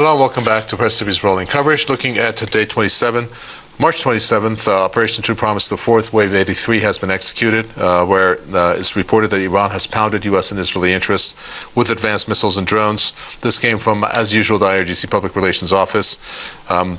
Hello, welcome back to Press TV's Rolling Coverage. Looking at day 27, March 27th, Operation True Promise, the fourth wave 83 has been executed, where it's reported that Iran has pounded U.S. and Israeli interests with advanced missiles and drones. This came from, as usual, the IRGC Public Relations Office,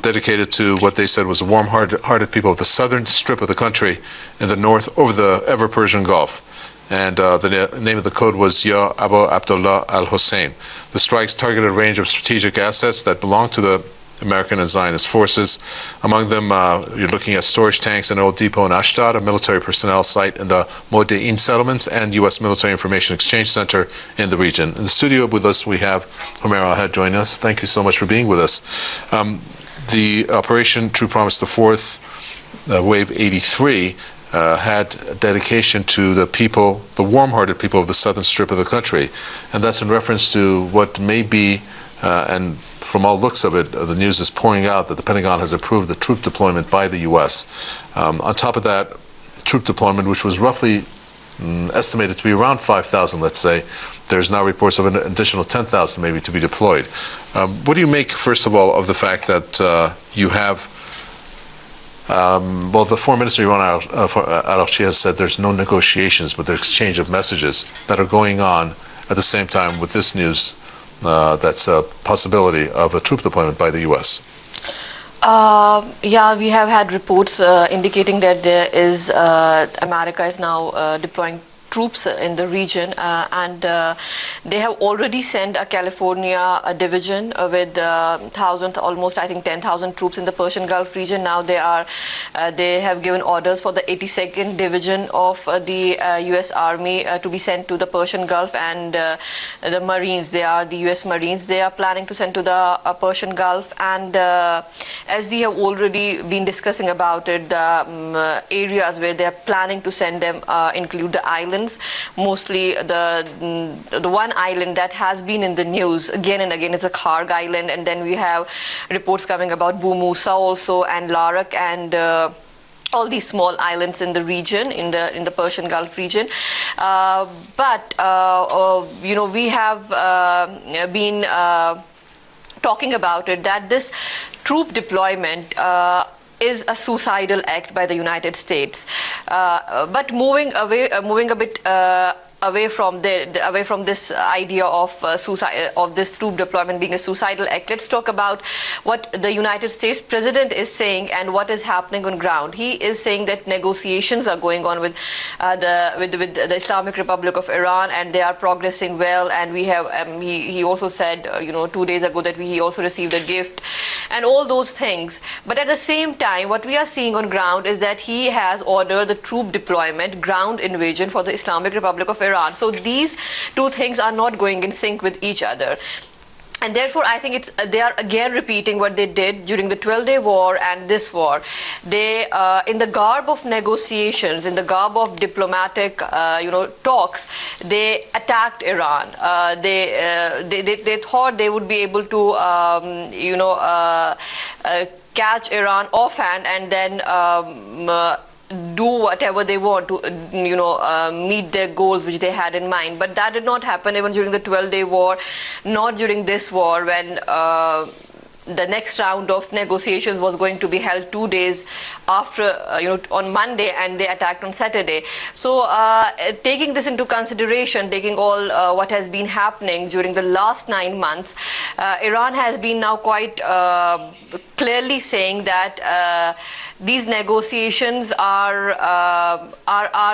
dedicated to what they said was the warm-hearted people of the southern strip of the country in the north over the ever-Persian Gulf. And the name of the code was Ya Abu Abdullah al-Hussein. The strikes targeted a range of strategic assets that belong to the American and Zionist forces. Among them, you're looking at storage tanks and an old depot in Ashdod, a military personnel site in the Modein settlement, and U.S. Military Information Exchange Center in the region. In the studio with us, we have Homer Al-Had joining us. Thank you so much for being with us. The Operation True Promise, the fourth, Wave 83, had dedication to the people, the warm-hearted people of the southern strip of the country. And that's in reference to what may be, and from all looks of it, the news is pouring out that the Pentagon has approved the troop deployment by the U.S. On top of that, troop deployment, which was roughly estimated to be around 5,000, let's say, there's now reports of an additional 10,000 maybe to be deployed. What do you make, first of all, of the fact that you have well, the Foreign Minister Iran Araghchi has said there's no negotiations, but there's exchange of messages that are going on at the same time with this news that's a possibility of a troop deployment by the U.S.? Yeah, we have had reports indicating that there is America is now deploying troops in the region, and they have already sent a California division with thousands, almost I think 10,000 troops in the Persian Gulf region. Now they have given orders for the 82nd Division of the U.S. Army to be sent to the Persian Gulf, and the Marines, they are the U.S. Marines, they are planning to send to the Persian Gulf. And as we have already been discussing about it, the areas where they are planning to send them include the islands. Mostly the one island that has been in the news again and again is a Kharg Island, and then we have reports coming about Bu Musa also, and Larak, and all these small islands in the region, in the Persian Gulf region. But you know, we have been talking about it, that this troop deployment is a suicidal act by the United States. But moving a bit away from this idea of this troop deployment being a suicidal act, let's talk about what the United States President is saying and what is happening on ground. He is saying that negotiations are going on with the Islamic Republic of Iran, and they are progressing well. And we have he also said 2 days ago that he also received a gift and all those things. But at the same time, what we are seeing on ground is that he has ordered the troop deployment, ground invasion for the Islamic Republic of Iran. So these two things are not going in sync with each other. And therefore, I think they are again repeating what they did during the 12-day war and this war. They, in the garb of negotiations, in the garb of diplomatic, talks, they attacked Iran. They thought they would be able to, catch Iran offhand and then do whatever they want to, meet their goals which they had in mind. But that did not happen even during the 12-day war, not during this war, when the next round of negotiations was going to be held 2 days after, on Monday, and they attacked on Saturday. So taking this into consideration, taking all what has been happening during the last 9 months, Iran has been now quite clearly saying that these negotiations are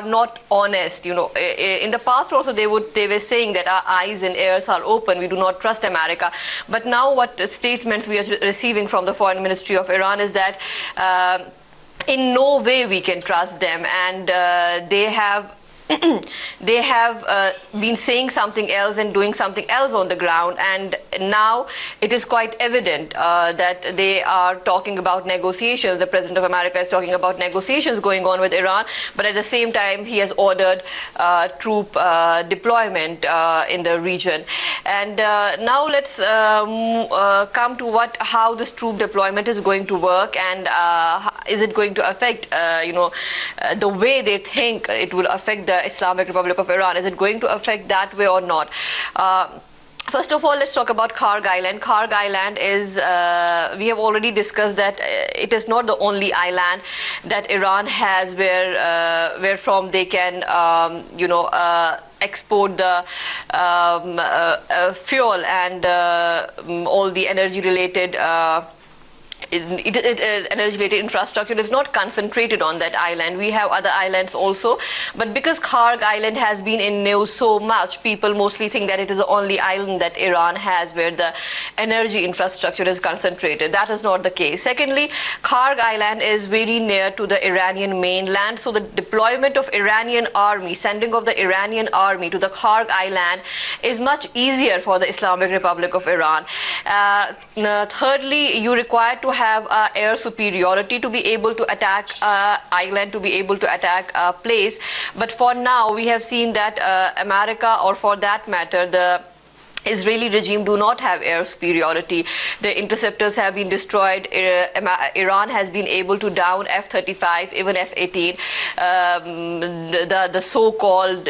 not honest. In the past also they were saying that our eyes and ears are open, we do not trust America. But now what statements we are receiving from the Foreign Ministry of Iran is that in no way we can trust them, and they have been saying something else and doing something else on the ground. And now it is quite evident that they are talking about negotiations. The President of America is talking about negotiations going on with Iran, but at the same time he has ordered troop deployment in the region. And now let's come to how this troop deployment is going to work, and is it going to affect the way they think it will affect the Islamic Republic of Iran? Is it going to affect that way or not? First of all, let's talk about Karg Island. Karg Island is, we have already discussed that it is not the only island that Iran has where from they can, export the fuel and all the energy related energy-related infrastructure is not concentrated on that island. We have other islands also, but because Karg Island has been in news so much, people mostly think that it is the only island that Iran has where the energy infrastructure is concentrated. That is not the case. Secondly, Karg Island is very near to the Iranian mainland, so the deployment of Iranian army, sending of the Iranian army to the Karg Island is much easier for the Islamic Republic of Iran. Thirdly, you require to have air superiority to be able to attack island, to be able to attack a place. But for now, we have seen that America, or for that matter, the Israeli regime do not have air superiority. The interceptors have been destroyed. Iran has been able to down F-35, even F-18. The so-called,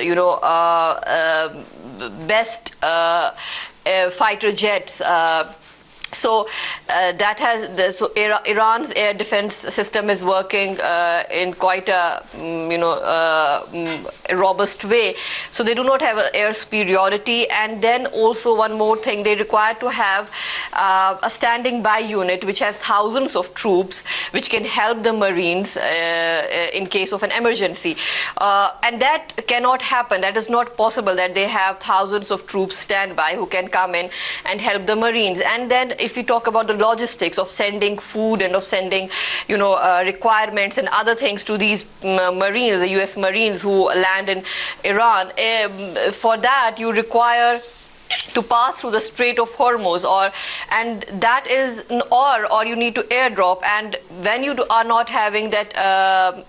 best fighter jets. So Iran's air defense system is working in quite a robust way. So they do not have air superiority. And then also one more thing, they require to have a standing by unit which has thousands of troops which can help the Marines in case of an emergency. And that cannot happen. That is not possible that they have thousands of troops standby who can come in and help the Marines. And then if we talk about the logistics of sending food and of sending, requirements and other things to these Marines, the US Marines who land in Iran, for that you require to pass through the Strait of Hormuz, or you need to airdrop. And when you are not having that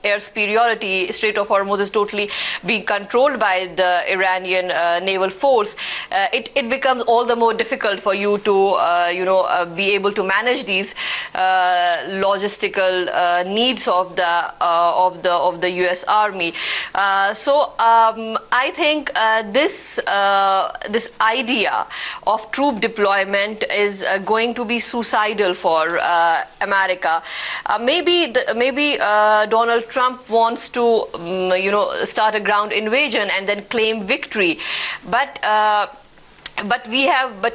air superiority, Strait of Hormuz is totally being controlled by the Iranian naval force. It becomes all the more difficult for you to be able to manage these logistical needs of the US Army. I think this idea of troop deployment is going to be suicidal for America. Maybe Donald Trump wants to start a ground invasion and then claim victory, but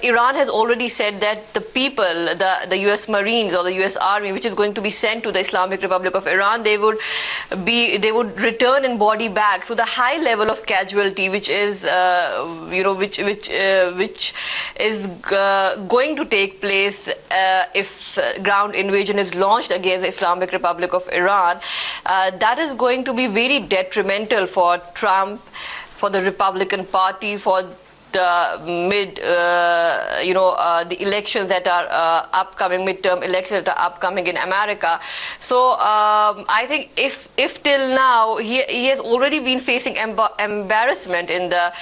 Iran has already said that the people, the US Marines or the US Army, which is going to be sent to the Islamic Republic of Iran, they would return in body bags. So the high level of casualty, which is going to take place if ground invasion is launched against the Islamic Republic of Iran, that is going to be very detrimental for Trump, for the Republican Party, for the the elections that are upcoming, midterm elections that are upcoming in America. So I think if till now he has already been facing embarrassment in the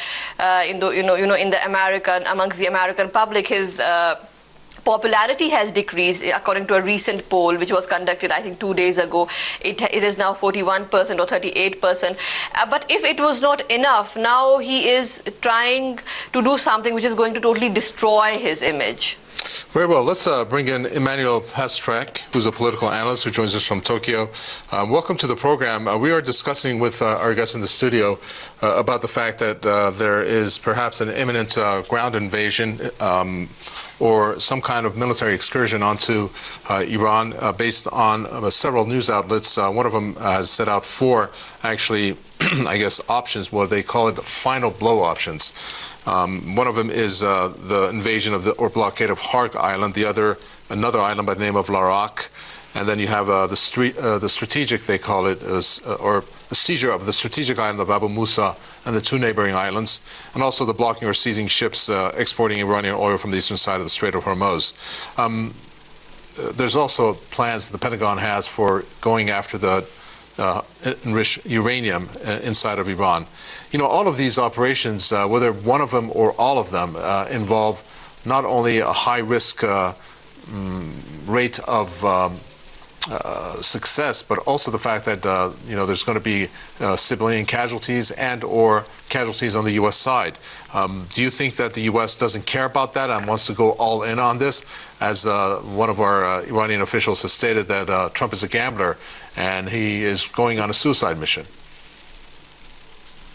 amongst the American public. His popularity has decreased according to a recent poll which was conducted, I think, 2 days ago. It is now 41% or 38%. But if it was not enough, now he is trying to do something which is going to totally destroy his image. Very well. Let's bring in Emmanuel Pastrak, who's a political analyst who joins us from Tokyo. Welcome to the program. We are discussing with our guests in the studio about the fact that there is perhaps an imminent ground invasion or some kind of military excursion onto Iran based on several news outlets. One of them has set out 4, actually, I guess, options. Well, they call it final blow options. One of them is the invasion of or blockade of Karg Island. The other, another island by the name of Larak. And then you have the strategic, they call it, or the seizure of the strategic island of Abu Musa and the 2 neighboring islands, and also the blocking or seizing ships exporting Iranian oil from the eastern side of the Strait of Hormuz. There's also plans the Pentagon has for going after the enriched uranium inside of Iran. All of these operations, whether one of them or all of them, involve not only a high risk rate of success, but also the fact that there's going to be civilian casualties and or casualties on the U.S. side. Do you think that the U.S. doesn't care about that and wants to go all in on this? As one of our Iranian officials has stated that Trump is a gambler and he is going on a suicide mission.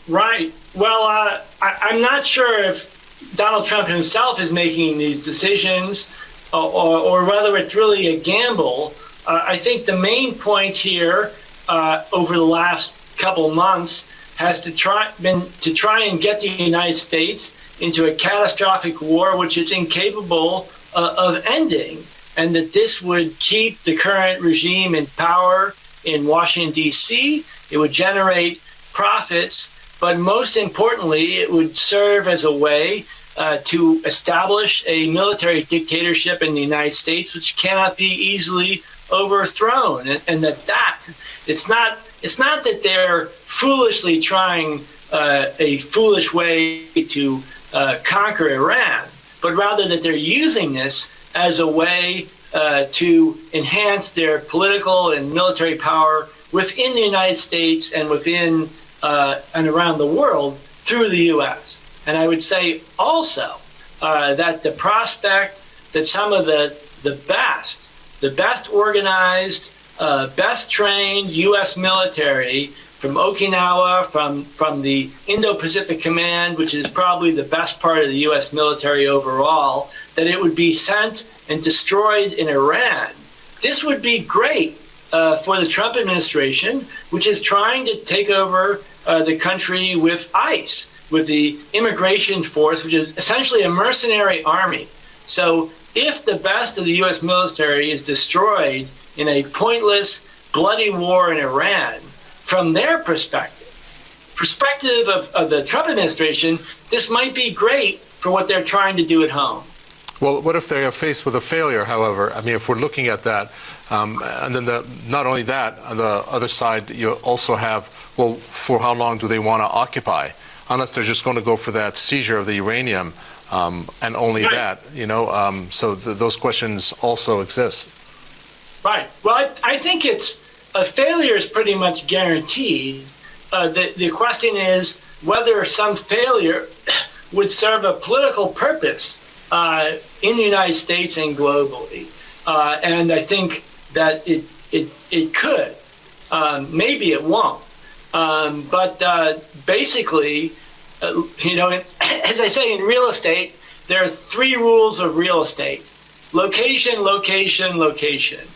Right. Well, I'm not sure if Donald Trump himself is making these decisions or whether it's really a gamble. I think the main point here over the last couple months has been to try and get the United States into a catastrophic war which it's incapable of ending, and that this would keep the current regime in power in Washington, D.C. It would generate profits, but most importantly, it would serve as a way to establish a military dictatorship in the United States which cannot be easily overthrown, and that it's not that they're foolishly trying a foolish way to conquer Iran, but rather that they're using this as a way to enhance their political and military power within the United States and within and around the world through the U.S. And I would say also that the prospect that some of the best organized, best trained U.S. military from Okinawa, from the Indo-Pacific Command, which is probably the best part of the U.S. military overall, that it would be sent and destroyed in Iran. This would be great for the Trump administration, which is trying to take over the country with ICE, with the immigration force, which is essentially a mercenary army. So if the best of the U.S. military is destroyed in a pointless, bloody war in Iran, from their perspective of the Trump administration, this might be great for what they're trying to do at home. Well, what if they are faced with a failure, however? I mean, if we're looking at that, and then not only that, on the other side, you also have, well, for how long do they want to occupy? Unless they're just going to go for that seizure of the uranium, and only right. that, so those questions also exist. Right. Well, I think a failure is pretty much guaranteed. The question is whether some failure would serve a political purpose in the United States and globally. And I think that it could. Maybe it won't. But basically, as I say, in real estate, there are three rules of real estate: location, location, location.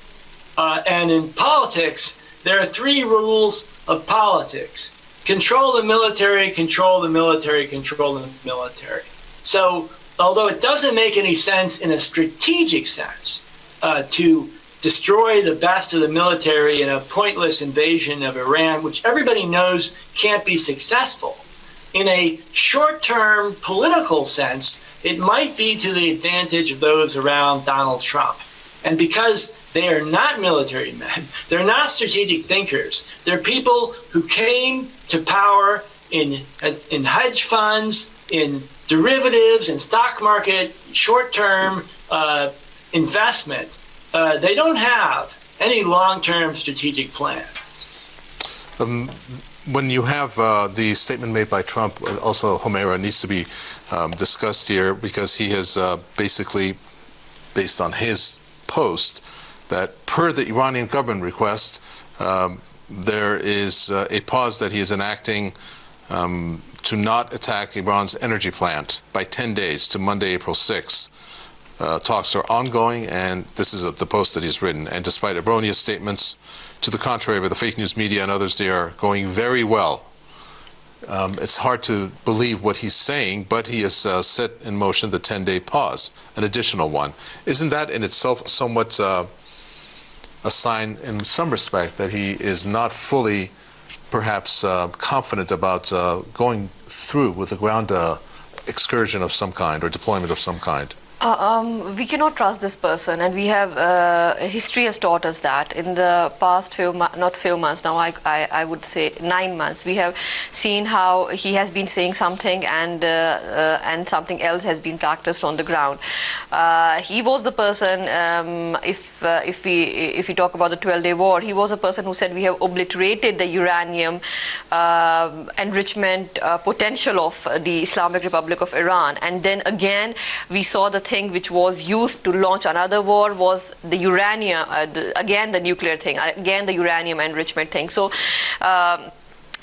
And in politics, there are three rules of politics: control the military, control the military, control the military. So although it doesn't make any sense in a strategic sense to destroy the best of the military in a pointless invasion of Iran, which everybody knows can't be successful, in a short-term political sense, it might be to the advantage of those around Donald Trump. And because they are not military men, they're not strategic thinkers, they're people who came to power in hedge funds, in derivatives, in stock market, short-term investment. They don't have any long-term strategic plan. When you have the statement made by Trump, also Homeira needs to be discussed here, because he has basically, based on his post, that per the Iranian government request, there is a pause that he is enacting to not attack Iran's energy plant by 10 days to Monday, April 6th. Talks are ongoing, and this is the post that he's written. And despite erroneous statements to the contrary by the fake news media and others, they are going very well. It's hard to believe what he's saying, but he has set in motion the 10-day pause, an additional one. Isn't that in itself somewhat a sign, in some respect, that he is not fully, perhaps, confident about going through with a ground excursion of some kind or deployment of some kind? We cannot trust this person, and we have history has taught us that in the past not few months now, I would say 9 months, we have seen how he has been saying something and something else has been practiced on the ground. He was the person, if if we talk about the 12-day war, he was a person who said we have obliterated the uranium enrichment potential of the Islamic Republic of Iran. And then again, we saw the thing which was used to launch another war was the uranium, again the nuclear thing, again the uranium enrichment thing. So.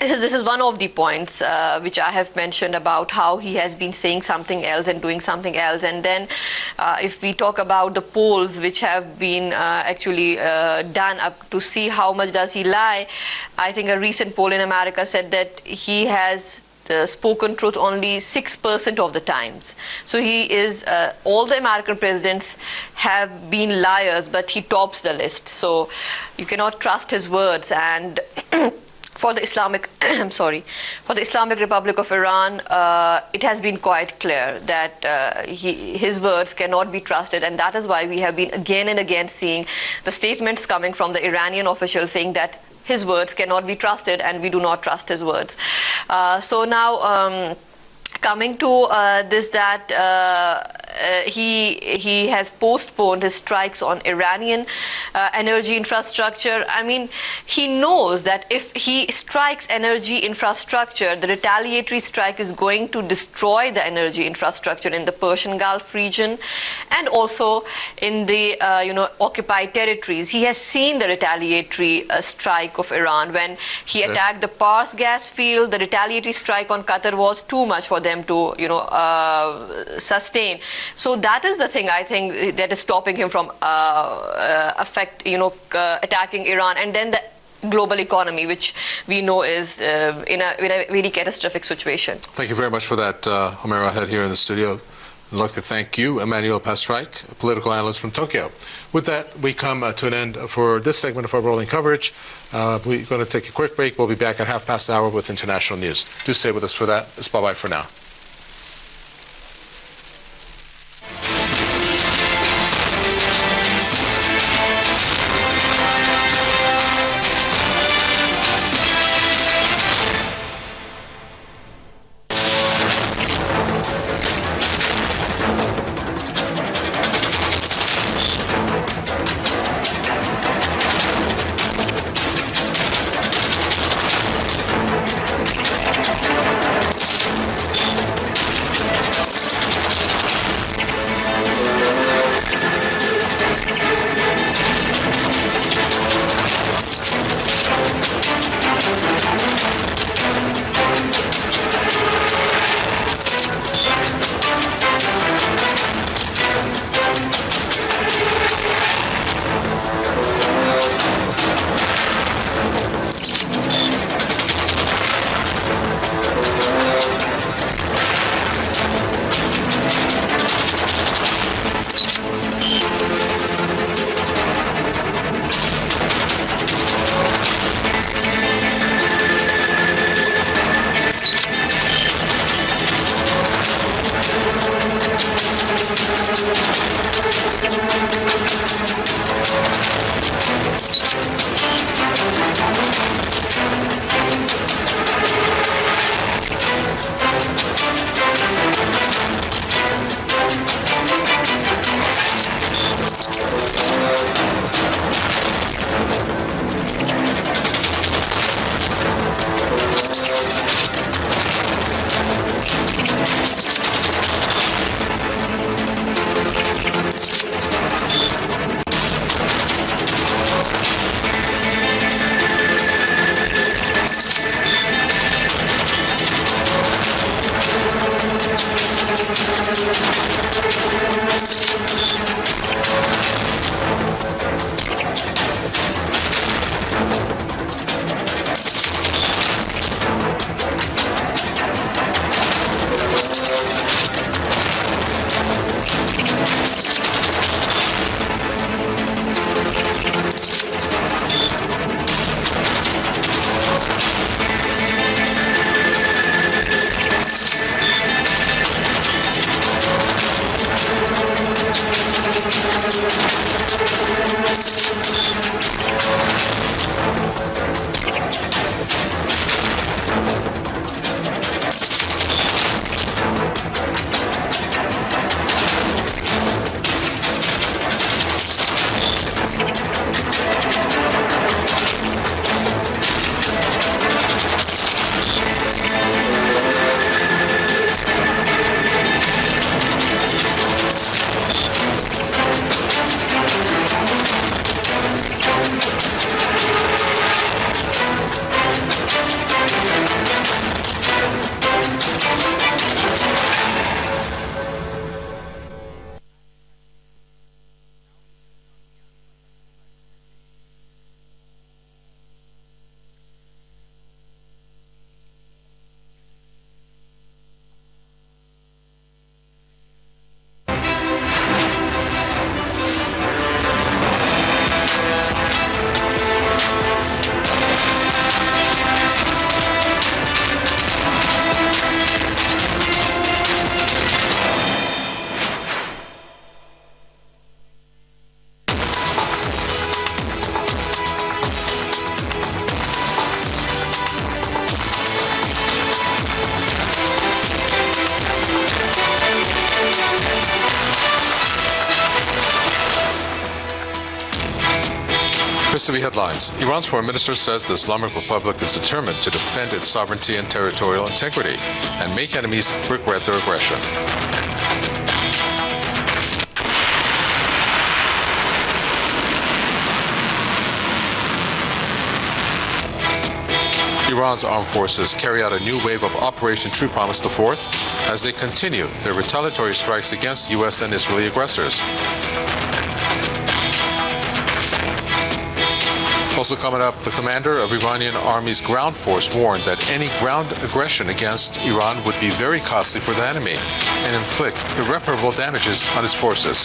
This is one of the points which I have mentioned about how he has been saying something else and doing something else. And then if we talk about the polls which have been actually done up to see how much does he lie, I think a recent poll in America said that he has spoken truth only 6% of the times. So he is, all the American presidents have been liars, but he tops the list. So you cannot trust his words. And for the Islamic, for the Islamic Republic of Iran, it has been quite clear that his words cannot be trusted, and that is why we have been again and again seeing the statements coming from the Iranian officials saying that his words cannot be trusted and we do not trust his words. So now, coming to this, that he has postponed his strikes on Iranian energy infrastructure. I mean, he knows that if he strikes energy infrastructure, the retaliatory strike is going to destroy the energy infrastructure in the Persian Gulf region and also in the occupied territories. He has seen the retaliatory strike of Iran when he attacked the Pars gas field. The retaliatory strike on Qatar was too much for them to sustain. So that is the thing I think that is stopping him from attacking Iran, and then the global economy, which we know is in a very catastrophic situation. Thank you very much for that, Omer Ahed, here in the studio. I'd like to thank you, Emmanuel Pastreich, a political analyst from Tokyo. With that, we come to an end for this segment of our rolling coverage. We're going to take a quick break. We'll be back at 1:30 with international news. Do stay with us for that. It's bye-bye for now. Press TV headlines. Iran's foreign minister says the Islamic Republic is determined to defend its sovereignty and territorial integrity and make enemies regret their aggression. Iran's armed forces carry out a new wave of Operation True Promise IV as they continue their retaliatory strikes against U.S. and Israeli aggressors. Also coming up, the commander of Iranian Army's ground force warned that any ground aggression against Iran would be very costly for the enemy and inflict irreparable damages on its forces.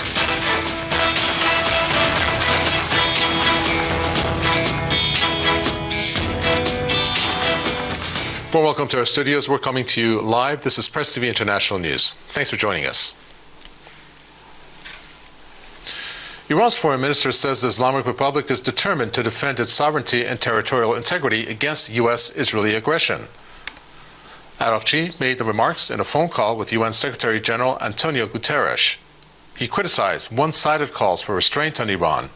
Well, welcome to our studios. We're coming to you live. This is Press TV International News. Thanks for joining us. Iran's foreign minister says the Islamic Republic is determined to defend its sovereignty and territorial integrity against U.S.-Israeli aggression. Araghchi made the remarks in a phone call with UN Secretary General Antonio Guterres. He criticized one-sided calls for restraint on Iran.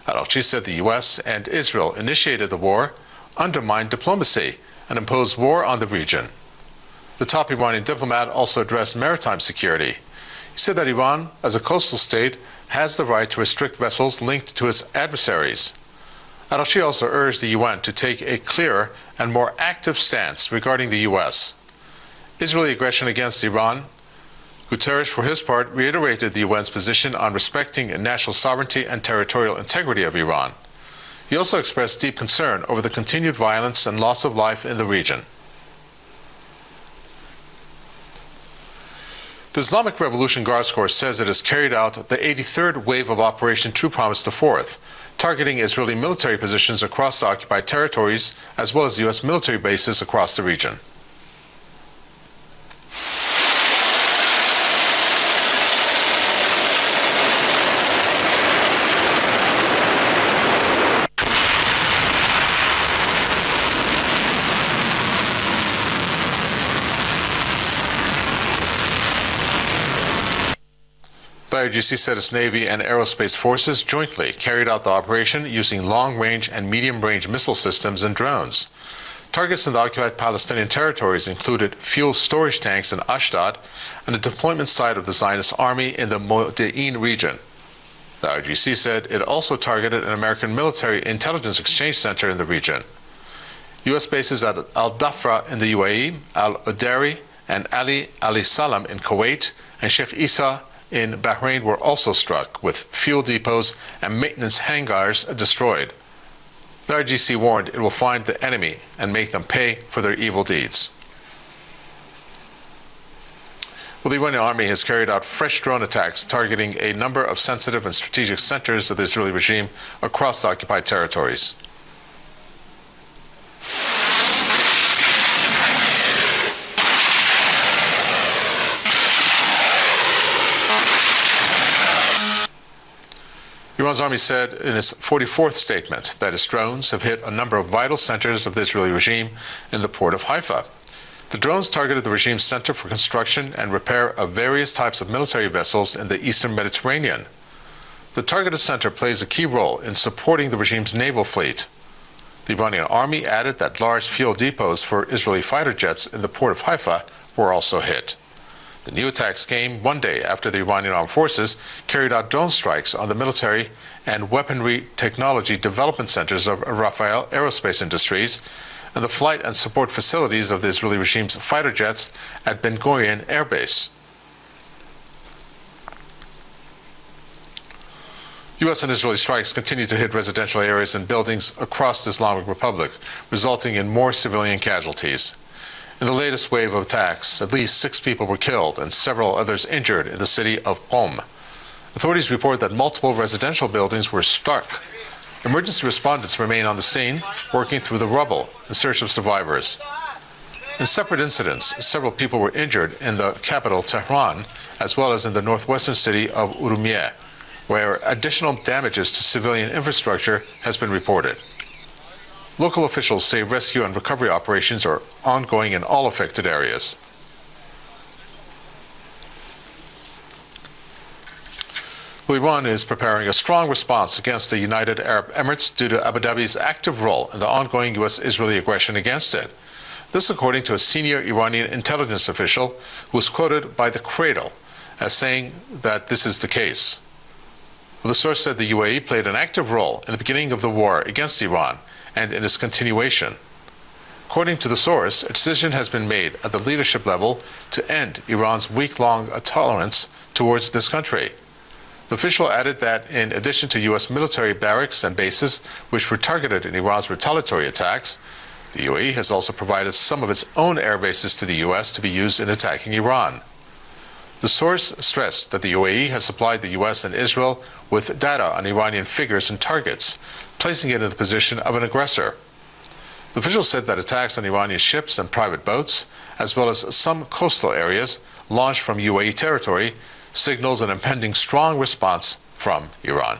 Araghchi said the U.S. and Israel initiated the war, undermined diplomacy, and imposed war on the region. The top Iranian diplomat also addressed maritime security. He said that Iran, as a coastal state, has the right to restrict vessels linked to its adversaries. Araghchi also urged the UN to take a clearer and more active stance regarding the U.S. Israeli aggression against Iran. Guterres, for his part, reiterated the UN's position on respecting national sovereignty and territorial integrity of Iran. He also expressed deep concern over the continued violence and loss of life in the region. The Islamic Revolution Guards Corps says it has carried out the 83rd wave of Operation True Promise IV, targeting Israeli military positions across the occupied territories as well as U.S. military bases across the region. The IRGC said its Navy and aerospace forces jointly carried out the operation using long-range and medium-range missile systems and drones. Targets in the occupied Palestinian territories included fuel storage tanks in Ashdod and a deployment site of the Zionist army in the Modi'in region. The IRGC said it also targeted an American military intelligence exchange center in the region. U.S. bases at Al-Dhafra in the UAE, Al-Udari, and Ali Salam in Kuwait, and Sheikh Isa in Bahrain were also struck, with fuel depots and maintenance hangars destroyed. The IRGC warned it will find the enemy and make them pay for their evil deeds. Well, the Iranian army has carried out fresh drone attacks targeting a number of sensitive and strategic centers of the Israeli regime across the occupied territories. Iran's army said in its 44th statement that its drones have hit a number of vital centers of the Israeli regime in the port of Haifa. The drones targeted the regime's center for construction and repair of various types of military vessels in the eastern Mediterranean. The targeted center plays a key role in supporting the regime's naval fleet. The Iranian army added that large fuel depots for Israeli fighter jets in the port of Haifa were also hit. The new attacks came one day after the Iranian armed forces carried out drone strikes on the military and weaponry technology development centers of Rafael Aerospace Industries and the flight and support facilities of the Israeli regime's fighter jets at Ben Gurion Air Base. U.S. and Israeli strikes continue to hit residential areas and buildings across the Islamic Republic, resulting in more civilian casualties. In the latest wave of attacks, at least 6 people were killed and several others injured in the city of Qom. Authorities report that multiple residential buildings were struck. Emergency respondents remain on the scene, working through the rubble in search of survivors. In separate incidents, several people were injured in the capital, Tehran, as well as in the northwestern city of Urumiyeh, where additional damages to civilian infrastructure has been reported. Local officials say rescue and recovery operations are ongoing in all affected areas. Iran is preparing a strong response against the United Arab Emirates due to Abu Dhabi's active role in the ongoing U.S.-Israeli aggression against it. This according to a senior Iranian intelligence official who was quoted by the Cradle as saying that this is the case. The source said the UAE played an active role in the beginning of the war against Iran and in its continuation. According to the source, a decision has been made at the leadership level to end Iran's week-long tolerance towards this country. The official added that in addition to U.S. military barracks and bases which were targeted in Iran's retaliatory attacks, the UAE has also provided some of its own air bases to the U.S. to be used in attacking Iran. The source stressed that the UAE has supplied the U.S. and Israel with data on Iranian figures and targets, placing it in the position of an aggressor. The official said that attacks on Iranian ships and private boats, as well as some coastal areas launched from UAE territory, signals an impending strong response from Iran.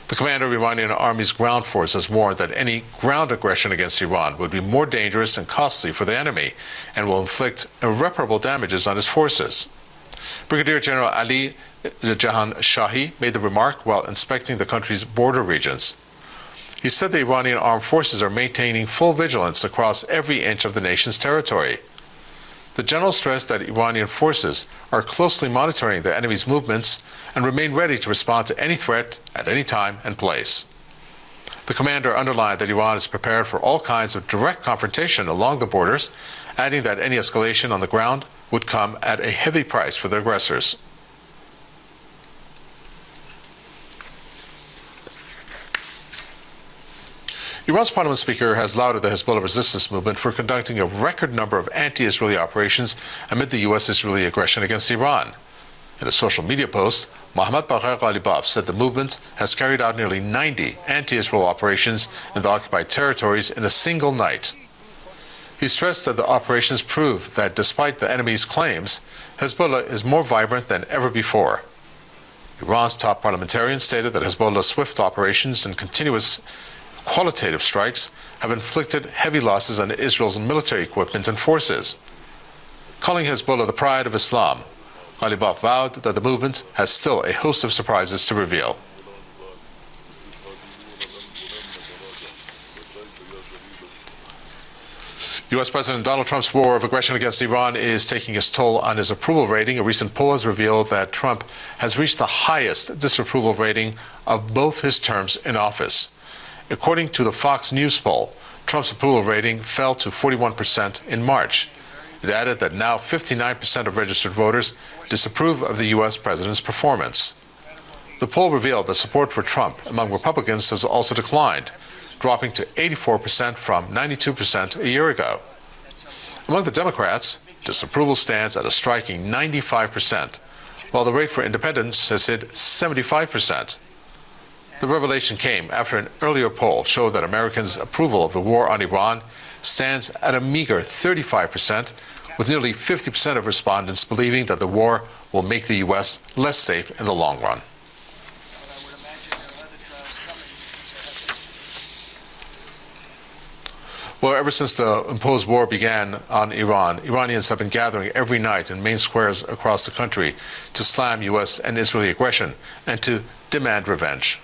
The commander of Iranian Army's ground force has warned that any ground aggression against Iran would be more dangerous and costly for the enemy and will inflict irreparable damages on its forces. Brigadier General Ali Jahan Shahi made the remark while inspecting the country's border regions. He said the Iranian armed forces are maintaining full vigilance across every inch of the nation's territory. The general stressed that Iranian forces are closely monitoring the enemy's movements and remain ready to respond to any threat at any time and place. The commander underlined that Iran is prepared for all kinds of direct confrontation along the borders, adding that any escalation on the ground would come at a heavy price for the aggressors. Iran's parliament speaker has lauded the Hezbollah resistance movement for conducting a record number of anti-Israeli operations amid the U.S.-Israeli aggression against Iran. In a social media post, Mohammad Bagher Ghalibaf said the movement has carried out nearly 90 anti-Israel operations in the occupied territories in a single night. He stressed that the operations prove that despite the enemy's claims, Hezbollah is more vibrant than ever before. Iran's top parliamentarian stated that Hezbollah's swift operations and continuous qualitative strikes have inflicted heavy losses on Israel's military equipment and forces. Calling Hezbollah the pride of Islam, Ghalibaf vowed that the movement has still a host of surprises to reveal. U.S. President Donald Trump's war of aggression against Iran is taking its toll on his approval rating. A recent poll has revealed that Trump has reached the highest disapproval rating of both his terms in office. According to the Fox News poll, Trump's approval rating fell to 41% in March. It added that now 59% of registered voters disapprove of the U.S. president's performance. The poll revealed that support for Trump among Republicans has also declined, dropping to 84% from 92% a year ago. Among the Democrats, disapproval stands at a striking 95%, while the rate for independents has hit 75%. The revelation came after an earlier poll showed that Americans' approval of the war on Iran stands at a meager 35%, with nearly 50% of respondents believing that the war will make the U.S. less safe in the long run. Well, ever since the imposed war began on Iran, Iranians have been gathering every night in main squares across the country to slam U.S. and Israeli aggression and to demand revenge.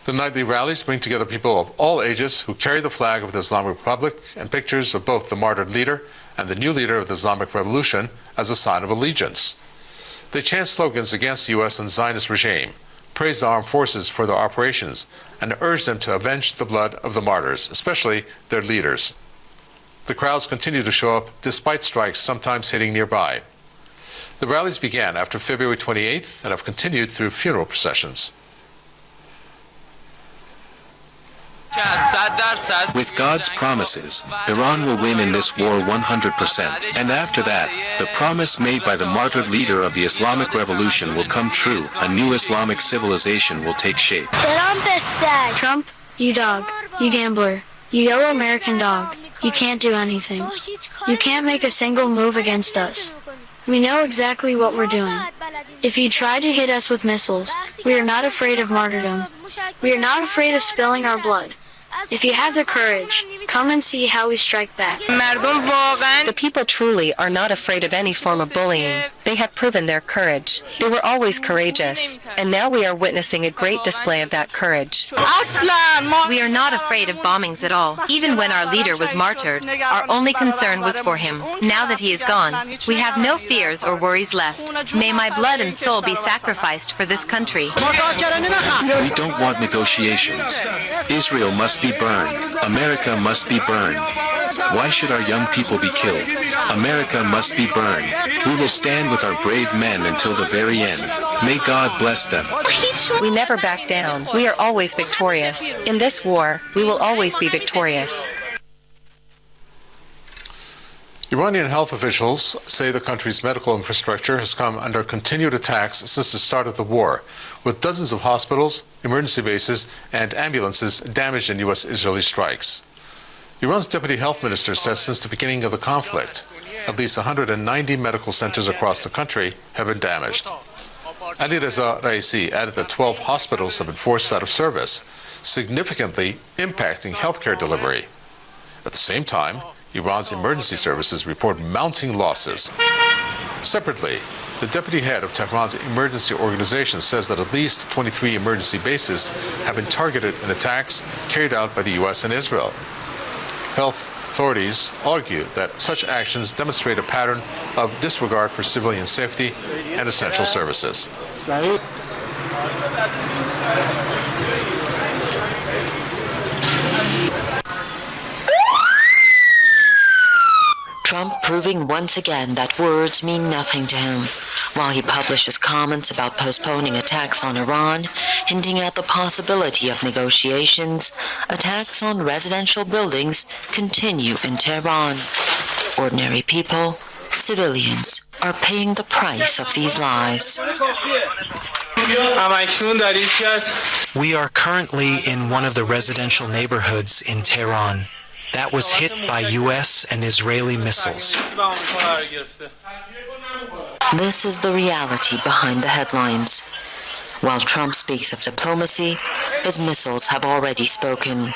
The nightly rallies bring together people of all ages who carry the flag of the Islamic Republic and pictures of both the martyred leader and the new leader of the Islamic Revolution as a sign of allegiance. They chant slogans against the U.S. and Zionist regime, praise the armed forces for their operations, and urge them to avenge the blood of the martyrs, especially their leaders. The crowds continue to show up despite strikes sometimes hitting nearby. The rallies began after February 28th and have continued through funeral processions. With God's promises, Iran will win in this war 100%. And after that, the promise made by the martyred leader of the Islamic Revolution will come true. A new Islamic civilization will take shape. Trump, you dog. You gambler. You yellow American dog. You can't do anything. You can't make a single move against us. We know exactly what we're doing. If you try to hit us with missiles, we are not afraid of martyrdom. We are not afraid of spilling our blood. If you have the courage, come and see how we strike back. The people truly are not afraid of any form of bullying. They have proven their courage. They were always courageous, and now we are witnessing a great display of that courage. We are not afraid of bombings at all. Even when our leader was martyred, our only concern was for him. Now that he is gone, we have no fears or worries left. May my blood and soul be sacrificed for this country. We don't want negotiations. Israel must be burned. America must be burned. Why should our young people be killed? America must be burned. We will stand with our brave men until the very end. May God bless them. We never back down. We are always victorious. In this war, we will always be victorious. Iranian health officials say the country's medical infrastructure has come under continued attacks since the start of the war, with dozens of hospitals, emergency bases, and ambulances damaged in U.S.-Israeli strikes. Iran's deputy health minister says since the beginning of the conflict, at least 190 medical centers across the country have been damaged. Ali Reza Raisi added that 12 hospitals have been forced out of service, significantly impacting healthcare delivery. At the same time, Iran's emergency services report mounting losses. Separately, the deputy head of Tehran's emergency organization says that at least 23 emergency bases have been targeted in attacks carried out by the U.S. and Israel. Health authorities argue that such actions demonstrate a pattern of disregard for civilian safety and essential services. Trump proving once again that words mean nothing to him, while he publishes comments about postponing attacks on Iran, hinting at the possibility of negotiations. Attacks on residential buildings continue in Tehran. Ordinary people, civilians, are paying the price of these lies. We are currently in one of the residential neighborhoods in Tehran that was hit by U.S. and Israeli missiles. This is the reality behind the headlines. While Trump speaks of diplomacy, his missiles have already spoken.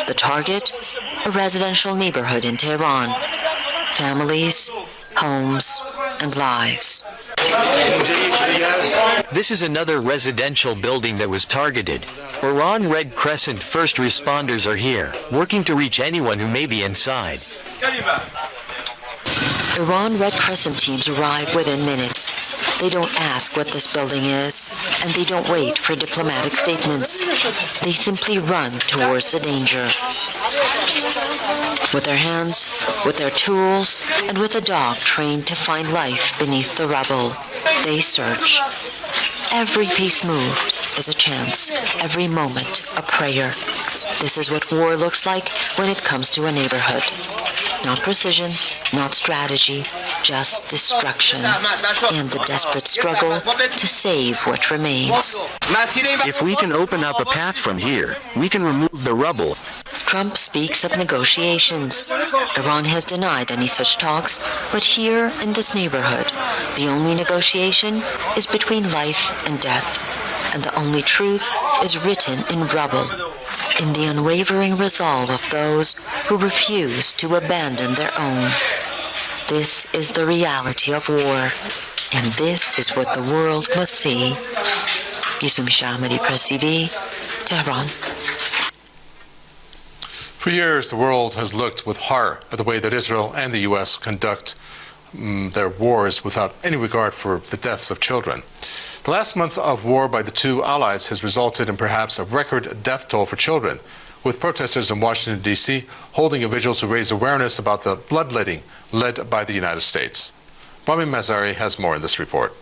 The target? A residential neighborhood in Tehran. Families, homes, and lives. This is another residential building that was targeted. Iran Red Crescent first responders are here, working to reach anyone who may be inside. Iran Red Crescent teams arrive within minutes. They don't ask what this building is, and they don't wait for diplomatic statements. They simply run towards the danger. With their hands, with their tools, and with a dog trained to find life beneath the rubble, they search. Every piece moved is a chance, every moment a prayer. This is what war looks like when it comes to a neighborhood. Not precision, not strategy, just destruction, and the desperate struggle to save what remains. If we can open up a path from here, we can remove the rubble. Trump speaks of negotiations. Iran has denied any such talks, but here in this neighborhood, the only negotiation is between life and death, and the only truth is written in rubble, in the unwavering resolve of those who refuse to abandon their own. This is the reality of war, and this is what the world must see. Yusuf Shahmadi, Press TV, Tehran. For years, the world has looked with horror at the way that Israel and the U.S. conduct their wars without any regard for the deaths of children. The last month of war by the two allies has resulted in perhaps a record death toll for children, with protesters in Washington, D.C. holding a vigil to raise awareness about the bloodletting led by the United States. Rami Mazari has more in this report.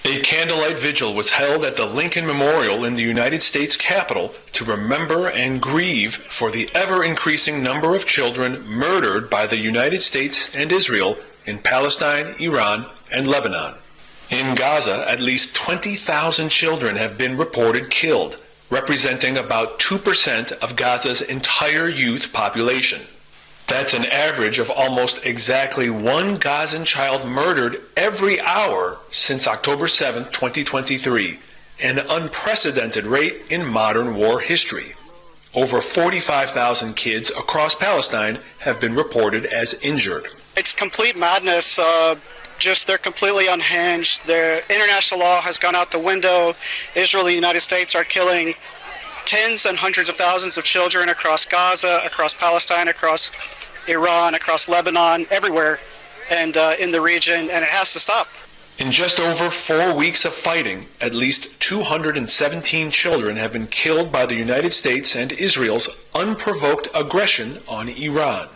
A candlelight vigil was held at the Lincoln Memorial in the United States Capitol to remember and grieve for the ever-increasing number of children murdered by the United States and Israel in Palestine, Iran, and Lebanon. In Gaza, at least 20,000 children have been reported killed, representing about 2% of Gaza's entire youth population. That's an average of almost exactly one Gazan child murdered every hour since October 7, 2023, an unprecedented rate in modern war history. Over 45,000 kids across Palestine have been reported as injured. It's complete madness. They're completely unhinged. Their international law has gone out the window. Israel and the United States are killing tens and hundreds of thousands of children across Gaza, across Palestine, across Iran, across Lebanon, everywhere, and in the region, and it has to stop. In just over 4 weeks of fighting, at least 217 children have been killed by the United States and Israel's unprovoked aggression on Iran.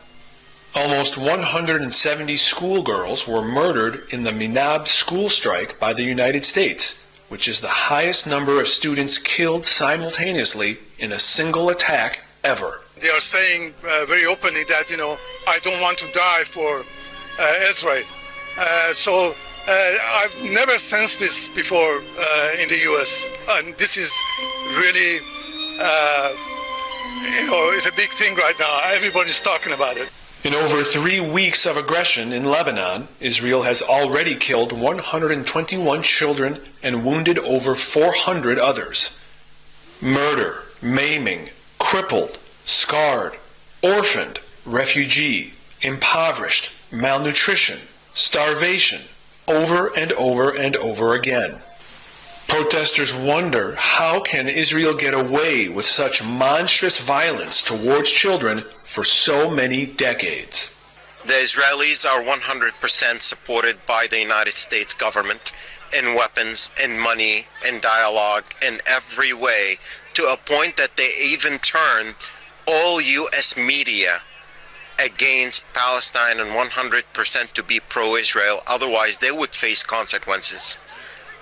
Almost 170 schoolgirls were murdered in the Minab school strike by the United States, which is the highest number of students killed simultaneously in a single attack ever. They are saying very openly that, I don't want to die for Israel. I've never sensed this before in the U.S. And this is really, it's a big thing right now. Everybody's talking about it. In over 3 weeks of aggression in Lebanon, Israel has already killed 121 children and wounded over 400 others. Murder, maiming, crippled, scarred, orphaned, refugee, impoverished, malnutrition, starvation, over and over and over again. Protesters wonder, how can Israel get away with such monstrous violence towards children for so many decades? The Israelis are 100% supported by the United States government in weapons, in money, in dialogue, in every way, to a point that they even turn all U.S. media against Palestine and 100% to be pro-Israel. Otherwise, they would face consequences.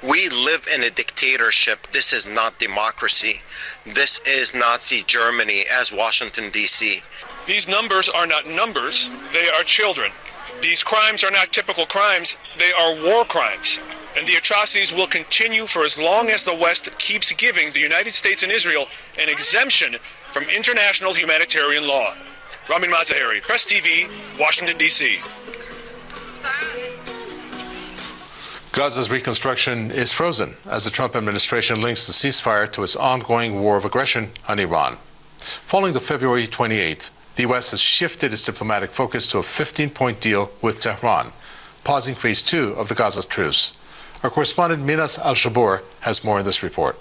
We live in a dictatorship. This is not democracy. This is Nazi Germany as Washington, D.C. These numbers are not numbers, they are children. These crimes are not typical crimes, they are war crimes. And the atrocities will continue for as long as the West keeps giving the United States and Israel an exemption from international humanitarian law. Ramin Mazaheri, Press TV, Washington, D.C. Gaza's reconstruction is frozen as the Trump administration links the ceasefire to its ongoing war of aggression on Iran. Following the February 28th, the U.S. has shifted its diplomatic focus to a 15-point deal with Tehran, pausing Phase 2 of the Gaza truce. Our correspondent Minas Al-Shabour has more in this report.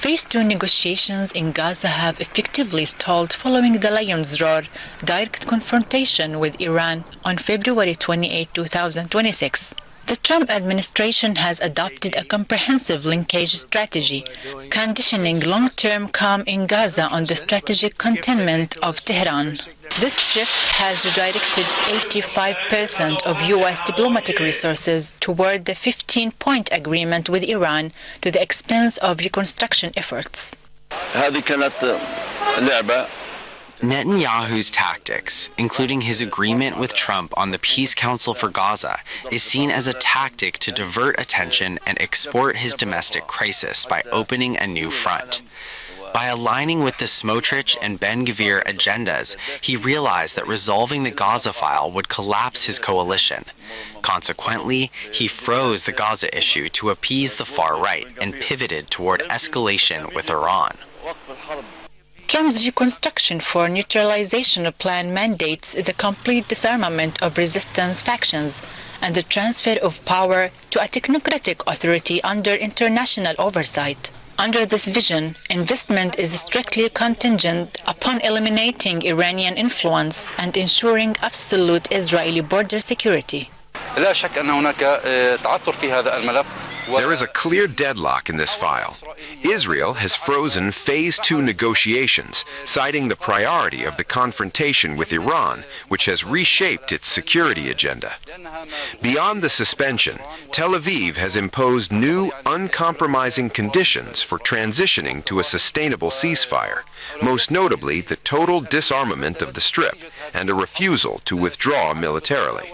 Phase 2 negotiations in Gaza have effectively stalled following the Lion's Roar direct confrontation with Iran on February 28, 2026. The Trump administration has adopted a comprehensive linkage strategy, conditioning long-term calm in Gaza on the strategic containment of Tehran. This shift has redirected 85% of U.S. diplomatic resources toward the 15-point agreement with Iran to the expense of reconstruction efforts. Netanyahu's tactics, including his agreement with Trump on the Peace Council for Gaza, is seen as a tactic to divert attention and export his domestic crisis by opening a new front. By aligning with the Smotrich and Ben-Gvir agendas, he realized that resolving the Gaza file would collapse his coalition. Consequently, he froze the Gaza issue to appease the far right and pivoted toward escalation with Iran. Trump's reconstruction for neutralization plan mandates the complete disarmament of resistance factions and the transfer of power to a technocratic authority under international oversight. Under this vision, investment is strictly contingent upon eliminating Iranian influence and ensuring absolute Israeli border security. There is a clear deadlock in this file. Israel has frozen Phase 2 negotiations, citing the priority of the confrontation with Iran, which has reshaped its security agenda. Beyond the suspension, Tel Aviv has imposed new, uncompromising conditions for transitioning to a sustainable ceasefire, most notably the total disarmament of the Strip and a refusal to withdraw militarily.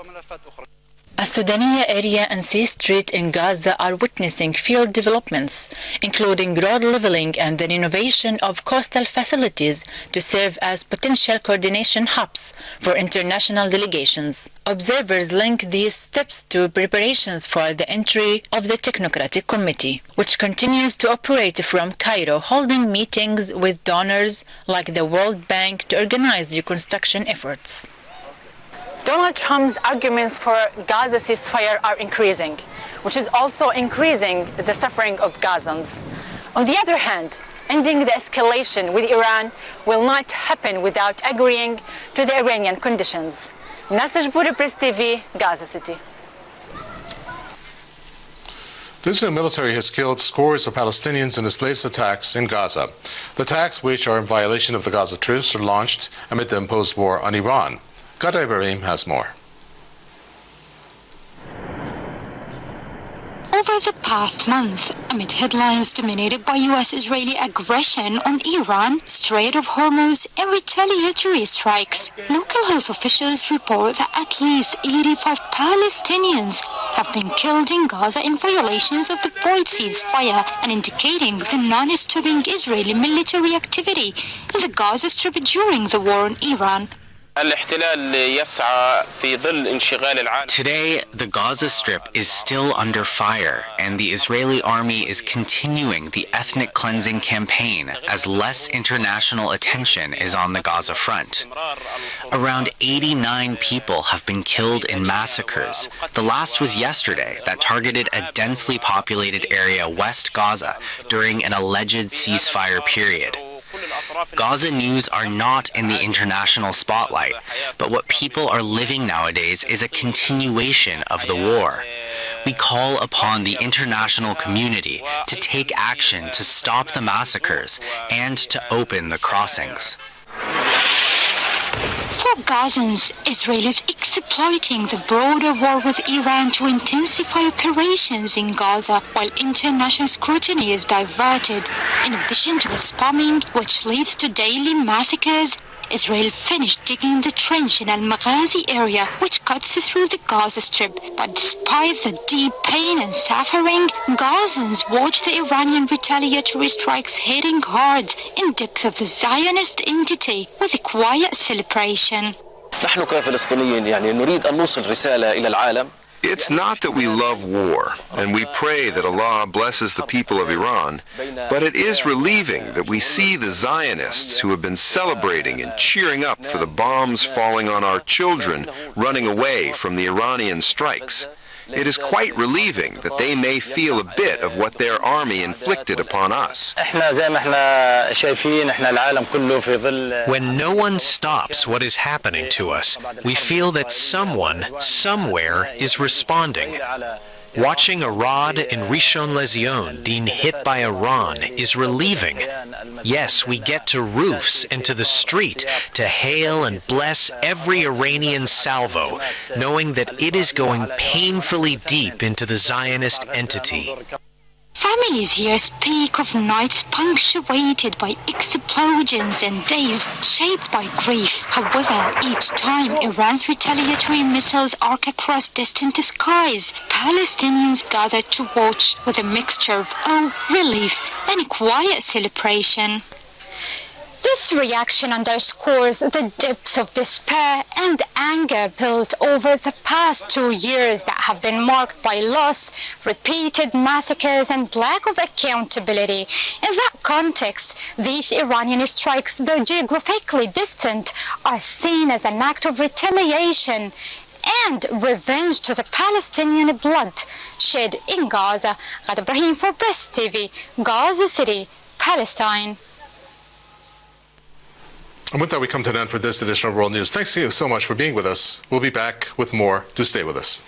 Asudaniya area and C Street in Gaza are witnessing field developments, including road leveling and the renovation of coastal facilities to serve as potential coordination hubs for international delegations. Observers link these steps to preparations for the entry of the Technocratic Committee, which continues to operate from Cairo, holding meetings with donors like the World Bank to organize reconstruction efforts. Donald Trump's arguments for Gaza ceasefire are increasing, which is also increasing the suffering of Gazans. On the other hand, ending the escalation with Iran will not happen without agreeing to the Iranian conditions. Nasaj Buri, Press TV, Gaza City. The Israeli military has killed scores of Palestinians in its latest attacks in Gaza. The attacks, which are in violation of the Gaza truce, are launched amid the imposed war on Iran. Ghada Ibrahim has more. Over the past month, amid headlines dominated by U.S.-Israeli aggression on Iran, Strait of Hormuz, and retaliatory strikes, local health officials report that at least 85 Palestinians have been killed in Gaza in violations of the void ceasefire, and indicating the non-stopping Israeli military activity in the Gaza Strip during the war on Iran. Today, the Gaza Strip is still under fire, and the Israeli army is continuing the ethnic cleansing campaign as less international attention is on the Gaza front. Around 89 people have been killed in massacres. The last was yesterday, that targeted a densely populated area west Gaza during an alleged ceasefire period. Gaza news are not in the international spotlight, but what people are living nowadays is a continuation of the war. We call upon the international community to take action to stop the massacres and to open the crossings. For Gazans, Israel is exploiting the broader war with Iran to intensify operations in Gaza, while international scrutiny is diverted. In addition to its bombing, which leads to daily massacres, Israel finished digging the trench in Al-Maghazi area, which cuts through the Gaza Strip. But despite the deep pain and suffering, Gazans watch the Iranian retaliatory strikes hitting hard in depth of the Zionist entity with a quiet celebration. It's not that we love war, and we pray that Allah blesses the people of Iran, but it is relieving that we see the Zionists who have been celebrating and cheering up for the bombs falling on our children running away from the Iranian strikes. It is quite relieving that they may feel a bit of what their army inflicted upon us. When no one stops what is happening to us, we feel that someone, somewhere, is responding. Watching Arad and Rishon LeZion being hit by Iran is relieving. Yes, we get to roofs and to the street to hail and bless every Iranian salvo, knowing that it is going painfully deep into the Zionist entity. Families here speak of nights punctuated by explosions and days shaped by grief. However, each time Iran's retaliatory missiles arc across distant skies, Palestinians gather to watch with a mixture of awe, relief, and a quiet celebration. This reaction underscores the depths of despair and anger built over the past 2 years that have been marked by loss, repeated massacres, and lack of accountability. In that context, these Iranian strikes, though geographically distant, are seen as an act of retaliation and revenge to the Palestinian blood shed in Gaza. Ghada Ibrahim for Press TV, Gaza City, Palestine. And with that, we come to an end for this edition of World News. Thanks to you so much for being with us. We'll be back with more. Do stay with us.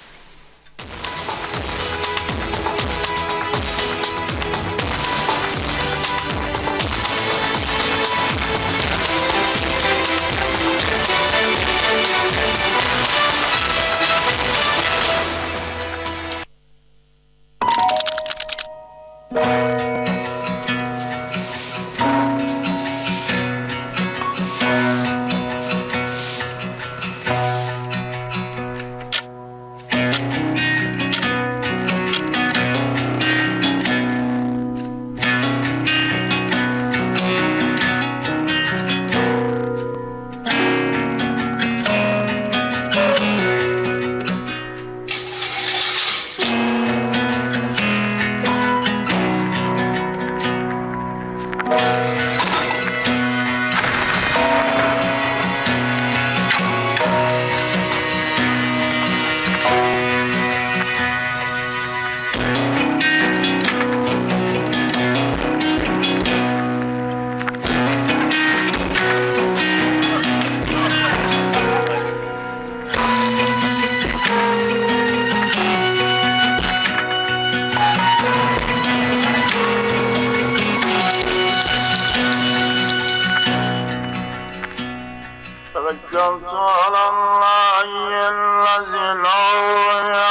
توكلت على الله الذي لا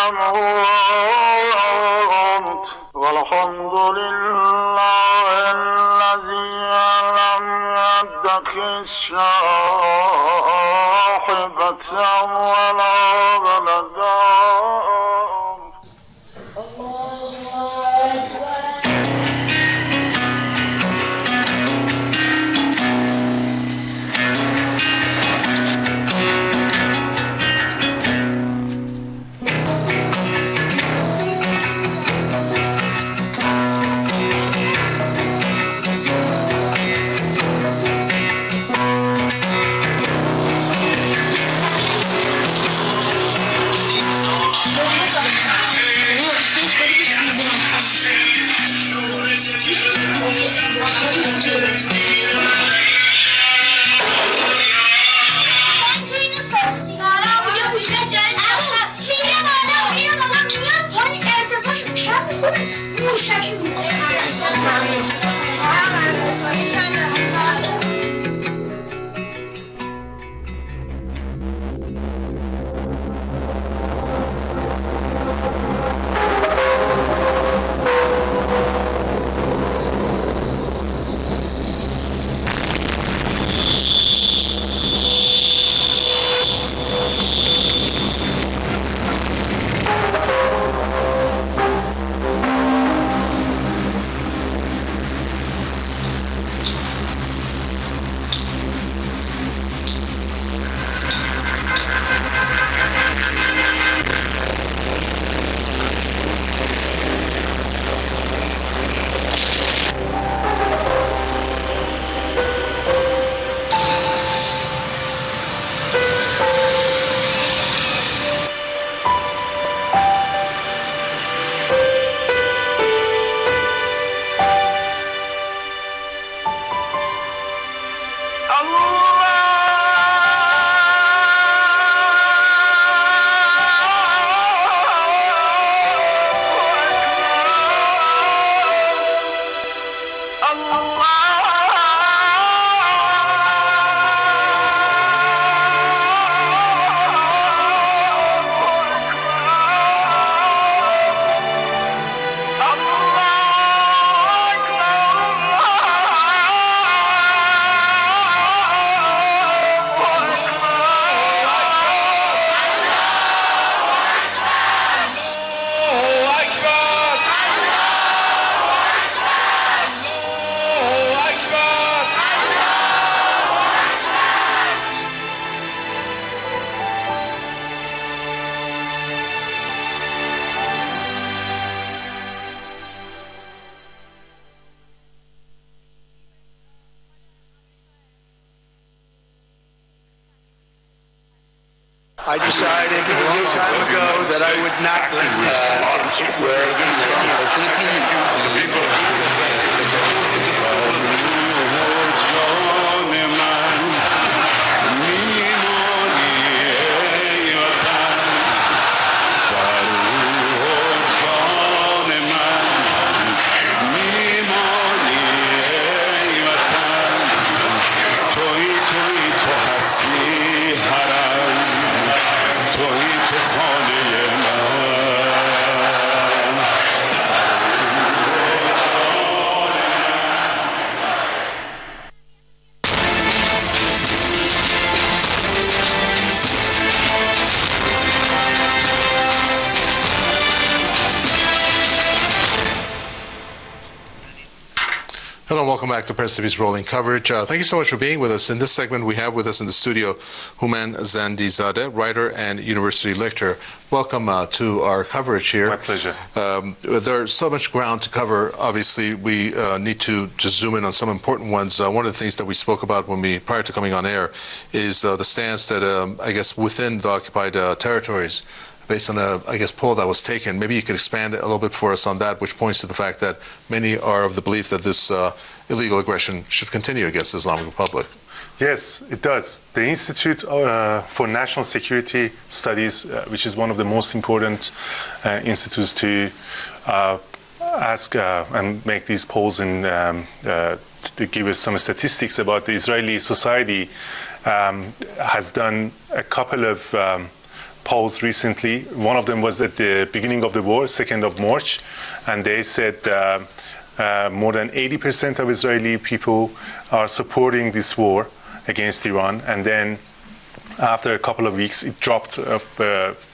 يموت والحمد لله الذي لم يتخذ صاحبة ولا ولدا. I decided a long time ago that I would not Hello and welcome back to Press TV's Rolling Coverage. Thank you so much for being with us. In this segment, we have with us in the studio Houman Zandizadeh, writer and university lecturer. Welcome to our coverage here. My pleasure. There's so much ground to cover. Obviously, we need to just zoom in on some important ones. One of the things that we spoke about prior to coming on air is the stance that, I guess, within the occupied territories, based on a, poll that was taken. Maybe you could expand a little bit for us on that, which points to the fact that many are of the belief that this illegal aggression should continue against the Islamic Republic. Yes, it does. The Institute for National Security Studies, which is one of the most important institutes to ask and make these polls and to give us some statistics about the Israeli society, has done a couple of polls recently. One of them was at the beginning of the war, 2nd of March, and they said more than 80% of Israeli people are supporting this war against Iran, and then after a couple of weeks it dropped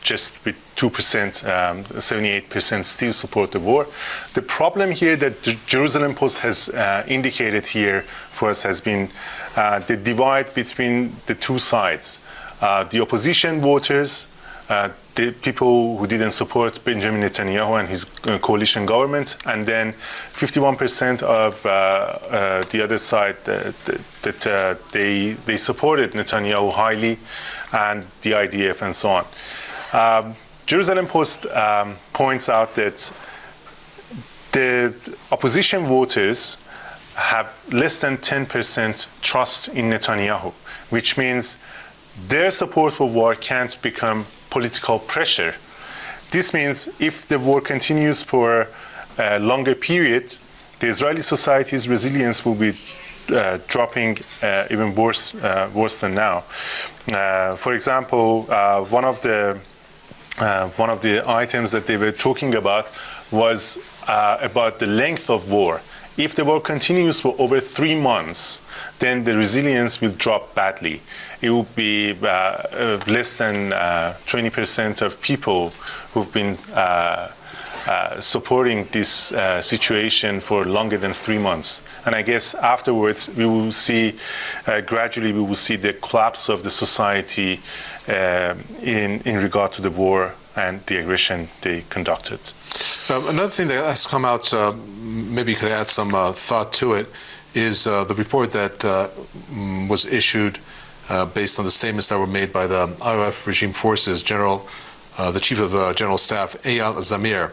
just with 2%, 78% still support the war. The problem here that the Jerusalem Post has indicated here for us has been the divide between the two sides. The opposition voters, the people who didn't support Benjamin Netanyahu and his coalition government, and then 51% of the other side that they supported Netanyahu highly, and the IDF and so on. Jerusalem Post points out that the opposition voters have less than 10% trust in Netanyahu, which means their support for war can't become political pressure. This means if the war continues for a longer period, the Israeli society's resilience will be dropping even worse than now. For example, one of the items that they were talking about was about the length of war. If the war continues for over 3 months, then the resilience will drop badly. It will be less than 20% of people who've been supporting this situation for longer than 3 months. And I guess afterwards we will see, gradually we will see the collapse of the society in regard to the war and the aggression they conducted. Another thing that has come out, maybe you could add some thought to it, is the report that was issued based on the statements that were made by the IRIB regime forces, the Chief of General Staff, Eyal Zamir,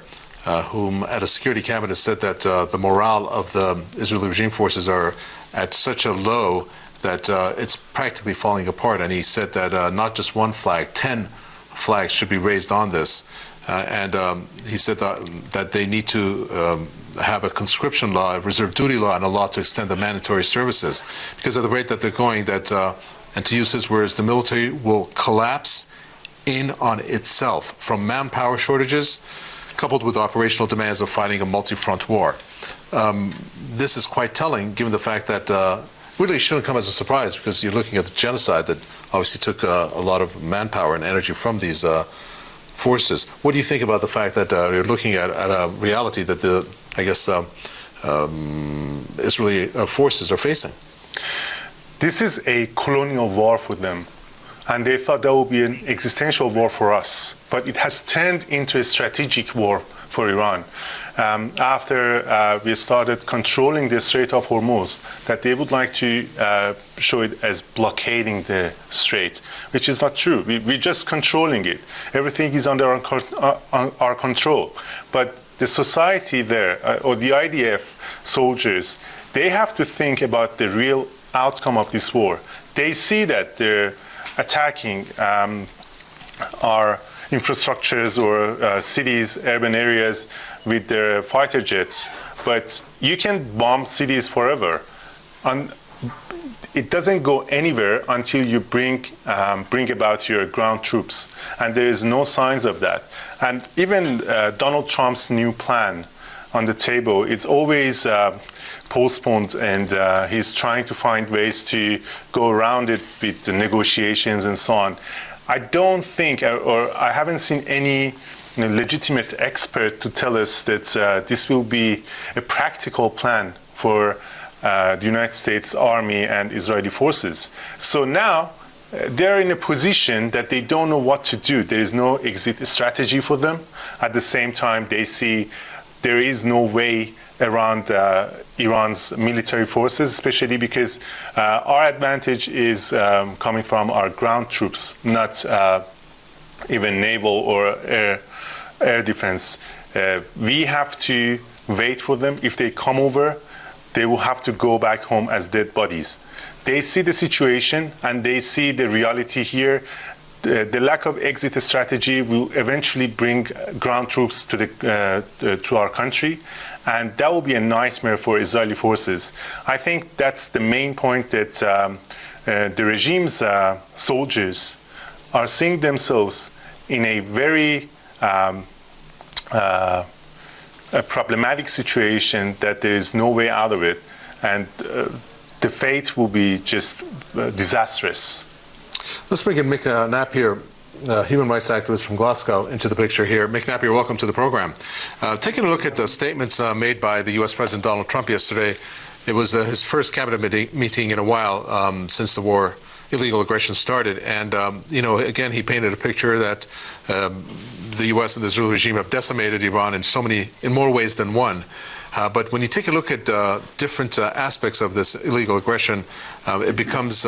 whom at a security cabinet said that the morale of the Israeli regime forces are at such a low that it's practically falling apart. And he said that not just one flag, 10 flags should be raised on this. And he said that they need to have a conscription law, a reserve duty law, and a law to extend the mandatory services. Because of the rate that they're going, that, and to use his words, the military will collapse in on itself from manpower shortages coupled with operational demands of fighting a multi-front war. This is quite telling, given the fact that really shouldn't come as a surprise, because you're looking at the genocide that obviously took a lot of manpower and energy from these forces. What do you think about the fact that you're looking at a reality that the, I guess, Israeli forces are facing? This is a colonial war for them, and they thought that would be an existential war for us. But it has turned into a strategic war for Iran. After we started controlling the Strait of Hormuz, that they would like to show it as blockading the strait, which is not true. We're just controlling it. Everything is under our control. But the society there, or the IDF soldiers, they have to think about the real outcome of this war. They see that they're attacking our infrastructures or cities, urban areas with their fighter jets, but you can bomb cities forever. And it doesn't go anywhere until you bring about your ground troops, and there is no signs of that. And even Donald Trump's new plan on the table, it's always postponed, and he's trying to find ways to go around it with the negotiations and so on. I don't think, or I haven't seen any legitimate expert to tell us that this will be a practical plan for the United States Army and Israeli forces. So now they're in a position that they don't know what to do. There is no exit strategy for them. At the same time, they see there is no way around Iran's military forces, especially because our advantage is coming from our ground troops, not even naval or air defense. We have to wait for them. If they come over, they will have to go back home as dead bodies. They see the situation and they see the reality here. the lack of exit strategy will eventually bring ground troops to our country, and that will be a nightmare for Israeli forces. I think that's the main point, that the regime's soldiers are seeing themselves in a very a problematic situation, that there is no way out of it, and the fate will be just disastrous. Let's bring in Mick Napier, human rights activist from Glasgow, into the picture here. Mick Napier, welcome to the program. Taking a look at the statements made by the U.S. President Donald Trump yesterday, it was his first cabinet meeting in a while since the war, illegal aggression, started. And, again, he painted a picture that the U.S. and the Israeli regime have decimated Iran in more ways than one. But when you take a look at different aspects of this illegal aggression, it becomes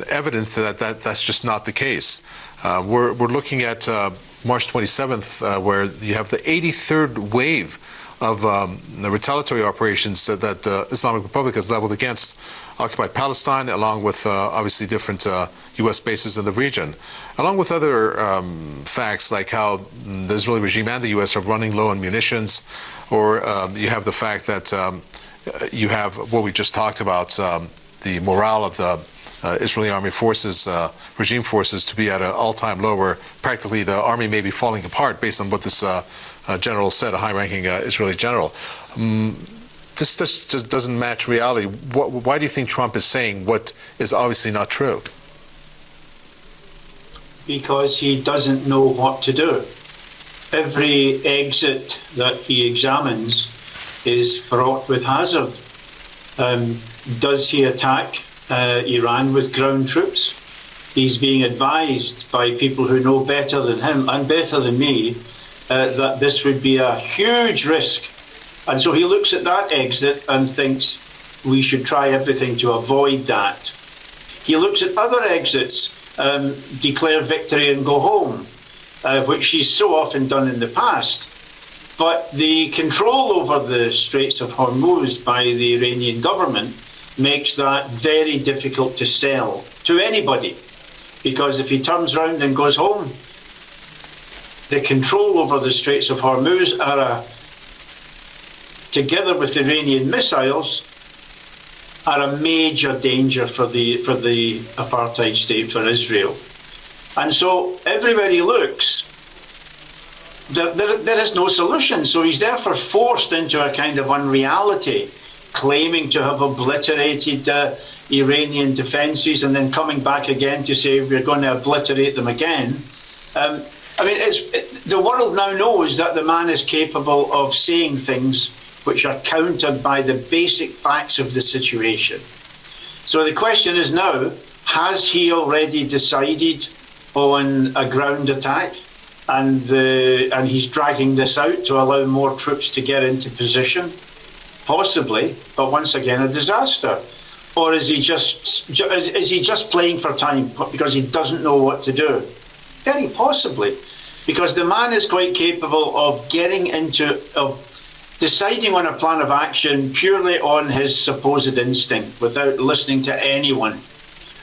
evident that that's just not the case. We're looking at March 27th, where you have the 83rd wave of the retaliatory operations that the Islamic Republic has leveled against occupied Palestine, along with obviously different U.S. bases in the region, along with other facts like how the Israeli regime and the U.S. are running low on munitions, or you have the fact that you have what we just talked about, the morale of the Israeli army forces, regime forces, to be at an all-time low, where practically the army may be falling apart, based on what this general said, a high-ranking Israeli general. This just doesn't match reality. Why do you think Trump is saying what is obviously not true? Because he doesn't know what to do. Every exit that he examines is fraught with hazard. Does he attack Iran with ground troops? He's being advised by people who know better than him and better than me that this would be a huge risk. And so he looks at that exit and thinks we should try everything to avoid that. He looks at other exits, declare victory and go home, which he's so often done in the past. But the control over the Straits of Hormuz by the Iranian government makes that very difficult to sell to anybody, because if he turns around and goes home, the control over the Straits of Hormuz together with Iranian missiles, are a major danger for the apartheid state for Israel. And so everywhere he looks, there is no solution. So he's therefore forced into a kind of unreality, claiming to have obliterated Iranian defences and then coming back again to say we're going to obliterate them again. The world now knows that the man is capable of saying things which are countered by the basic facts of the situation. So the question is now, has he already decided on a ground attack, and he's dragging this out to allow more troops to get into position? Possibly, but once again a disaster. Or is he just playing for time because he doesn't know what to do? Very possibly, because the man is quite capable of deciding on a plan of action purely on his supposed instinct, without listening to anyone.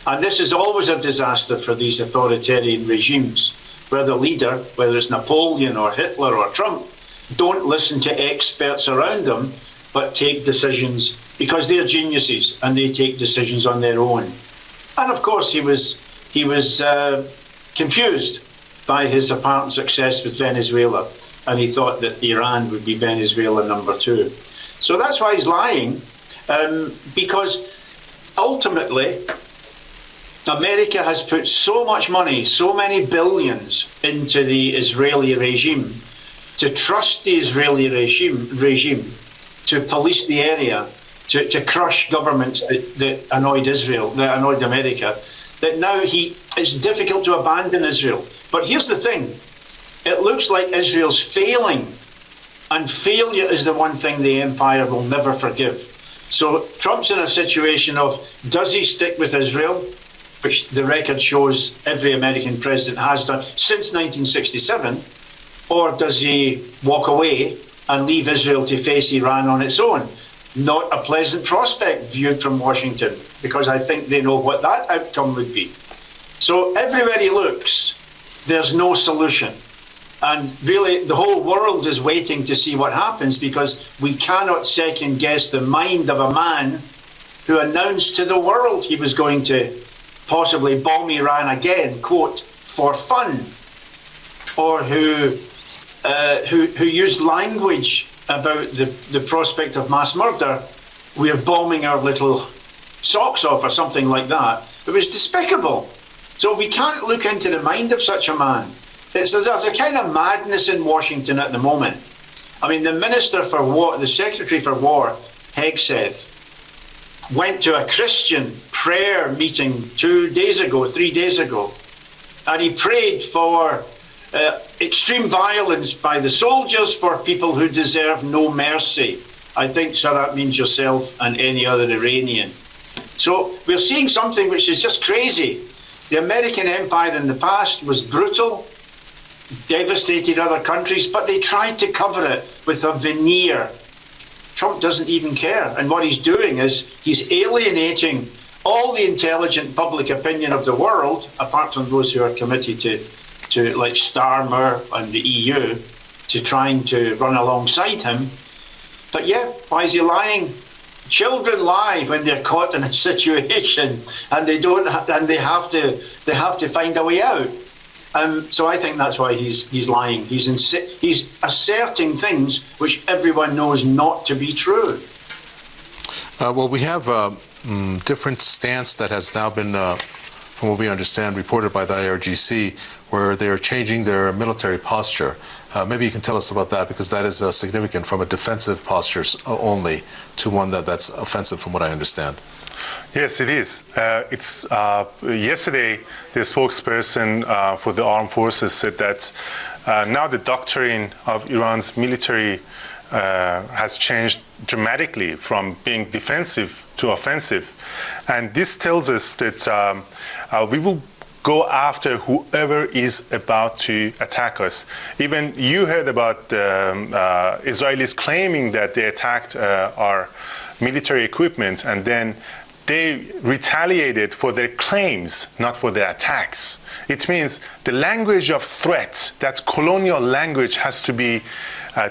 And this is always a disaster for these authoritarian regimes, where the leader, whether it's Napoleon or Hitler or Trump, don't listen to experts around them, but take decisions because they're geniuses and they take decisions on their own. And of course he was confused by his apparent success with Venezuela, and he thought that Iran would be Venezuela number 2. So that's why he's lying, because ultimately America has put so much money, so many billions, into the Israeli regime, to trust the Israeli regime to police the area, to crush governments that annoyed Israel, that annoyed America, that now it's difficult to abandon Israel. But here's the thing, it looks like Israel's failing, and failure is the one thing the empire will never forgive. So Trump's in a situation of, does he stick with Israel, which the record shows every American president has done since 1967, or does he walk away and leave Israel to face Iran on its own? Not a pleasant prospect viewed from Washington, because I think they know what that outcome would be. So everywhere he looks, there's no solution. And really, the whole world is waiting to see what happens, because we cannot second guess the mind of a man who announced to the world he was going to possibly bomb Iran again, quote, for fun, or who used language about the prospect of mass murder. We're bombing our little socks off, or something like that. It was despicable. So we can't look into the mind of such a man. There's a kind of madness in Washington at the moment. I mean, the Minister for War, the Secretary for War, Hegseth, went to a Christian prayer meeting 3 days ago, and he prayed for extreme violence by the soldiers for people who deserve no mercy. I think, sir, that means yourself and any other Iranian. So we're seeing something which is just crazy. The American empire in the past was brutal, devastated other countries, but they tried to cover it with a veneer. Trump doesn't even care, and what he's doing is he's alienating all the intelligent public opinion of the world, apart from those who are committed to like Starmer and the EU, to trying to run alongside him. But yeah, why is he lying? Children lie when they're caught in a situation, and they have to find a way out. So I think that's why he's lying. He's asserting things which everyone knows not to be true. Well, we have different stance that has now been, from what we understand, reported by the IRGC, where they are changing their military posture. Maybe you can tell us about that, because that is significant from a defensive posture only to one that's offensive, from what I understand. Yes, it is. Yesterday, the spokesperson for the armed forces said that now the doctrine of Iran's military has changed dramatically from being defensive to offensive. And this tells us that we will go after whoever is about to attack us. Even you heard about Israelis claiming that they attacked our military equipment, and then they retaliated for their claims, not for their attacks. It means the language of threat, that colonial language, has to be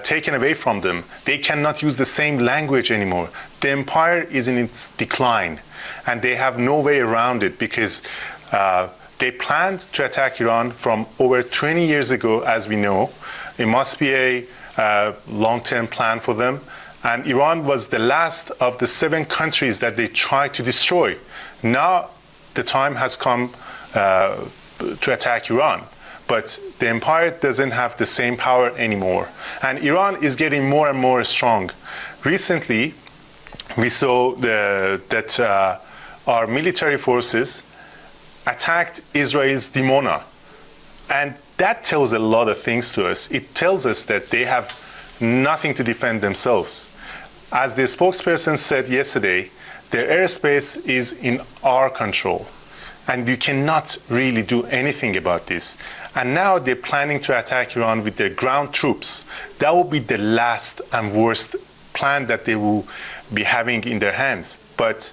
taken away from them. They cannot use the same language anymore. The empire is in its decline, and they have no way around it, because they planned to attack Iran from over 20 years ago, as we know. It must be a long-term plan for them. And Iran was the last of the 7 countries that they tried to destroy. Now the time has come to attack Iran. But the empire doesn't have the same power anymore. And Iran is getting more and more strong. Recently, we saw that our military forces attacked Israel's Dimona. And that tells a lot of things to us. It tells us that they have nothing to defend themselves. As the spokesperson said yesterday, their airspace is in our control, and you cannot really do anything about this. And now they're planning to attack Iran with their ground troops. That will be the last and worst plan that they will be having in their hands. But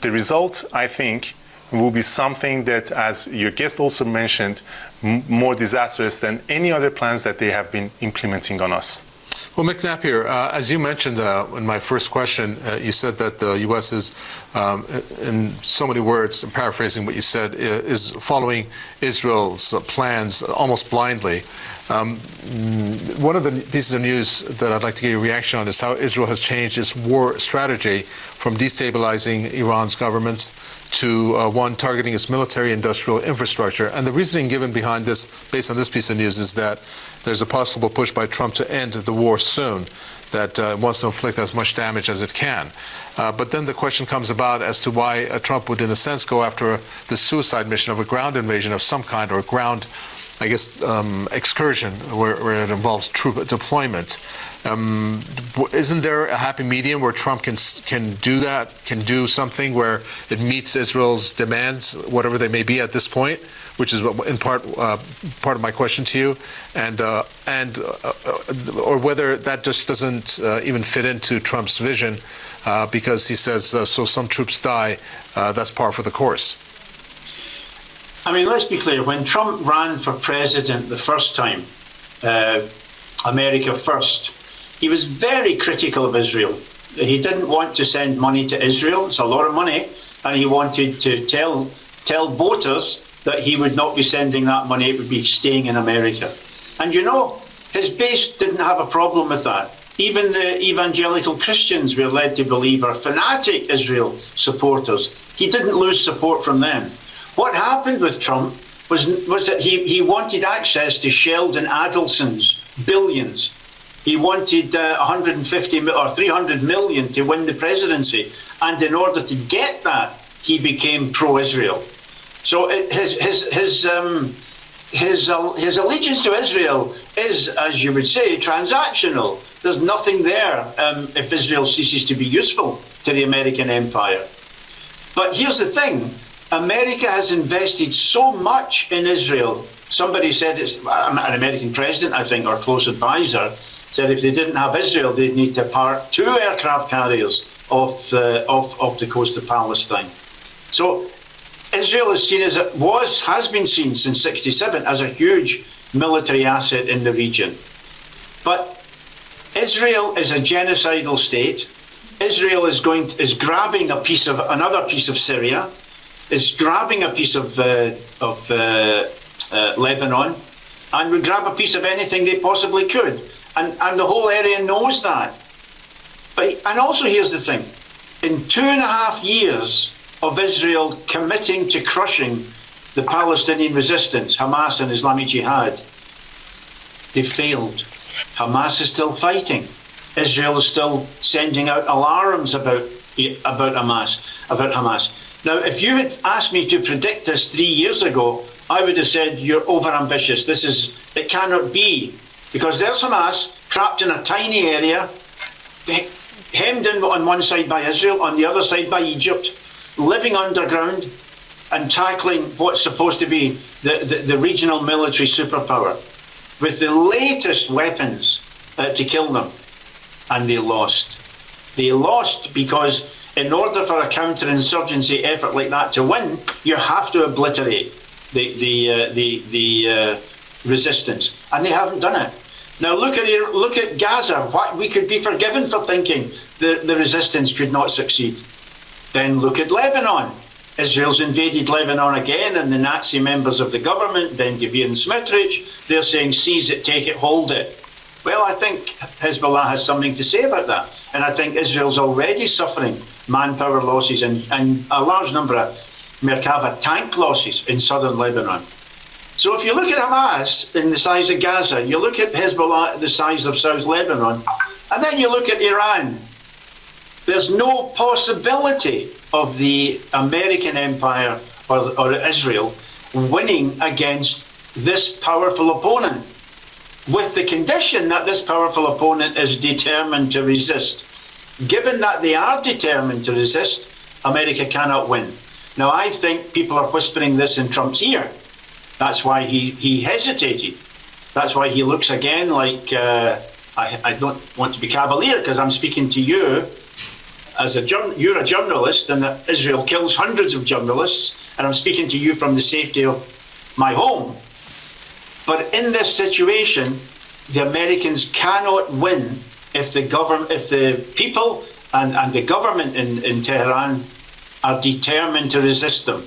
the result, I think, will be something that, as your guest also mentioned, more disastrous than any other plans that they have been implementing on us. Well, Mick Napier, as you mentioned in my first question, you said that the U.S. is, in so many words, paraphrasing what you said, is following Israel's plans almost blindly. One of the pieces of news that I'd like to get your reaction on is how Israel has changed its war strategy from destabilizing Iran's government to one targeting its military-industrial infrastructure. And the reasoning given behind this, based on this piece of news, is that there's a possible push by Trump to end the war soon, that wants to inflict as much damage as it can. But then the question comes about as to why Trump would, in a sense, go after the suicide mission of a ground invasion of some kind, or a ground, I guess, excursion, where it involves troop deployment. Isn't there a happy medium where Trump can do that, can do something where it meets Israel's demands, whatever they may be at this point, which is in part of my question to you, or whether that just doesn't even fit into Trump's vision, because he says, so some troops die, that's par for the course. I mean, let's be clear. When Trump ran for president the first time, America First, he was very critical of Israel. He didn't want to send money to Israel. It's a lot of money. And he wanted to tell voters that he would not be sending that money. It would be staying in America. And you know, his base didn't have a problem with that. Even the evangelical Christians we're led to believe are fanatic Israel supporters. He didn't lose support from them. What happened with Trump was that he wanted access to Sheldon Adelson's billions. He wanted 150 or 300 million to win the presidency. And in order to get that, he became pro-Israel. So his allegiance to Israel is, as you would say, transactional. There's nothing there if Israel ceases to be useful to the American empire. But here's the thing. America has invested so much in Israel. Somebody said, it's an American president, I think, or close advisor, said if they didn't have Israel, they'd need to park 2 aircraft carriers off the coast of Palestine. So Israel is seen as has been seen since '67 as a huge military asset in the region. But Israel is a genocidal state. Israel is grabbing another piece of Syria, is grabbing a piece of Lebanon, and would grab a piece of anything they possibly could. And the whole area knows that. And also here's the thing. In 2.5 years of Israel committing to crushing the Palestinian resistance, Hamas and Islamic Jihad, they failed. Hamas is still fighting. Israel is still sending out alarms about Hamas. Now, if you had asked me to predict this 3 years ago, I would have said you're overambitious. It cannot be. Because there's Hamas trapped in a tiny area, hemmed in on one side by Israel, on the other side by Egypt, living underground and tackling what's supposed to be the regional military superpower with the latest weapons to kill them. And they lost. They lost because in order for a counterinsurgency effort like that to win, you have to obliterate the resistance. And they haven't done it. Now look at Gaza. We could be forgiven for thinking the resistance could not succeed. Then look at Lebanon. Israel's invaded Lebanon again, and the Nazi members of the government, Ben Gvir and Smotrich, they're saying seize it, take it, hold it. Well, I think Hezbollah has something to say about that. And I think Israel's already suffering manpower losses and a large number of Merkava tank losses in southern Lebanon. So if you look at Hamas in the size of Gaza, you look at Hezbollah the size of South Lebanon, and then you look at Iran, there's no possibility of the American empire or Israel winning against this powerful opponent, with the condition that this powerful opponent is determined to resist. Given that they are determined to resist, America cannot win. Now, I think people are whispering this in Trump's ear. That's why he hesitated. That's why he looks again like, I don't want to be cavalier because I'm speaking to you as you're a journalist, and that Israel kills hundreds of journalists, and I'm speaking to you from the safety of my home. But in this situation, the Americans cannot win if the people and the government in Tehran are determined to resist them.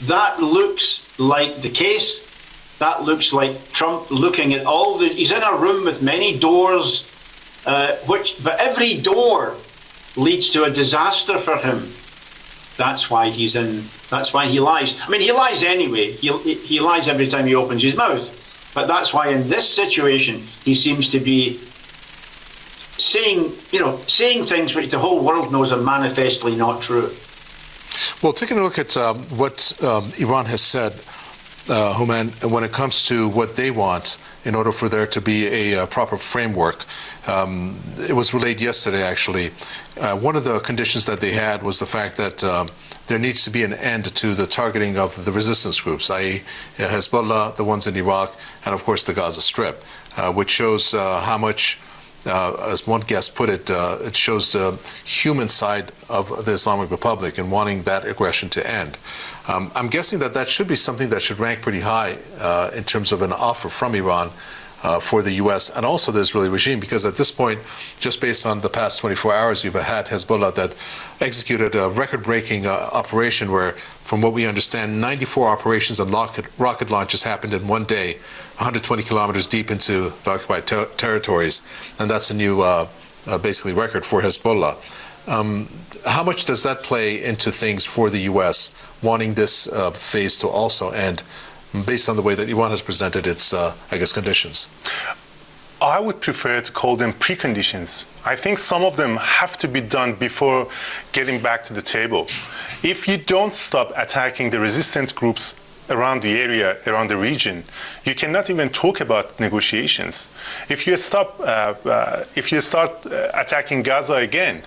That looks like the case. That looks like Trump looking at he's in a room with many doors, but every door leads to a disaster for him. That's why he lies. I mean, he lies anyway. He lies every time he opens his mouth. But that's why in this situation, he seems to be saying things which the whole world knows are manifestly not true. Well, taking a look at what Iran has said, Homan, when it comes to what they want in order for there to be a proper framework, it was relayed yesterday, actually. One of the conditions that they had was the fact that there needs to be an end to the targeting of the resistance groups, i.e. Hezbollah, the ones in Iraq, and of course the Gaza Strip, which shows how much, as one guest put it, it shows the human side of the Islamic Republic and wanting that aggression to end. I'm guessing that that should be something that should rank pretty high in terms of an offer from Iran for the U.S. and also the Israeli regime, because at this point, just based on the past 24 hours, you've had Hezbollah that executed a record-breaking operation where, from what we understand, 94 operations and rocket launches happened in one day, 120 kilometers deep into the occupied territories, and that's a new, basically, record for Hezbollah. How much does that play into things for the U.S. wanting this phase to also end, based on the way that Iran has presented its, I guess, conditions? I would prefer to call them preconditions. I think some of them have to be done before getting back to the table. If you don't stop attacking the resistant groups around the area, around the region, you cannot even talk about negotiations. If you start attacking Gaza again,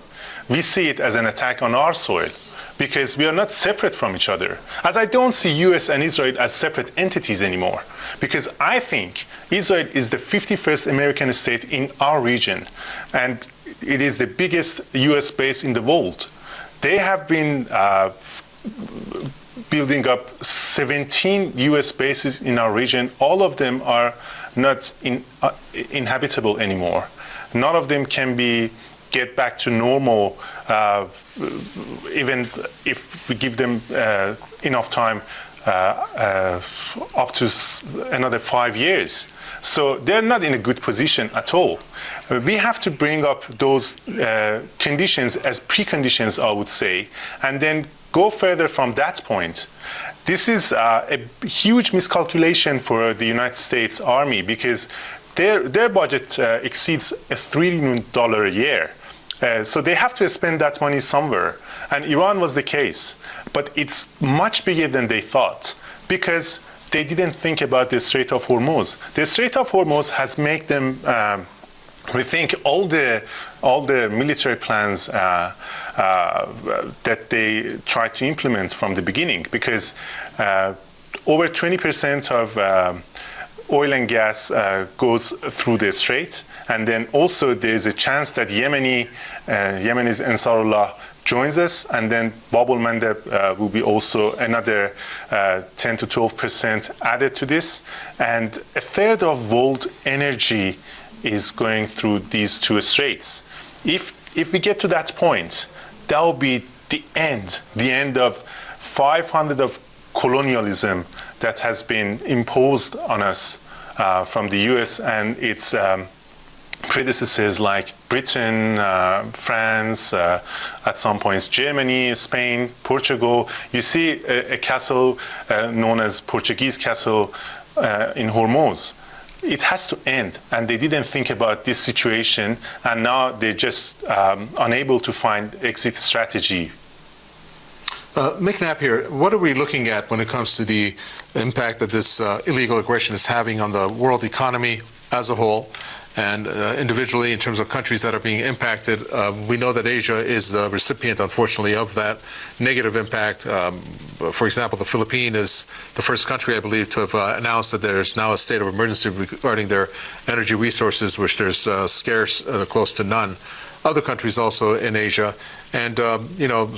we see it as an attack on our soil, because we are not separate from each other. As I don't see US and Israel as separate entities anymore, because I think Israel is the 51st American state in our region, and it is the biggest US base in the world. They have been building up 17 US bases in our region. All of them are not inhabitable anymore. None of them can get back to normal, even if we give them enough time, up to another 5 years. So they're not in a good position at all. We have to bring up those conditions as preconditions, I would say, and then go further from that point. This is a huge miscalculation for the United States Army, because their budget exceeds $1 trillion a year. So they have to spend that money somewhere. And Iran was the case. But it's much bigger than they thought, because they didn't think about the Strait of Hormuz. The Strait of Hormuz has made them rethink all the military plans that they tried to implement from the beginning, because over 20% of oil and gas goes through the strait, and then also there's a chance that Yemeni's Ansarullah joins us, and then Bab al-Mandeb will be also another 10 to 12% added to this, and a third of world energy is going through these two straits. If we get to that point, that will be the end of 500 of colonialism that has been imposed on us from the US and its predecessors like Britain, France, at some points Germany, Spain, Portugal. You see a castle known as Portuguese castle in Hormuz. It has to end, and they didn't think about this situation, and now they're just unable to find exit strategy. Mick Knapp here. What are we looking at when it comes to the impact that this illegal aggression is having on the world economy as a whole, and individually in terms of countries that are being impacted? We know that Asia is the recipient, unfortunately, of that negative impact. For example, the Philippines is the first country, I believe, to have announced that there's now a state of emergency regarding their energy resources, which there's scarce, close to none. Other countries also in Asia, and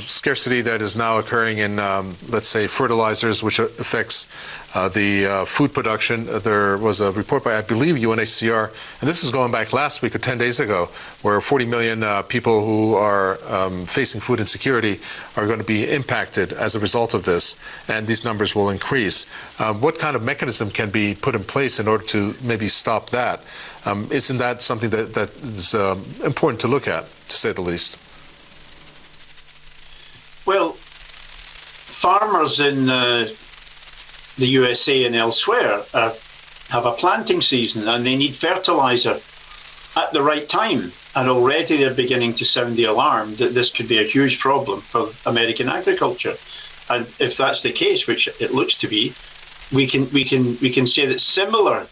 scarcity that is now occurring in, let's say, fertilizers, which affects the food production. There was a report by, I believe, UNHCR, and this is going back last week or 10 days ago, where 40 million people who are facing food insecurity are going to be impacted as a result of this, and these numbers will increase. What kind of mechanism can be put in place in order to maybe stop that? Isn't that something that is important to look at, to say the least? Well, farmers in the USA and elsewhere have a planting season, and they need fertilizer at the right time. And already they're beginning to sound the alarm that this could be a huge problem for American agriculture. And if that's the case, which it looks to be, we can say that similar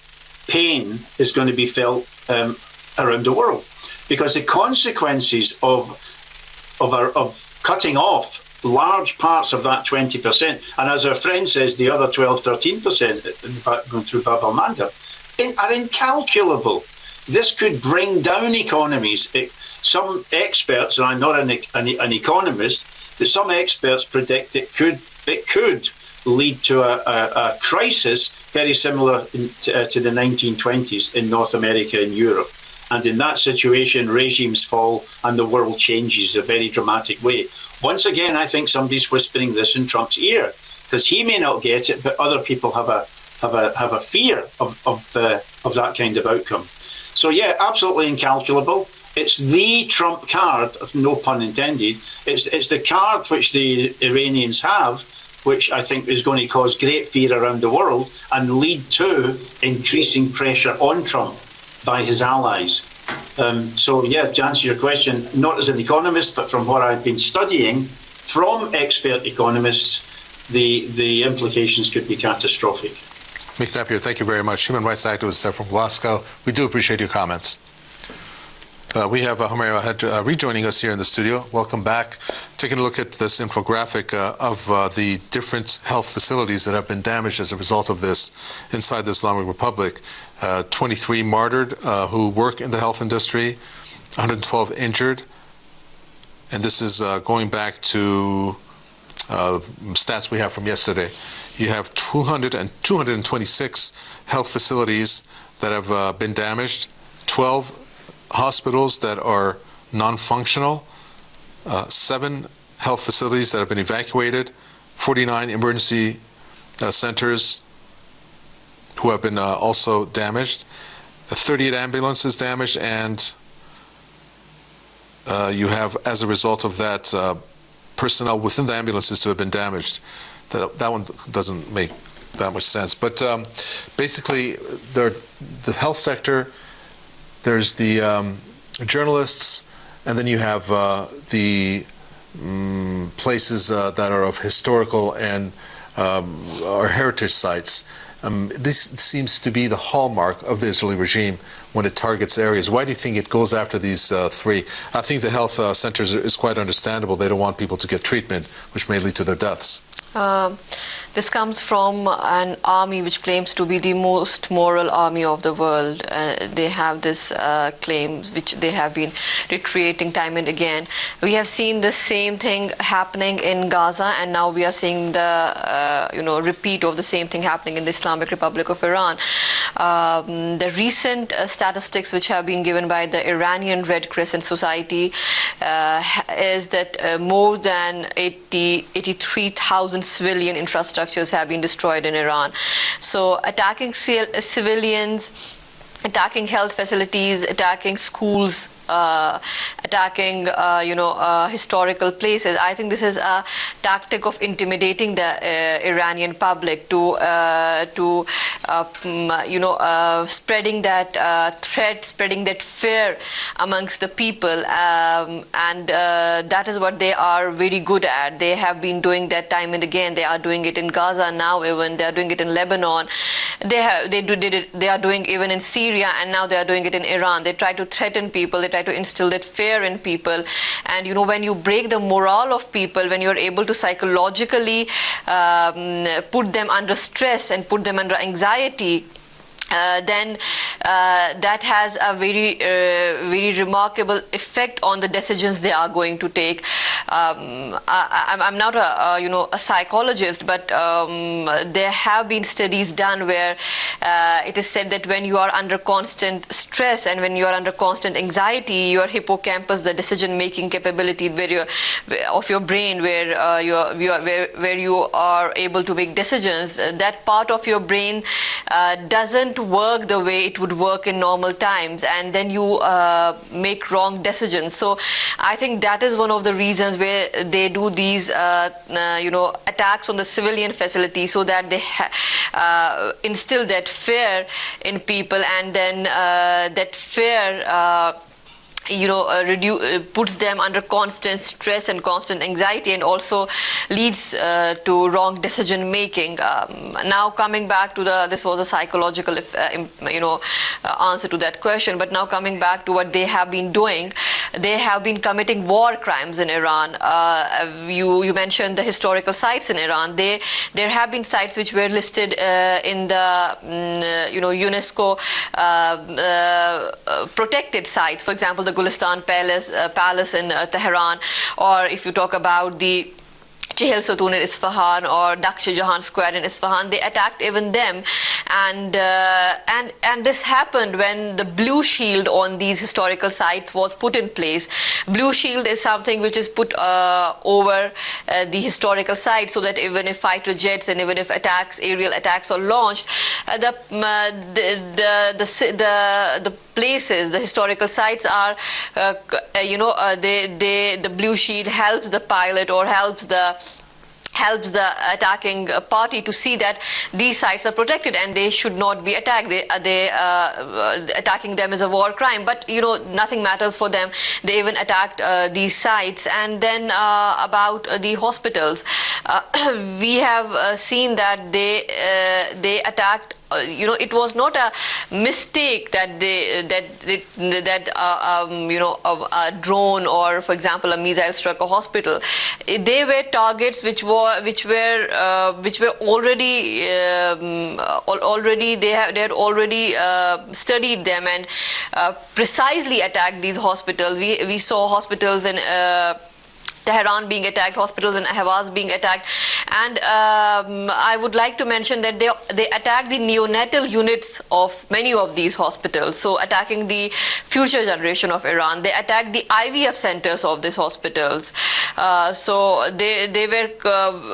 pain is going to be felt around the world, because the consequences of cutting off large parts of that 20%, and as our friend says, the other 12-13%, in fact, going through Bab al-Mandeb, are incalculable. This could bring down economies. Some experts, and I'm not an economist, but some experts predict it could lead to a crisis very similar to the 1920s in North America and Europe. And in that situation, regimes fall and the world changes in a very dramatic way. Once again, I think somebody's whispering this in Trump's ear, because he may not get it, but other people have a fear of that kind of outcome. So yeah, absolutely incalculable. It's the Trump card, no pun intended. It's the card which the Iranians have, which I think is going to cause great fear around the world and lead to increasing pressure on Trump by his allies. So yeah, to answer your question, not as an economist, but from what I've been studying from expert economists, the implications could be catastrophic. Mick Napier, thank you very much. Human rights activist there from Glasgow. We do appreciate your comments. We have Homer rejoining us here in the studio. Welcome back. Taking a look at this infographic of the different health facilities that have been damaged as a result of this inside the Islamic Republic. 23 martyred who work in the health industry, 112 injured. And this is going back to stats we have from yesterday. You have 226 health facilities that have been damaged, 12 hospitals that are non-functional, 7 health facilities that have been evacuated, 49 emergency centers who have been also damaged, 38 ambulances damaged, and you have, as a result of that, personnel within the ambulances to have been damaged. That one doesn't make that much sense. But basically, the health sector, there's the journalists, and then you have the places that are of historical and or heritage sites. This seems to be the hallmark of the Israeli regime when it targets areas. Why do you think it goes after these three? I think the health centers is quite understandable. They don't want people to get treatment, which may lead to their deaths. This comes from an army which claims to be the most moral army of the world. They have this claims which they have been reiterating time and again. We have seen the same thing happening in Gaza, and now we are seeing the repeat of the same thing happening in the Islamic Republic of Iran. The recent statistics which have been given by the Iranian Red Crescent Society is that more than 83,000 civilian infrastructures have been destroyed in Iran. So attacking civilians, attacking health facilities, attacking schools, attacking historical places. I think this is a tactic of intimidating the Iranian public to spreading that threat, spreading that fear amongst the people, and that is what they are very good at. They have been doing that time and again. They are doing it in Gaza now, even they are doing it in Lebanon. They are doing even in Syria, and now they are doing it in Iran. They try to threaten people. They try to instill that fear in people, and when you break the morale of people, when you're able to psychologically put them under stress and put them under anxiety, then that has a very remarkable effect on the decisions they are going to take. I'm not a psychologist, but there have been studies done where it is said that when you are under constant stress and when you are under constant anxiety, your hippocampus, the decision-making capability of your brain, where you are able to make decisions, that part of your brain doesn't work the way it would work in normal times, and then you make wrong decisions. So I think that is one of the reasons where they do these attacks on the civilian facility, so that they instill that fear in people, and then that fear puts them under constant stress and constant anxiety, and also leads to wrong decision making. Now coming back to this was a psychological answer to that question, but now coming back to what they have been doing, they have been committing war crimes in Iran. You mentioned the historical sites in Iran. There have been sites which were listed in the UNESCO protected sites. For example, the Gulistan Palace in Tehran, or if you talk about the Chehel Satoon in Isfahan or Daksha Jahan Square in Isfahan. They attacked even them, and this happened when the blue shield on these historical sites was put in place. Blue shield is something which is put over the historical site, so that even if fighter jets and even if aerial attacks are launched, the places, the historical sites are, the blue shield helps the pilot or helps the attacking party to see that these sites are protected and they should not be attacked. Attacking them is a war crime, but nothing matters for them. They even attacked these sites. And then about the hospitals, we have seen that they attacked. It was not a mistake that a drone or, for example, a missile struck a hospital. They were targets which were already they had already studied them and precisely attacked these hospitals. We saw hospitals in Tehran being attacked, hospitals in Ahvaz being attacked, and I would like to mention that they attacked the neonatal units of many of these hospitals, so attacking the future generation of Iran. They attacked the IVF centers of these hospitals, so they were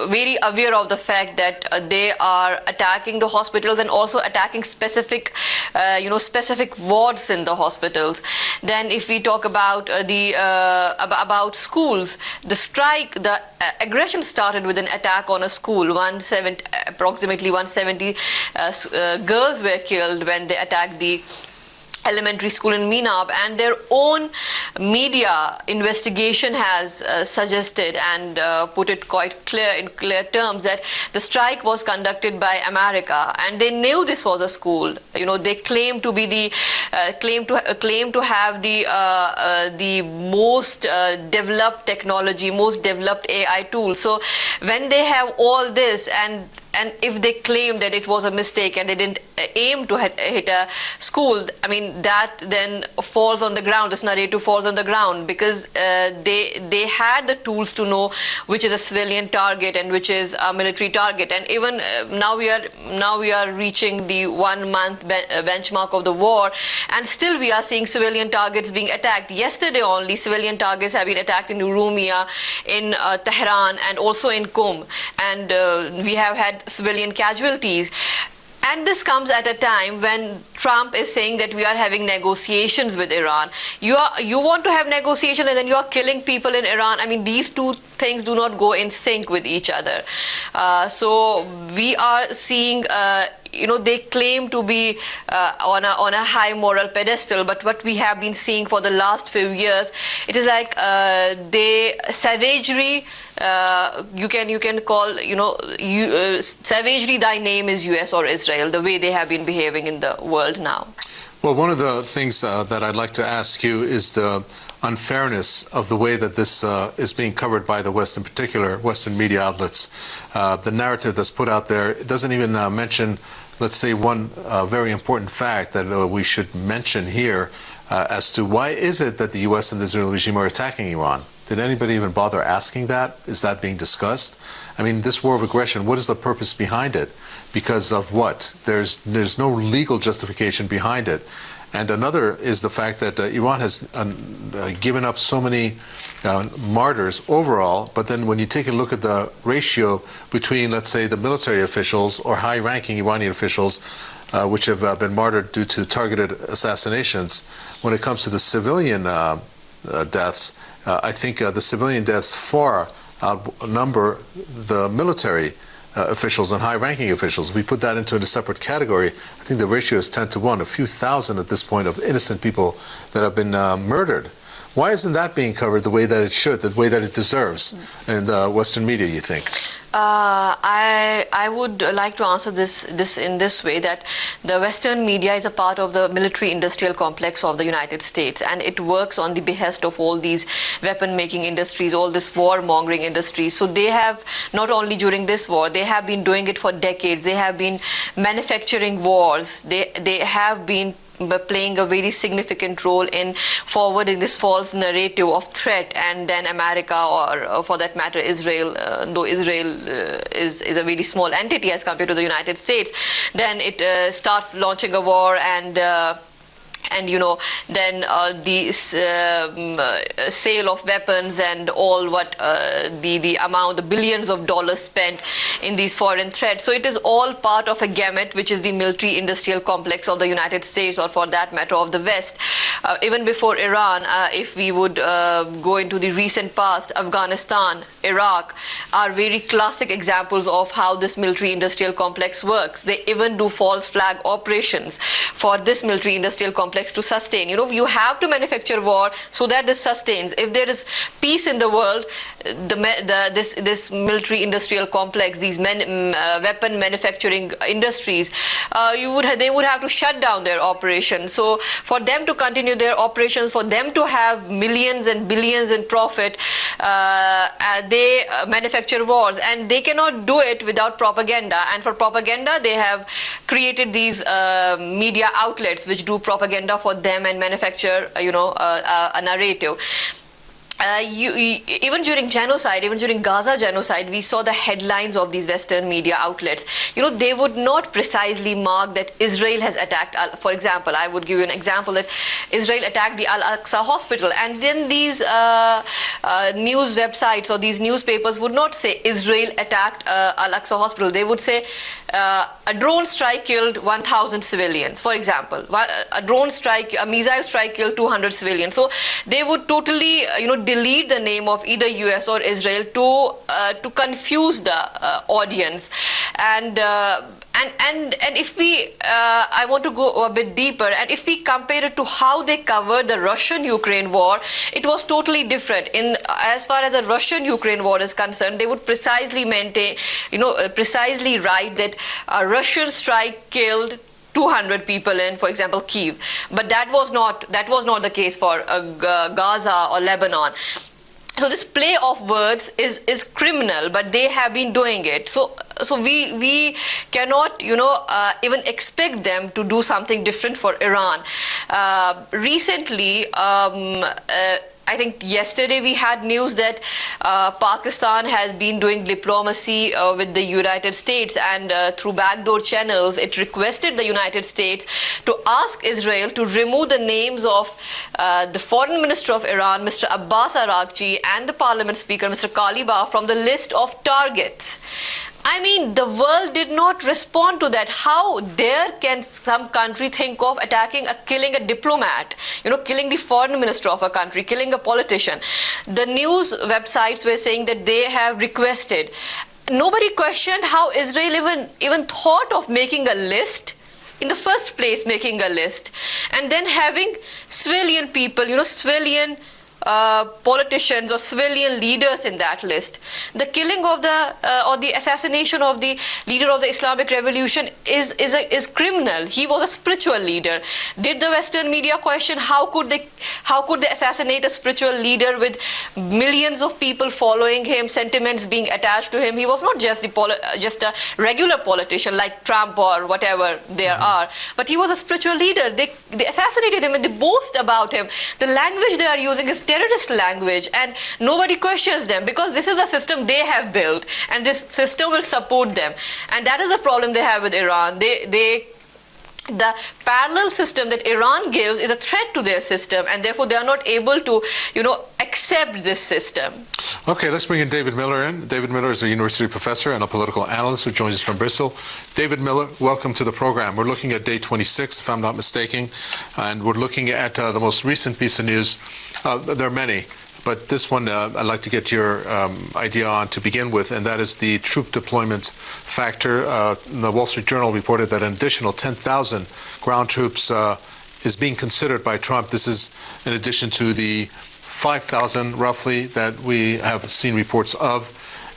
very aware of the fact that they are attacking the hospitals and also attacking specific wards in the hospitals. Then if we talk about about schools, the strike, the aggression started with an attack on a school. Approximately 170 girls were killed when they attacked the elementary school in Minab, and their own media investigation has suggested and put it quite in clear terms that the strike was conducted by America, and they knew this was a school. They claim to be the claim to have the most developed technology, most developed AI tools. So when they have all this, and if they claim that it was a mistake and they didn't aim to hit a school, I mean, that then falls on the ground. This narrative falls on the ground because they had the tools to know which is a civilian target and which is a military target. And even now we are reaching the 1 month benchmark of the war, and still we are seeing civilian targets being attacked. Yesterday only, civilian targets have been attacked in Urumia, in Tehran, and also in Qom, and we have had civilian casualties. And this comes at a time when Trump is saying that we are having negotiations with Iran. You want to have negotiations and then you are killing people in Iran. I mean, these two things do not go in sync with each other. So we are seeing they claim to be on a high moral pedestal, but what we have been seeing for the last few years, it is like savagery. You can call savagery. Thy name is U.S. or Israel. The way they have been behaving in the world now. Well, one of the things that I'd like to ask you is the unfairness of the way that this is being covered by the West, in particular Western media outlets. The narrative that's put out there, it doesn't even mention, let's say, one very important fact that we should mention here as to why is it that the U.S. and the Israeli regime are attacking Iran. Did anybody even bother asking that? Is that being discussed? I mean, this war of aggression, what is the purpose behind it? Because of what? There's no legal justification behind it. And another is the fact that Iran has given up so many martyrs overall, but then when you take a look at the ratio between, let's say, the military officials or high-ranking Iranian officials which have been martyred due to targeted assassinations, when it comes to the civilian deaths, I think the civilian deaths far outnumber the military officials and high-ranking officials. We put that into a separate category. I think the ratio is 10 to 1, a few thousand at this point of innocent people that have been murdered. Why isn't that being covered the way that it should, the way that it deserves in the Western media, you think? I would like to answer this in this way, that the Western media is a part of the military-industrial complex of the United States, and it works on the behest of all these weapon-making industries, all this war-mongering industries. So they have, not only during this war, they have been doing it for decades. They have been manufacturing wars. They have been playing a very significant role in forwarding this false narrative of threat, and then America, or for that matter Israel, though Israel is a very small entity as compared to the United States, then it starts launching a war, and then the sale of weapons and all what the amount, the billions of dollars spent in these foreign threats. So it is all part of a gamut, which is the military-industrial complex of the United States, or for that matter of the West. Even before Iran, if we would go into the recent past, Afghanistan, Iraq are very classic examples of how this military-industrial complex works. They even do false flag operations for this military-industrial complex to sustain. You have to manufacture war so that this sustains. If there is peace in the world, this military-industrial complex, these weapon manufacturing industries, they would have to shut down their operations. So for them to continue their operations, for them to have millions and billions in profit, they manufacture wars, and they cannot do it without propaganda. And for propaganda, they have created these media outlets which do propaganda for them and manufacture, a narrative. Even during genocide, even during Gaza genocide, we saw the headlines of these Western media outlets. They would not precisely mark that Israel has attacked. For example, I would give you an example that Israel attacked the Al-Aqsa hospital, and then these news websites or these newspapers would not say Israel attacked Al-Aqsa hospital. They would say a drone strike killed 1,000 civilians, for example. A missile strike killed 200 civilians. So they would totally, delete the name of either US or Israel to confuse the audience. And if we, I want to go a bit deeper, and if we compare it to how they covered the Russian-Ukraine war, it was totally different. As far as the Russian-Ukraine war is concerned, they would precisely precisely write that a Russian strike killed 200 people in, for example, Kyiv. But that was not the case for Gaza or Lebanon. So this play of words is criminal, but they have been doing it. So we cannot even expect them to do something different for Iran. Recently, I think yesterday we had news that Pakistan has been doing diplomacy with the United States, and through backdoor channels it requested the United States to ask Israel to remove the names of the foreign minister of Iran, Mr. Abbas Araghchi, and the parliament speaker, Mr. Kalibaf, from the list of targets. I mean, the world did not respond to that. How dare can some country think of killing a diplomat, killing the foreign minister of a country, killing a politician? The news websites were saying that they have requested. Nobody questioned how Israel even thought of making a list. In the first place, making a list, and then having civilian people, civilian politicians or civilian leaders in that list. The killing of the assassination of the leader of the Islamic Revolution is criminal. He was a spiritual leader. Did the Western media question how could they assassinate a spiritual leader with millions of people following him, sentiments being attached to him? He was not just a regular politician like Trump or whatever there are, but he was a spiritual leader. They assassinated him and they boast about him. The language they are using is terrorist language, and nobody questions them because this is a system they have built, and this system will support them. And that is a problem they have with Iran. The parallel system that Iran gives is a threat to their system, and therefore they are not able to, accept this system. Okay, let's bring in David Miller in. David Miller is a university professor and a political analyst who joins us from Bristol. David Miller, welcome to the program. We're looking at day 26, if I'm not mistaken, and we're looking at the most recent piece of news. There are many, but this one I'd like to get your idea on to begin with, and that is the troop deployment factor. The Wall Street Journal reported that an additional 10,000 ground troops is being considered by Trump. This is in addition to the 5,000 roughly that we have seen reports of,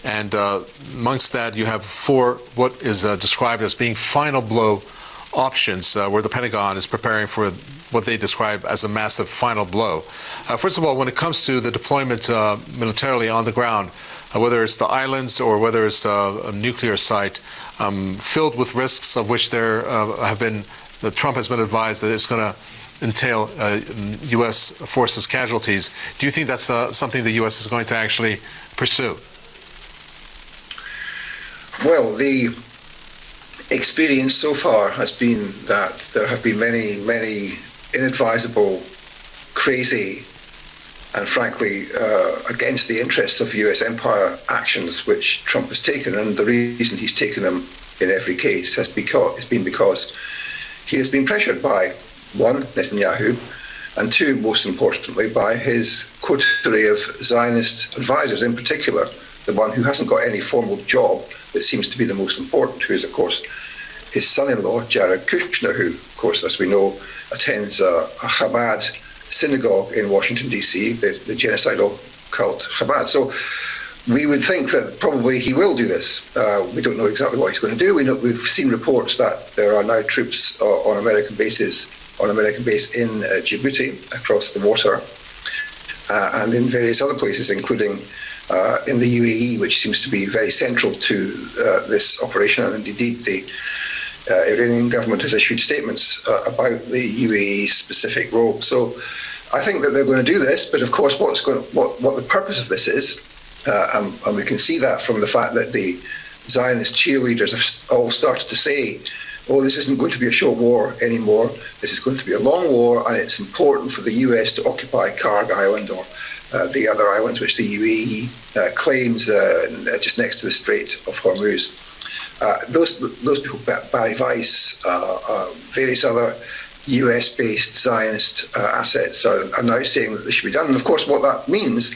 and amongst that you have 4 what is described as being final blow options, where the Pentagon is preparing for what they describe as a massive final blow. First of all, when it comes to the deployment militarily on the ground, whether it's the islands or whether it's a nuclear site filled with risks of which there have been Trump has been advised that it's going to entail U.S. forces casualties. Do you think that's something the U.S. is going to actually pursue? Well, the experience so far has been that there have been many inadvisable, crazy, and frankly against the interests of US empire actions which Trump has taken, and the reason he's taken them in every case has been because he has been pressured by, one, Netanyahu, and two, most importantly, by his coterie of Zionist advisors, in particular the one who hasn't got any formal job but seems to be the most important, who is of course his son-in-law Jared Kushner, who of course, as we know, attends a Chabad synagogue in Washington DC, the genocidal cult Chabad. So we would think that probably he will do this. We don't know exactly what he's going to do. We've seen reports that there are now troops on American base in Djibouti across the water, and in various other places, including in the UAE, which seems to be very central to this operation, and indeed the Iranian government has issued statements about the UAE's specific role. So I think that they're going to do this, but of course what the purpose of this is, and we can see that from the fact that the Zionist cheerleaders have all started to say, oh, this isn't going to be a short war anymore, this is going to be a long war, and it's important for the US to occupy Karg Island or the other islands which the UAE claims just next to the Strait of Hormuz. Those people, Barry Weiss, various other US-based Zionist assets are now saying that this should be done. And of course what that means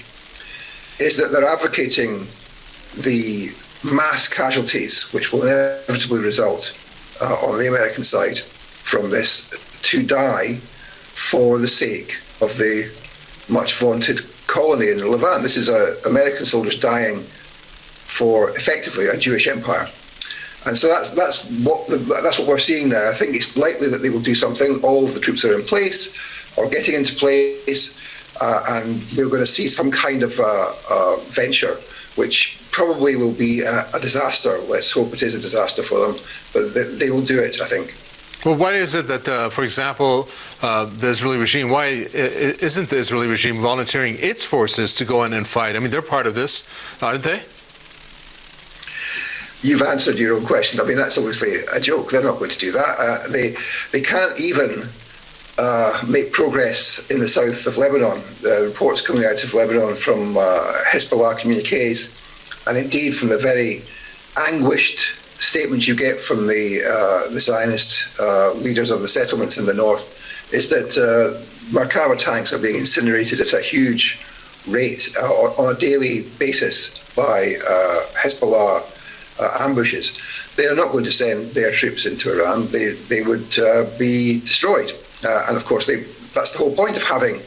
is that they're advocating the mass casualties which will inevitably result on the American side from this, to die for the sake of the much vaunted colony in the Levant. This is American soldiers dying for effectively a Jewish empire. And so that's what we're seeing now. I think it's likely that they will do something. All of the troops are in place or getting into place, and we're going to see some kind of venture which probably will be a disaster. Let's hope it is a disaster for them, but they will do it, I think. Well, why is it that, for example, the Israeli regime, why isn't the Israeli regime volunteering its forces to go in and fight? I mean, they're part of this, aren't they? You've answered your own question. I mean, that's obviously a joke. They're not going to do that. They can't even make progress in the south of Lebanon. Reports coming out of Lebanon from Hezbollah communiques, and indeed from the very anguished statements you get from the Zionist leaders of the settlements in the north, is that Merkava tanks are being incinerated at a huge rate on a daily basis by Hezbollah ambushes. They are not going to send their troops into Iran. They would be destroyed. And of course, that's the whole point of having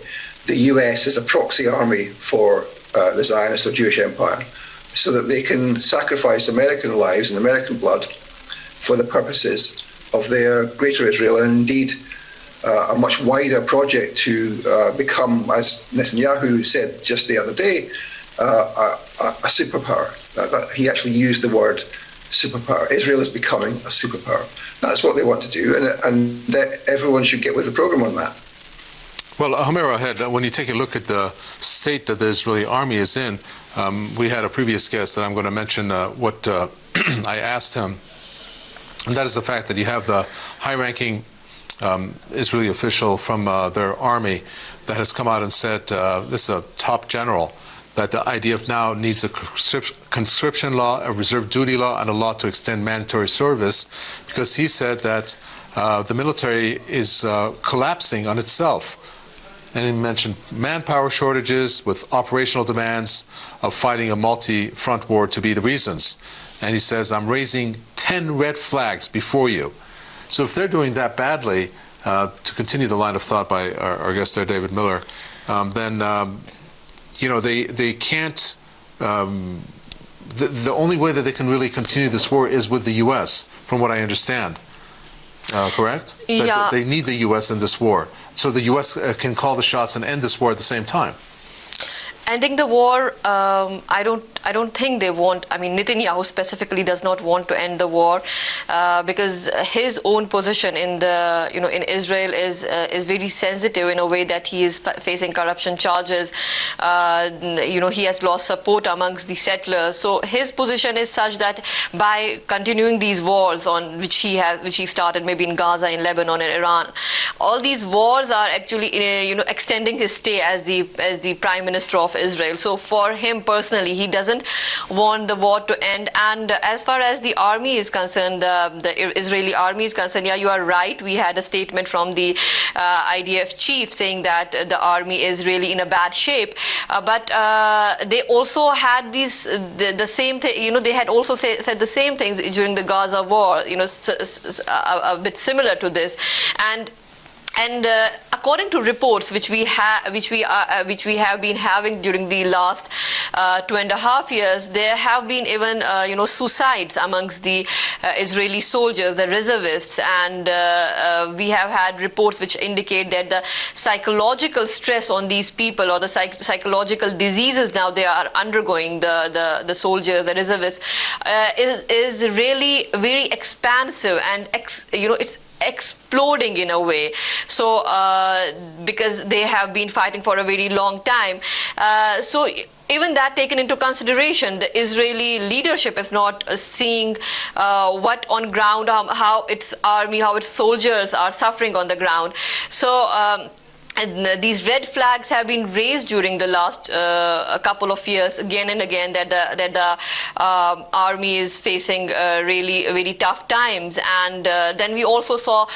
the US as a proxy army for the Zionist or Jewish empire, so that they can sacrifice American lives and American blood for the purposes of their greater Israel, and indeed a much wider project to become, as Netanyahu said just the other day, a superpower. He actually used the word superpower. Israel is becoming a superpower. That's what they want to do, and that everyone should get with the program on that. Well, Homer ahead, when you take a look at the state that the Israeli army is in, we had a previous guest that I'm going to mention what I asked him, and that is the fact that you have the high-ranking Israeli official from their army that has come out and said, this is a top general, that the IDF now needs a conscription law, a reserve duty law, and a law to extend mandatory service, because he said that the military is collapsing on itself. And he mentioned manpower shortages with operational demands of fighting a multi-front war to be the reasons. And he says, I'm raising 10 red flags before you. So if they're doing that badly, to continue the line of thought by our guest there, David Miller, then they can't, the only way that they can really continue this war is with the U.S., from what I understand. Correct? Yeah. That they need the U.S. in this war. So the U.S. Can call the shots and end this war at the same time. Ending the war, I don't I don't think they want. I mean, Netanyahu specifically does not want to end the war because his own position in in Israel is very sensitive in a way that he is facing corruption charges. He has lost support amongst the settlers. So his position is such that by continuing these wars on which he started maybe in Gaza, in Lebanon, and Iran, all these wars are actually extending his stay as the prime minister of Israel. So for him personally, he doesn't want the war to end. And as far as the army is concerned, the Israeli army is concerned, yeah, you are right. We had a statement from the IDF chief saying that the army is really in a bad shape. But they also had the same thing. They had also said the same things during the Gaza war. A bit similar to this, and according to reports which we have been having during the last 2.5 years, there have been even suicides amongst the Israeli soldiers, the reservists, and we have had reports which indicate that the psychological stress on these people, or the psychological diseases now they are undergoing, the soldiers, the reservists, is really very expansive, and it's exploding in a way. So because they have been fighting for a very long time, so even that taken into consideration, the Israeli leadership is not seeing what on ground, how its army, how its soldiers are suffering on the ground. So and these red flags have been raised during the last a couple of years again and again, that the army is facing really very tough times. And then we also saw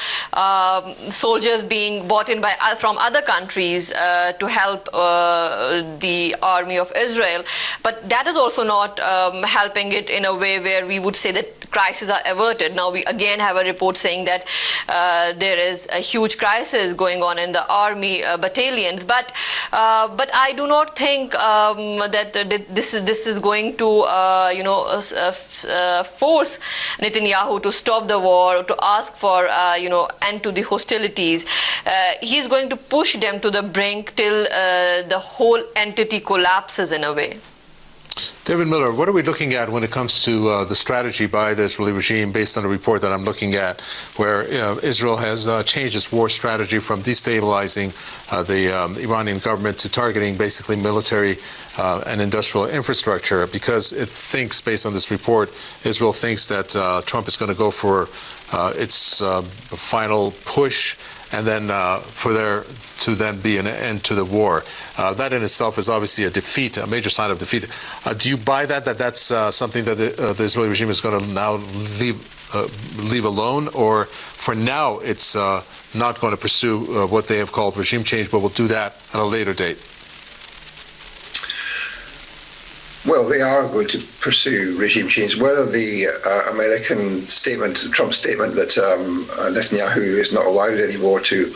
soldiers being brought in from other countries to help the army of Israel. But that is also not helping it in a way where we would say that crises are averted. Now we again have a report saying that there is a huge crisis going on in the army battalions, but I do not think that this is going to force Netanyahu to stop the war, to ask for end to the hostilities. He is going to push them to the brink till the whole entity collapses in a way. David Miller, what are we looking at when it comes to the strategy by the Israeli regime, based on a report that I'm looking at, where Israel has changed its war strategy from destabilizing the Iranian government to targeting basically military and industrial infrastructure, because it thinks, based on this report, Israel thinks that Trump is going to go for its final push, and then for there to then be an end to the war. That in itself is obviously a defeat, a major sign of defeat. Do you buy that's something that the Israeli regime is going to now leave alone, or for now it's not going to pursue what they have called regime change, but will do that at a later date? Well, they are going to pursue regime change. Whether the American statement, Trump's statement that Netanyahu is not allowed anymore to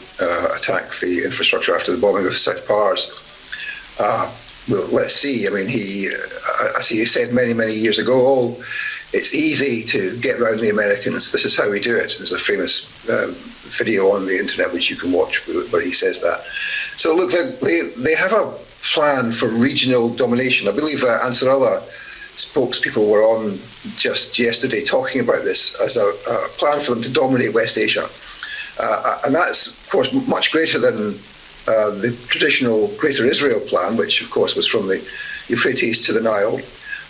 attack the infrastructure after the bombing of South Pars, well, let's see. I mean, as he said many, many years ago, it's easy to get around the Americans. This is how we do it. There's a famous video on the internet which you can watch where he says that. So look, they have a plan for regional domination. I believe Ansarallah spokespeople were on just yesterday talking about this as a plan for them to dominate West Asia. And that's, of course, much greater than the traditional Greater Israel plan, which, of course, was from the Euphrates to the Nile.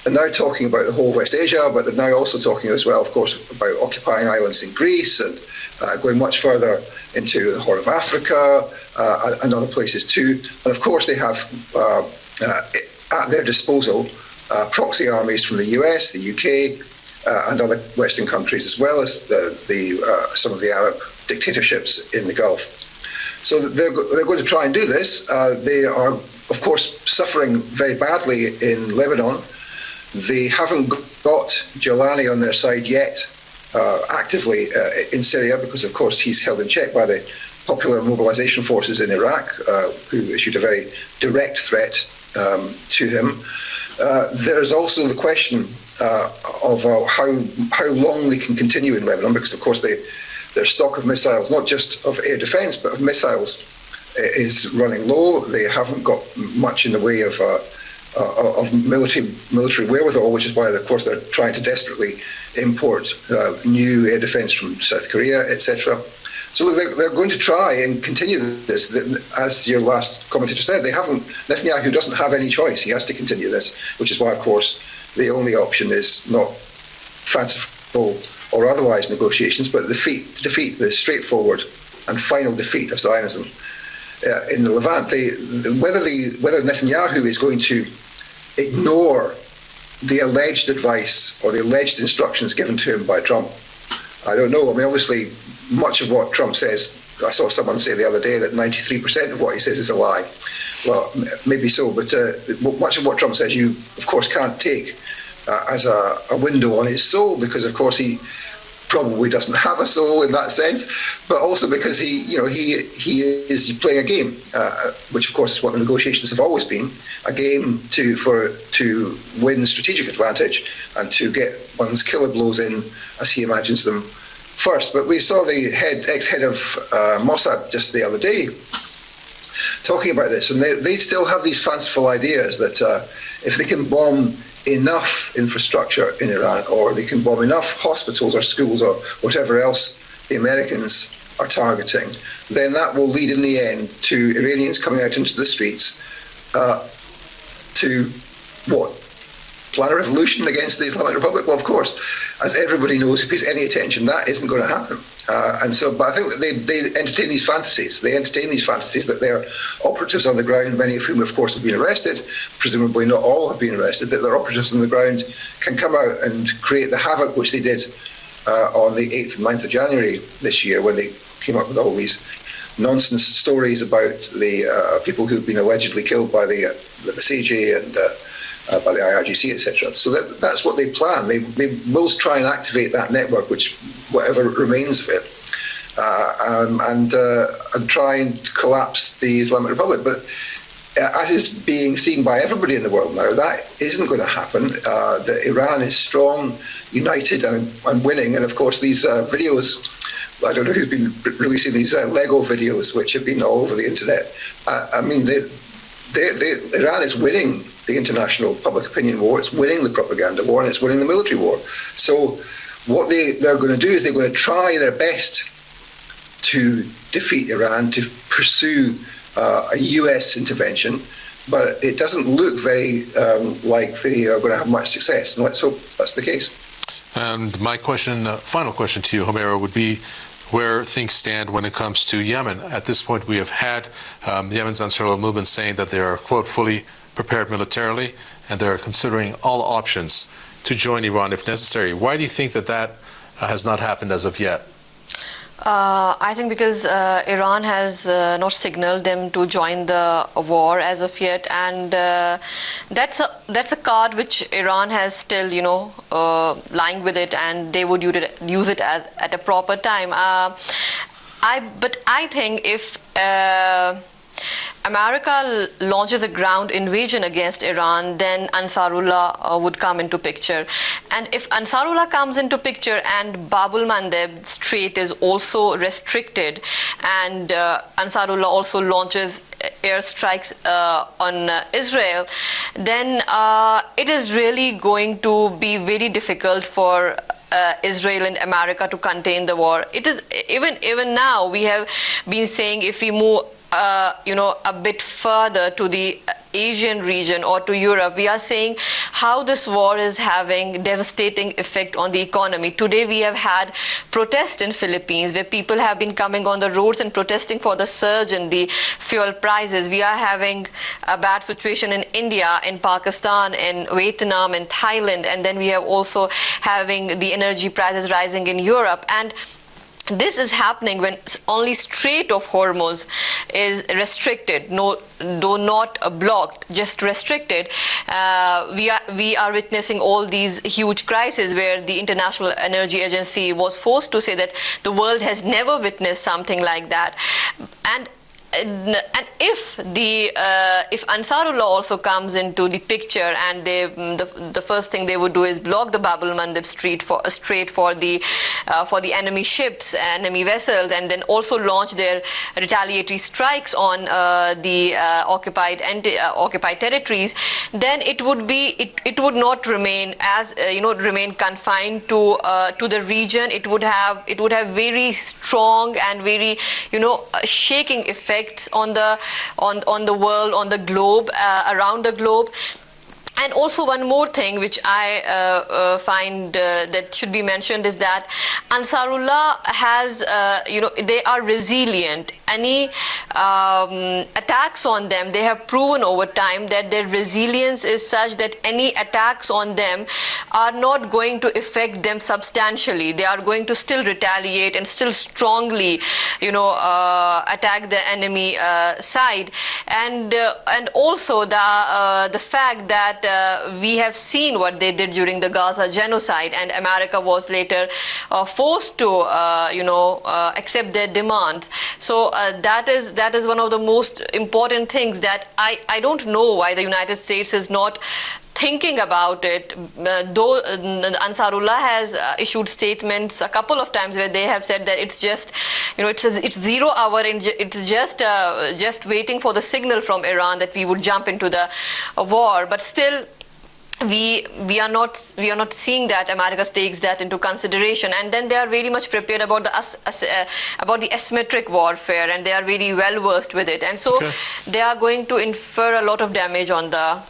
They're now talking about the whole West Asia, but they're now also talking as well, of course, about occupying islands in Greece and going much further into the Horn of Africa and other places too. And of course, they have at their disposal proxy armies from the US, the UK, and other Western countries, as well as some of the Arab dictatorships in the Gulf. So they're going to try and do this. They are, of course, suffering very badly in Lebanon. They haven't got Jolani on their side yet, actively in Syria, because, of course, he's held in check by the Popular Mobilization Forces in Iraq, who issued a very direct threat to him. There's also the question of how long they can continue in Lebanon, because, of course, their stock of missiles, not just of air defense, but of missiles, is running low. They haven't got much in the way of military wherewithal, which is why, of course, they're trying to desperately import new air defence from South Korea, etc. So they're going to try and continue this. As your last commentator said, Netanyahu doesn't have any choice. He has to continue this, which is why, of course, the only option is not fanciful or otherwise negotiations, but defeat the straightforward and final defeat of Zionism in the Levant. Whether Netanyahu is going to ignore the alleged advice or the alleged instructions given to him by Trump, I don't know. I mean, obviously, much of what Trump says, I saw someone say the other day that 93% of what he says is a lie. Well, maybe so, but much of what Trump says you, of course, can't take as a window on his soul, because, of course, he probably doesn't have a soul in that sense, but also because he is playing a game, which, of course, is what the negotiations have always been, a game to win strategic advantage and to get one's killer blows in as he imagines them first. But we saw the ex-head of Mossad just the other day talking about this, and they still have these fanciful ideas that if they can bomb enough infrastructure in Iran, or they can bomb enough hospitals or schools or whatever else the Americans are targeting, then that will lead in the end to Iranians coming out into the streets to what? Plan a revolution against the Islamic Republic? Well, of course, as everybody knows who pays any attention, that isn't going to happen. But I think that they entertain these fantasies. They entertain these fantasies that their operatives on the ground, many of whom, of course, have been arrested, presumably not all have been arrested, that their operatives on the ground can come out and create the havoc which they did on the 8th and 9th of January this year, when they came up with all these nonsense stories about the people who've been allegedly killed by the Basiji and by the IRGC, etc. So that's what they plan. They will try and activate that network, which whatever remains of it, and try and collapse the Islamic Republic. But as is being seen by everybody in the world now, that isn't going to happen. That Iran is strong, united, and winning. And of course, these videos, I don't know who's been releasing these Lego videos, which have been all over the internet. I mean, Iran is winning the international public opinion war, it's winning the propaganda war, and it's winning the military war. So what they're going to do is they're going to try their best to defeat Iran, to pursue a US intervention, but it doesn't look very like they are going to have much success, and let's hope that's the case. And my final question to you, Homero, would be where things stand when it comes to Yemen. At this point, we have had Yemen's Ansarullah movement saying that they are, quote, fully prepared militarily, and they're considering all options to join Iran if necessary. Why do you think that has not happened as of yet? I think because Iran has not signaled them to join the war as of yet, and that's a card which Iran has still, lying with it, and they would use it as at a proper time. But I think if America launches a ground invasion against Iran, then Ansarullah would come into picture. And if Ansarullah comes into picture and Bab el-Mandeb Strait is also restricted, and Ansarullah also launches airstrikes on Israel, then it is really going to be very difficult for Israel and America to contain the war. It is even now we have been saying if we move a bit further to the Asian region or to Europe, we are saying how this war is having devastating effect on the economy. Today we have had protests in Philippines where people have been coming on the roads and protesting for the surge in the fuel prices. We are having a bad situation in India, in Pakistan, in Vietnam, in Thailand, and then we have also having the energy prices rising in Europe. And this is happening when only Strait of Hormuz is restricted, though not blocked, just restricted. We are witnessing all these huge crises where the International Energy Agency was forced to say that the world has never witnessed something like that. And if Ansarullah also comes into the picture, and the first thing they would do is block the Bab al-Mandeb Strait for the enemy ships, enemy vessels, and then also launch their retaliatory strikes on the occupied territories, then it would not remain as remain confined to the region. It would have very strong and very shaking effects on the world, on the globe, around the globe. And also one more thing which I find that should be mentioned is that Ansarullah has, they are resilient. Any attacks on them, they have proven over time that their resilience is such that any attacks on them are not going to affect them substantially. They are going to still retaliate and still strongly, attack the enemy side. And also the fact that we have seen what they did during the Gaza genocide, and America was later forced to accept their demands. So that is one of the most important things that I don't know why the United States is not thinking about it, though Ansarullah has issued statements a couple of times where they have said that it's just, it's 0 hour and it's just waiting for the signal from Iran that we would jump into the war. But still, we are not seeing that America takes that into consideration, and then they are very much prepared about the asymmetric warfare, and they are very well versed with it, and so they are going to infer a lot of damage on the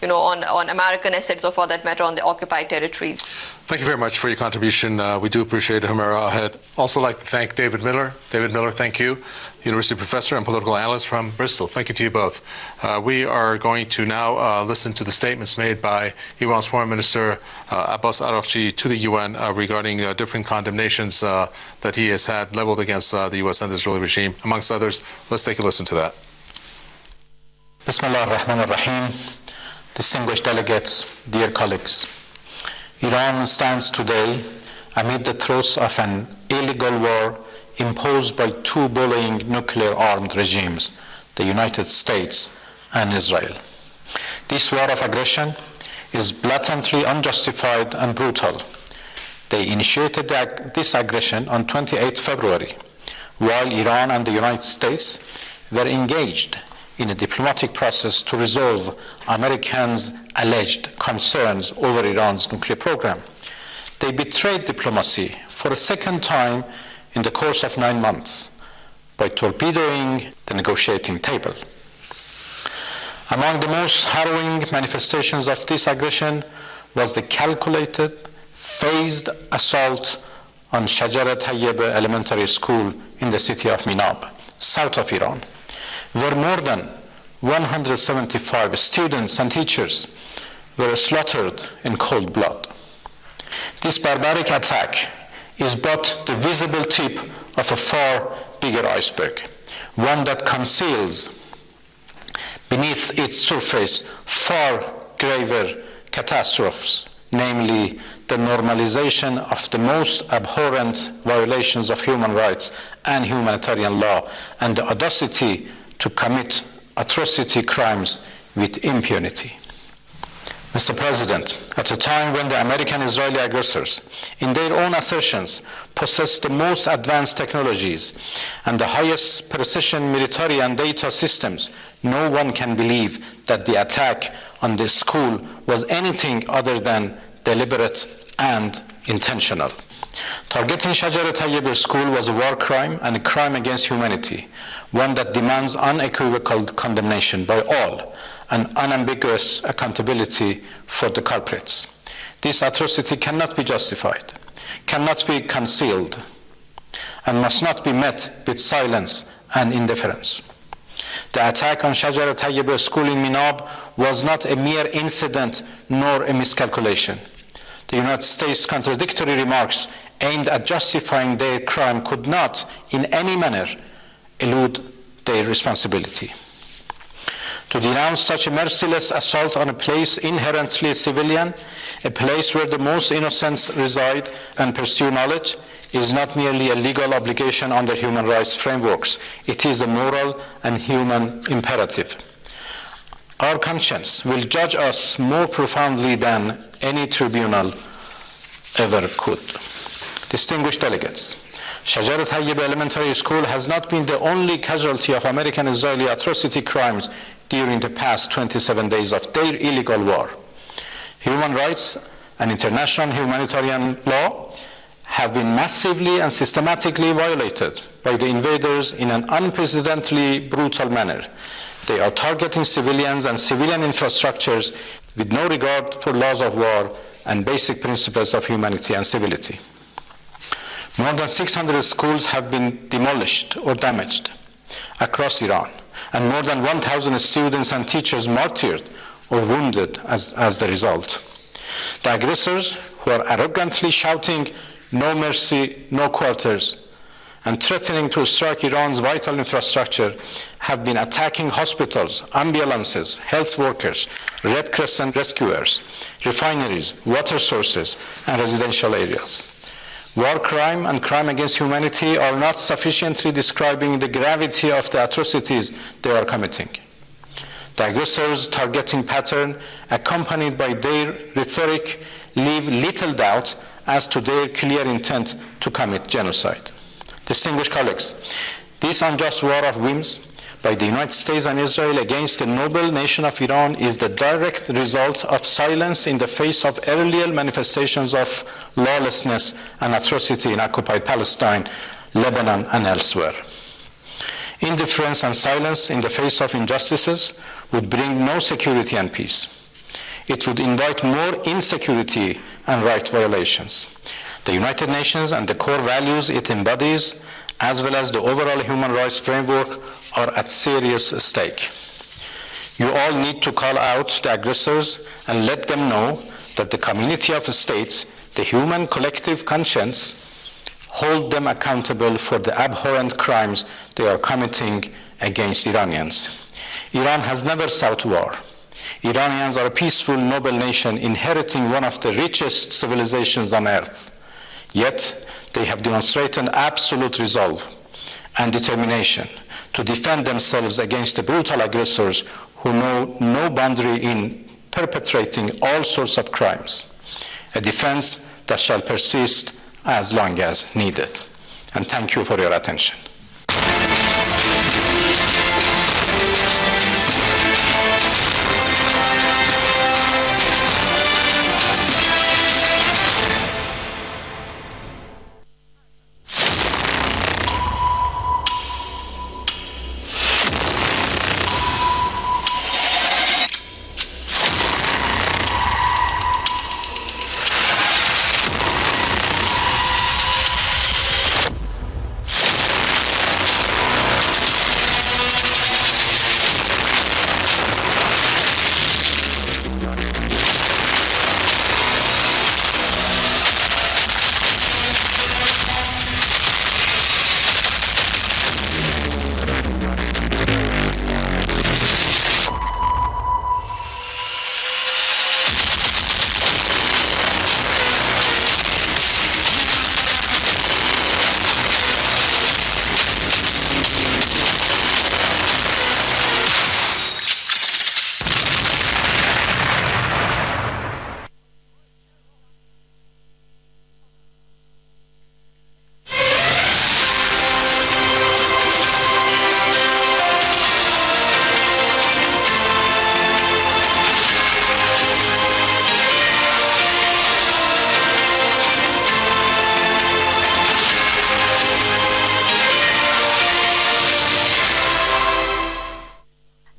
on American assets, or for that matter on the occupied territories. Thank you very much for your contribution. We do appreciate it, Humaira. I'd also like to thank David Miller. David Miller, thank you. University professor and political analyst from Bristol. Thank you to you both. We are going to now listen to the statements made by Iran's Foreign Minister Abbas Araghchi to the UN regarding different condemnations that he has had leveled against the U.S. and the Israeli regime. Amongst others, let's take a listen to that. Bismillah ar-Rahman ar-Rahim. Distinguished delegates, dear colleagues, Iran stands today amid the throes of an illegal war imposed by two bullying nuclear-armed regimes, the United States and Israel. This war of aggression is blatantly unjustified and brutal. They initiated this aggression on 28 February, while Iran and the United States were engaged in a diplomatic process to resolve Americans' alleged concerns over Iran's nuclear program. They betrayed diplomacy for a second time in the course of 9 months by torpedoing the negotiating table. Among the most harrowing manifestations of this aggression was the calculated, phased assault on Shajarat Tayyibah Elementary School in the city of Minab, south of Iran, where more than 175 students and teachers were slaughtered in cold blood. This barbaric attack is but the visible tip of a far bigger iceberg, one that conceals beneath its surface far graver catastrophes, namely the normalization of the most abhorrent violations of human rights and humanitarian law, and the audacity to commit atrocity crimes with impunity. Mr. President, at a time when the American-Israeli aggressors, in their own assertions, possess the most advanced technologies and the highest precision military and data systems, no one can believe that the attack on this school was anything other than deliberate and intentional. Targeting Shajarat Tayyibah School was a war crime and a crime against humanity, one that demands unequivocal condemnation by all and unambiguous accountability for the culprits. This atrocity cannot be justified, cannot be concealed, and must not be met with silence and indifference. The attack on Shajarat Tayyibah School in Minab was not a mere incident nor a miscalculation. The United States' contradictory remarks aimed at justifying their crime could not, in any manner, elude their responsibility. To denounce such a merciless assault on a place inherently civilian, a place where the most innocent reside and pursue knowledge, is not merely a legal obligation under human rights frameworks. It is a moral and human imperative. Our conscience will judge us more profoundly than any tribunal ever could. Distinguished delegates, Shajar Tayyib Elementary School has not been the only casualty of American-Israeli atrocity crimes during the past 27 days of their illegal war. Human rights and international humanitarian law have been massively and systematically violated by the invaders in an unprecedentedly brutal manner. They are targeting civilians and civilian infrastructures with no regard for laws of war and basic principles of humanity and civility. More than 600 schools have been demolished or damaged across Iran, and more than 1,000 students and teachers martyred or wounded as the result. The aggressors, who are arrogantly shouting "No mercy, no quarters," and threatening to strike Iran's vital infrastructure, have been attacking hospitals, ambulances, health workers, Red Crescent rescuers, refineries, water sources, and residential areas. War crime and crime against humanity are not sufficiently describing the gravity of the atrocities they are committing. The aggressors' targeting pattern, accompanied by their rhetoric, leave little doubt as to their clear intent to commit genocide. Distinguished colleagues, this unjust war of whims by the United States and Israel against the noble nation of Iran is the direct result of silence in the face of earlier manifestations of lawlessness and atrocity in occupied Palestine, Lebanon, and elsewhere. Indifference and silence in the face of injustices would bring no security and peace. It would invite more insecurity and right violations. The United Nations and the core values it embodies, as well as the overall human rights framework, are at serious stake. You all need to call out the aggressors and let them know that the community of states, the human collective conscience, hold them accountable for the abhorrent crimes they are committing against Iranians. Iran has never sought war. Iranians are a peaceful, noble nation inheriting one of the richest civilizations on earth. Yet, they have demonstrated absolute resolve and determination to defend themselves against the brutal aggressors who know no boundary in perpetrating all sorts of crimes. A defense that shall persist as long as needed. And thank you for your attention.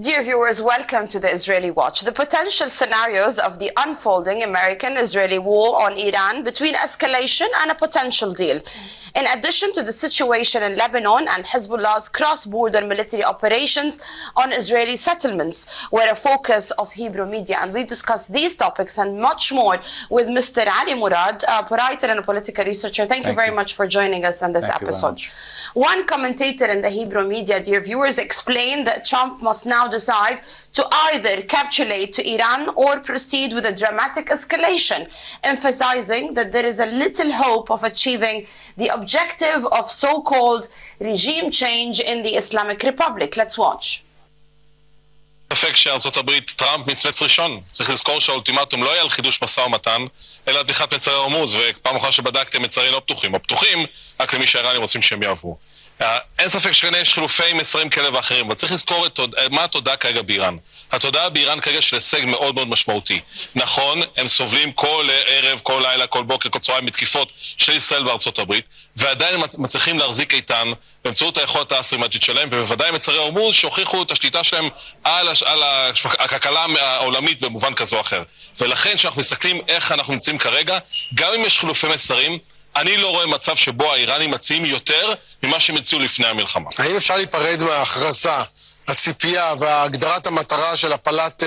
Dear viewers, welcome to the Israeli Watch. The potential scenarios of the unfolding American-Israeli war on Iran between escalation and a potential deal. In addition to the situation in Lebanon and Hezbollah's cross-border military operations on Israeli settlements, were a focus of Hebrew media. And we discuss these topics and much more with Mr. Ali Murad, a writer and a political researcher. Thank you very much for joining us on this episode. One commentator in the Hebrew media, dear viewers, explained that Trump must now decide to either capitulate to Iran or proceed with a dramatic escalation, emphasizing that there is a little hope of achieving the objective of so-called regime change in the Islamic Republic. Let's watch. ספק שארצות הברית, טראמפ מצמץ ראשון. צריך לזכור שהאולטימטום לא היה על חידוש משא ומתן, אלא על פתיחת מצרי הורמוז, ופעם אחת שבדקתם מצרים לא פתוחים, או פתוחים רק למי שהאיראנים רוצים שהם יעברו. אין ספק שכנראה יש חילופי מסרים כאלה ואחרים, אבל צריך לזכור מה התודעה כרגע באיראן. התודעה באיראן כרגע של הישג מאוד מאוד משמעותי. נכון, הם סובלים כל ערב, כל לילה, כל בוקר, כל צהריים מתקיפות של ישראל בארצות הברית, ועדיין מצליחים להחזיק איתן באמצעות היכולת האסטרטגית שלהם, ובוודאי מצרי הורמוז שהוכיחו את השליטה שלהם על הכלכלה העולמית במובן כזה או אחר. ולכן כשאנחנו מסתכלים איך אנחנו נמצאים כרגע, גם אם יש חילופי מסרים, אני לא רואה מצב שבו האיראנים מציעים יותר ממה שהם הציעו לפני המלחמה. האם אפשר להיפרד מההכרזה, הציפייה והגדרת המטרה של הפלת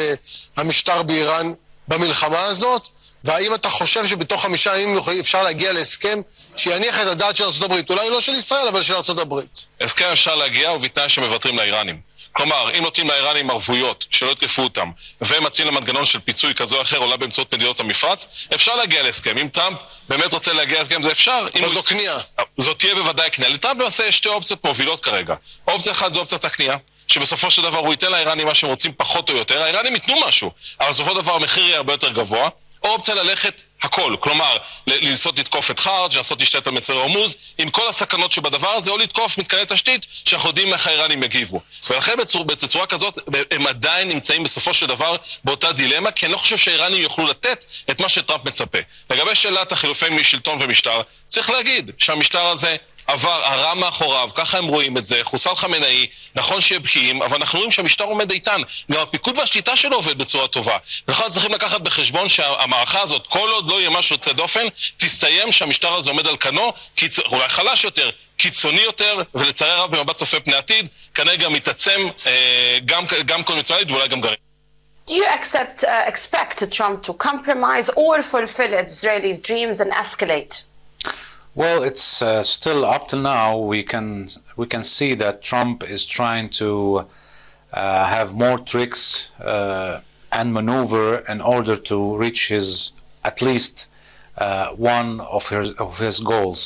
המשטר באיראן במלחמה הזאת? והאם אתה חושב שבתוך 5 ימים אפשר להגיע להסכם שיניח את הדעת של ארצות הברית? אולי לא של ישראל, אבל של ארצות הברית. הסכם אפשר להגיע ובתנאי שמוותרים לאיראנים. כלומר, אם נותנים לאיראנים ערבויות שלא יתקפו אותם, והם מציעים למנגנון של פיצוי כזה או אחר, עולה באמצעות מדינות המפרץ, אפשר להגיע להסכם. אם טראמפ באמת רוצה להגיע להסכם, זה אפשר. אבל זו קנייה. זאת תהיה בוודאי קנייה. לטראמפ למעשה יש 2 אופציות מובילות כרגע. אופציה אחת זו אופציית הקנייה, שבסופו של דבר הוא ייתן לאיראנים מה שהם רוצים פחות או יותר. האיראנים ייתנו משהו, אבל בסופו של דבר המחיר יהיה הרבה יותר גבוה. או אופציה ללכת הכל, כלומר, לנסות לתקוף את חארג', לנסות להשתלט על מצרי הורמוז, עם כל הסכנות שבדבר הזה, או לתקוף מתקני תשתית שאנחנו יודעים איך האיראנים יגיבו. ולכן בצורה כזאת, הם עדיין נמצאים בסופו של דבר באותה דילמה, כי אני לא חושב שהאיראנים יוכלו לתת את מה שטראמפ מצפה. לגבי שאלת החילופי משלטון ומשטר, צריך להגיד שהמשטר הזה עבר הרע מאחוריו, ככה הם רואים את זה, חוסל חמינאי, נכון שיהיה בקיאים, אבל אנחנו רואים שהמשטר עומד איתן, גם הפיקוד והשליטה שלו עובד בצורה טובה. לכן צריכים לקחת בחשבון שהמערכה הזאת, כל עוד לא יהיה משהו יוצא דופן, תסתיים שהמשטר הזה עומד על כנו, אולי חלש יותר, קיצוני יותר, ולצערי הרב במבט צופה פני עתיד, כנראה גם מתעצם גם קונבנציונלית ואולי גם גרעינית. Do you expect Trump to compromise or fulfill Israelis' dreams and escalate? Well, it's still up till now. We can see that Trump is trying to have more tricks and maneuver in order to reach his at least one of his goals.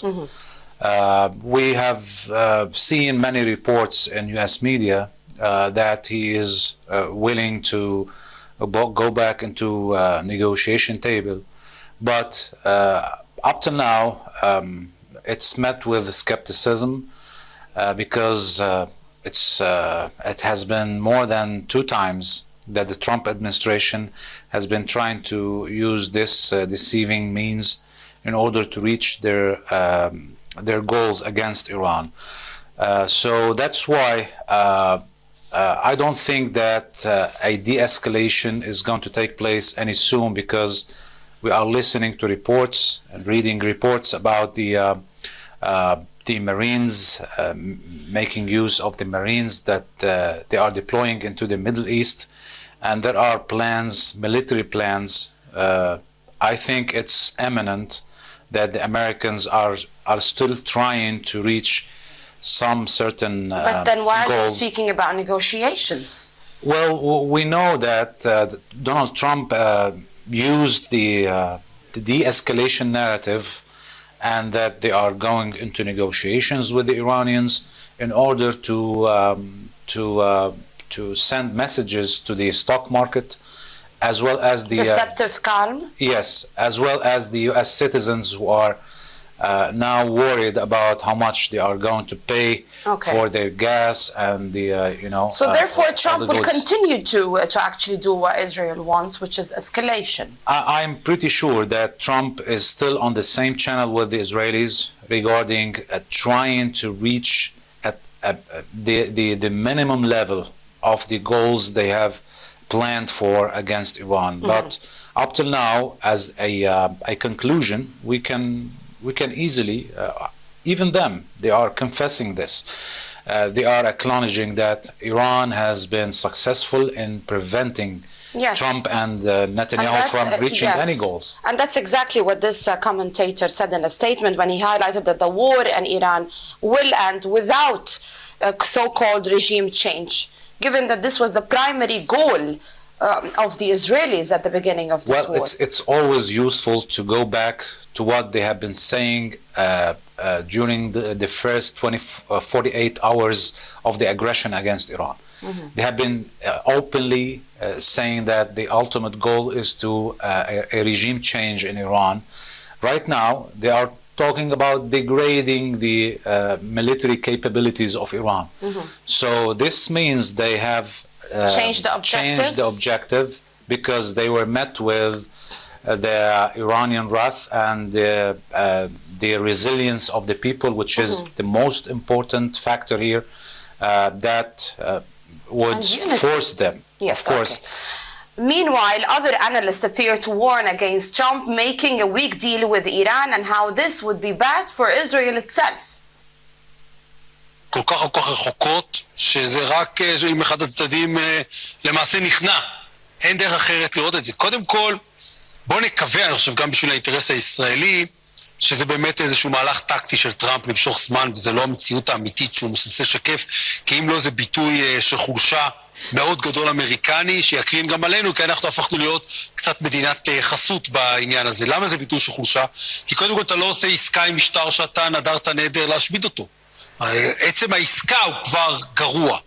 We have seen many reports in U.S. media that he is willing to go back into negotiation table, but up to now, it's met with skepticism because it has been more than 2 times that the Trump administration has been trying to use this deceiving means in order to reach their goals against Iran. So that's why I don't think that a de-escalation is going to take place any soon, because we are listening to reports and reading reports about the Marines, making use of the Marines that they are deploying into the Middle East, and there are plans, military plans. I think it's imminent that the Americans are still trying to reach some certain But then why goals. are you speaking about negotiations? Well, we know that Donald Trump used the de-escalation narrative, and that they are going into negotiations with the Iranians in order to send messages to the stock market, as well as the Deceptive calm? yes, as well as the U.S. citizens who are now worried about how much they are going to pay for their gas and the So therefore Trump will goods. continue to actually do what Israel wants, which is escalation. I'm pretty sure that Trump is still on the same channel with the Israelis regarding trying to reach the minimum level of the goals they have planned for against Iran. But up till now, as a conclusion, we can easily, even them, they are confessing this. They are acknowledging that Iran has been successful in preventing Trump and Netanyahu from reaching any goals. And that's exactly what this commentator said in a statement when he highlighted that the war in Iran will end without so-called regime change, given that this was the primary goal of the Israelis at the beginning of this war? Well, it's always useful to go back to what they have been saying during the first 48 hours of the aggression against Iran. They have been openly saying that the ultimate goal is to a regime change in Iran. Right now, they are talking about degrading the military capabilities of Iran. So this means they have changed the objective because they were met with the Iranian wrath and the resilience of the people, which is the most important factor here that would force them, yes, of course. Okay. Meanwhile, other analysts appear to warn against Trump making a weak deal with Iran and how this would be bad for Israel itself. כל כך רחוקות, שזה רק אם אחד הצדדים למעשה נכנע. אין דרך אחרת לראות את זה. קודם כל, בוא נקווה, אני חושב גם בשביל האינטרס הישראלי, שזה באמת איזשהו מהלך טקטי של טראמפ למשוך זמן, וזה לא המציאות האמיתית שהוא מנסה לשקף, כי אם לא זה ביטוי של חולשה מאוד גדול אמריקני, שיקרין גם עלינו, כי אנחנו הפכנו להיות קצת מדינת חסות בעניין הזה. למה זה ביטוי של חולשה? כי קודם כל אתה לא עושה עסקה עם משטר שאתה נדרת נדר להשמיד אותו. עצם העסקה הוא כבר גרוע.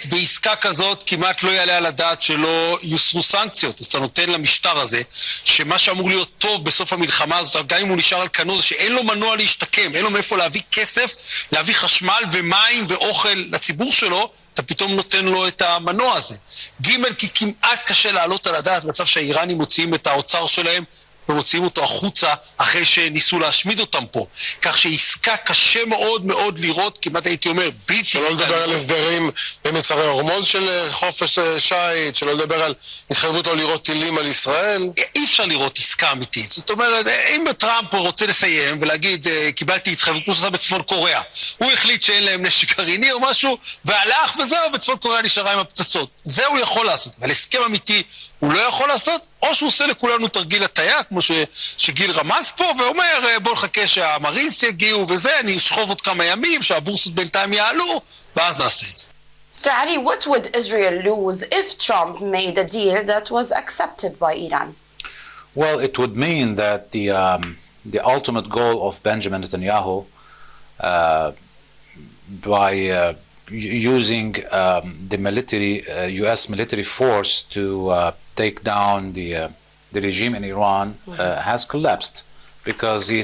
בעסקה כזאת כמעט לא יעלה על הדעת שלא יוסרו סנקציות. אז אתה נותן למשטר הזה, שמה שאמור להיות טוב בסוף המלחמה הזאת, גם אם הוא נשאר על כנו, זה שאין לו מנוע להשתקם, אין לו מאיפה להביא כסף, להביא חשמל ומים ואוכל לציבור שלו, אתה פתאום נותן לו את המנוע הזה. ג' כי כמעט קשה לעלות על הדעת מצב שהאיראנים מוציאים את האוצר שלהם, ומוציאים אותו החוצה אחרי שניסו להשמיד אותם פה. כך שעסקה קשה מאוד מאוד לראות, כמעט הייתי אומר, בלתי... שלא לדבר על הסדרים במצרי הורמוז של חופש שייט, שלא לדבר על התחייבות לא לראות טילים על ישראל. אי אפשר לראות עסקה אמיתית. זאת אומרת, אם טראמפ רוצה לסיים ולהגיד, קיבלתי התחייבות כמו שעשה בצפון קוריאה, הוא החליט שאין להם נשק גרעיני או משהו, והלך וזהו, בצפון קוריאה נשארה עם הפצצות. זה הוא יכול לעשות, אבל הסכם אמיתי הוא לא יכול לעשות, או שהוא עושה לכולנו תרגיל הטעיה, כמו שגיל רמז פה, ואומר, בוא נחכה שהמריץ יגיעו וזה, אני אשכוב עוד כמה ימים, שהבורסות בינתיים יעלו, ואז נעשה את זה. Mr. Ali, what would Israel lose if Trump made a deal that was accepted by Iran? Well, it would mean that the ultimate goal of Benjamin Netanyahu, by using the military, U.S. military force to take down the regime in Iran has collapsed, because he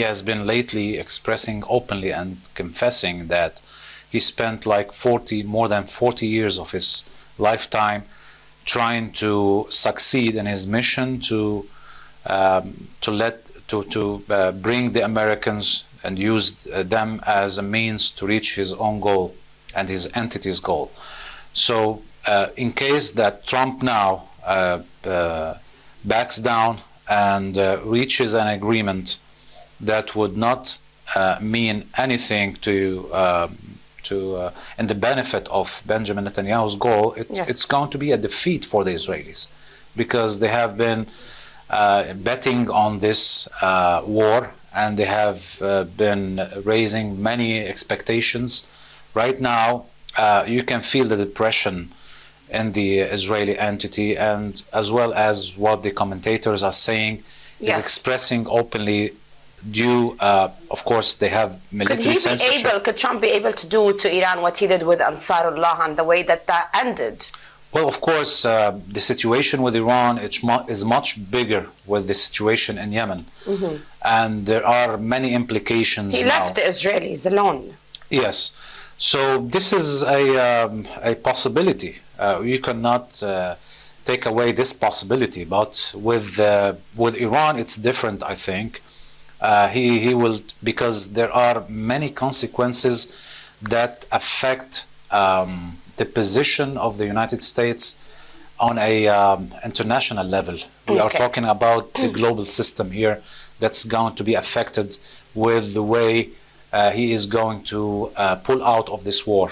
has been lately expressing openly and confessing that he spent like more than 40 years of his lifetime trying to succeed in his mission to bring the Americans and use them as a means to reach his own goal and his entity's goal. So in case that Trump now backs down and reaches an agreement that would not mean anything in the benefit of Benjamin Netanyahu's goal, it's going to be a defeat for the Israelis, because they have been betting on this war, and they have been raising many expectations. Right now, you can feel the depression in the Israeli entity, and as well as what the commentators are saying, is expressing openly due, of course, they have military censorship. Could Trump be able to do to Iran what he did with Ansarullah and the way that ended? Well, of course, the situation with Iran is much bigger with the situation in Yemen. And there are many implications. He left the Israelis alone. Yes. So this is a possibility. You cannot take away this possibility. But with Iran, it's different, I think. He will, because there are many consequences that affect the position of the United States on a international level. We are talking about the global system here that's going to be affected with the way he is going to pull out of this war.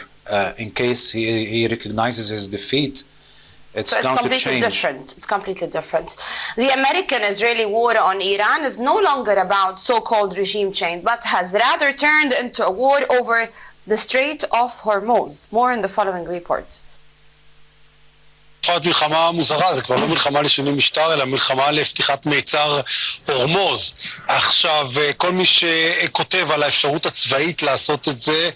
In case he recognizes his defeat, it's going to change. It's completely different. The American-Israeli war on Iran is no longer about so-called regime change, but has rather turned into a war over the Strait of Hormuz. More in the following report. תחילת מלחמה מוזרה, זה כבר לא מלחמה לשינוי משטר, אלא מלחמה לפתיחת מיצר הורמוז. עכשיו, כל מי שכותב על האפשרות הצבאית לעשות את זה,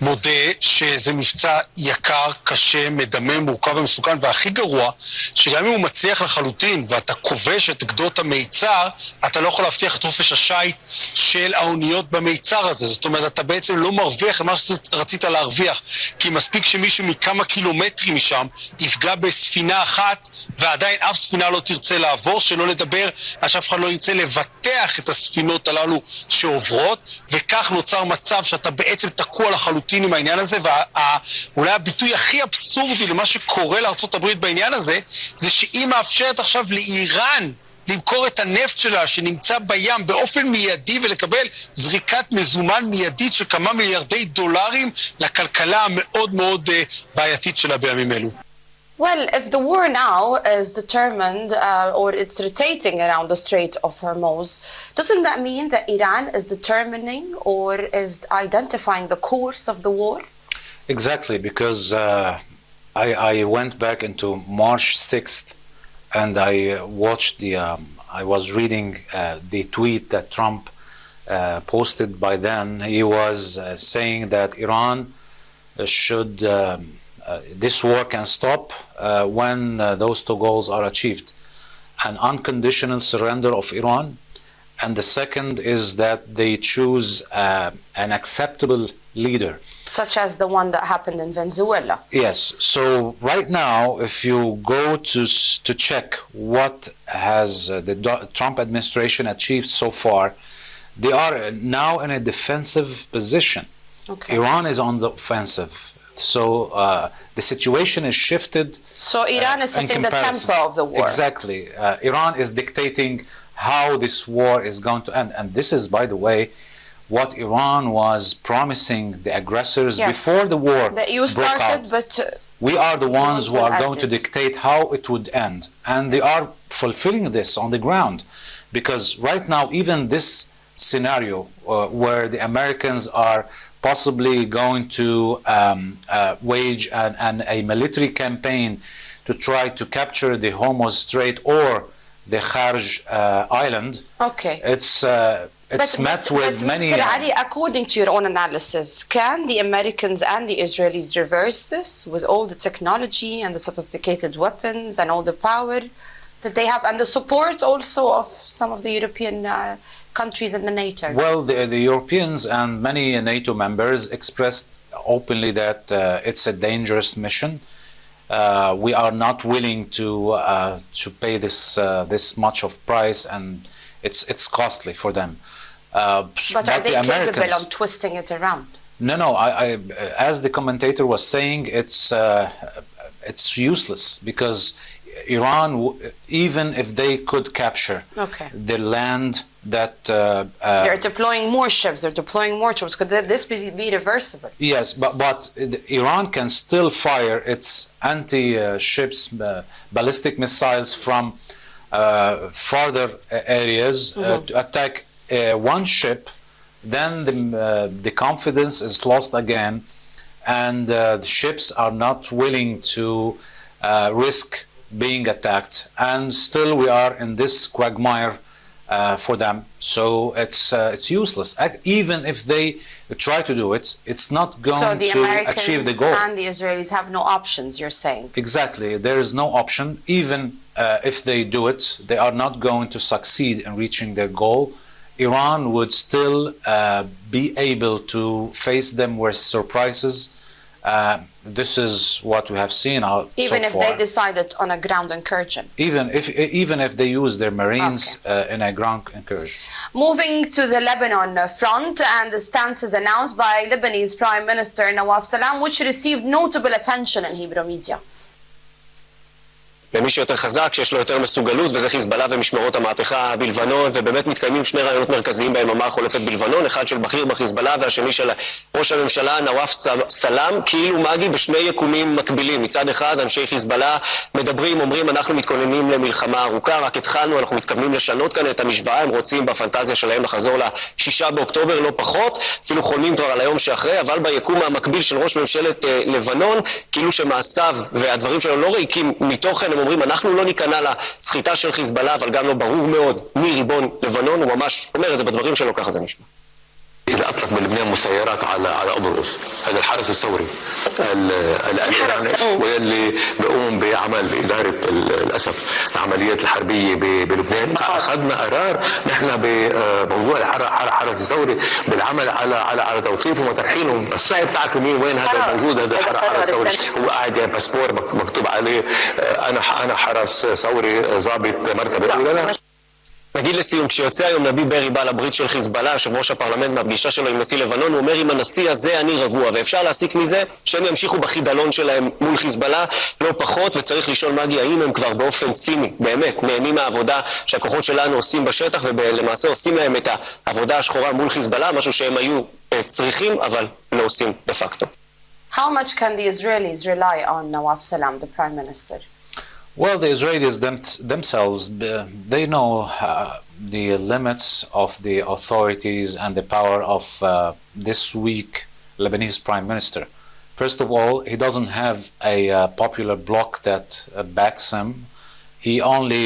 מודה שזה מבצע יקר, קשה, מדמם, מורכב ומסוכן, והכי גרוע, שגם אם הוא מצליח לחלוטין, ואתה כובש את גדות המיצר, אתה לא יכול להבטיח את חופש השייט של האוניות במיצר הזה. זאת אומרת, אתה בעצם לא מרוויח את מה שרצית להרוויח, כי מספיק שמישהו מכמה קילומטרים משם יפגע בספינה אחת, ועדיין אף ספינה לא תרצה לעבור, שלא לדבר, שאף אחד לא ירצה לבטח את הספינות הללו שעוברות, וכך נוצר מצב שאתה בעצם תקוע לחלוטין עם העניין הזה, ואולי הביטוי הכי אבסורדי למה שקורה לארצות הברית בעניין הזה, זה שהיא מאפשרת עכשיו לאיראן למכור את הנפט שלה שנמצא בים באופן מיידי ולקבל זריקת מזומן מיידית של כמה מיליארדי דולרים לכלכלה המאוד מאוד בעייתית שלה בימים אלו. Well, if the war now is determined or it's rotating around the Strait of Hormuz, doesn't that mean that Iran is determining or is identifying the course of the war? Exactly, because I went back into March 6th and I watched I was reading the tweet that Trump posted by then. He was saying that Iran should, this war can stop when those two goals are achieved. An unconditional surrender of Iran, and the second is that they choose an acceptable leader. Such as the one that happened in Venezuela. Yes, so right now if you go to check what has the Trump administration achieved so far, they are now in a defensive position. Okay. Iran is on the offensive. So the situation is shifted. So Iran is setting the tempo of the war. Exactly. Iran is dictating how this war is going to end. And this is, by the way, what Iran was promising the aggressors before the war that you started, broke out. We are the ones who are going to dictate how it would end. And they are fulfilling this on the ground. Because right now, even this scenario where the Americans are possibly going to wage a military campaign to try to capture the Hormuz Strait or the Kharj Island. Okay. It's met with many... Mr. Ali, according to your own analysis, can the Americans and the Israelis reverse this with all the technology and the sophisticated weapons and all the power that they have and the support also of some of the European countries in the NATO? Well, the Europeans and many NATO members expressed openly that it's a dangerous mission. We are not willing to pay this much of price, and it's costly for them. But are they capable of twisting it around? No. As the commentator was saying, it's useless because Iran, even if they could capture the land that they're deploying more ships, they're deploying more troops. Could this be reversible? Yes, but Iran can still fire its anti-ships ballistic missiles from farther areas to attack one ship. Then the confidence is lost again, and the ships are not willing to risk being attacked, and still we are in this quagmire for them. So it's useless. Even if they try to do it, it's not going to achieve the goal. So the Americans and the Israelis have no options, you're saying? Exactly. There is no option. Even if they do it, they are not going to succeed in reaching their goal. Iran would still be able to face them with surprises. This is what we have seen out even so if far. they decided on a ground incursion. Even if they use their marines in a ground incursion. Moving to the Lebanon front, and the stances announced by Lebanese Prime Minister Nawaf Salam, which received notable attention in Hebrew media. למי שיותר חזק, שיש לו יותר מסוגלות, וזה חיזבאללה ומשמרות המהפכה בלבנון, ובאמת מתקיימים שני רעיונות מרכזיים ביממה החולפת בלבנון, אחד של בכיר בחיזבאללה והשני של ראש הממשלה נואף סלאם, כאילו מגי בשני יקומים מקבילים. מצד אחד אנשי חיזבאללה מדברים, אומרים אנחנו מתכוננים למלחמה ארוכה, רק התחלנו, אנחנו מתכוונים לשנות כאן את המשוואה, הם רוצים בפנטזיה שלהם לחזור ל6 באוקטובר, לא פחות, אפילו חולמים כבר על היום שאחרי, אבל ביקום המקביל של ראש ממשלת לבנון, כאילו שמעשיו והדברים שלו לא ריקים מתוכן, הם אומרים אנחנו לא ניכנע לסחיטה של חיזבאללה, אבל גם לא ברור מאוד מי ריבון לבנון, הוא ממש אומר את זה בדברים שלו, ככה זה נשמע. إذا أطلق من لبنان مسيرات على قبرص، هذا الحرس الثوري الإيراني واللي بيقوم بعمل بإدارة للأسف العمليات الحربية بلبنان، أخذنا قرار نحن بموضوع الحرس الثوري بالعمل على توقيفهم وترحيلهم. الصعب تعرف مين وين هذا موجود، هذا الحرس الثوري هو قاعد يعني باسبور مكتوب عليه أنا حرس ثوري ضابط مرتبة أولى. נגיד לסיום, כשיוצא היום נביא ברי בעל הברית של חיזבאללה, יושב ראש הפרלמנט מהפגישה שלו עם נשיא לבנון, הוא אומר עם הנשיא הזה אני רגוע, ואפשר להסיק מזה שהם ימשיכו בחידלון שלהם מול חיזבאללה לא פחות, וצריך לשאול מגי האם הם כבר באופן ציני, באמת, נהנים מהעבודה שהכוחות שלנו עושים בשטח, ולמעשה עושים להם את העבודה השחורה מול חיזבאללה, משהו שהם היו צריכים, אבל לא עושים דה פקטו. How much can the Israelis rely on Nawaf Salam, the Prime Minister? Well, the Israelis themselves, they know the limits of the authorities and the power of this weak Lebanese Prime Minister. First of all, he doesn't have a popular bloc that backs him. He only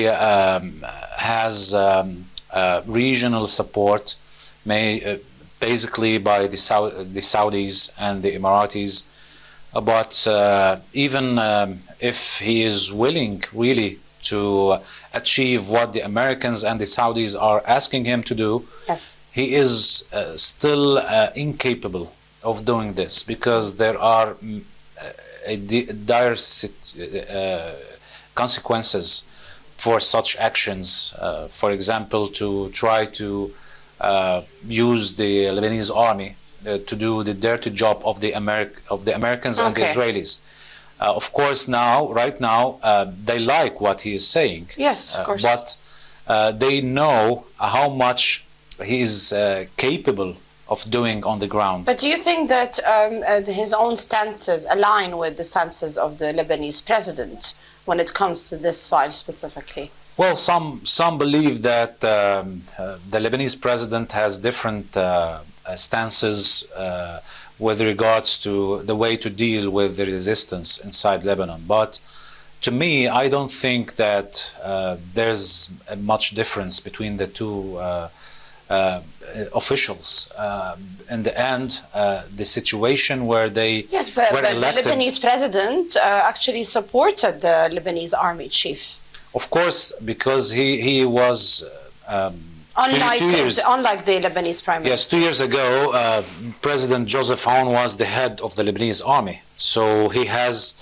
has regional support, basically by the Saudis and the Emiratis. But even if he is willing really to achieve what the Americans and the Saudis are asking him to do, yes, he is still incapable of doing this, because there are dire consequences for such actions. For example, to try to use the Lebanese army to do the dirty job of the Americans and the Israelis. Of course, right now, they like what he is saying. Yes, of course. But they know how much he is capable of doing on the ground. But do you think that his own stances align with the stances of the Lebanese president when it comes to this file specifically? Well, some believe that the Lebanese president has different stances with regards to the way to deal with the resistance inside Lebanon. But to me, I don't think that there's much difference between the two officials. In the end, the situation where they yes, but were elected, the Lebanese president actually supported the Lebanese army chief. Of course, because he was unlike the Lebanese prime minister. Yes, 2 years ago, President Joseph Aoun was the head of the Lebanese army, so he has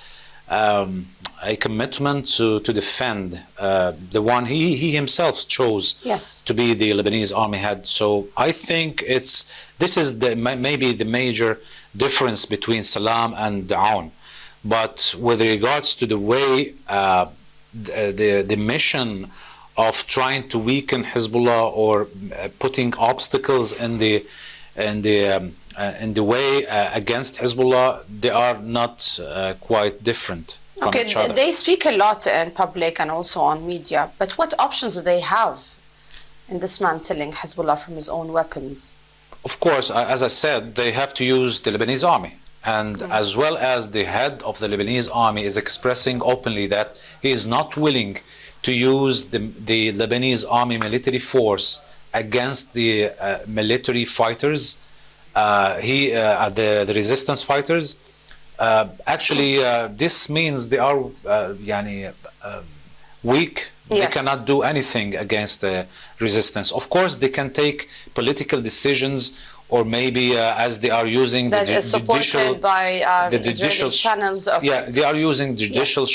a commitment to defend the one he himself chose to be the Lebanese army head. So I think this is maybe the major difference between Salam and Aoun. But with regards to the way the mission of trying to weaken Hezbollah or putting obstacles in the way against Hezbollah, they are not quite different from each other. They speak a lot in public and also on media, but what options do they have in dismantling Hezbollah from his own weapons? Of course, as I said, they have to use the Lebanese army. And as well as the head of the Lebanese army is expressing openly that he is not willing to use the Lebanese army military force against the military fighters, the resistance fighters. Actually, this means they are weak. Yes. They cannot do anything against the resistance. Of course, they can take political decisions, or maybe as they are using that is supported by the judicial channels. Yeah, they are using judicial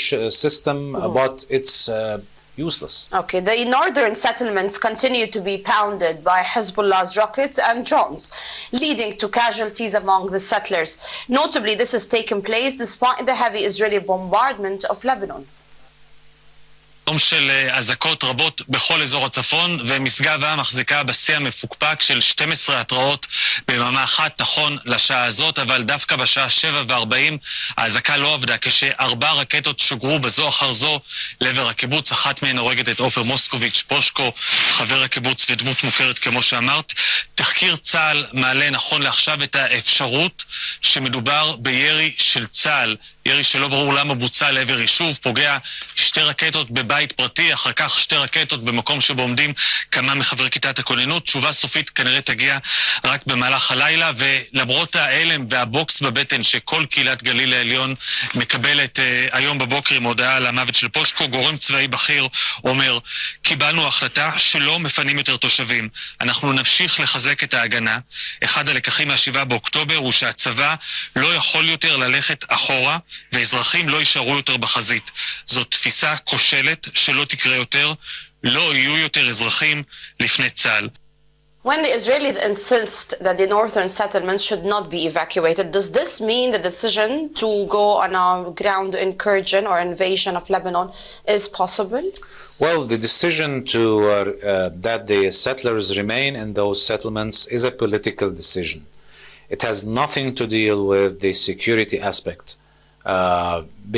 system, but it's useless. Okay, the northern settlements continue to be pounded by Hezbollah's rockets and drones, leading to casualties among the settlers. Notably, this has taken place despite the heavy Israeli bombardment of Lebanon. יום של אזעקות רבות בכל אזור הצפון, ומשגב עם מחזיקה בשיא המפוקפק של 12 התראות ביממה אחת נכון לשעה הזאת, אבל דווקא בשעה 7:40 האזעקה לא עבדה, כש4 רקטות שוגרו בזו אחר זו לעבר הקיבוץ. אחת מהן הורגת את עופר מוסקוביץ' פושקו, חבר הקיבוץ ודמות מוכרת כמו שאמרת. תחקיר צה"ל מעלה נכון לעכשיו את האפשרות שמדובר בירי של צה"ל, ירי שלא ברור למה בוצע לעבר יישוב, פוגע 2 רקטות בבית פרטי, אחר כך 2 רקטות במקום שבו עומדים כמה מחברי כיתת הכוננות. תשובה סופית כנראה תגיע רק במהלך הלילה, ולמרות ההלם והבוקס בבטן שכל קהילת גליל העליון מקבלת היום בבוקר עם הודעה על המוות של פושקו, גורם צבאי בכיר אומר, קיבלנו החלטה שלא מפנים יותר תושבים, אנחנו נמשיך לחזק את ההגנה. אחד הלקחים מה-7 באוקטובר הוא שהצבא לא יכול יותר ללכת אחורה ואזרחים לא יישארו יותר בחזית. זאת תפיסה כושלת שלא תקרה יותר, לא יהיו יותר אזרחים לפני צה"ל. When the Israelis insist that the northern settlements should not be evacuated, does this mean the decision to go on a ground incursion or invasion of Lebanon is possible? Well, the decision that the settlers remain in those settlements is a political decision. It has nothing to deal with the security aspect.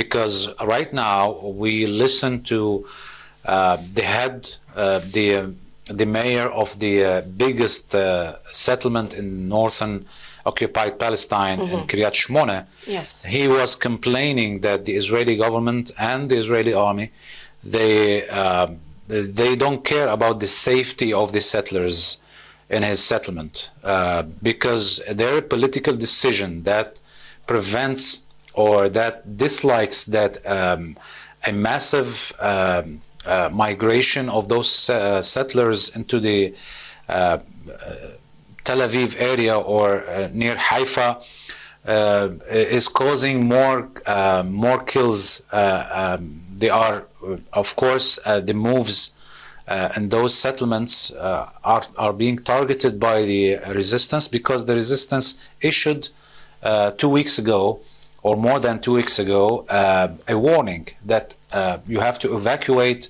Because right now we listen to the head, the mayor of the biggest settlement in northern occupied Palestine, in Kiryat Shmona. Yes. He was complaining that the Israeli government and the Israeli army, they don't care about the safety of the settlers in his settlement, because their political decision that prevents or that dislikes that a massive migration of those settlers into the Tel Aviv area or near Haifa is causing more kills. They are, of course, the moves and those settlements are being targeted by the resistance, because the resistance issued 2 weeks ago, or more than 2 weeks ago, a warning that you have to evacuate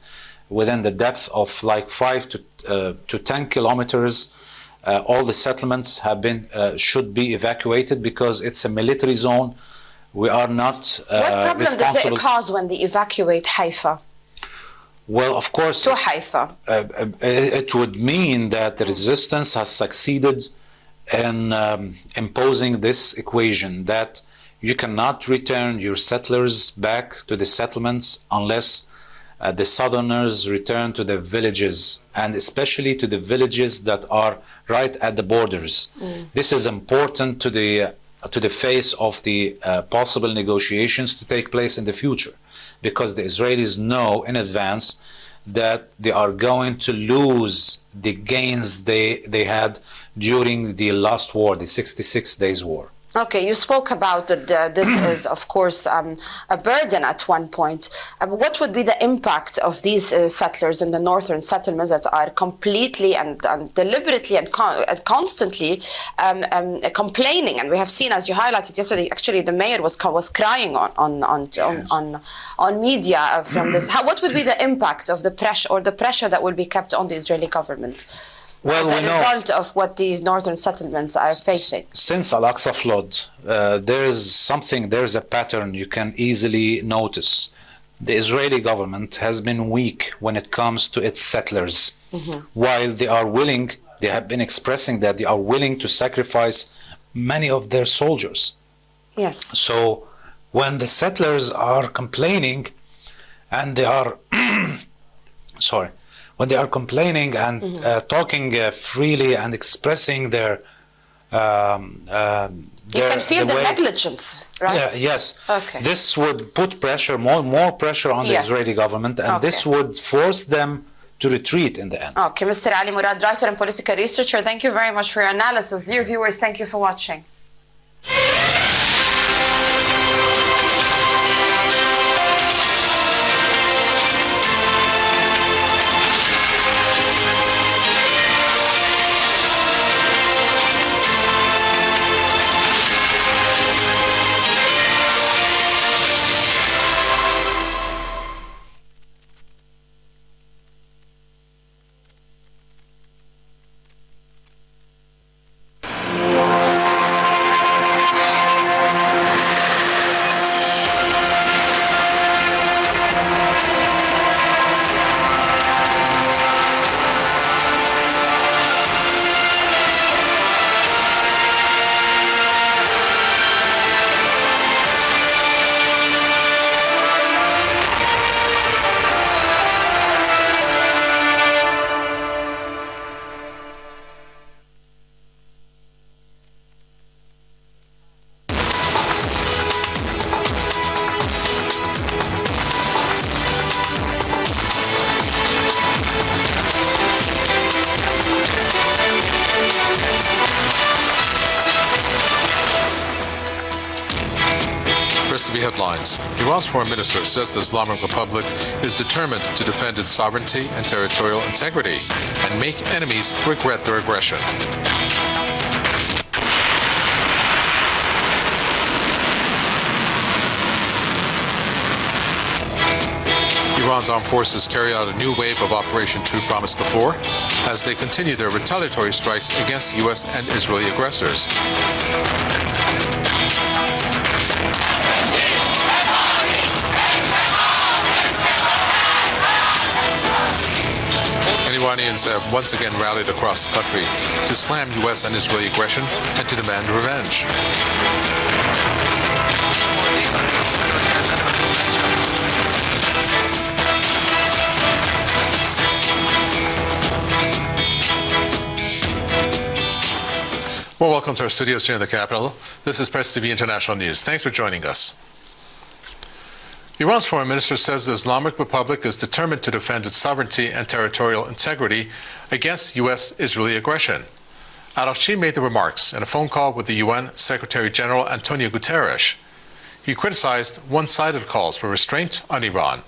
within the depth of like 5 to 10 kilometers. All the settlements have been should be evacuated because it's a military zone. We are not what problem does it cause when they evacuate Haifa? Well, of course, to Haifa. It would mean that the resistance has succeeded in imposing this equation that you cannot return your settlers back to the settlements unless the southerners return to the villages, and especially to the villages that are right at the borders. This is important to the face of the possible negotiations to take place in the future, because the Israelis know in advance that they are going to lose the gains they had during the last war, the 66 days war. Okay, you spoke about that this is, of course, a burden at one point. What would be the impact of these settlers in the northern settlements that are completely and deliberately and constantly complaining? And we have seen, as you highlighted yesterday, actually the mayor was crying on media from this. What would be the impact of the pressure that will be kept on the Israeli government? Well, as a result of what these northern settlements are facing? Since Al-Aqsa flood, there is a pattern you can easily notice. The Israeli government has been weak when it comes to its settlers. While they have been expressing that they are willing to sacrifice many of their soldiers. Yes. So when the settlers are complaining and they are sorry, when they are complaining and talking freely and expressing their you can feel the negligence, right? Yes. Okay. This would put pressure, more pressure on the Israeli government, and this would force them to retreat in the end. Okay, Mr. Ali Murad, writer and political researcher, thank you very much for your analysis. Dear viewers, thank you for watching. First TV headlines. Iran's foreign minister says the Islamic Republic is determined to defend its sovereignty and territorial integrity and make enemies regret their aggression. Iran's armed forces carry out a new wave of Operation True Promise to 4 as they continue their retaliatory strikes against U.S. and Israeli aggressors. Iranians have once again rallied across the country to slam U.S. and Israeli aggression and to demand revenge. Well, welcome to our studios here in the capital. This is Press TV International News. Thanks for joining us. Iran's foreign minister says the Islamic Republic is determined to defend its sovereignty and territorial integrity against U.S.-Israeli aggression. Araghchi made the remarks in a phone call with the UN Secretary General Antonio Guterres. He criticized one-sided calls for restraint on Iran.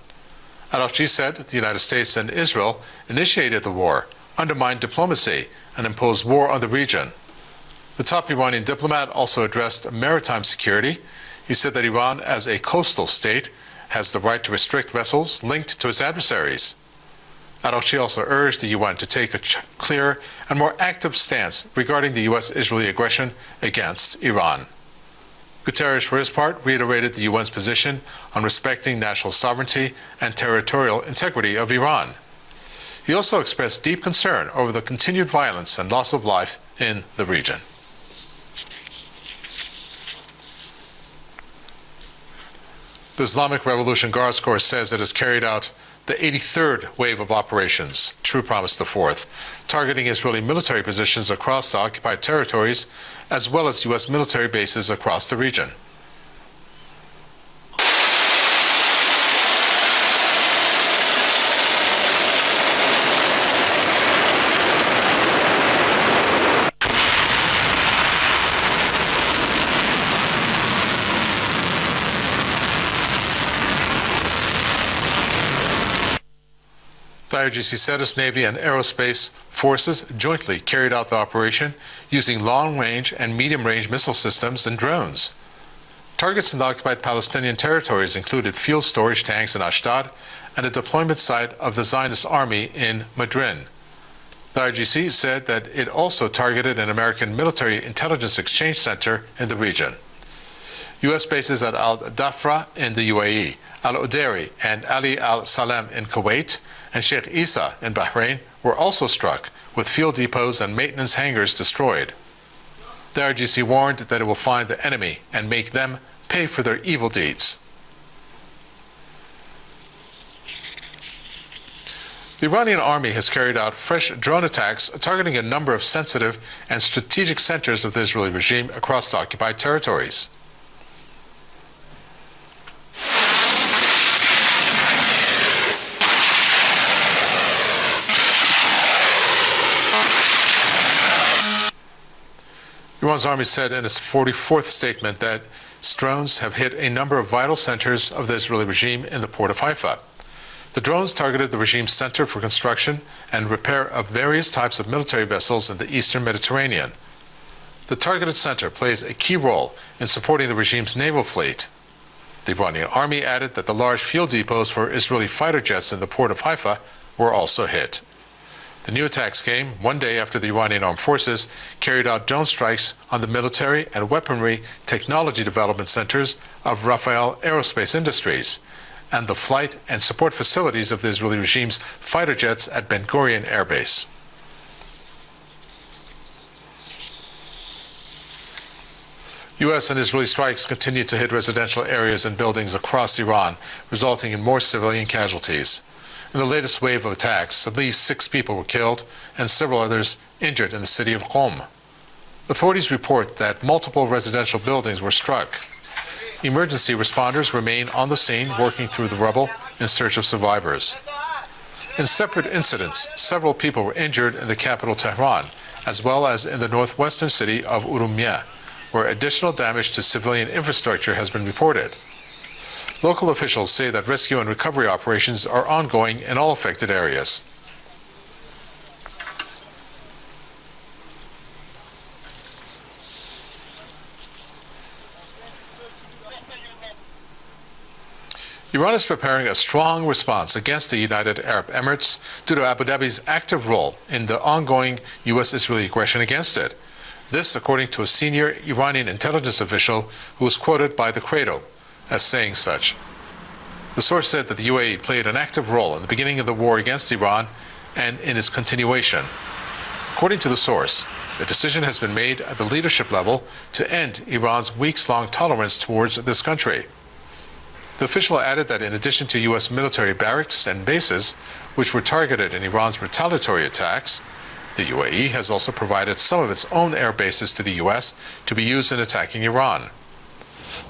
Araghchi said the United States and Israel initiated the war, undermined diplomacy, and imposed war on the region. The top Iranian diplomat also addressed maritime security. He said that Iran, as a coastal state, has the right to restrict vessels linked to its adversaries. Araghchi also urged the UN to take a clear and more active stance regarding the U.S.-Israeli aggression against Iran. Guterres, for his part, reiterated the UN's position on respecting national sovereignty and territorial integrity of Iran. He also expressed deep concern over the continued violence and loss of life in the region. The Islamic Revolution Guards Corps says it has carried out the 83rd wave of operations, True Promise the 4th, targeting Israeli military positions across the occupied territories, as well as U.S. military bases across the region. The IRGC said its Navy and Aerospace forces jointly carried out the operation using long-range and medium-range missile systems and drones. Targets in the occupied Palestinian territories included fuel storage tanks in Ashdod and a deployment site of the Zionist army in Madrin. The IRGC said that it also targeted an American military intelligence exchange center in the region. U.S. bases at Al-Dafra in the UAE, Al-Udairi and Ali Al-Salem in Kuwait, and Sheikh Isa in Bahrain were also struck, with fuel depots and maintenance hangars destroyed. The IRGC warned that it will find the enemy and make them pay for their evil deeds. The Iranian army has carried out fresh drone attacks targeting a number of sensitive and strategic centers of the Israeli regime across the occupied territories. Iran's army said in its 44th statement that its drones have hit a number of vital centers of the Israeli regime in the port of Haifa. The drones targeted the regime's center for construction and repair of various types of military vessels in the eastern Mediterranean. The targeted center plays a key role in supporting the regime's naval fleet. The Iranian army added that the large fuel depots for Israeli fighter jets in the port of Haifa were also hit. The new attacks came one day after the Iranian armed forces carried out drone strikes on the military and weaponry technology development centers of Rafael Aerospace Industries and the flight and support facilities of the Israeli regime's fighter jets at Ben Gurion Air Base. U.S. and Israeli strikes continue to hit residential areas and buildings across Iran, resulting in more civilian casualties. In the latest wave of attacks, at least 6 people were killed and several others injured in the city of Qom. Authorities report that multiple residential buildings were struck. Emergency responders remain on the scene working through the rubble in search of survivors. In separate incidents, several people were injured in the capital Tehran, as well as in the northwestern city of Urumiyeh, where additional damage to civilian infrastructure has been reported. Local officials say that rescue and recovery operations are ongoing in all affected areas. Iran is preparing a strong response against the United Arab Emirates due to Abu Dhabi's active role in the ongoing U.S.-Israeli aggression against it. This, according to a senior Iranian intelligence official who was quoted by the Cradle as saying such. The source said that the UAE played an active role in the beginning of the war against Iran and in its continuation. According to the source, the decision has been made at the leadership level to end Iran's weeks-long tolerance towards this country. The official added that in addition to U.S. military barracks and bases, which were targeted in Iran's retaliatory attacks, the UAE has also provided some of its own air bases to the U.S. to be used in attacking Iran.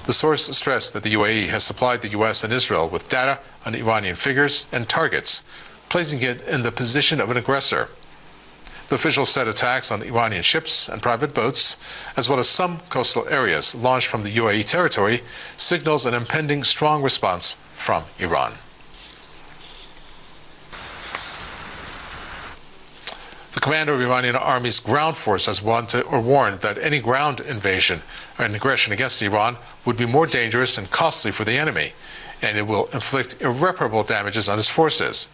The source stressed that the UAE has supplied the U.S. and Israel with data on Iranian figures and targets, placing it in the position of an aggressor. The official said attacks on Iranian ships and private boats, as well as some coastal areas launched from the UAE territory, signals an impending strong response from Iran. The commander of Iranian Army's ground force has warned that any ground invasion or an aggression against Iran would be more dangerous and costly for the enemy, and it will inflict irreparable damages on its forces.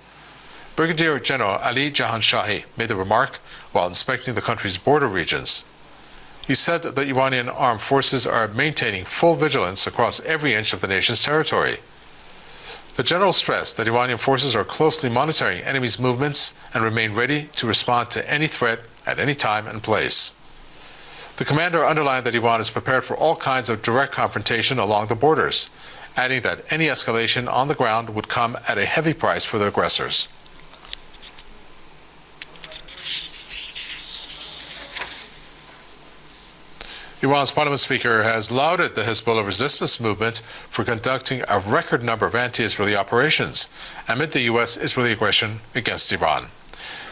Brigadier General Ali Jahanshahi made the remark while inspecting the country's border regions. He said that the Iranian armed forces are maintaining full vigilance across every inch of the nation's territory. The general stressed that Iranian forces are closely monitoring enemies' movements and remain ready to respond to any threat at any time and place. The commander underlined that Iran is prepared for all kinds of direct confrontation along the borders, adding that any escalation on the ground would come at a heavy price for the aggressors. Iran's parliament speaker has lauded the Hezbollah resistance movement for conducting a record number of anti-Israeli operations amid the U.S.-Israeli aggression against Iran.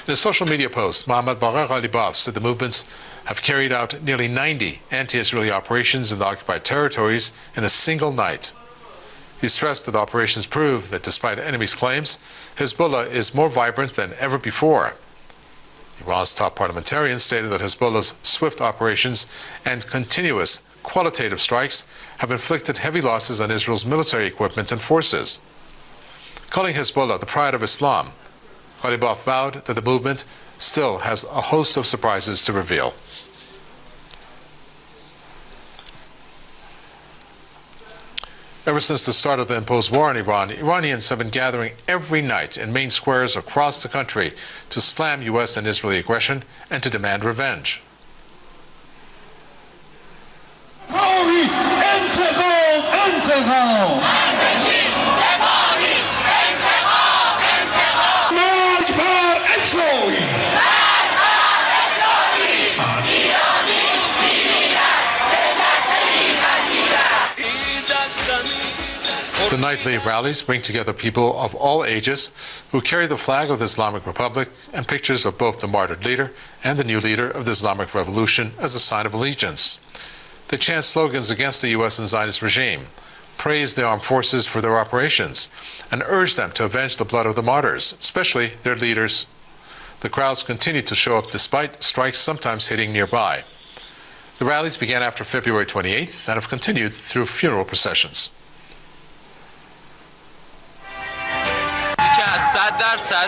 In a social media post, Mohammad Bagher Ghalibaf said the movements have carried out nearly 90 anti-Israeli operations in the occupied territories in a single night. He stressed that the operations prove that despite the enemy's claims, Hezbollah is more vibrant than ever before. Iran's top parliamentarian stated that Hezbollah's swift operations and continuous qualitative strikes have inflicted heavy losses on Israel's military equipment and forces. Calling Hezbollah the pride of Islam, Ghalibaf vowed that the movement still has a host of surprises to reveal. Ever since the start of the imposed war on Iran, Iranians have been gathering every night in main squares across the country to slam U.S. and Israeli aggression and to demand revenge. The nightly rallies bring together people of all ages who carry the flag of the Islamic Republic and pictures of both the martyred leader and the new leader of the Islamic Revolution as a sign of allegiance. They chant slogans against the U.S. and Zionist regime, praise the armed forces for their operations, and urge them to avenge the blood of the martyrs, especially their leaders. The crowds continue to show up despite strikes sometimes hitting nearby. The rallies began after February 28th and have continued through funeral processions.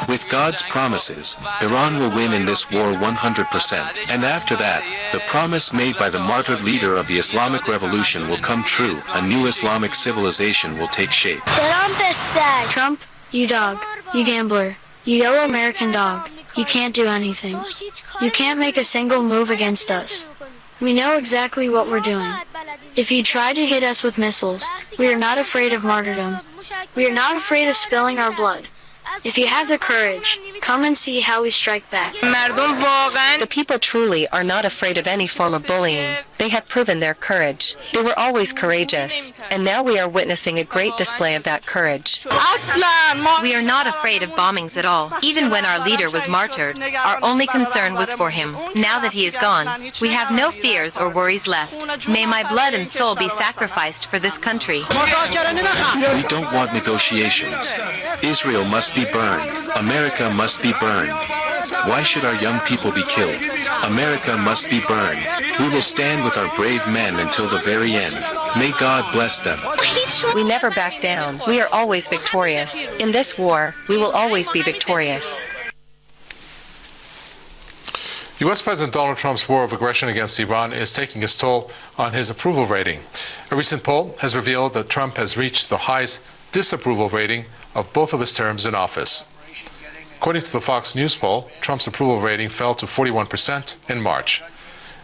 With God's promises, Iran will win in this war 100%. And after that, the promise made by the martyred leader of the Islamic Revolution will come true. A new Islamic civilization will take shape. Trump, you dog. You gambler. You yellow American dog. You can't do anything. You can't make a single move against us. We know exactly what we're doing. If you try to hit us with missiles, we are not afraid of martyrdom. We are not afraid of spilling our blood. If you have the courage, come and see how we strike back. The people truly are not afraid of any form of bullying. They have proven their courage. They were always courageous, and now we are witnessing a great display of that courage. We are not afraid of bombings at all. Even when our leader was martyred, our only concern was for him. Now that he is gone, we have no fears or worries left. May my blood and soul be sacrificed for this country. We don't want negotiations. Israel must be burned. America must be burned. Why should our young people be killed? America must be burned. We will stand with our brave men until the very end. May God bless them. We never back down. We are always victorious. In this war, we will always be victorious. U.S. President Donald Trump's war of aggression against Iran is taking its toll on his approval rating. A recent poll has revealed that Trump has reached the highest disapproval rating of both of his terms in office. According to the Fox News poll, Trump's approval rating fell to 41% in March.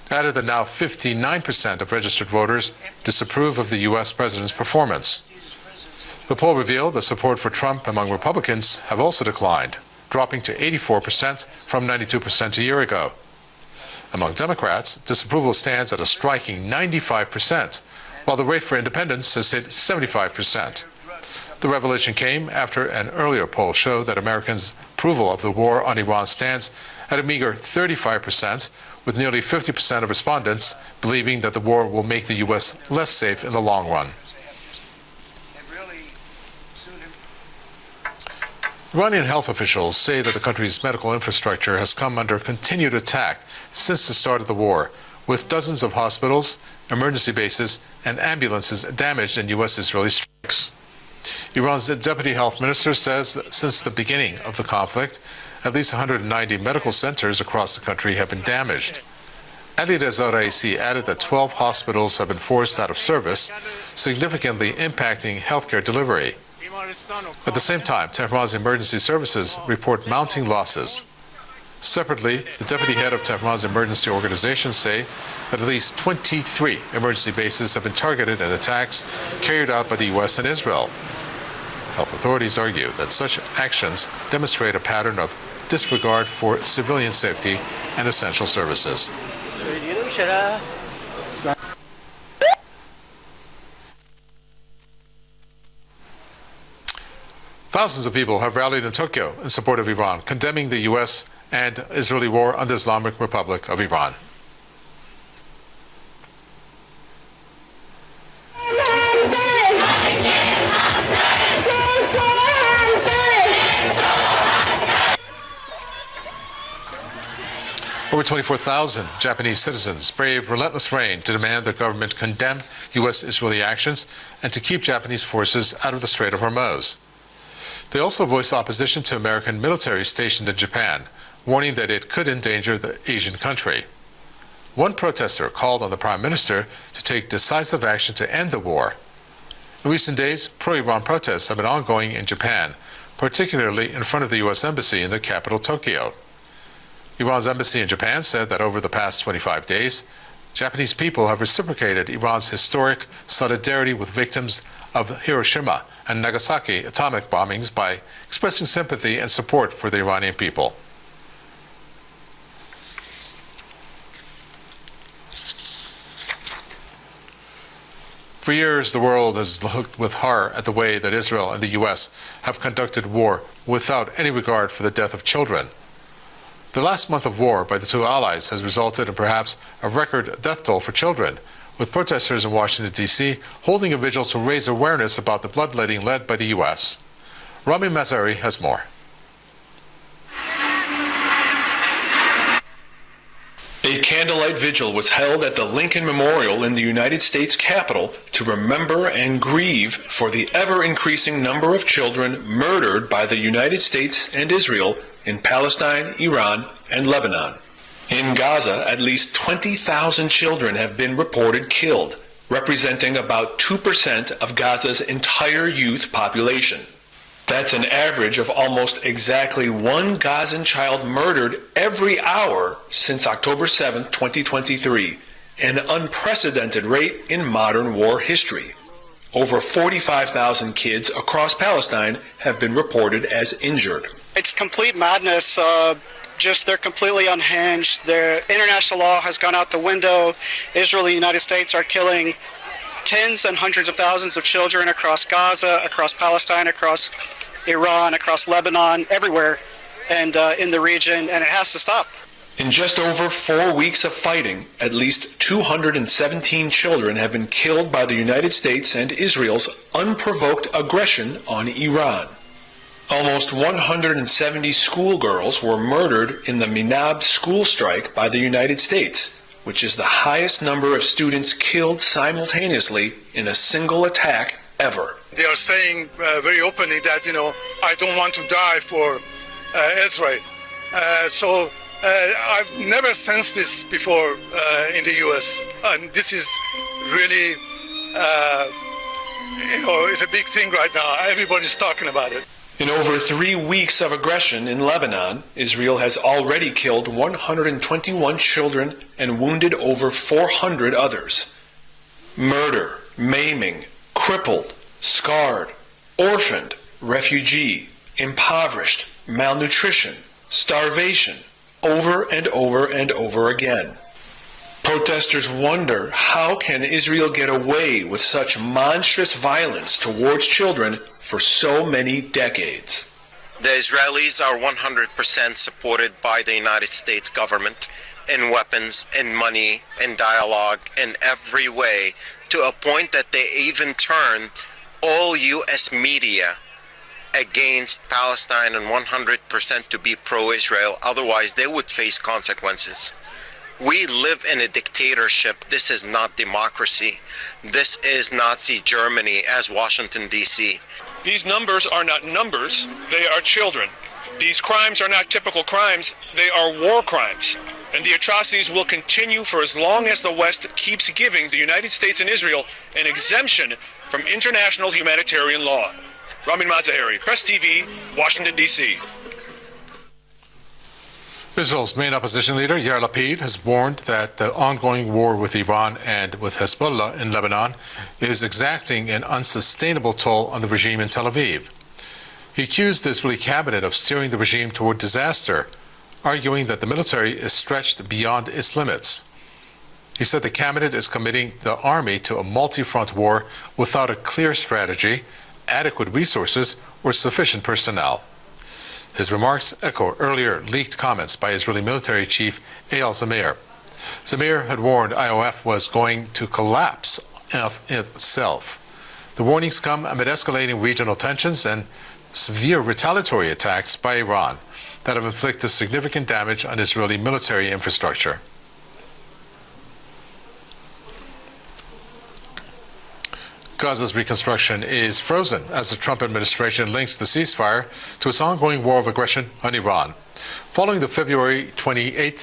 It added that now 59% of registered voters disapprove of the U.S. president's performance. The poll revealed that support for Trump among Republicans have also declined, dropping to 84% from 92% a year ago. Among Democrats, disapproval stands at a striking 95%, while the rate for independents has hit 75%. The revelation came after an earlier poll showed that Americans' approval of the war on Iran stands at a meager 35%, with nearly 50% of respondents believing that the war will make the U.S. less safe in the long run. Iranian health officials say that the country's medical infrastructure has come under continued attack since the start of the war, with dozens of hospitals, emergency bases, and ambulances damaged in U.S.-Israeli strikes. Iran's deputy health minister says that since the beginning of the conflict, at least 190 medical centers across the country have been damaged. Ali Reza Raisi added that 12 hospitals have been forced out of service, significantly impacting healthcare delivery. At the same time, Tehran's emergency services report mounting losses. Separately, the deputy head of Tehran's emergency organizations say that at least 23 emergency bases have been targeted in attacks carried out by the U.S. and Israel. Health authorities argue that such actions demonstrate a pattern of disregard for civilian safety and essential services. Thousands of people have rallied in Tokyo in support of Iran, condemning the U.S. and Israeli war on the Islamic Republic of Iran. Over 24,000 Japanese citizens braved relentless rain to demand the government condemn U.S.-Israeli actions and to keep Japanese forces out of the Strait of Hormuz. They also voiced opposition to American military stationed in Japan, warning that it could endanger the Asian country. One protester called on the Prime Minister to take decisive action to end the war. In recent days, pro-Iran protests have been ongoing in Japan, particularly in front of the U.S. Embassy in the capital, Tokyo. Iran's embassy in Japan said that over the past 25 days, Japanese people have reciprocated Iran's historic solidarity with victims of Hiroshima and Nagasaki atomic bombings by expressing sympathy and support for the Iranian people. For years, the world has looked with horror at the way that Israel and the U.S. have conducted war without any regard for the death of children. The last month of war by the two allies has resulted in perhaps a record death toll for children, with protesters in Washington, D.C. holding a vigil to raise awareness about the bloodletting led by the U.S. Rami Mazari has more. A candlelight vigil was held at the Lincoln Memorial in the United States Capitol to remember and grieve for the ever-increasing number of children murdered by the United States and Israel in Palestine, Iran, and Lebanon. In Gaza, at least 20,000 children have been reported killed, representing about 2% of Gaza's entire youth population. That's an average of almost exactly one Gazan child murdered every hour since October 7, 2023, an unprecedented rate in modern war history. Over 45,000 kids across Palestine have been reported as injured. It's complete madness. They're completely unhinged. Their international law has gone out the window. Israel and the United States are killing tens and hundreds of thousands of children across Gaza, across Palestine, across Iran, across Lebanon, everywhere, and in the region, and it has to stop. In just over 4 weeks of fighting, at least 217 children have been killed by the United States and Israel's unprovoked aggression on Iran. Almost 170 schoolgirls were murdered in the Minab school strike by the United States, which is the highest number of students killed simultaneously in a single attack ever. They are saying very openly that, I don't want to die for Israel. I've never sensed this before in the U.S. And this is really, it's a big thing right now. Everybody's talking about it. In over 3 weeks of aggression in Lebanon, Israel has already killed 121 children and wounded over 400 others. Murder, maiming, crippled, scarred, orphaned, refugee, impoverished, malnutrition, starvation, over and over and over again. Protesters wonder, how can Israel get away with such monstrous violence towards children for so many decades? The Israelis are 100% supported by the United States government in weapons, in money, in dialogue, in every way, to a point that they even turn all U.S. media against Palestine and 100% to be pro-Israel. Otherwise, they would face consequences. We live in a dictatorship. This is not democracy. This is Nazi Germany as Washington, D.C. These numbers are not numbers, they are children. These crimes are not typical crimes, they are war crimes. And the atrocities will continue for as long as the West keeps giving the United States and Israel an exemption from international humanitarian law. Ramin Mazaheri, Press TV, Washington, D.C. Israel's main opposition leader, Yair Lapid, has warned that the ongoing war with Iran and with Hezbollah in Lebanon is exacting an unsustainable toll on the regime in Tel Aviv. He accused the Israeli cabinet of steering the regime toward disaster, arguing that the military is stretched beyond its limits. He said the cabinet is committing the army to a multi-front war without a clear strategy, adequate resources, or sufficient personnel. His remarks echo earlier leaked comments by Israeli military chief Eyal Zamir. Zamir had warned IOF was going to collapse itself. The warnings come amid escalating regional tensions and severe retaliatory attacks by Iran that have inflicted significant damage on Israeli military infrastructure. Gaza's reconstruction is frozen as the Trump administration links the ceasefire to its ongoing war of aggression on Iran. Following the February 28th,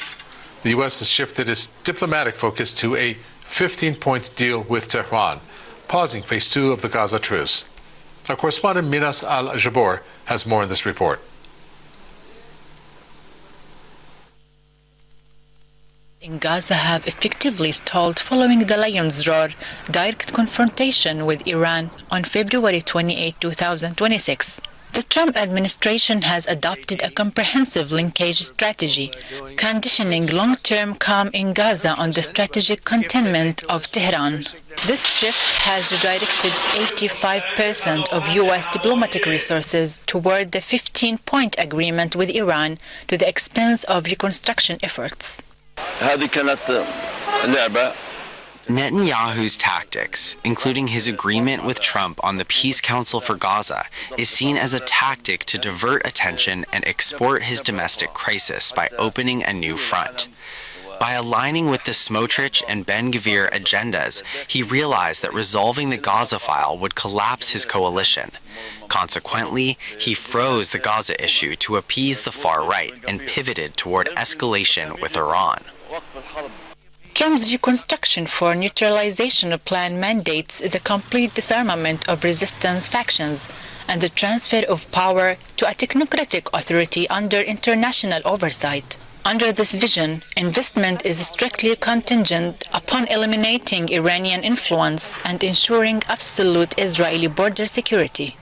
the U.S. has shifted its diplomatic focus to a 15-point deal with Tehran, pausing phase 2 of the Gaza truce. Our correspondent Minas Al-Jabor has more in this report. In Gaza have effectively stalled following the Lion's Roar direct confrontation with Iran on February 28, 2026. The Trump administration has adopted a comprehensive linkage strategy, conditioning long-term calm in Gaza on the strategic containment of Tehran. This shift has redirected 85% of U.S. diplomatic resources toward the 15-point agreement with Iran to the expense of reconstruction efforts. Netanyahu's tactics, including his agreement with Trump on the Peace Council for Gaza, is seen as a tactic to divert attention and export his domestic crisis by opening a new front. By aligning with the Smotrich and Ben-Gvir agendas, he realized that resolving the Gaza file would collapse his coalition. Consequently, he froze the Gaza issue to appease the far right and pivoted toward escalation with Iran. Trump's reconstruction for neutralization plan mandates the complete disarmament of resistance factions and the transfer of power to a technocratic authority under international oversight. Under this vision, investment is strictly contingent upon eliminating Iranian influence and ensuring absolute Israeli border security.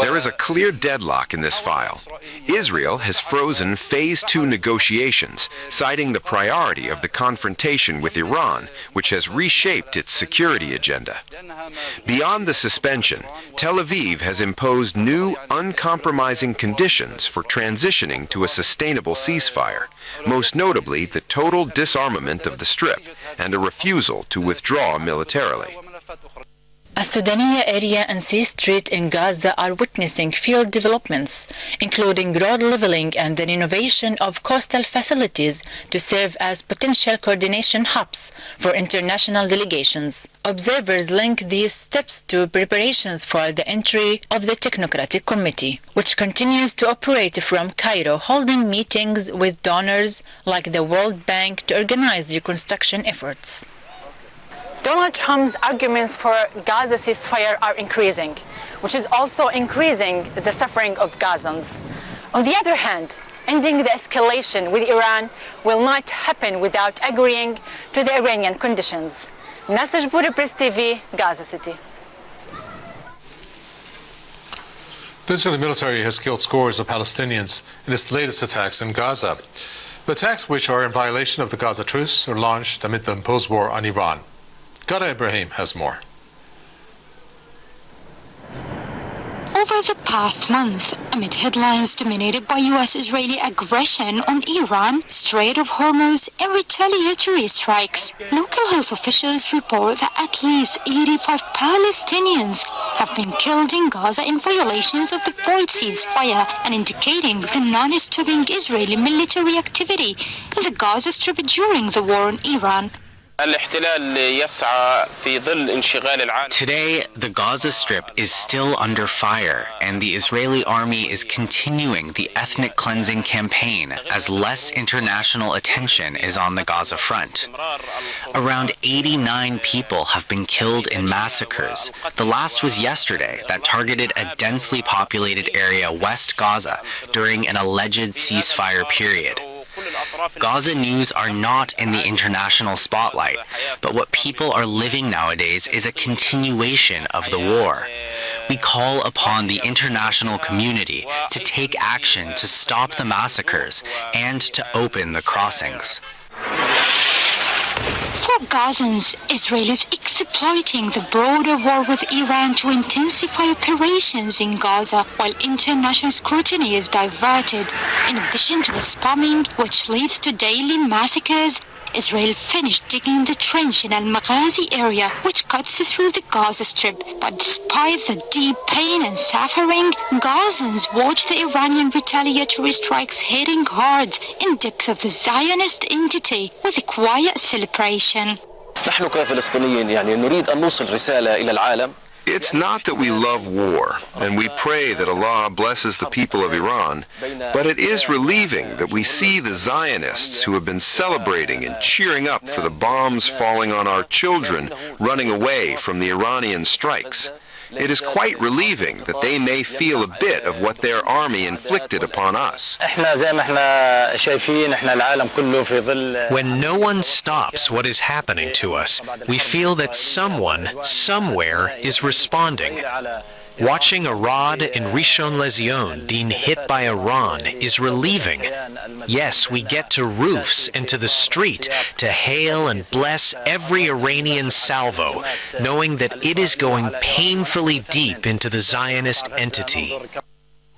There is a clear deadlock in this file. Israel has frozen Phase 2 negotiations, citing the priority of the confrontation with Iran, which has reshaped its security agenda. Beyond the suspension, Tel Aviv has imposed new, uncompromising conditions for transitioning to a sustainable ceasefire, most notably the total disarmament of the Strip and a refusal to withdraw militarily. As Sudaniya area and Sea Street in Gaza are witnessing field developments, including road leveling and the renovation of coastal facilities to serve as potential coordination hubs for international delegations. Observers link these steps to preparations for the entry of the Technocratic Committee, which continues to operate from Cairo, holding meetings with donors like the World Bank to organize reconstruction efforts. Donald Trump's arguments for Gaza ceasefire are increasing, which is also increasing the suffering of Gazans. On the other hand, ending the escalation with Iran will not happen without agreeing to the Iranian conditions. Message Buddha Press TV, Gaza City. The Israeli military has killed scores of Palestinians in its latest attacks in Gaza. The attacks, which are in violation of the Gaza truce, are launched amid the imposed war on Iran. Gada Ibrahim has more. Over the past month, amid headlines dominated by U.S.-Israeli aggression on Iran, Strait of Hormuz, and retaliatory strikes, local health officials report that at least 85 Palestinians have been killed in Gaza in violations of the void ceasefire and indicating the non-stopping Israeli military activity in the Gaza Strip during the war on Iran. Today, the Gaza Strip is still under fire, and the Israeli army is continuing the ethnic cleansing campaign as less international attention is on the Gaza front. Around 89 people have been killed in massacres. The last was yesterday that targeted a densely populated area west Gaza during an alleged ceasefire period. Gaza news are not in the international spotlight, but what people are living nowadays is a continuation of the war. We call upon the international community to take action to stop the massacres and to open the crossings. For Gazans, Israel is exploiting the broader war with Iran to intensify operations in Gaza while international scrutiny is diverted. In addition to its bombing, which leads to daily massacres, Israel finished digging the trench in Al-Maghazi area, which cuts through the Gaza Strip. But despite the deep pain and suffering, Gazans watch the Iranian retaliatory strikes hitting hard in depth of the Zionist entity with a quiet celebration. It's not that we love war, and we pray that Allah blesses the people of Iran, but it is relieving that we see the Zionists who have been celebrating and cheering up for the bombs falling on our children running away from the Iranian strikes. It is quite relieving that they may feel a bit of what their army inflicted upon us. When no one stops what is happening to us, we feel that someone, somewhere, is responding. Watching Arad and Rishon LeZion being hit by Iran is relieving. Yes, we get to roofs and to the street to hail and bless every Iranian salvo, knowing that it is going painfully deep into the Zionist entity.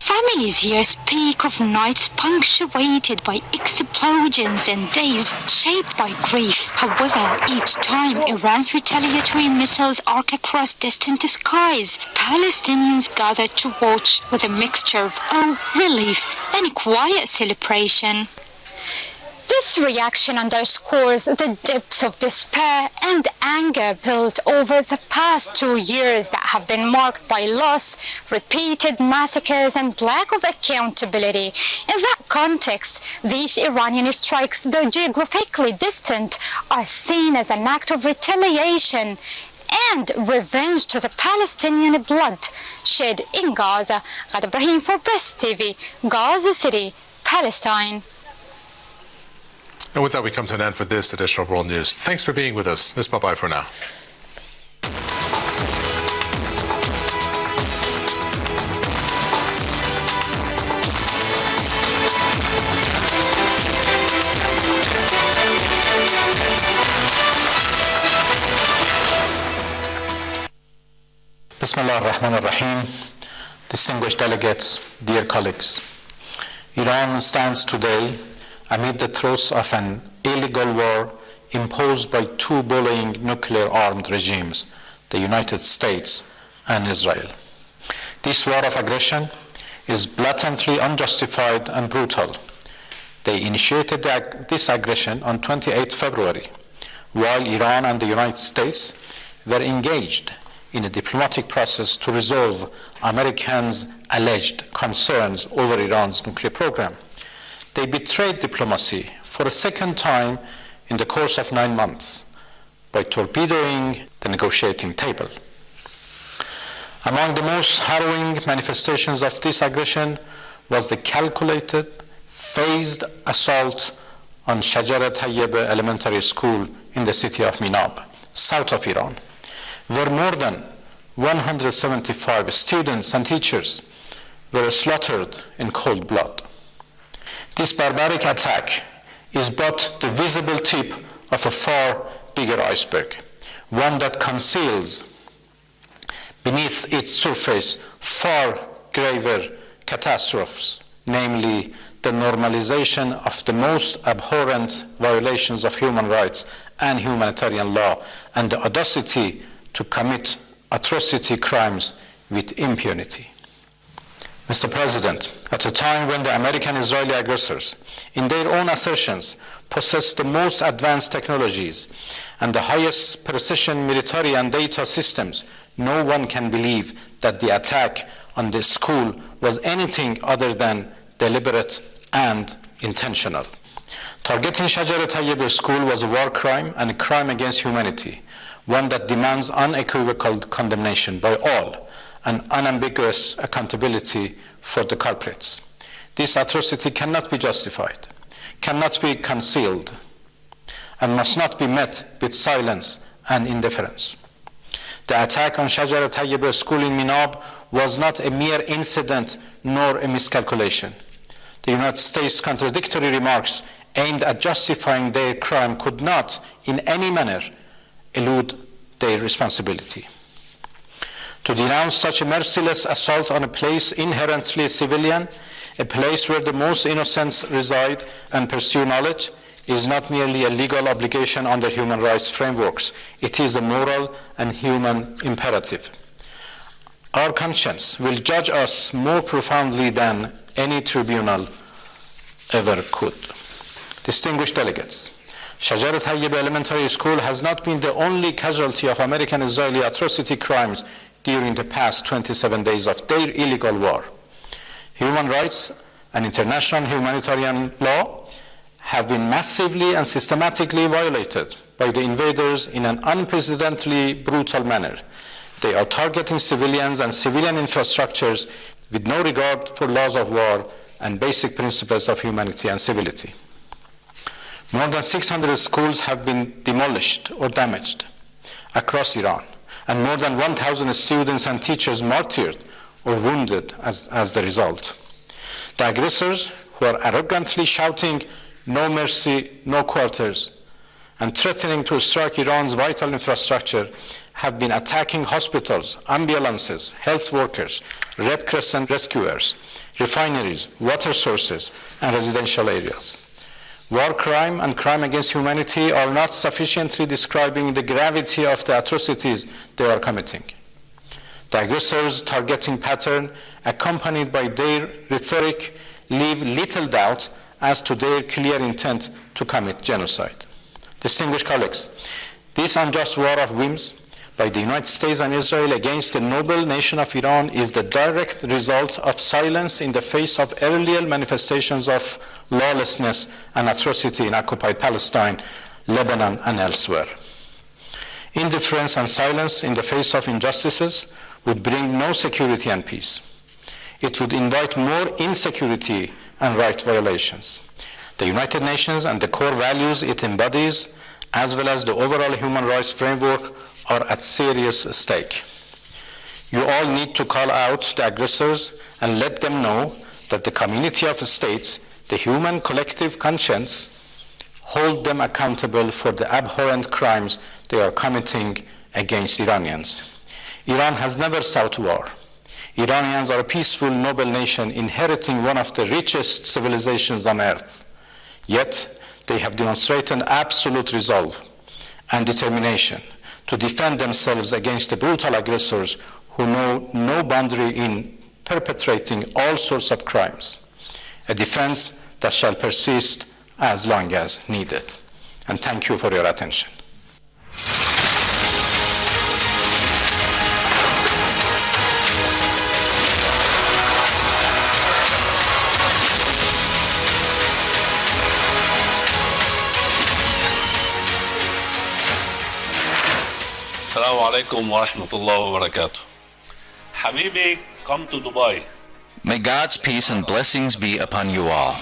Families here speak of nights punctuated by explosions and days shaped by grief. However, each time Iran's retaliatory missiles arc across distant skies, Palestinians gather to watch with a mixture of awe, relief, and a quiet celebration. This reaction underscores the depths of despair and anger built over the past 2 years that have been marked by loss, repeated massacres, and lack of accountability. In that context, these Iranian strikes, though geographically distant, are seen as an act of retaliation and revenge to the Palestinian blood shed in Gaza. Ghada Ibrahim for Press TV, Gaza City, Palestine. And with that, we come to an end for this edition of World News. Thanks for being with us. Miss bye-bye for now. Bismillah ar-Rahman ar-Rahim. Distinguished delegates, dear colleagues. Iran stands today amid the throes of an illegal war imposed by two bullying nuclear-armed regimes, the United States and Israel. This war of aggression is blatantly unjustified and brutal. They initiated this aggression on 28 February, while Iran and the United States were engaged in a diplomatic process to resolve Americans' alleged concerns over Iran's nuclear program. They betrayed diplomacy for a second time in the course of 9 months by torpedoing the negotiating table. Among the most harrowing manifestations of this aggression was the calculated, phased assault on Shajar Tayyib Elementary School in the city of Minab, south of Iran, where more than 175 students and teachers were slaughtered in cold blood. This barbaric attack is but the visible tip of a far bigger iceberg, one that conceals beneath its surface far graver catastrophes, namely the normalization of the most abhorrent violations of human rights and humanitarian law, and the audacity to commit atrocity crimes with impunity. Mr. President, at a time when the American-Israeli aggressors, in their own assertions, possess the most advanced technologies and the highest precision military and data systems, no one can believe that the attack on the school was anything other than deliberate and intentional. Targeting Shajar Tayyib School was a war crime and a crime against humanity, one that demands unequivocal condemnation by all and unambiguous accountability for the culprits. This atrocity cannot be justified, cannot be concealed, and must not be met with silence and indifference. The attack on Shajar Tayyib School in Minab was not a mere incident nor a miscalculation. The United States' contradictory remarks aimed at justifying their crime could not, in any manner, elude their responsibility. To denounce such a merciless assault on a place inherently civilian, a place where the most innocents reside and pursue knowledge, is not merely a legal obligation under human rights frameworks. It is a moral and human imperative. Our conscience will judge us more profoundly than any tribunal ever could. Distinguished delegates, Shajar Tayyib Elementary School has not been the only casualty of American-Israeli atrocity crimes during the past 27 days of their illegal war. Human rights and international humanitarian law have been massively and systematically violated by the invaders in an unprecedentedly brutal manner. They are targeting civilians and civilian infrastructures with no regard for laws of war and basic principles of humanity and civility. More than 600 schools have been demolished or damaged across Iran, and more than 1,000 students and teachers martyred or wounded as the result. The aggressors, who are arrogantly shouting "No mercy, no quarters," and threatening to strike Iran's vital infrastructure, have been attacking hospitals, ambulances, health workers, Red Crescent rescuers, refineries, water sources, and residential areas. War crime and crime against humanity are not sufficiently describing the gravity of the atrocities they are committing. The aggressors' targeting pattern, accompanied by their rhetoric, leave little doubt as to their clear intent to commit genocide. Distinguished colleagues, this unjust war of whims by the United States and Israel against the noble nation of Iran is the direct result of silence in the face of earlier manifestations of lawlessness and atrocity in occupied Palestine, Lebanon, and elsewhere. Indifference and silence in the face of injustices would bring no security and peace. It would invite more insecurity and right violations. The United Nations and the core values it embodies, as well as the overall human rights framework, are at serious stake. You all need to call out the aggressors and let them know that the community of states, the human collective conscience, hold them accountable for the abhorrent crimes they are committing against Iranians. Iran has never sought war. Iranians are a peaceful, noble nation inheriting one of the richest civilizations on earth. Yet, they have demonstrated absolute resolve and determination to defend themselves against the brutal aggressors who know no boundary in perpetrating all sorts of crimes. A defense that shall persist as long as needed. And thank you for your attention. Assalamu alaikum wa rahmatullahi wa barakatuh. Habibi, come to Dubai. May God's peace and blessings be upon you all.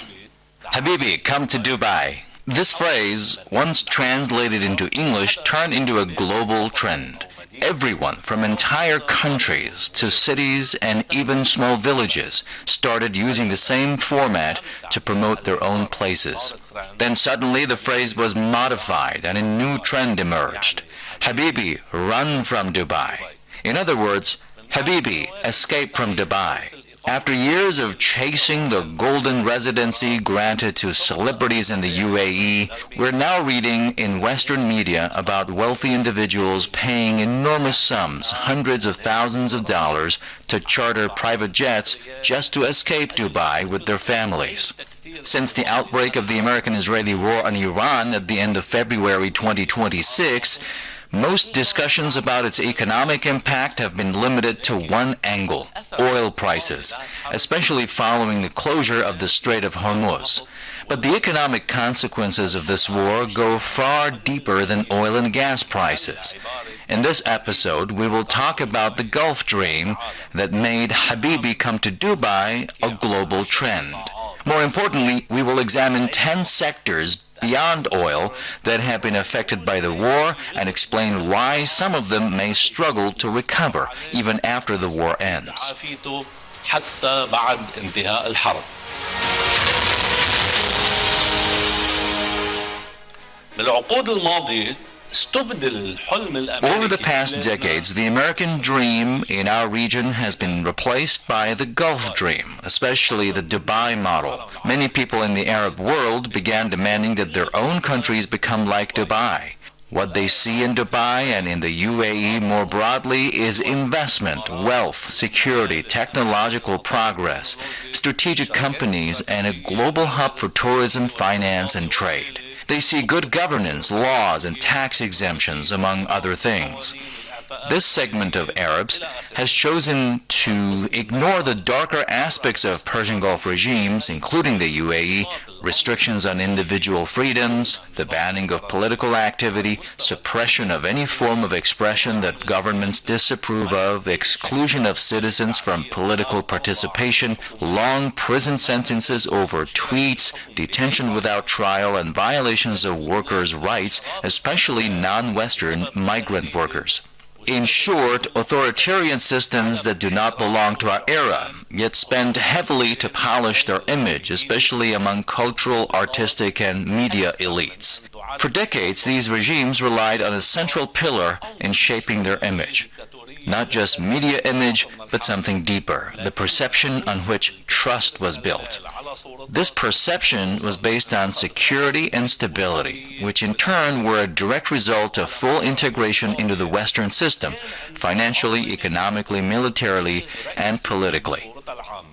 Habibi, come to Dubai. This phrase, once translated into English, turned into a global trend. Everyone from entire countries to cities and even small villages started using the same format to promote their own places. Then suddenly the phrase was modified and a new trend emerged. Habibi, run from Dubai. In other words, Habibi, escape from Dubai. After years of chasing the golden residency granted to celebrities in the UAE, we're now reading in Western media about wealthy individuals paying enormous sums, hundreds of thousands of dollars, to charter private jets just to escape Dubai with their families. Since the outbreak of the American-Israeli war on Iran at the end of February 2026, most discussions about its economic impact have been limited to one angle: oil prices, especially following the closure of the Strait of Hormuz. But the economic consequences of this war go far deeper than oil and gas prices. In this episode, we will talk about the Gulf Dream that made Habibi come to Dubai a global trend. More importantly, we will examine 10 sectors beyond oil that have been affected by the war and explain why some of them may struggle to recover even after the war ends. Over the past decades, the American dream in our region has been replaced by the Gulf Dream, especially the Dubai model. Many people in the Arab world began demanding that their own countries become like Dubai. What they see in Dubai and in the UAE more broadly is investment, wealth, security, technological progress, strategic companies, and a global hub for tourism, finance, and trade. They see good governance, laws, and tax exemptions, among other things. This segment of Arabs has chosen to ignore the darker aspects of Persian Gulf regimes, including the UAE, restrictions on individual freedoms, the banning of political activity, suppression of any form of expression that governments disapprove of, exclusion of citizens from political participation, long prison sentences over tweets, detention without trial, and violations of workers' rights, especially non-Western migrant workers. In short, authoritarian systems that do not belong to our era, yet spend heavily to polish their image, especially among cultural, artistic, and media elites. For decades, these regimes relied on a central pillar in shaping their image. Not just media image, but something deeper, the perception on which trust was built. This perception was based on security and stability, which in turn were a direct result of full integration into the Western system, financially, economically, militarily, and politically.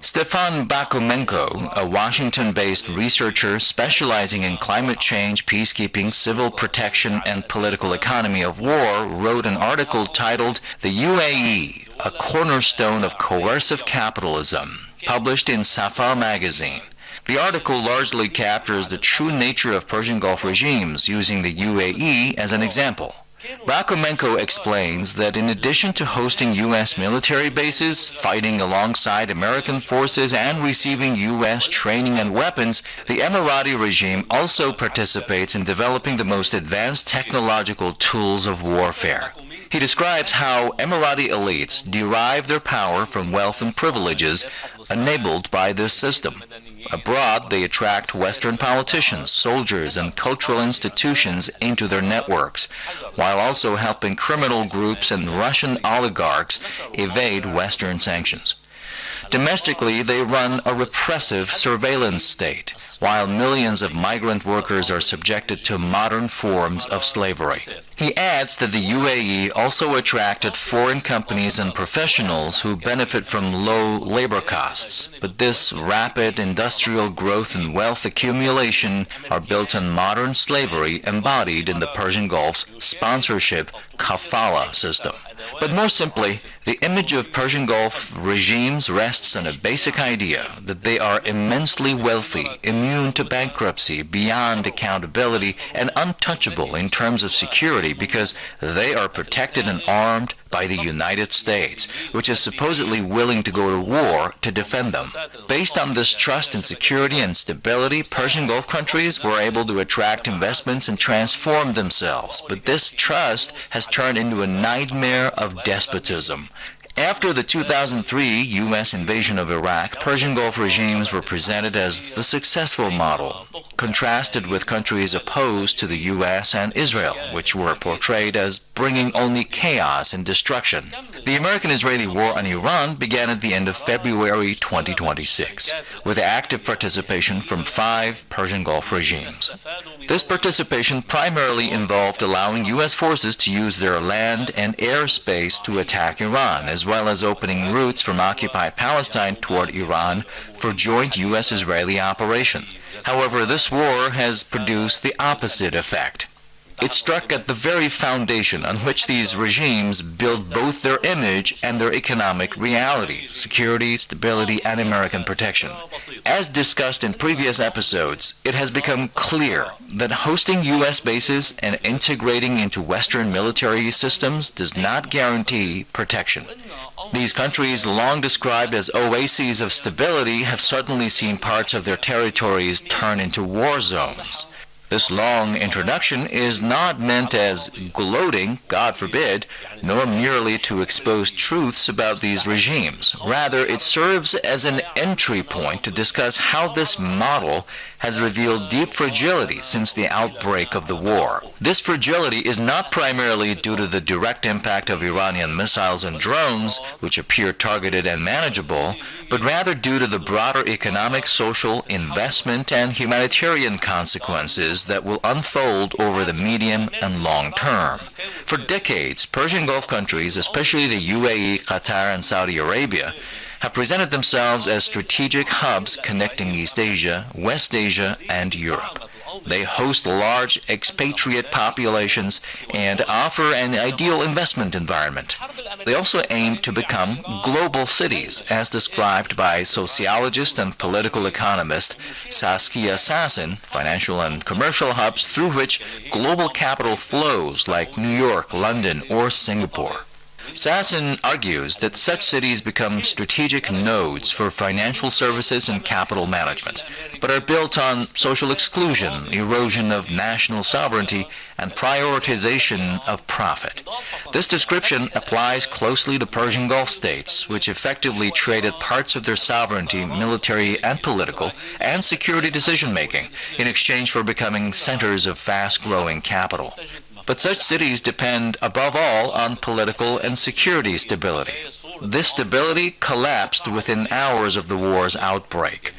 Stefan Bakumenko, a Washington-based researcher specializing in climate change, peacekeeping, civil protection, and political economy of war, wrote an article titled "The UAE, a Cornerstone of Coercive Capitalism," published in Safa magazine. The article largely captures the true nature of Persian Gulf regimes, using the UAE as an example. Rakomenko explains that in addition to hosting U.S. military bases, fighting alongside American forces, and receiving U.S. training and weapons, the Emirati regime also participates in developing the most advanced technological tools of warfare. He describes how Emirati elites derive their power from wealth and privileges enabled by this system. Abroad, they attract Western politicians, soldiers, and cultural institutions into their networks, while also helping criminal groups and Russian oligarchs evade Western sanctions. Domestically, they run a repressive surveillance state, while millions of migrant workers are subjected to modern forms of slavery. He adds that the UAE also attracted foreign companies and professionals who benefit from low labor costs, but this rapid industrial growth and wealth accumulation are built on modern slavery embodied in the Persian Gulf's sponsorship kafala system. But more simply, the image of Persian Gulf regimes rests on a basic idea that they are immensely wealthy, immune to bankruptcy, beyond accountability, and untouchable in terms of security because they are protected and armed by the United States, which is supposedly willing to go to war to defend them. Based on this trust in security and stability, Persian Gulf countries were able to attract investments and transform themselves. But this trust has turned into a nightmare of despotism. After the 2003 U.S. invasion of Iraq, Persian Gulf regimes were presented as the successful model, contrasted with countries opposed to the U.S. and Israel, which were portrayed as bringing only chaos and destruction. The American-Israeli war on Iran began at the end of February 2026, with active participation from 5 Persian Gulf regimes. This participation primarily involved allowing U.S. forces to use their land and air space to attack Iran, as well as opening routes from occupied Palestine toward Iran for joint U.S.-Israeli operation. However, this war has produced the opposite effect. It struck at the very foundation on which these regimes build both their image and their economic reality, security, stability, and American protection. As discussed in previous episodes, it has become clear that hosting U.S. bases and integrating into Western military systems does not guarantee protection. These countries, long described as oases of stability, have suddenly seen parts of their territories turn into war zones. This long introduction is not meant as gloating, God forbid, nor merely to expose truths about these regimes. Rather, it serves as an entry point to discuss how this model has revealed deep fragility since the outbreak of the war. This fragility is not primarily due to the direct impact of Iranian missiles and drones, which appear targeted and manageable, but rather due to the broader economic, social, investment, and humanitarian consequences that will unfold over the medium and long term. For decades, Persian Gulf countries, especially the UAE, Qatar, and Saudi Arabia, have presented themselves as strategic hubs connecting East Asia, West Asia, and Europe. They host large expatriate populations and offer an ideal investment environment. They also aim to become global cities, as described by sociologist and political economist Saskia Sassen, financial and commercial hubs through which global capital flows like New York, London, or Singapore. Sassen argues that such cities become strategic nodes for financial services and capital management, but are built on social exclusion, erosion of national sovereignty, and prioritization of profit. This description applies closely to Persian Gulf states, which effectively traded parts of their sovereignty, military and political, and security decision-making in exchange for becoming centers of fast-growing capital. But such cities depend above all on political and security stability. This stability collapsed within hours of the war's outbreak.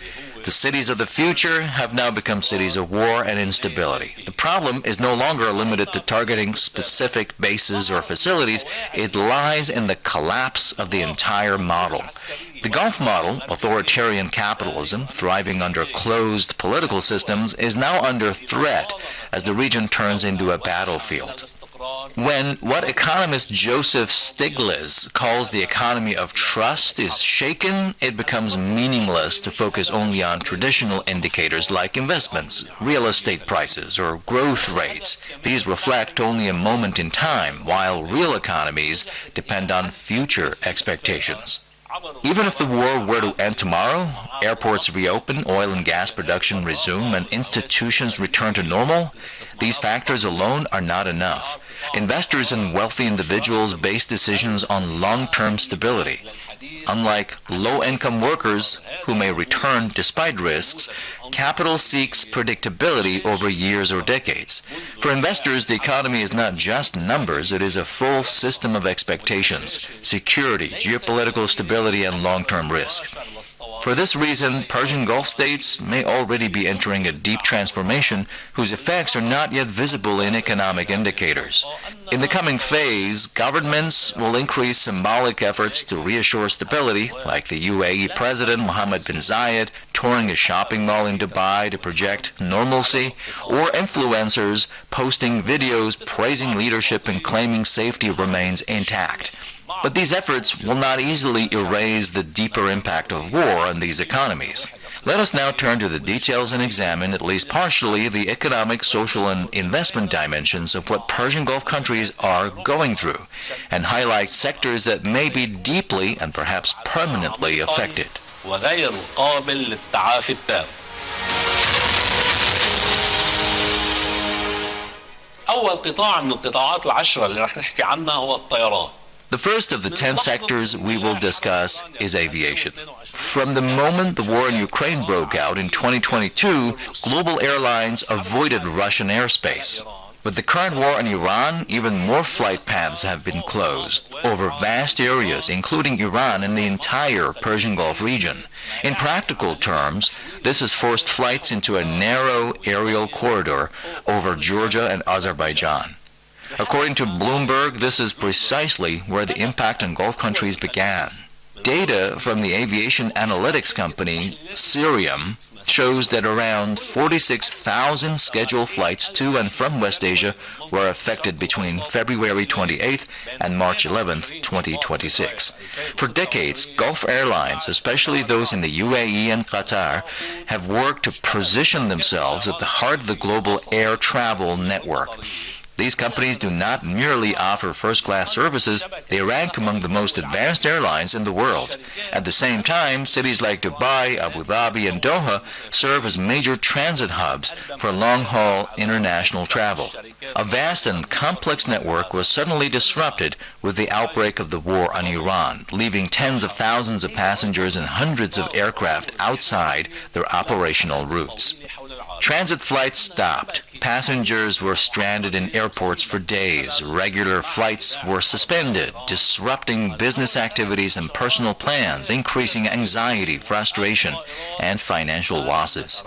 The cities of the future have now become cities of war and instability. The problem is no longer limited to targeting specific bases or facilities. It lies in the collapse of the entire model. The Gulf model, authoritarian capitalism thriving under closed political systems, is now under threat as the region turns into a battlefield. When what economist Joseph Stiglitz calls the economy of trust is shaken, it becomes meaningless to focus only on traditional indicators like investments, real estate prices, or growth rates. These reflect only a moment in time, while real economies depend on future expectations. Even if the war were to end tomorrow, airports reopen, oil and gas production resume, and institutions return to normal, these factors alone are not enough. Investors and wealthy individuals base decisions on long-term stability. Unlike low-income workers who may return despite risks, capital seeks predictability over years or decades. For investors, the economy is not just numbers, it is a full system of expectations, security, geopolitical stability, and long-term risk. For this reason, Persian Gulf states may already be entering a deep transformation whose effects are not yet visible in economic indicators. In the coming phase, governments will increase symbolic efforts to reassure stability, like the UAE President Mohammed bin Zayed touring a shopping mall in Dubai to project normalcy, or influencers posting videos praising leadership and claiming safety remains intact. But these efforts will not easily erase the deeper impact of war on these economies. Let us now turn to the details and examine, at least partially, the economic, social, and investment dimensions of what Persian Gulf countries are going through, and highlight sectors that may be deeply and perhaps permanently affected. وغير قابل للتعافي التام. أول قطاع من القطاعات العشرة اللي رح نحكي عنها هو الطيران. The first of the 10 sectors we will discuss is aviation. From the moment the war in Ukraine broke out in 2022, global airlines avoided Russian airspace. With the current war in Iran, even more flight paths have been closed over vast areas, including Iran and the entire Persian Gulf region. In practical terms, this has forced flights into a narrow aerial corridor over Georgia and Azerbaijan. According to Bloomberg, this is precisely where the impact on Gulf countries began. Data from the aviation analytics company Cirium shows that around 46,000 scheduled flights to and from West Asia were affected between February 28th and March 11th, 2026. For decades, Gulf airlines, especially those in the UAE and Qatar, have worked to position themselves at the heart of the global air travel network. These companies do not merely offer first-class services, they rank among the most advanced airlines in the world. At the same time, cities like Dubai, Abu Dhabi, and Doha serve as major transit hubs for long-haul international travel. A vast and complex network was suddenly disrupted with the outbreak of the war on Iran, leaving tens of thousands of passengers and hundreds of aircraft outside their operational routes. Transit flights stopped. Passengers were stranded in airports for days. Regular flights were suspended, disrupting business activities and personal plans, increasing anxiety, frustration, and financial losses.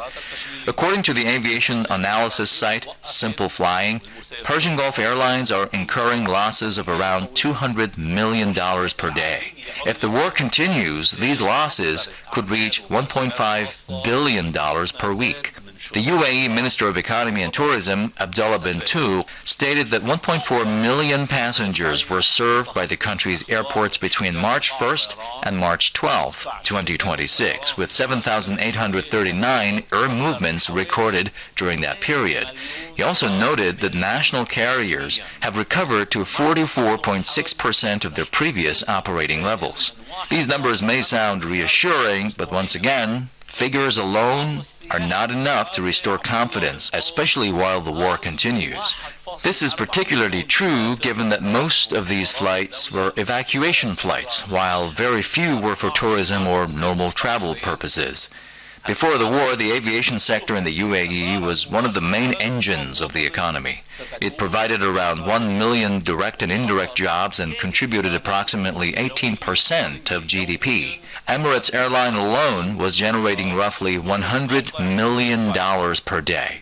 According to the aviation analysis site Simple Flying, Persian Gulf Airlines are incurring losses of around $200 million per day. If the war continues, these losses could reach $1.5 billion per week. The UAE Minister of Economy and Tourism, Abdullah bin Tu, stated that 1.4 million passengers were served by the country's airports between March 1st and March 12, 2026, with 7,839 air movements recorded during that period. He also noted that national carriers have recovered to 44.6% of their previous operating levels. These numbers may sound reassuring, but once again, figures alone are not enough to restore confidence, especially while the war continues. This is particularly true given that most of these flights were evacuation flights, while very few were for tourism or normal travel purposes. Before the war, the aviation sector in the UAE was one of the main engines of the economy. It provided around 1 million direct and indirect jobs and contributed approximately 18% of GDP. Emirates Airline alone was generating roughly $100 million per day.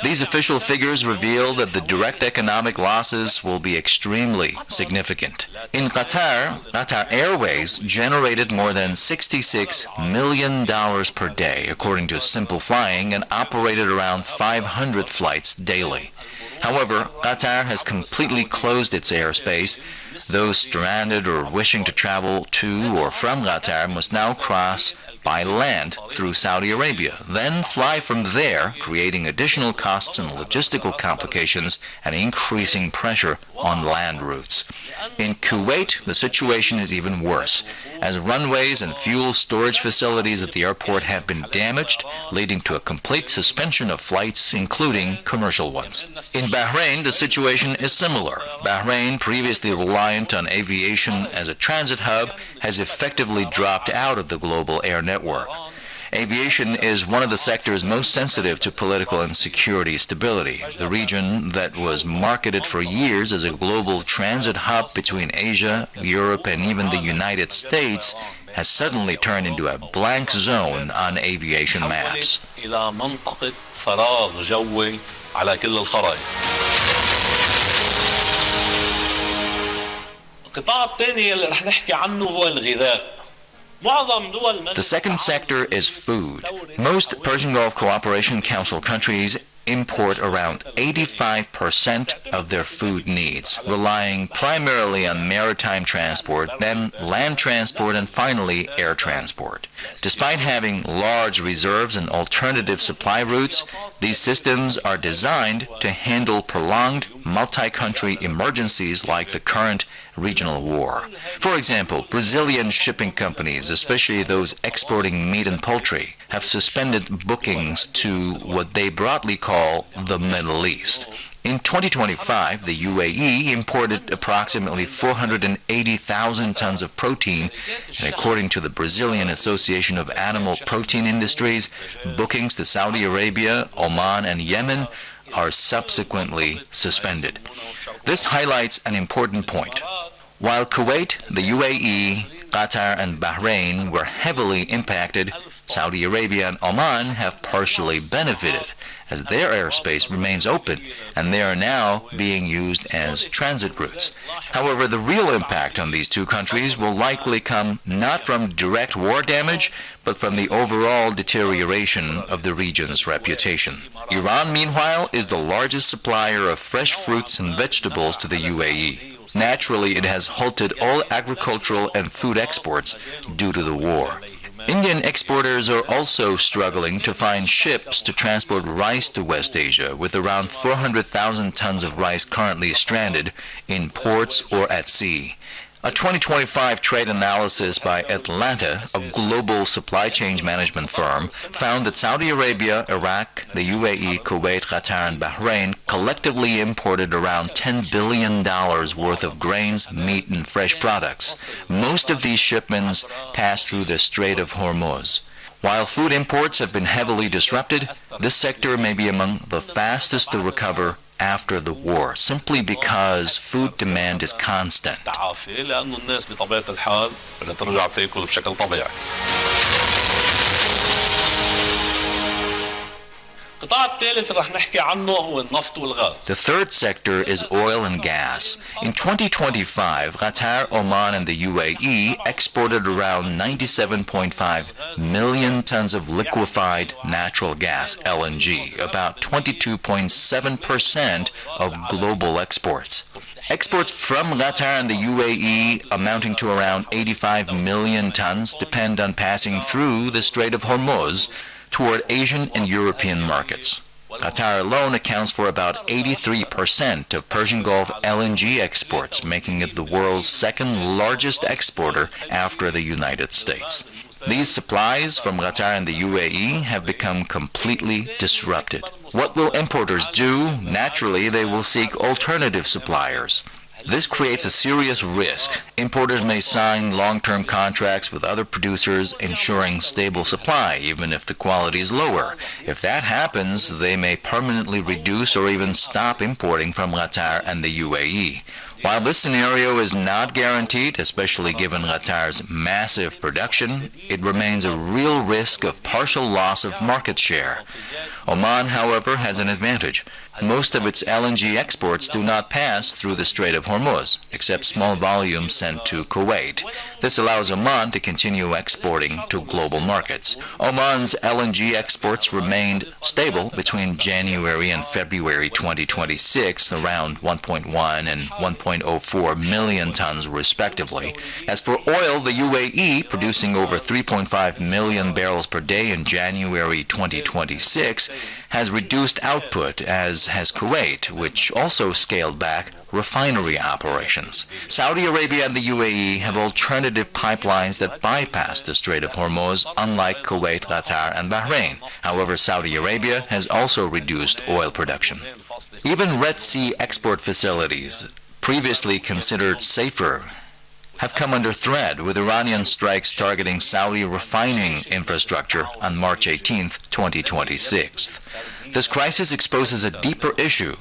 These official figures reveal that the direct economic losses will be extremely significant. In Qatar, Qatar Airways generated more than $66 million per day, according to Simple Flying, and operated around 500 flights daily. However, Qatar has completely closed its airspace. Those stranded or wishing to travel to or from Qatar must now cross by land through Saudi Arabia, then fly from there, creating additional costs and logistical complications and increasing pressure on land routes. In Kuwait, the situation is even worse, as runways and fuel storage facilities at the airport have been damaged, leading to a complete suspension of flights, including commercial ones. In Bahrain, the situation is similar. Bahrain, previously reliant on aviation as a transit hub, has effectively dropped out of the global air network. Aviation is one of the sectors most sensitive to political and security stability. The region that was marketed for years as a global transit hub between Asia, Europe, and even the United States has suddenly turned into a blank zone on aviation maps. The second sector is food. Most Persian Gulf Cooperation Council countries import around 85% of their food needs, relying primarily on maritime transport, then land transport, and finally air transport. Despite having large reserves and alternative supply routes, these systems are designed to handle prolonged multi-country emergencies like the current regional war. For example, Brazilian shipping companies, especially those exporting meat and poultry, have suspended bookings to what they broadly call the Middle East. In 2025, the UAE imported approximately 480,000 tons of protein, and according to the Brazilian Association of Animal Protein Industries, bookings to Saudi Arabia, Oman, and Yemen are subsequently suspended. This highlights an important point. While Kuwait, the UAE, Qatar, and Bahrain were heavily impacted, Saudi Arabia and Oman have partially benefited, as their airspace remains open and they are now being used as transit routes. However, the real impact on these two countries will likely come not from direct war damage, but from the overall deterioration of the region's reputation. Iran, meanwhile, is the largest supplier of fresh fruits and vegetables to the UAE. Naturally, it has halted all agricultural and food exports due to the war. Indian exporters are also struggling to find ships to transport rice to West Asia, with around 400,000 tons of rice currently stranded in ports or at sea. A 2025 trade analysis by Atlanta, a global supply chain management firm, found that Saudi Arabia, Iraq, the UAE, Kuwait, Qatar, and Bahrain collectively imported around $10 billion worth of grains, meat, and fresh products. Most of these shipments passed through the Strait of Hormuz. While food imports have been heavily disrupted, this sector may be among the fastest to recover after the war, simply because food demand is constant. The third sector is oil and gas. In 2025, Qatar, Oman, and the UAE exported around 97.5 million tons of liquefied natural gas, LNG, about 22.7% of global exports. Exports from Qatar and the UAE, amounting to around 85 million tons, depend on passing through the Strait of Hormuz toward Asian and European markets. Qatar alone accounts for about 83% of Persian Gulf LNG exports, making it the world's second largest exporter after the United States. These supplies from Qatar and the UAE have become completely disrupted. What will importers do? Naturally, they will seek alternative suppliers. This creates a serious risk. Importers may sign long-term contracts with other producers, ensuring stable supply, even if the quality is lower. If that happens, they may permanently reduce or even stop importing from Qatar and the UAE. While this scenario is not guaranteed, especially given Qatar's massive production, it remains a real risk of partial loss of market share. Oman, however, has an advantage. Most of its LNG exports do not pass through the Strait of Hormuz, except small volumes sent to Kuwait. This allows Oman to continue exporting to global markets. Oman's LNG exports remained stable between January and February 2026, around 1.1 and 1.04 million tons respectively. As for oil, the UAE, producing over 3.5 million barrels per day in January 2026, has reduced output, as has Kuwait, which also scaled back refinery operations. Saudi Arabia and the UAE have alternative pipelines that bypass the Strait of Hormuz, unlike Kuwait, Qatar, and Bahrain. However, Saudi Arabia has also reduced oil production. Even Red Sea export facilities, previously considered safer, have come under threat, with Iranian strikes targeting Saudi refining infrastructure on March 18, 2026. This crisis exposes a deeper issue.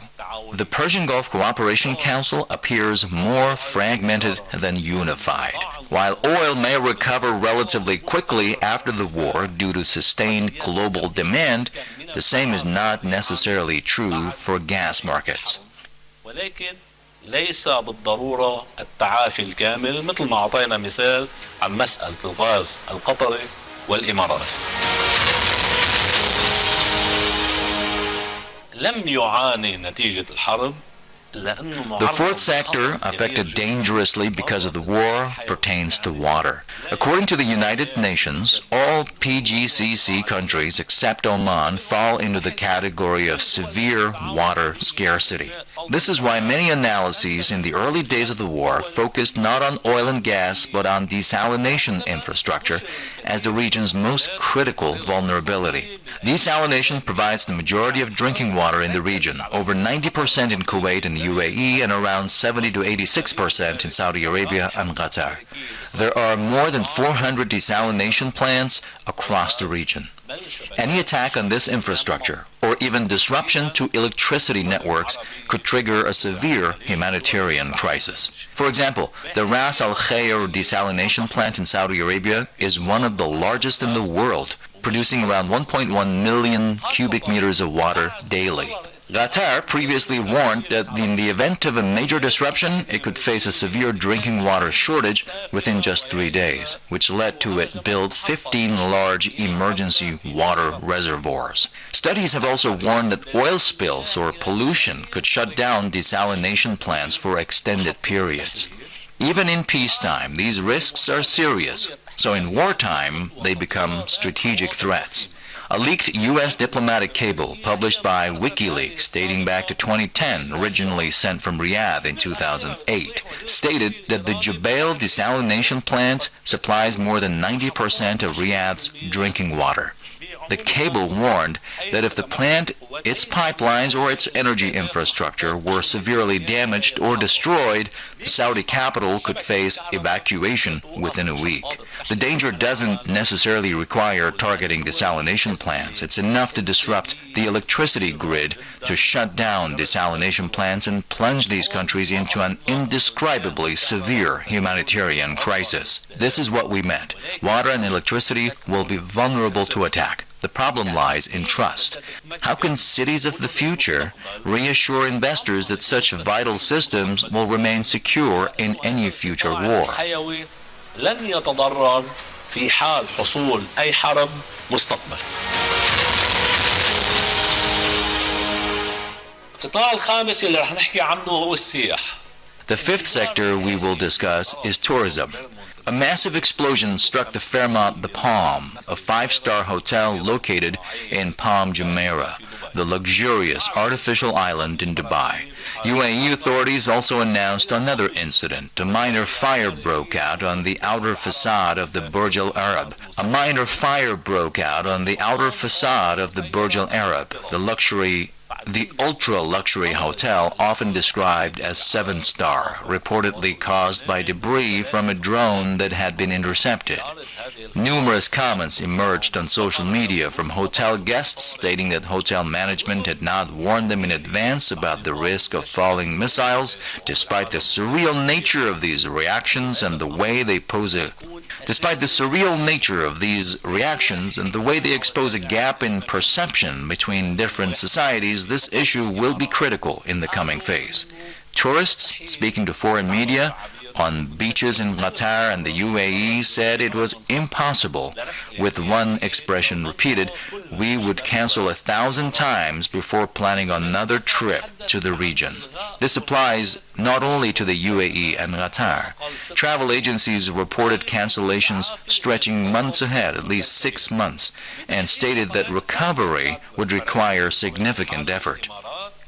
The Persian Gulf Cooperation Council appears more fragmented than unified. While oil may recover relatively quickly after the war due to sustained global demand, the same is not necessarily true for gas markets. ليس بالضرورة التعافي الكامل، مثل ما أعطينا مثال عن مسألة الغاز القطري والإمارات. لم يعاني نتيجة الحرب. The fourth sector, affected dangerously because of the war, pertains to water. According to the United Nations, all PGCC countries except Oman fall into the category of severe water scarcity. This is why many analyses in the early days of the war focused not on oil and gas but on desalination infrastructure as the region's most critical vulnerability. Desalination provides the majority of drinking water in the region, over 90% in Kuwait and UAE, and around 70 to 86% in Saudi Arabia and Qatar. There are more than 400 desalination plants across the region. Any attack on this infrastructure, or even disruption to electricity networks, could trigger a severe humanitarian crisis. For example, the Ras Al Khair desalination plant in Saudi Arabia is one of the largest in the world, producing around 1.1 million cubic meters of water daily. Qatar previously warned that in the event of a major disruption, it could face a severe drinking water shortage within just 3 days, which led to it build 15 large emergency water reservoirs. Studies have also warned that oil spills or pollution could shut down desalination plants for extended periods. Even in peacetime, these risks are serious, so in wartime, they become strategic threats. A leaked U.S. diplomatic cable published by WikiLeaks dating back to 2010, originally sent from Riyadh in 2008, stated that the Jubail desalination plant supplies more than 90% of Riyadh's drinking water. The cable warned that if the plant, its pipelines, or its energy infrastructure were severely damaged or destroyed, the Saudi capital could face evacuation within a week. The danger doesn't necessarily require targeting desalination plants. It's enough to disrupt the electricity grid to shut down desalination plants and plunge these countries into an indescribably severe humanitarian crisis. This is what we meant. Water and electricity will be vulnerable to attack. The problem lies in trust. How can cities of the future reassure investors that such vital systems will remain secure in any future war? لن يتضرر في حال حصول أي حرب مستقبل. القطاع الخامس اللي رح نحكي عنه هو السياح. The fifth sector we will discuss is tourism. A massive explosion struck the Fairmont The Palm, a 5-star hotel located in Palm Jumeirah, the luxurious artificial island in Dubai. UAE authorities also announced another incident. A minor fire broke out on the outer facade of the Burj Al Arab. The ultra-luxury hotel, often described as 7-star, reportedly caused by debris from a drone that had been intercepted. Numerous comments emerged on social media from hotel guests stating that hotel management had not warned them in advance about the risk of falling missiles, despite the surreal nature of these reactions and the way they pose a Despite the surreal nature of these reactions and the way they expose a gap in perception between different societies, this issue will be critical in the coming phase. Tourists speaking to foreign media on beaches in Qatar and the UAE said it was impossible. With one expression repeated, we would cancel 1,000 times before planning another trip to the region. This applies not only to the UAE and Qatar. Travel agencies reported cancellations stretching months ahead, at least 6 months, and stated that recovery would require significant effort.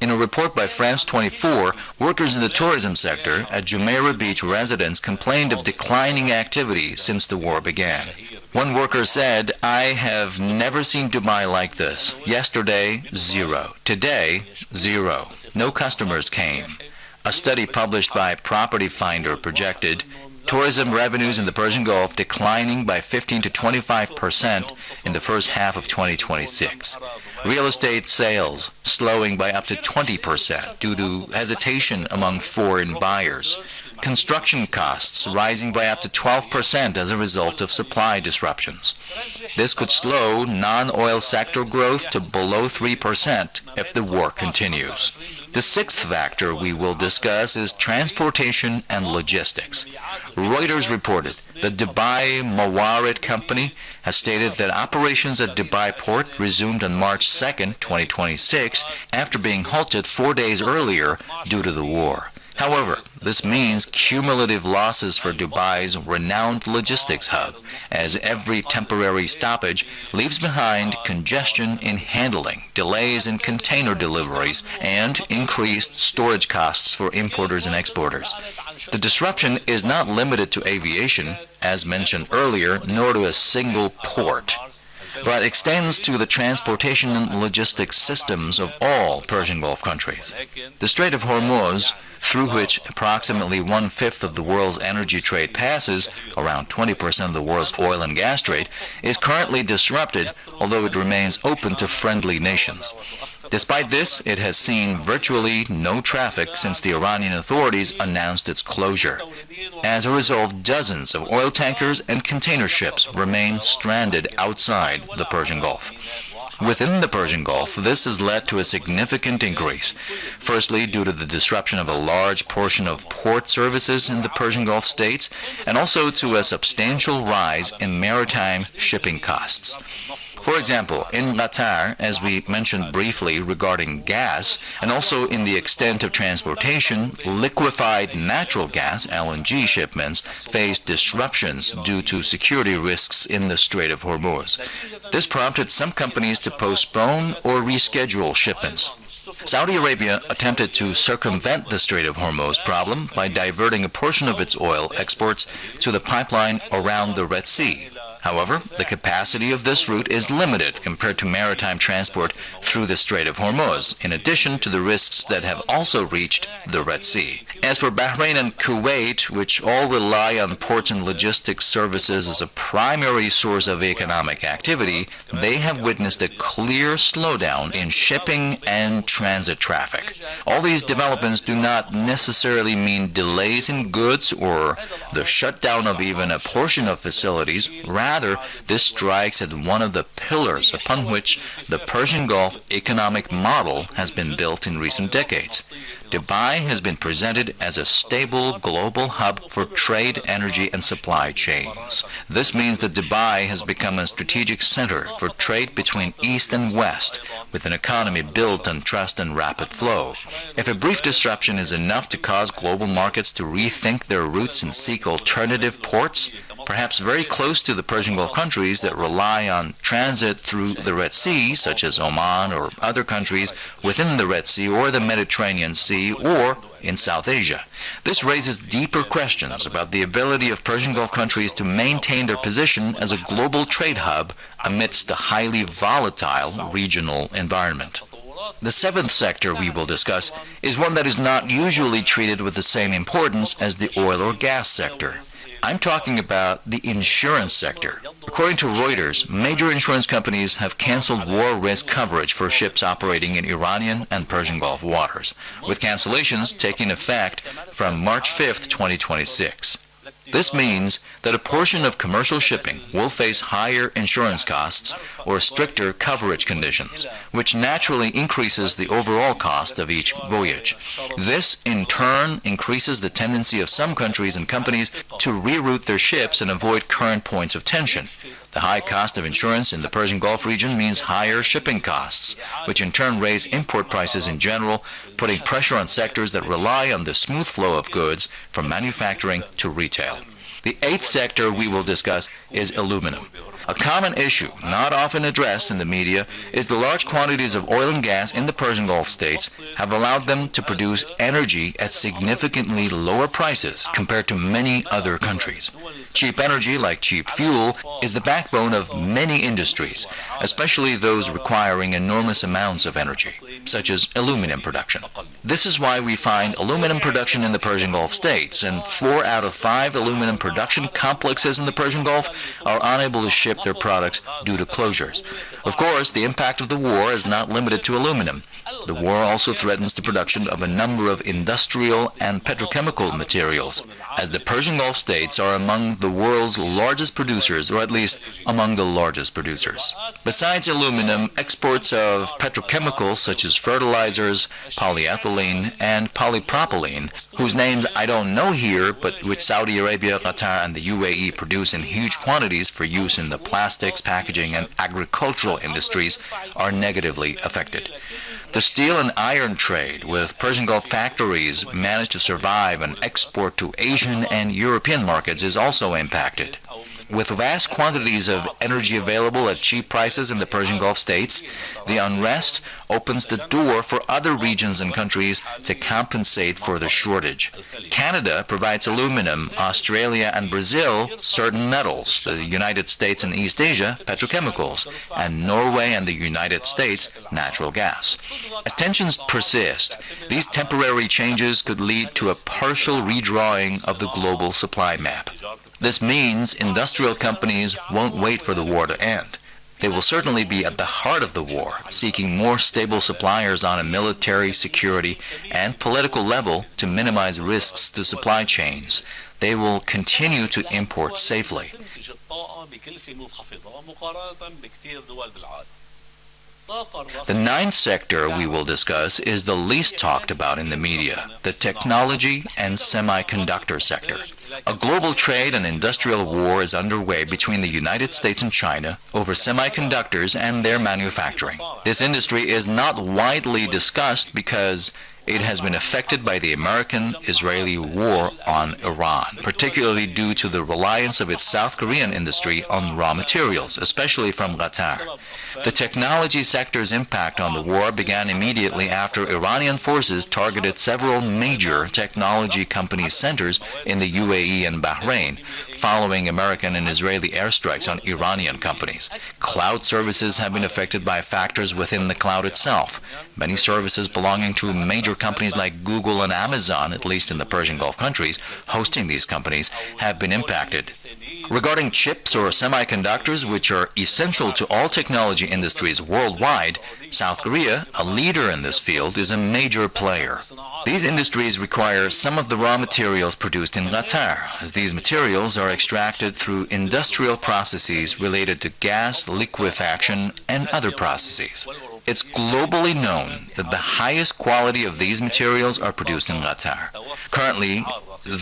In a report by France 24, workers in the tourism sector at Jumeirah Beach residents complained of declining activity since the war began. One worker said, "I have never seen Dubai like this. Yesterday, 0. Today, 0. No customers came." A study published by Property Finder projected tourism revenues in the Persian Gulf declining by 15 to 25% in the first half of 2026. Real estate sales slowing by up to 20% due to hesitation among foreign buyers. Construction costs rising by up to 12% as a result of supply disruptions. This could slow non-oil sector growth to below 3% if the war continues. The sixth factor we will discuss is transportation and logistics. Reuters reported the Dubai Mawarid Company has stated that operations at Dubai port resumed on March 2, 2026, after being halted 4 days earlier due to the war. However, this means cumulative losses for Dubai's renowned logistics hub, as every temporary stoppage leaves behind congestion in handling, delays in container deliveries, and increased storage costs for importers and exporters. The disruption is not limited to aviation, as mentioned earlier, nor to a single port, but extends to the transportation and logistics systems of all Persian Gulf countries. The Strait of Hormuz, through which approximately 1/5 of the world's energy trade passes, around 20% of the world's oil and gas trade, is currently disrupted, although it remains open to friendly nations. Despite this, it has seen virtually no traffic since the Iranian authorities announced its closure. As a result, dozens of oil tankers and container ships remain stranded outside the Persian Gulf. Within the Persian Gulf, this has led to a significant increase. Firstly, due to the disruption of a large portion of port services in the Persian Gulf states, and also to a substantial rise in maritime shipping costs. For example, in Qatar, as we mentioned briefly regarding gas, and also in the extent of transportation, liquefied natural gas, LNG shipments, faced disruptions due to security risks in the Strait of Hormuz. This prompted some companies to postpone or reschedule shipments. Saudi Arabia attempted to circumvent the Strait of Hormuz problem by diverting a portion of its oil exports to the pipeline around the Red Sea. However, the capacity of this route is limited compared to maritime transport through the Strait of Hormuz, in addition to the risks that have also reached the Red Sea. As for Bahrain and Kuwait, which all rely on ports and logistics services as a primary source of economic activity, they have witnessed a clear slowdown in shipping and transit traffic. All these developments do not necessarily mean delays in goods or the shutdown of even a portion of facilities. Rather, this strikes at one of the pillars upon which the Persian Gulf economic model has been built in recent decades. Dubai has been presented as a stable global hub for trade, energy, and supply chains. This means that Dubai has become a strategic center for trade between East and West, with an economy built on trust and rapid flow. If a brief disruption is enough to cause global markets to rethink their routes and seek alternative ports, perhaps very close to the Persian Gulf countries that rely on transit through the Red Sea, such as Oman or other countries within the Red Sea or the Mediterranean Sea or in South Asia. This raises deeper questions about the ability of Persian Gulf countries to maintain their position as a global trade hub amidst the highly volatile regional environment. The seventh sector we will discuss is one that is not usually treated with the same importance as the oil or gas sector. I'm talking about the insurance sector. According to Reuters, major insurance companies have canceled war risk coverage for ships operating in Iranian and Persian Gulf waters, with cancellations taking effect from March 5, 2026. This means that a portion of commercial shipping will face higher insurance costs or stricter coverage conditions, which naturally increases the overall cost of each voyage. This, in turn, increases the tendency of some countries and companies to reroute their ships and avoid current points of tension. The high cost of insurance in the Persian Gulf region means higher shipping costs, which in turn raise import prices in general, putting pressure on sectors that rely on the smooth flow of goods from manufacturing to retail. The eighth sector we will discuss is aluminum. A common issue, not often addressed in the media, is the large quantities of oil and gas in the Persian Gulf states have allowed them to produce energy at significantly lower prices compared to many other countries. Cheap energy, like cheap fuel, is the backbone of many industries, especially those requiring enormous amounts of energy, such as aluminum production. This is why we find aluminum production in the Persian Gulf states, and 4 out of 5 aluminum production complexes in the Persian Gulf are unable to ship their products due to closures. Of course, the impact of the war is not limited to aluminum. The war also threatens the production of a number of industrial and petrochemical materials, as the Persian Gulf states are among the world's largest producers, or at least among the largest producers. Besides aluminum, exports of petrochemicals such as fertilizers, polyethylene, and polypropylene, whose names I don't know here, but which Saudi Arabia, Qatar, and the UAE produce in huge quantities for use in the plastics, packaging, and agricultural industries, are negatively affected. The steel and iron trade with Persian Gulf factories managed to survive and export to Asian and European markets is also impacted. With vast quantities of energy available at cheap prices in the Persian Gulf states, the unrest opens the door for other regions and countries to compensate for the shortage. Canada provides aluminum, Australia and Brazil certain metals, the United States and East Asia petrochemicals, and Norway and the United States natural gas. As tensions persist, these temporary changes could lead to a partial redrawing of the global supply map. This means industrial companies won't wait for the war to end. They will certainly be at the heart of the war, seeking more stable suppliers on a military, security, and political level to minimize risks to supply chains. They will continue to import safely. The ninth sector we will discuss is the least talked about in the media, the technology and semiconductor sector. A global trade and industrial war is underway between the United States and China over semiconductors and their manufacturing. This industry is not widely discussed because it has been affected by the American-Israeli war on Iran, particularly due to the reliance of its South Korean industry on raw materials, especially from Qatar. The technology sector's impact on the war began immediately after Iranian forces targeted several major technology company centers in the UAE and Bahrain, following American and Israeli airstrikes on Iranian companies. Cloud services have been affected by factors within the cloud itself. Many services belonging to major companies like Google and Amazon, at least in the Persian Gulf countries, hosting these companies, have been impacted. Regarding chips or semiconductors, which are essential to all technology industries worldwide, South Korea, a leader in this field, is a major player. These industries require some of the raw materials produced in Qatar, as these materials are extracted through industrial processes related to gas liquefaction and other processes. It's globally known that the highest quality of these materials are produced in Qatar. Currently,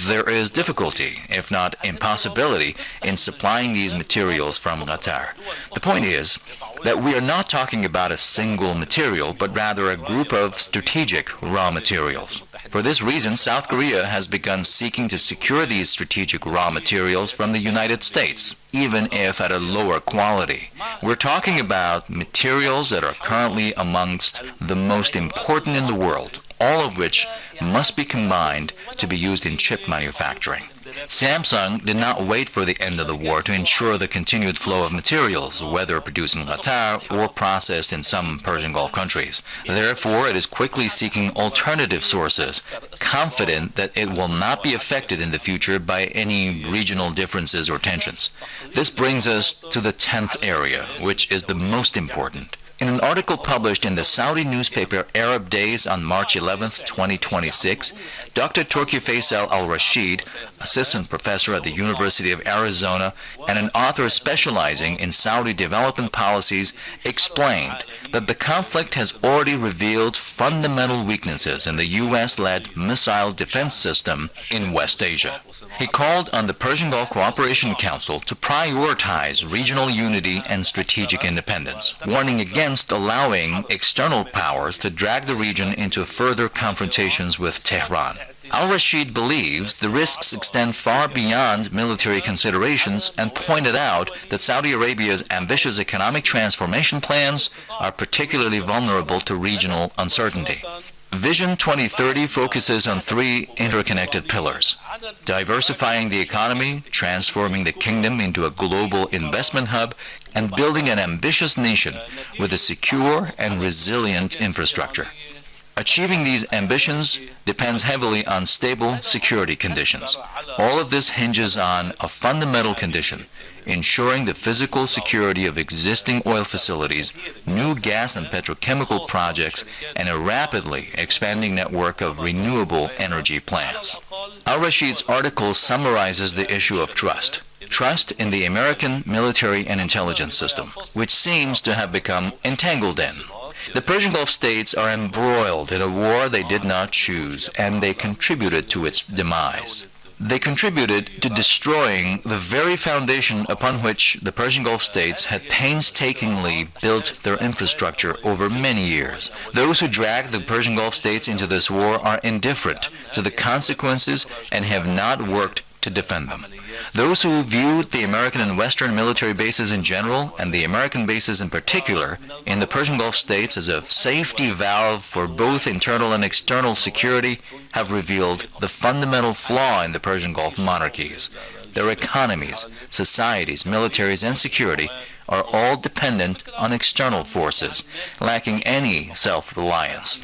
there is difficulty, if not impossibility, in supplying these materials from Qatar. The point is that we are not talking about a single material, but rather a group of strategic raw materials. For this reason, South Korea has begun seeking to secure these strategic raw materials from the United States, even if at a lower quality. We're talking about materials that are currently amongst the most important in the world, all of which must be combined to be used in chip manufacturing. Samsung did not wait for the end of the war to ensure the continued flow of materials, whether produced in Qatar or processed in some Persian Gulf countries. Therefore, it is quickly seeking alternative sources, confident that it will not be affected in the future by any regional differences or tensions. This brings us to the 10th area, which is the most important, In an article published in the Saudi newspaper Arab Days on March 11, 2026, Dr. Turki Faisal al-Rashid, assistant professor at the University of Arizona and an author specializing in Saudi development policies, explained that the conflict has already revealed fundamental weaknesses in the U.S.-led missile defense system in West Asia. He called on the Persian Gulf Cooperation Council to prioritize regional unity and strategic independence, warning against allowing external powers to drag the region into further confrontations with Tehran. Al-Rashid believes the risks extend far beyond military considerations and pointed out that Saudi Arabia's ambitious economic transformation plans are particularly vulnerable to regional uncertainty. Vision 2030 focuses on three interconnected pillars: diversifying the economy, transforming the kingdom into a global investment hub, and building an ambitious nation with a secure and resilient infrastructure. Achieving these ambitions depends heavily on stable security conditions. All of this hinges on a fundamental condition: ensuring the physical security of existing oil facilities, new gas and petrochemical projects, and a rapidly expanding network of renewable energy plants. Al-Rashid's article summarizes the issue of trust. Trust in the American military and intelligence system, which seems to have become entangled in. The Persian Gulf states are embroiled in a war they did not choose, and they contributed to its demise. They contributed to destroying the very foundation upon which the Persian Gulf states had painstakingly built their infrastructure over many years. Those who dragged the Persian Gulf states into this war are indifferent to the consequences and have not worked to defend them. Those who viewed the American and Western military bases in general, and the American bases in particular, in the Persian Gulf states as a safety valve for both internal and external security, have revealed the fundamental flaw in the Persian Gulf monarchies. Their economies, societies, militaries, and security are all dependent on external forces, lacking any self-reliance.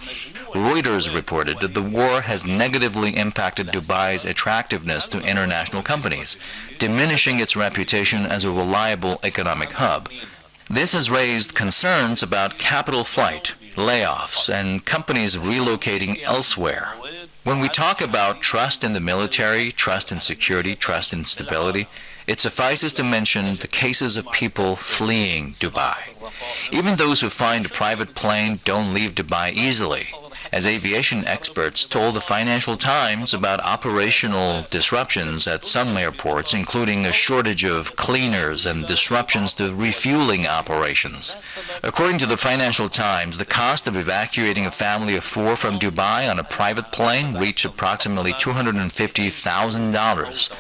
Reuters reported that the war has negatively impacted Dubai's attractiveness to international companies, diminishing its reputation as a reliable economic hub. This has raised concerns about capital flight, layoffs, and companies relocating elsewhere. When we talk about trust in the military, trust in security, trust in stability, it suffices to mention the cases of people fleeing Dubai. Even those who find a private plane don't leave Dubai easily, as aviation experts told the Financial Times about operational disruptions at some airports, including a shortage of cleaners and disruptions to refueling operations. According to the Financial Times, the cost of evacuating a family of 4 from Dubai on a private plane reached approximately $250,000.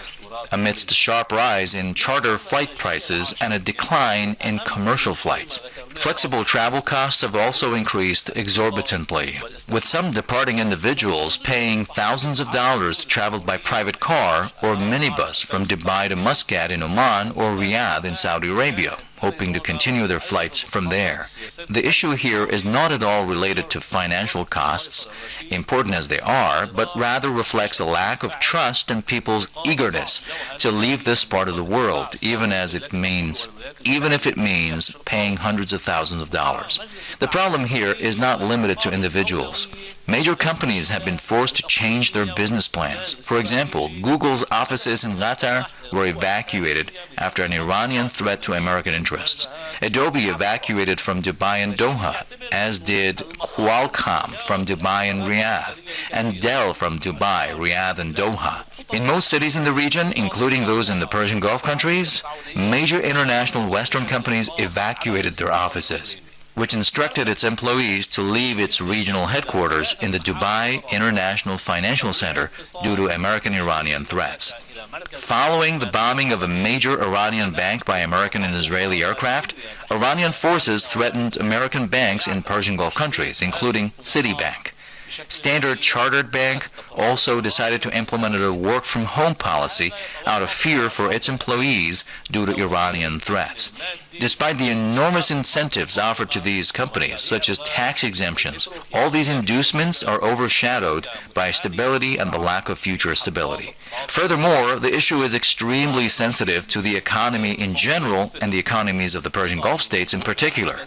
Amidst a sharp rise in charter flight prices and a decline in commercial flights. Flexible travel costs have also increased exorbitantly, with some departing individuals paying thousands of dollars to travel by private car or minibus from Dubai to Muscat in Oman or Riyadh in Saudi Arabia, hoping to continue their flights from there. The issue here is not at all related to financial costs, important as they are, but rather reflects a lack of trust in people's eagerness to leave this part of the world, even if it means paying hundreds of thousands of dollars. The problem here is not limited to individuals. Major companies have been forced to change their business plans. For example, Google's offices in Qatar were evacuated after an Iranian threat to American interests. Adobe evacuated from Dubai and Doha, as did Qualcomm from Dubai and Riyadh, and Dell from Dubai, Riyadh, and Doha. In most cities in the region, including those in the Persian Gulf countries, major international Western companies evacuated their offices, which instructed its employees to leave its regional headquarters in the Dubai International Financial Center due to American-Iranian threats. Following the bombing of a major Iranian bank by American and Israeli aircraft, Iranian forces threatened American banks in Persian Gulf countries, including Citibank. Standard Chartered Bank also decided to implement a work-from-home policy out of fear for its employees due to Iranian threats. Despite the enormous incentives offered to these companies, such as tax exemptions, all these inducements are overshadowed by stability and the lack of future stability. Furthermore, the issue is extremely sensitive to the economy in general and the economies of the Persian Gulf states in particular.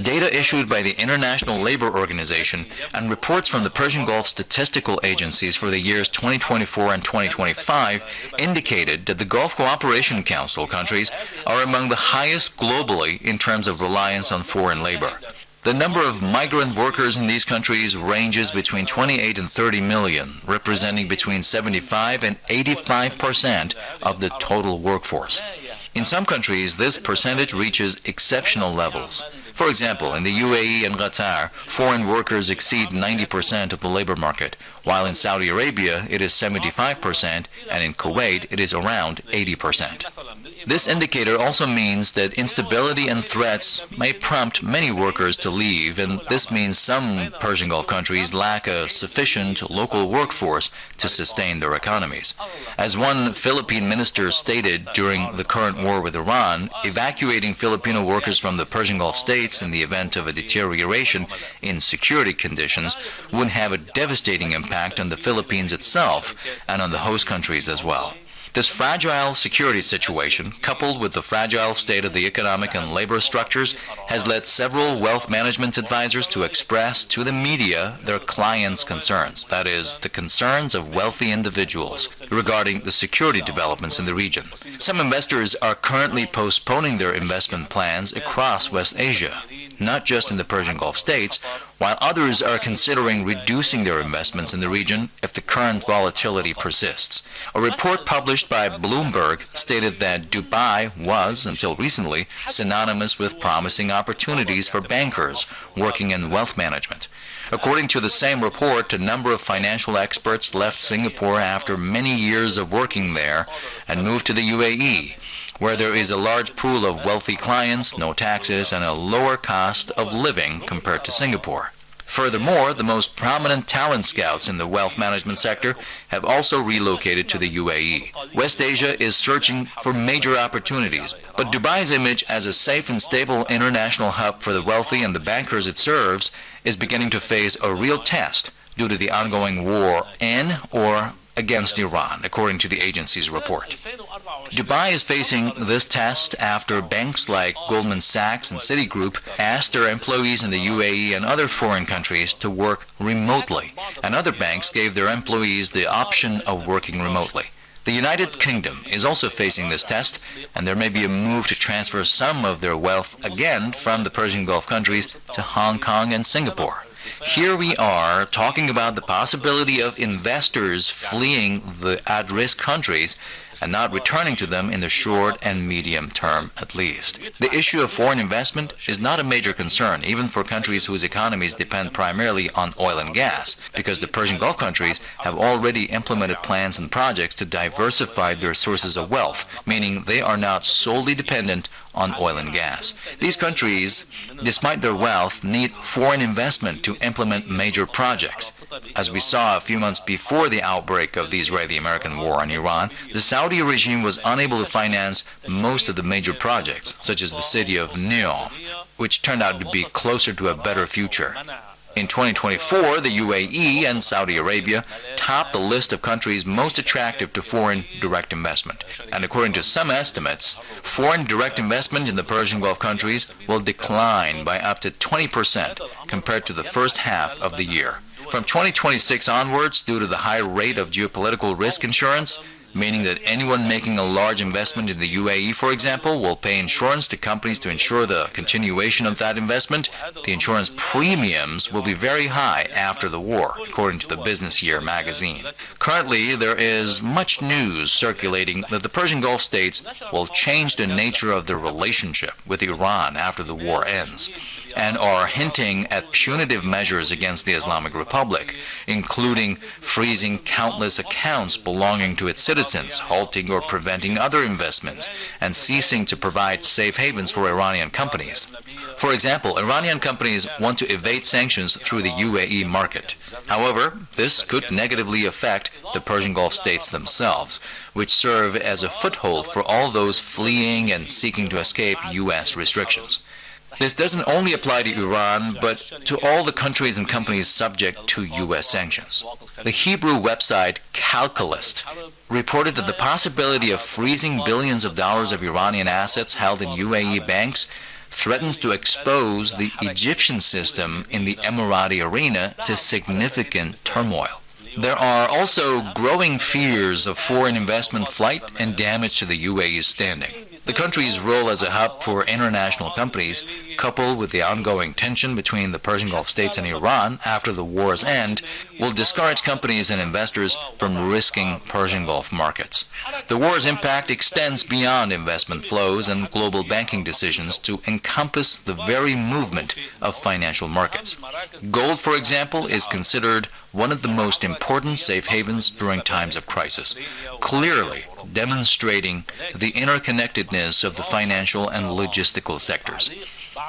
Data issued by the International Labor Organization and reports from the Persian Gulf statistical agencies for the years 2024 and 2025 indicated that the Gulf Cooperation Council countries are among the highest globally in terms of reliance on foreign labor. The number of migrant workers in these countries ranges between 28 and 30 million, representing between 75 and 85% of the total workforce. In some countries, this percentage reaches exceptional levels. For example, in the UAE and Qatar, foreign workers exceed 90% of the labor market, while in Saudi Arabia it is 75% and in Kuwait it is around 80%. This indicator also means that instability and threats may prompt many workers to leave, and this means some Persian Gulf countries lack a sufficient local workforce to sustain their economies. As one Philippine minister stated during the current war with Iran, evacuating Filipino workers from the Persian Gulf states in the event of a deterioration in security conditions would have a devastating impact on the Philippines itself and on the host countries as well. This fragile security situation, coupled with the fragile state of the economic and labor structures, has led several wealth management advisors to express to the media their clients' concerns, that is, the concerns of wealthy individuals, regarding the security developments in the region. Some investors are currently postponing their investment plans across West Asia, not just in the Persian Gulf states, while others are considering reducing their investments in the region if the current volatility persists. A report published by Bloomberg stated that Dubai was, until recently, synonymous with promising opportunities for bankers working in wealth management. According to the same report, a number of financial experts left Singapore after many years of working there and moved to the UAE, where there is a large pool of wealthy clients, no taxes, and a lower cost of living compared to Singapore. Furthermore, the most prominent talent scouts in the wealth management sector have also relocated to the UAE. West Asia is searching for major opportunities, but Dubai's image as a safe and stable international hub for the wealthy and the bankers it serves is beginning to face a real test due to the ongoing war in or against Iran, according to the agency's report. Dubai is facing this test after banks like Goldman Sachs and Citigroup asked their employees in the UAE and other foreign countries to work remotely, and other banks gave their employees the option of working remotely. The United Kingdom is also facing this test, and there may be a move to transfer some of their wealth again from the Persian Gulf countries to Hong Kong and Singapore. Here we are talking about the possibility of investors fleeing the at-risk countries and not returning to them in the short and medium term at least. The issue of foreign investment is not a major concern, even for countries whose economies depend primarily on oil and gas, because the Persian Gulf countries have already implemented plans and projects to diversify their sources of wealth, meaning they are not solely dependent on oil and gas. These countries, despite their wealth, need foreign investment to implement major projects. As we saw a few months before the outbreak of the Israeli-American war on Iran, the Saudi regime was unable to finance most of the major projects, such as the city of Neom, which turned out to be closer to a better future. In 2024, the UAE and Saudi Arabia topped the list of countries most attractive to foreign direct investment. And according to some estimates, foreign direct investment in the Persian Gulf countries will decline by up to 20% compared to the first half of the year. From 2026 onwards, due to the high rate of geopolitical risk insurance, meaning that anyone making a large investment in the UAE, for example, will pay insurance to companies to ensure the continuation of that investment, the insurance premiums will be very high after the war, according to the Business Year magazine. Currently, there is much news circulating that the Persian Gulf states will change the nature of their relationship with Iran after the war ends, and are hinting at punitive measures against the Islamic Republic, including freezing countless accounts belonging to its citizens, halting or preventing other investments, and ceasing to provide safe havens for Iranian companies. For example, Iranian companies want to evade sanctions through the UAE market. However, this could negatively affect the Persian Gulf states themselves, which serve as a foothold for all those fleeing and seeking to escape U.S. restrictions. This doesn't only apply to Iran, but to all the countries and companies subject to U.S. sanctions. The Hebrew website Calculist reported that the possibility of freezing billions of dollars of Iranian assets held in UAE banks threatens to expose the Egyptian system in the Emirati arena to significant turmoil. There are also growing fears of foreign investment flight and damage to the UAE's standing. The country's role as a hub for international companies, coupled with the ongoing tension between the Persian Gulf states and Iran after the war's end, will discourage companies and investors from risking Persian Gulf markets. The war's impact extends beyond investment flows and global banking decisions to encompass the very movement of financial markets. Gold, for example, is considered one of the most important safe havens during times of crisis, clearly demonstrating the interconnectedness of the financial and logistical sectors.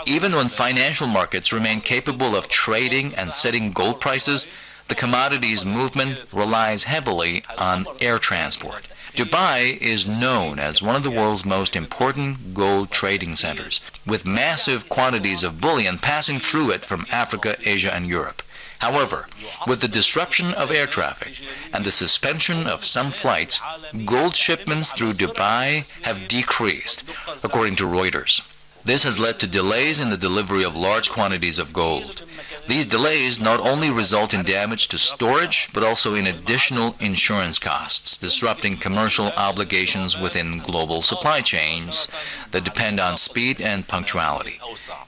Even when financial markets remain capable of trading and setting gold prices, the commodities movement relies heavily on air transport. Dubai is known as one of the world's most important gold trading centers, with massive quantities of bullion passing through it from Africa, Asia, and Europe. However, with the disruption of air traffic and the suspension of some flights, gold shipments through Dubai have decreased, according to Reuters. This has led to delays in the delivery of large quantities of gold. These delays not only result in damage to storage, but also in additional insurance costs, disrupting commercial obligations within global supply chains that depend on speed and punctuality.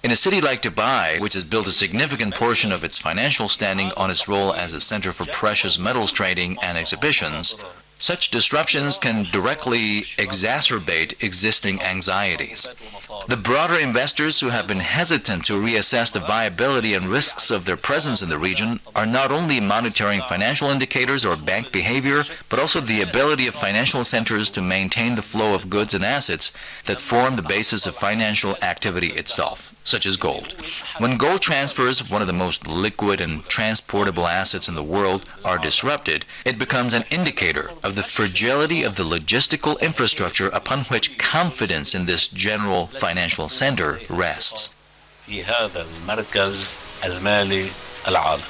In a city like Dubai, which has built a significant portion of its financial standing on its role as a center for precious metals trading and exhibitions, such disruptions can directly exacerbate existing anxieties. The broader investors who have been hesitant to reassess the viability and risks of their presence in the region are not only monitoring financial indicators or bank behavior, but also the ability of financial centers to maintain the flow of goods and assets that form the basis of financial activity itself, such as gold. When gold transfers, one of the most liquid and transportable assets in the world, are disrupted, it becomes an indicator of the fragility of the logistical infrastructure upon which confidence in this general financial center rests. في هذا المركز المالي العالمي.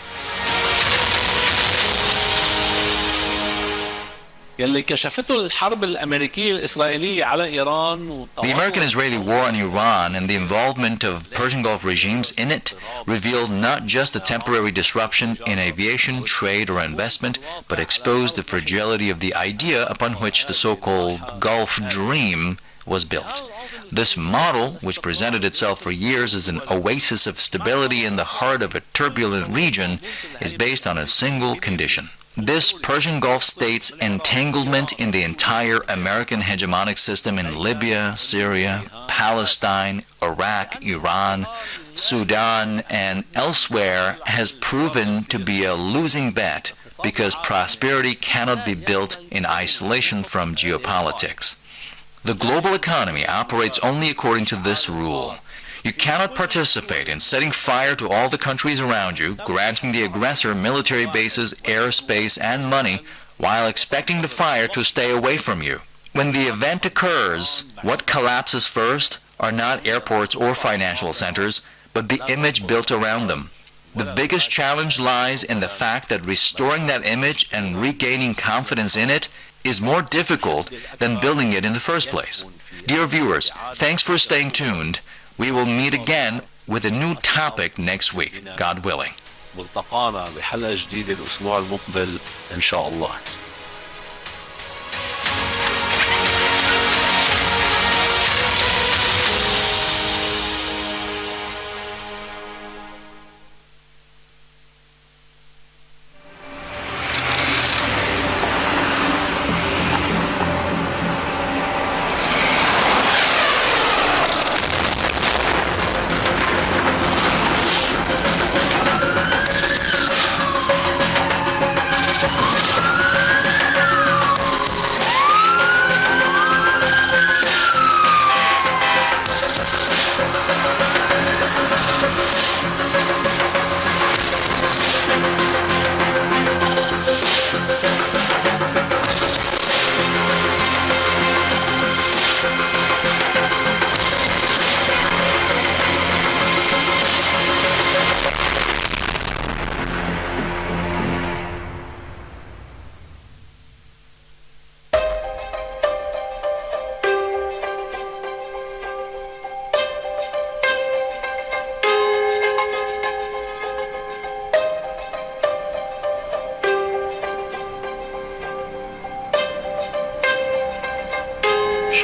يلي كشفته الحرب الأمريكية الإسرائيلية على إيران. The American-Israeli war on Iran and the involvement of Persian Gulf regimes in it revealed not just a temporary disruption in aviation, trade, or investment, but exposed the fragility of the idea upon which the so-called Gulf Dream was built. This model, which presented itself for years as an oasis of stability in the heart of a turbulent region, is based on a single condition. This Persian Gulf state's entanglement in the entire American hegemonic system in Libya, Syria, Palestine, Iraq, Iran, Sudan, and elsewhere has proven to be a losing bet because prosperity cannot be built in isolation from geopolitics. The global economy operates only according to this rule. You cannot participate in setting fire to all the countries around you, granting the aggressor military bases, airspace, and money, while expecting the fire to stay away from you. When the event occurs, what collapses first are not airports or financial centers, but the image built around them. The biggest challenge lies in the fact that restoring that image and regaining confidence in it is more difficult than building it in the first place. Dear viewers, thanks for staying tuned. We will meet again with a new topic next week, God willing. ملتقانا بحلقة جديدة الأسبوع المقبل إن شاء الله.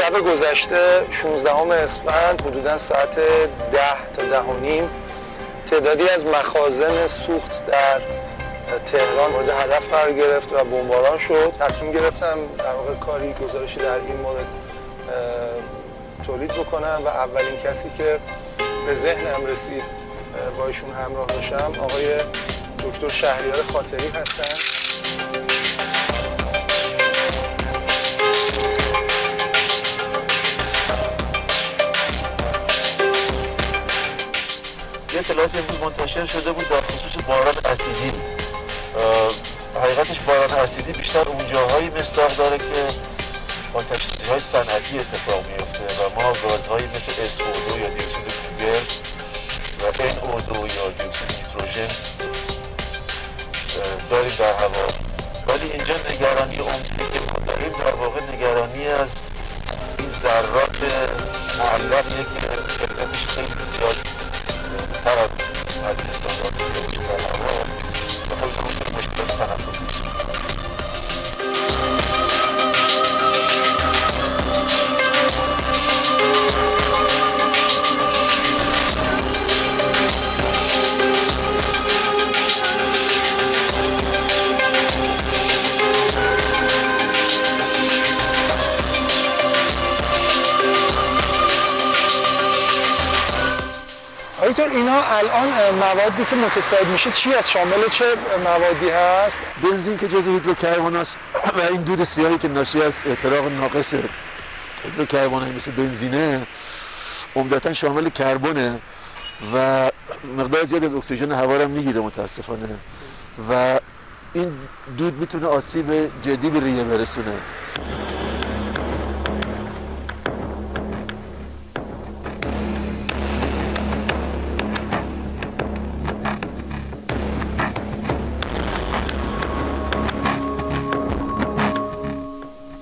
شب گذشته 16 اسفند حدوداً ساعت 10 تا 10:30 تعدادی از مخازن سوخت در تهران مورد هدف قرار گرفت و بمباران شد. تصمیم گرفتم در واقع کاری گزارشی در این مورد تولید بکنم و اولین کسی که به ذهنم رسید با ایشون همراه باشم آقای دکتر شهریار خاطری هستن. یه اطلاعات امروز منتشر شده بود در خصوص باران اسیدی. حقیقتش باران اسیدی بیشتر اون جاهایی مصداق داره که با تجهیزهای صنعتی اتفاق میفته و ما گازهایی مثل SO2 یا دیوکسید کوبر و NO2 یا دیوکسید نیتروژن داریم در هوا. ولی اینجا نگرانی عمده که ما داریم در واقع نگرانی از این ذرات معلقیه که شدتش خیلی زیاد تر از حد استانداردی در هوا و خیلی ممکن مشکل تنفسی. آیتون اینا الان موادی که متصاعد میشه چی است؟ شامل چه موادی هست؟ بنزین که جزء هیدروکربن است و این دود سیاهی که ناشی از احتراق ناقص هیدروکربن مثل بنزینه عمدتا شامل کربونه و مقدار زیادی از اکسیژن هوا رو میگیره متاسفانه و این دود میتونه آسیب جدی به ریه برسونه.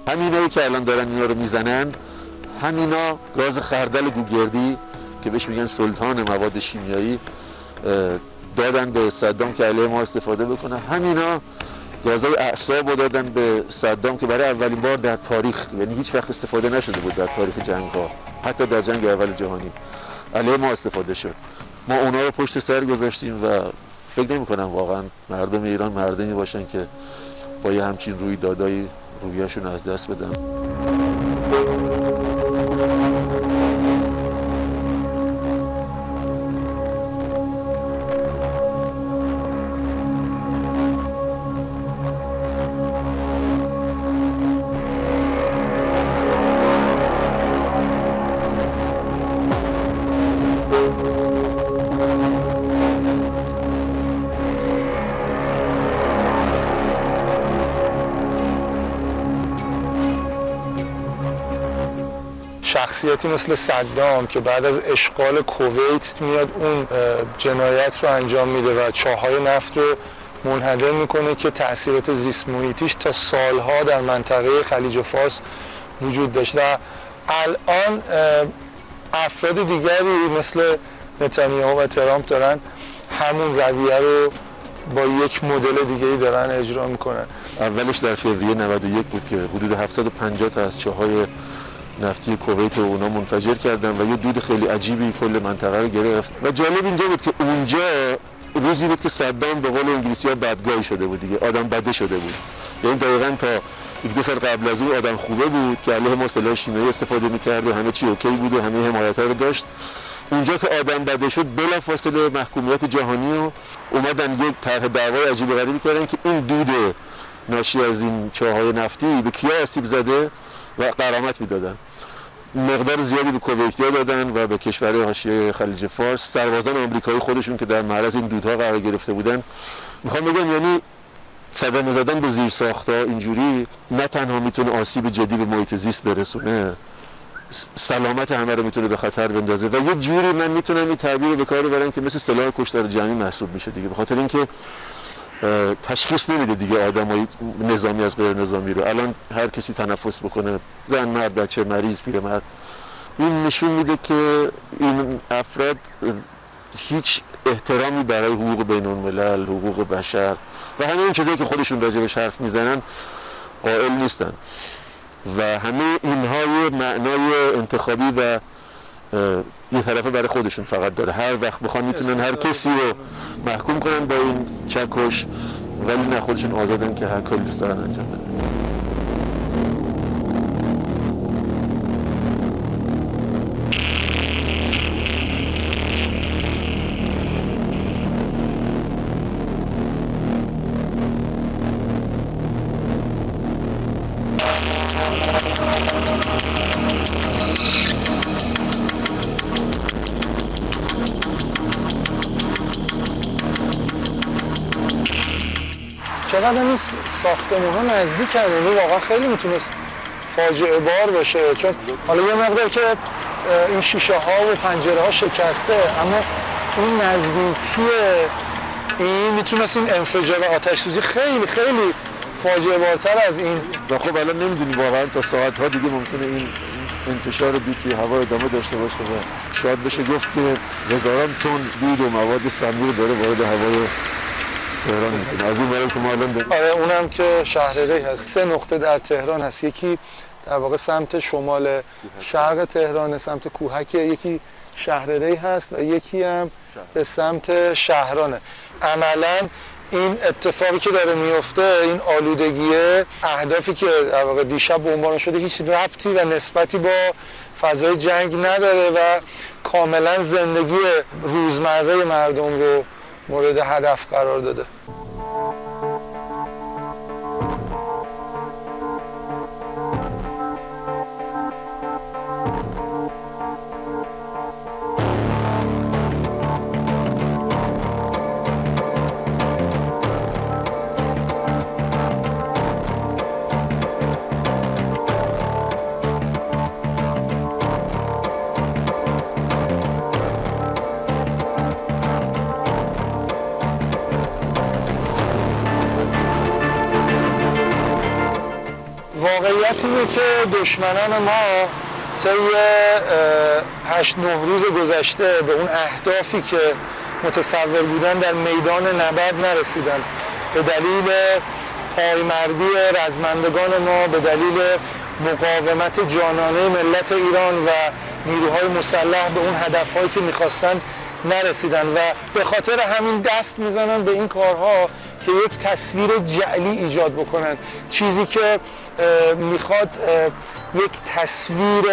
همینایی که الان دارن اینا رو میزنن همینا گاز خردل گوگردی که بهش میگن سلطان مواد شیمیایی دادن به صدام که علیه ما استفاده بکنه. همینا گازهای اعصاب رو دادن به صدام که برای اولین بار در تاریخ، یعنی هیچ وقت استفاده نشده بود در تاریخ جنگ ها، حتی در جنگ اول جهانی علیه ما استفاده شد. ما اونا رو پشت سر گذاشتیم و فکر نمی کنم واقعا مردم ایران مردمی باشن که با یه همچین رویدادایی رویاشون از دست بدن. شخصیتی مثل صدام که بعد از اشغال کویت میاد اون جنایت رو انجام میده و چاهای نفت رو منهدم میکنه که تأثیرات زیست محیطیش تا سالها در منطقه خلیج فارس وجود داشت و الان افراد دیگری مثل نتانیاهو و ترامپ دارن همون رویه رو با یک مدل دیگه‌ای دارن اجرا میکنن. اولش در فوریه 91 بود که حدود 750 تا از چاهای نفتی کویت و اونا منفجر کردن و یه دود خیلی عجیبی کل منطقه رو گرفت و جالب اینجا بود که اونجا روزی بود که صدام به قول انگلیسی‌ها بدگاهی شده بود دیگه، آدم بده شده بود. یعنی دقیقاً تا یک دو سال قبل از اون آدم خوبه بود که علیه ما سلاح شیمیایی استفاده می‌کرد و همه چی اوکی بود و همه حمایت‌ها رو داشت. اونجا که آدم بده شد بلافاصله محکومیت جهانی رو اومدن یک طرح دعوای عجیب غریبی کردن که این دود ناشی از این چاهای نفتی به کیا آسیب زده و غرامت میدادن. مقدار زیادی به کویتی‌ها دادن و به کشورهای حاشیه خلیج فارس. سربازان آمریکایی خودشون که در معرض این دودها قرار گرفته بودن، میخوام بگم یعنی صدمه زدن به زیر ساخت‌ها اینجوری نه تنها میتونه آسیب جدی به محیط زیست برسونه، سلامت همه رو میتونه به خطر بندازه و یه جوری من میتونم این تعبیر رو به کار ببرم که مثل سلاح کشتار جمعی محسوب میشه دیگه، به خاطر اینکه تشخیص نمیده دیگه آدمای نظامی از غیر نظامی رو. الان هر کسی تنفس بکنه، زن، مرد، بچه، مریض، پیرمرد، این نشون میده که این افراد هیچ احترامی برای حقوق بین الملل، حقوق بشر و همه این چیزایی که خودشون راجبش حرف میزنن قائل نیستن. و همه اینها یه معنای انتخابی و یه طرفه برای خودشون فقط داره. هر وقت بخوان میتونن هر کسی رو محکوم کنن با این چکش، ولی نه، خودشون آزادن که هر کاری دوست دارن انجام بدن. چقدر این ساختمون ها نزدیک هستند، واقعا خیلی میتونست فاجعه بار باشه، چون حالا یه مقدار که این شیشه ها و پنجره ها شکسته، اما این نزدیکی این میتونست این انفجار آتش سوزی خیلی خیلی فاجعه بارتر از این. و خب الان نمیدونی واقعا تا ساعت ها دیگه ممکنه این انتشار دود توی هوا ادامه داشته باشه و شاید بشه گفت که هزاران تن دود و مواد سمی داره وارد هوای تهران میکنه. از این برای که ما الان داریم. آره، اونم که شهر ری هست. 3 نقطه در تهران هست، یکی در واقع سمت شمال شرق تهران سمت کوهک، یکی شهر ری هست و یکی هم به سمت شهرانه. عملاً این اتفاقی که داره میفته، این آلودگیه، اهدافی که در واقع دیشب به عنوان شده هیچ ربطی و نسبتی با فضای جنگ نداره و کاملا زندگی روزمره مردم رو مورد هدف قرار داده. واقعیت اینه که دشمنان ما طی 8-9 روز گذشته به اون اهدافی که متصور بودن در میدان نبرد نرسیدن، به دلیل پایمردی رزمندگان ما، به دلیل مقاومت جانانه ملت ایران و نیروهای مسلح به اون هدفهایی که میخواستن نرسیدن و به خاطر همین دست میزنن به این کارها که یک تصویر جعلی ایجاد بکنن، چیزی که میخواد یک تصویر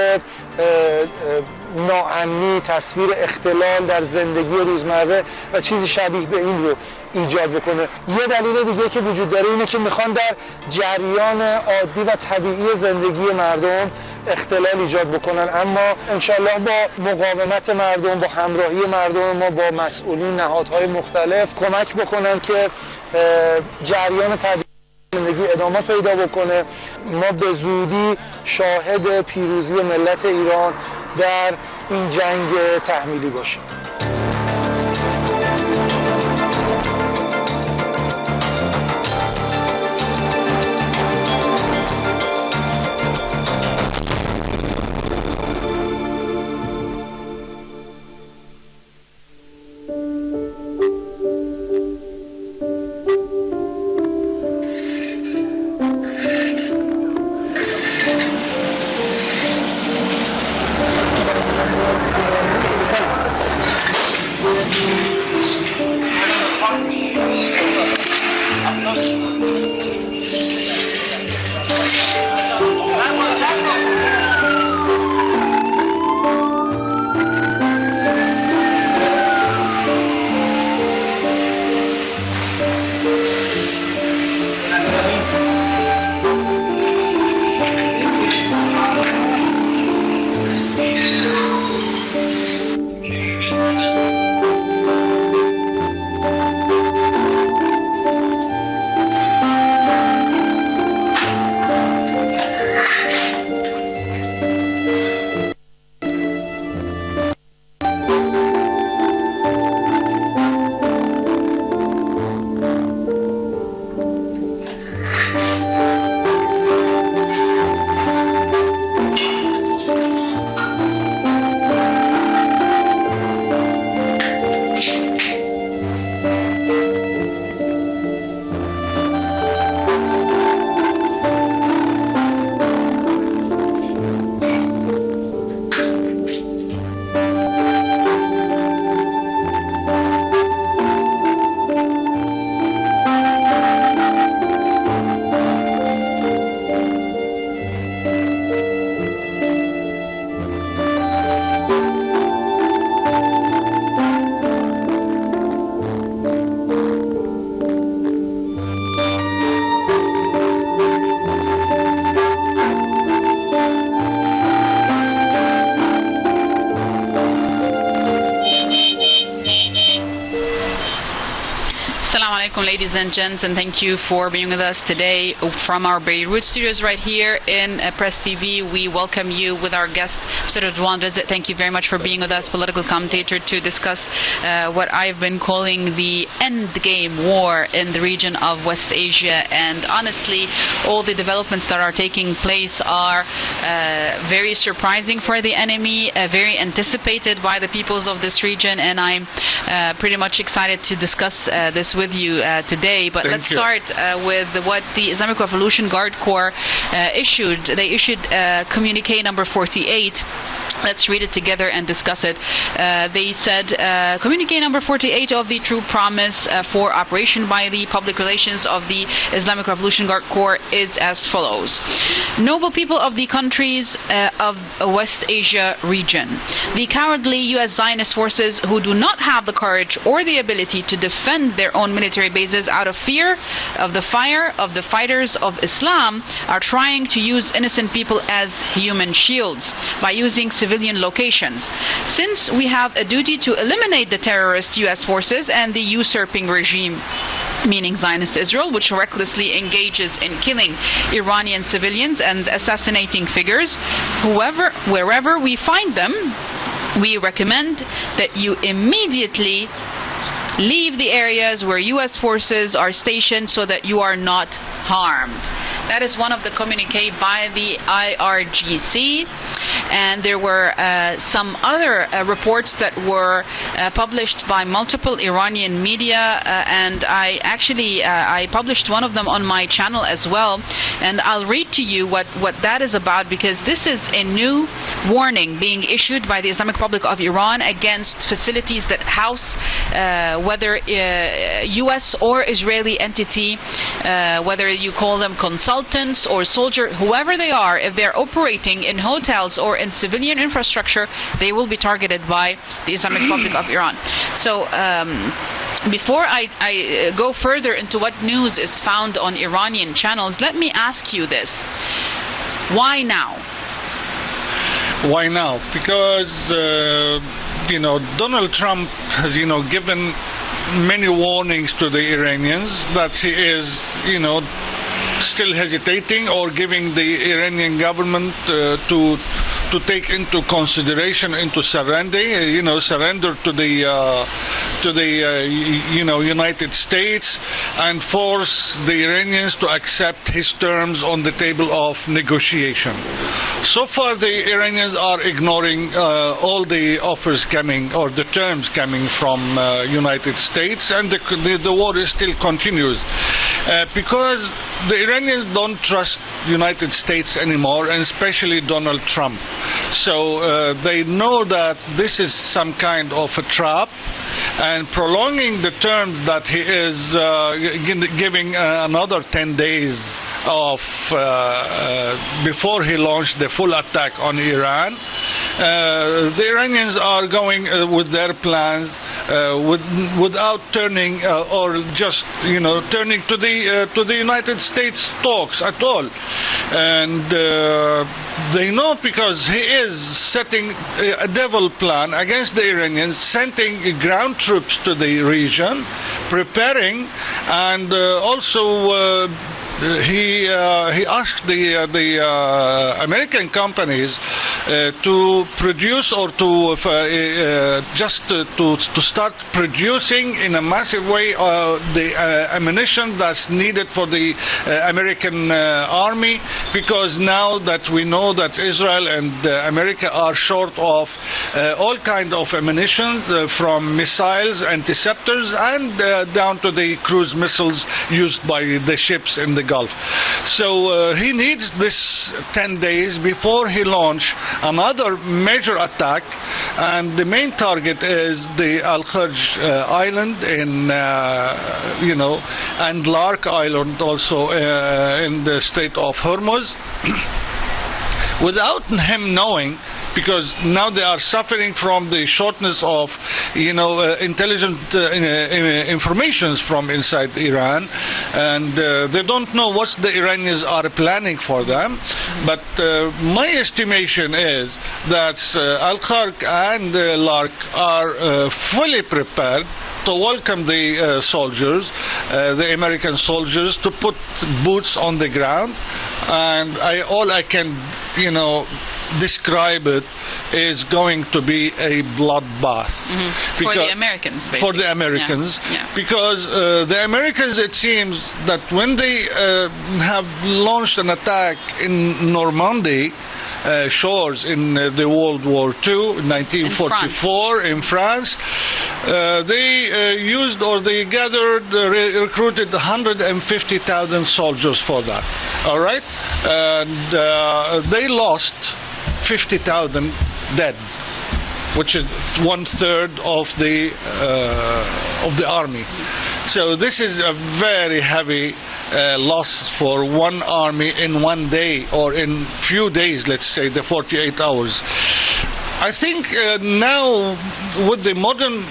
ناامنی، تصویر اختلال در زندگی روزمره و چیزی شبیه به این رو ایجاد بکنه. یه دلیل دیگه که وجود داره اینه که میخوان در جریان عادی و طبیعی زندگی مردم اختلال ایجاد بکنن، اما انشالله با مقاومت مردم، با همراهی مردم ما، با مسئولین نهادهای مختلف کمک بکنن که جریان طبیعی زندگی ادامه پیدا بکنه. ما به زودی شاهد پیروزی ملت ایران در این جنگ تحمیلی باشیم. Assalamu alaikum, ladies and gents, and thank you for being with us today from our Beirut studios right here in Press TV. We welcome you with our guest, Mr. Ridwan Rizq. Thank you very much for being with us, political commentator, to discuss what I've been calling the end game war in the region of West Asia. And honestly, all the developments that are taking place are very surprising for the enemy, very anticipated by the peoples of this region, and I'm pretty much excited to discuss this with you today. But let's start with what the Islamic Revolution Guard Corps issued. They issued communique number 48. Let's read it together and discuss it. They said, communique number 48 of the True Promise for operation by the public relations of the Islamic Revolution Guard Corps is as follows. Noble people of the countries of West Asia region, the cowardly U.S. Zionist forces who do not have the courage or the ability to defend their own military bases out of fear of the fire of the fighters of Islam are trying to use innocent people as human shields by using civilian locations. Since we have a duty to eliminate the terrorist U.S. forces and the usurping regime, meaning Zionist Israel, which recklessly engages in killing Iranian civilians and assassinating figures, wherever we find them, we recommend that you immediately leave the areas where U.S. forces are stationed so that you are not harmed. That is one of the communique by the IRGC. And there were some other reports that were published by multiple Iranian media, and I published one of them on my channel as well. And I'll read to you what that is about, because this is a new warning being issued by the Islamic Republic of Iran against facilities that house whether U.S. or Israeli entity, whether you call them consultants or soldier, whoever they are, if they're operating in hotels or in civilian infrastructure, they will be targeted by the Islamic Republic of Iran. So before I go further into what news is found on Iranian channels, let me ask you this. Why now? Why now? Because Donald Trump has given many warnings to the Iranians that he is still hesitating or giving the Iranian government to take into consideration into surrender to the United States and force the Iranians to accept his terms on the table of negotiation. So far, the Iranians are ignoring all the offers coming or the terms coming from United States, and the war still continues because the Iranians don't trust United States anymore, and especially Donald Trump. So they know that this is some kind of a trap, and prolonging the term that he is giving another 10 days of before he launched the full attack on Iran. The Iranians are going with their plans without turning or just turning to the United States talks at all, and they know because he is setting a devil plan against the Iranians, sending ground troops to the region, preparing, and also he asked the American companies to produce or to start producing in a massive way the ammunition that's needed for the American army, because now that we know that Israel and America are short of all kinds of ammunition, from missiles, interceptors, and down to the cruise missiles used by the ships in the Gulf. So he needs this 10 days before he launch another major attack, and the main target is the Al-Kharj island in and Lark Island also in the Strait of Hormuz. Without him knowing, because now they are suffering from the shortness of intelligent informations from inside Iran, and they don't know what the Iranians are planning for them. But my estimation is that Al-Kharj and Lark are fully prepared to welcome the soldiers, the American soldiers, to put boots on the ground. And all I can, describe it is going to be a bloodbath. For the Americans, basically. For the Americans. Because the Americans, it seems that when they have launched an attack in Normandy shores in the World War II, in 1944, in France, they used, or they gathered, recruited 150,000 soldiers for that. All right? And they lost 50,000 dead, which is 1/3 of the army. So this is a very heavy loss for one army in one day, or in few days, let's say the 48 hours. I think now with the modern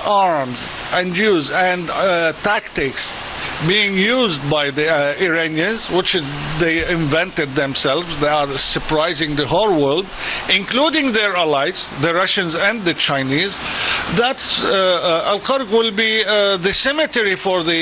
arms and use and tactics being used by the Iranians, which is they invented themselves, they are surprising the whole world, including their allies, the Russians and the Chinese. That's Al-Qarq will be the cemetery for the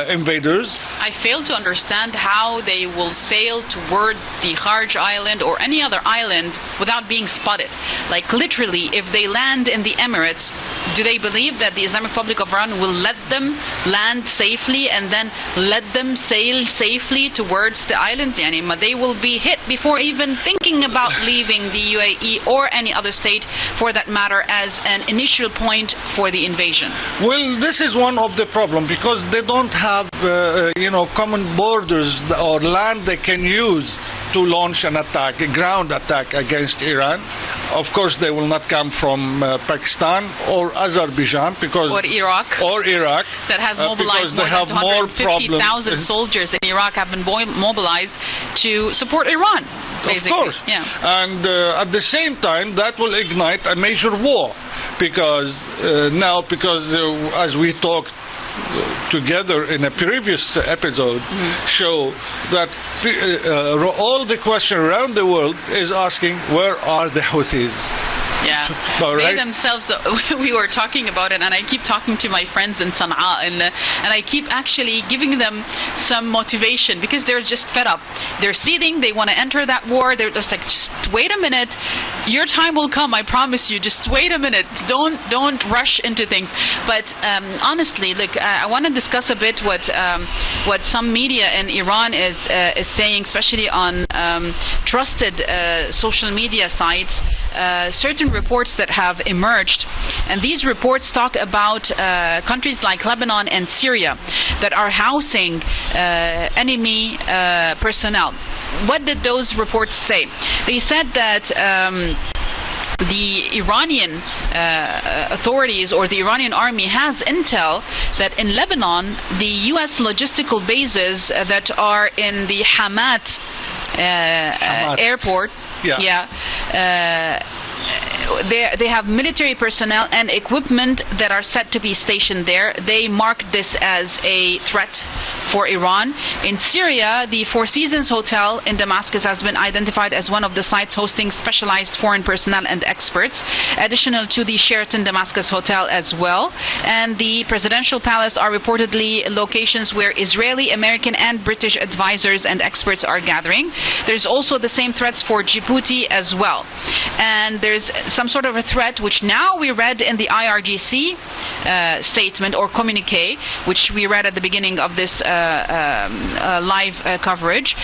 invaders. I fail to understand how they will sail toward the Kharj Island or any other island without being spotted. Like literally, if they land in the Emirates, do they believe that the Islamic Republic of Iran will let them land safely and then let them sail safely towards the islands? They will be hit before even thinking about leaving the UAE or any other state for that matter as an initial point for the invasion. Well, this is one of the problems, because they don't have common borders or land they can use to launch an attack, a ground attack against Iran. Of course, they will not come from Pakistan or Azerbaijan, because or Iraq that has mobilized more than 250,000 soldiers in Iraq have been mobilized to support Iran. Basically. Of course, and at the same time, that will ignite a major war, because as we talked together in a previous episode, show that all the question around the world is asking, where are the Houthis? They themselves, we were talking about it, and I keep talking to my friends in Sana'a, and I keep actually giving them some motivation, because they're just fed up. They're seething, they want to enter that war. They're just like, just wait a minute, your time will come, I promise you, just wait a minute, don't rush into things. But honestly, look, I want to discuss a bit what some media in Iran is saying, especially on trusted social media sites. Certain reports that have emerged, and these reports talk about countries like Lebanon and Syria that are housing enemy personnel. What did those reports say? They said that the Iranian authorities or the Iranian army has intel that in Lebanon, the U.S. logistical bases that are in the Hamad airport, they have military personnel and equipment that are set to be stationed there. They mark this as a threat for Iran. In Syria, the Four Seasons Hotel in Damascus has been identified as one of the sites hosting specialized foreign personnel and experts, additional to the Sheraton Damascus Hotel as well. And the Presidential Palace are reportedly locations where Israeli, American, and British advisors and experts are gathering. There's also the same threats for Djibouti as well. And there's some sort of a threat, which now we read in the IRGC statement or communique, which we read at the beginning of this live coverage.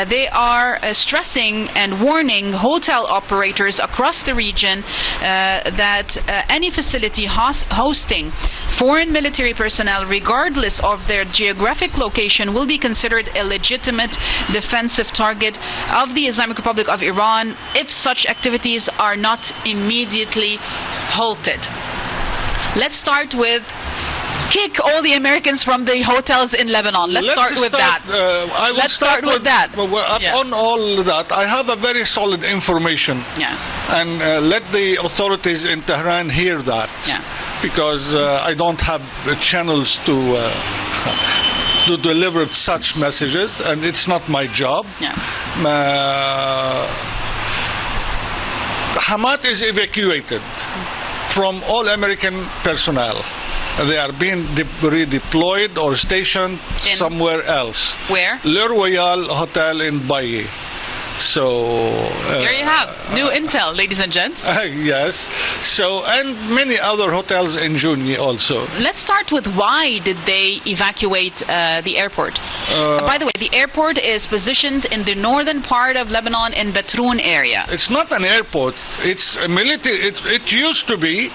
They are stressing and warning hotel operators across the region that any facility hosting foreign military personnel, regardless of their geographic location, will be considered a legitimate defensive target of the Islamic Republic of Iran if such activities are not immediately halted. Let's start with kick all the Americans from the hotels in Lebanon. Let's start with that. Let's start with that. On all that, I have a very solid information. And let the authorities in Tehran hear that. Because I don't have channels to deliver such messages, and it's not my job. Hamad is evacuated from all American personnel. They are being redeployed or stationed somewhere else. Where? Le Royal Hotel in Baye. So there you have new intel, ladies and gents. Yes. So, and many other hotels in Jounieh also. Let's start with why did they evacuate the airport? By the way, the airport is positioned in the northern part of Lebanon in Batroun area. It's not an airport. It's a military. It used to be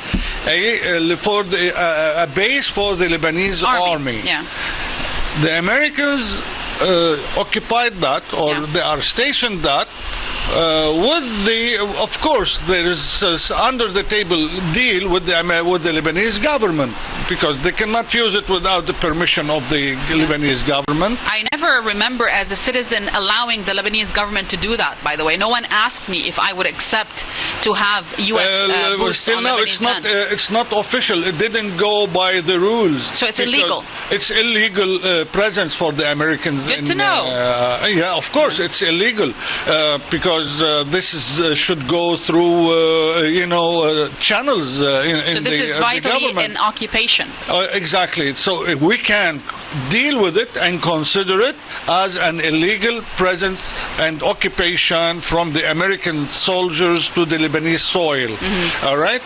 a base for the Lebanese army. Yeah. The Americans occupied that, or they are stationed that, with the, of course, there is under the table deal with the Lebanese government, because they cannot use it without the permission of the Lebanese government. I never remember as a citizen allowing the Lebanese government to do that, by the way. No one asked me if I would accept to have U.S. boots on Lebanese land. It's not official. It didn't go by the rules. So it's illegal. It's illegal presence for the Americans. Good to know. Yeah, of course, it's illegal because this should go through, channels in so this is vitally in occupation. Exactly. So we can deal with it and consider it as an illegal presence and occupation from the American soldiers to the Lebanese soil. All right,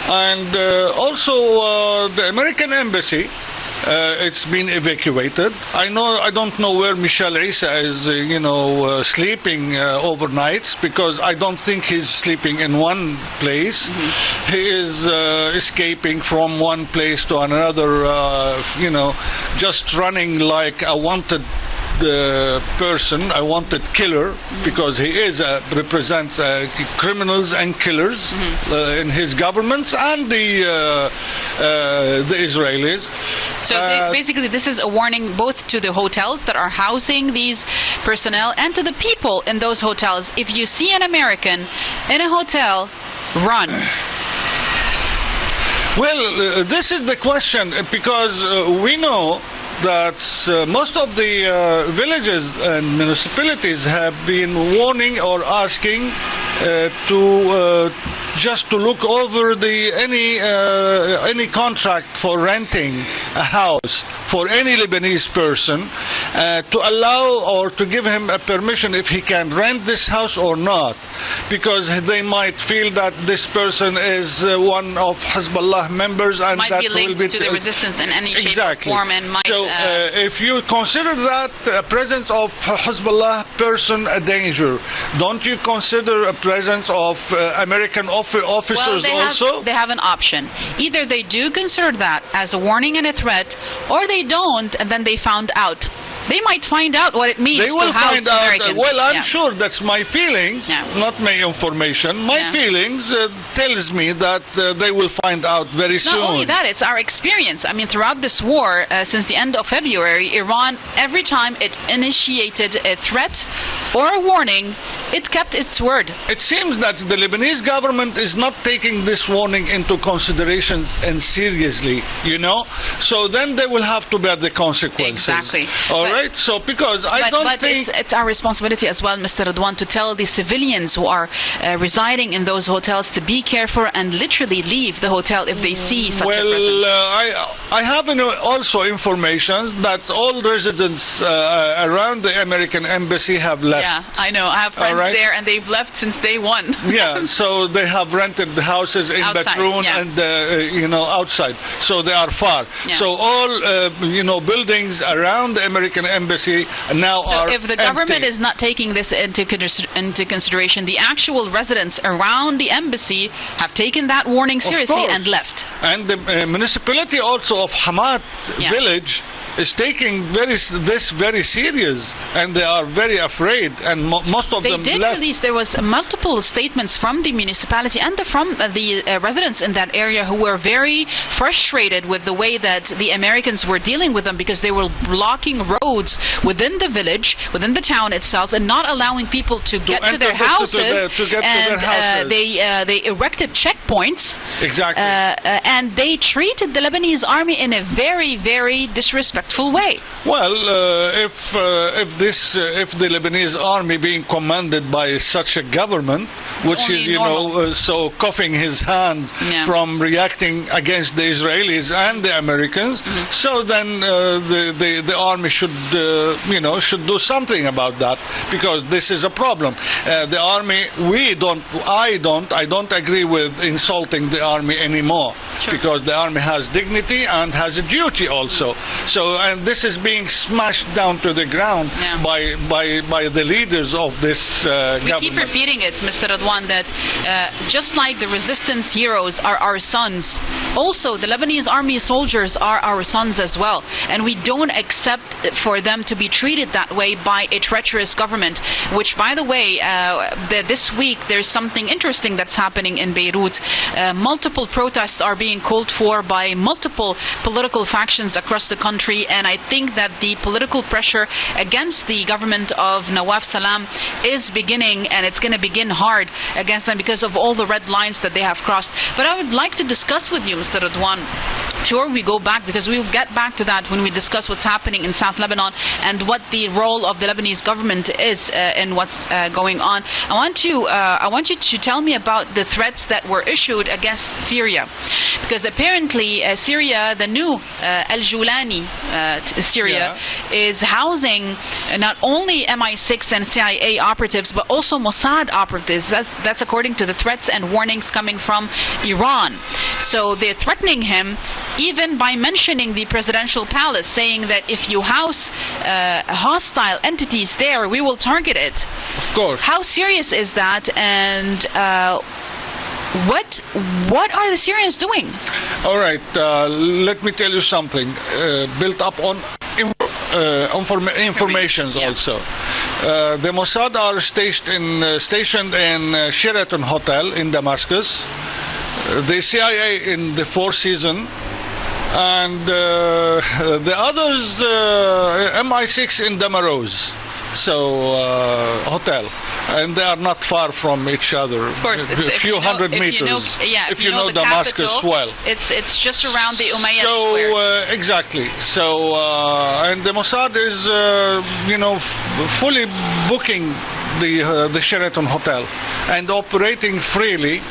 and also the American embassy. It's been evacuated. I don't know where Michel Issa is, sleeping overnights, because I don't think he's sleeping in one place. He is escaping from one place to another, just running like a wanted person, a wanted killer, because he represents criminals and killers in his governments and the Israelis. So basically this is a warning both to the hotels that are housing these personnel and to the people in those hotels. If you see an American in a hotel, run. Well, this is the question, because we know that most of the villages and municipalities have been warning or asking just to look over any contract for renting a house for any Lebanese person, to allow or to give him a permission if he can rent this house or not, because they might feel that this person is one of Hezbollah members and might that be linked will be to the resistance in any shape or form, and might. So if you consider that presence of Hezbollah person a danger, don't you consider a presence of American officers also? They have an option. Either they do consider that as a warning and a threat, or they don't, and then they found out. They might find out what it means to house Americans. Well, I'm sure that's my feeling, not my information. My feelings tells me that they will find out very soon. Not only that, it's our experience. I mean, throughout this war, since the end of February, Iran, every time it initiated a threat or a warning, it kept its word. It seems that the Lebanese government is not taking this warning into consideration and seriously, So then they will have to bear the consequences. Exactly. All right. So because I don't think it's our responsibility as well, Mr. Radwan, to tell the civilians who are residing in those hotels to be careful and literally leave the hotel if they see such a presence. I have also information that all residents around the American embassy have left. Yeah, I know. I have friends there, and they've left since day one. Yeah, so they have rented the houses in Batroun and outside, so they are far. Yeah. So all buildings around the American embassy now are empty. So if the government is not taking this into consideration, the actual residents around the embassy have taken that warning seriously and left. And the municipality also of Hamad village is taking this very serious, and they are very afraid, and most of them did left. Release. There was multiple statements from the municipality and from the residents in that area who were very frustrated with the way that the Americans were dealing with them, because they were blocking roads within the village, within the town itself, and not allowing people to get to their houses. They erected checkpoints. Exactly. And they treated the Lebanese army in a very, very disrespectful way. Well, if the Lebanese army being commanded by such a government, which is so coughing his hands from reacting against the Israelis and the Americans, so then the army should do something about that, because this is a problem. The army, I don't agree with insulting the army anymore, because the army has dignity and has a duty also. So, and this is being smashed down to the ground by the leaders of this government. We keep repeating it, Mr. Radwan, that just like the resistance heroes are our sons, also the Lebanese army soldiers are our sons as well, and we don't accept for them to be treated that way by a treacherous government, which, by the way, this week there's something interesting that's happening in Beirut. Multiple protests are being called for by multiple political factions across the country, and I think that the political pressure against the government of Nawaf Salam is beginning, and it's going to begin hard against them because of all the red lines that they have crossed. But I would like to discuss with you, Mr. Radwan, before we go back, because we'll get back to that when we discuss what's happening in South Lebanon and what the role of the Lebanese government is in what's going on. I want you to tell me about the threats that were issued against Syria, because apparently Syria, the new Al-Julani Syria, is housing not only MI6 and CIA operatives, but also Mossad operatives. That's according to the threats and warnings coming from Iran. So they're threatening him even by mentioning the presidential palace, saying that if you house hostile entities there, we will target it. Of course. How serious is that, and what are the Syrians doing? All right, let me tell you something built up on informations also. The Mossad are stationed in Sheraton Hotel in Damascus, the CIA in the Four Seasons, and the others MI6 in Damarose, hotel, and they are not far from each other. Of course, a few hundred meters. If you know Damascus capital, well, it's just around the Umayyad Square. Exactly. So and the Mossad is fully booking the Sheraton Hotel and operating freely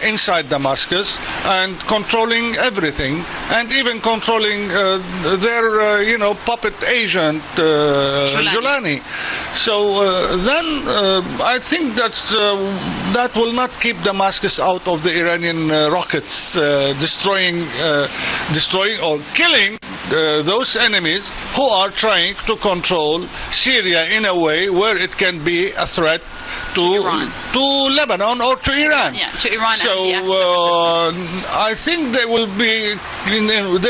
inside Damascus and controlling everything, and even controlling their puppet agent Julani. So then I think that will not keep Damascus out of the Iranian rockets destroying or killing those enemies who are trying to control Syria in a way where it can be a threat to Lebanon or to Iran. Yeah, to Iran. So I think they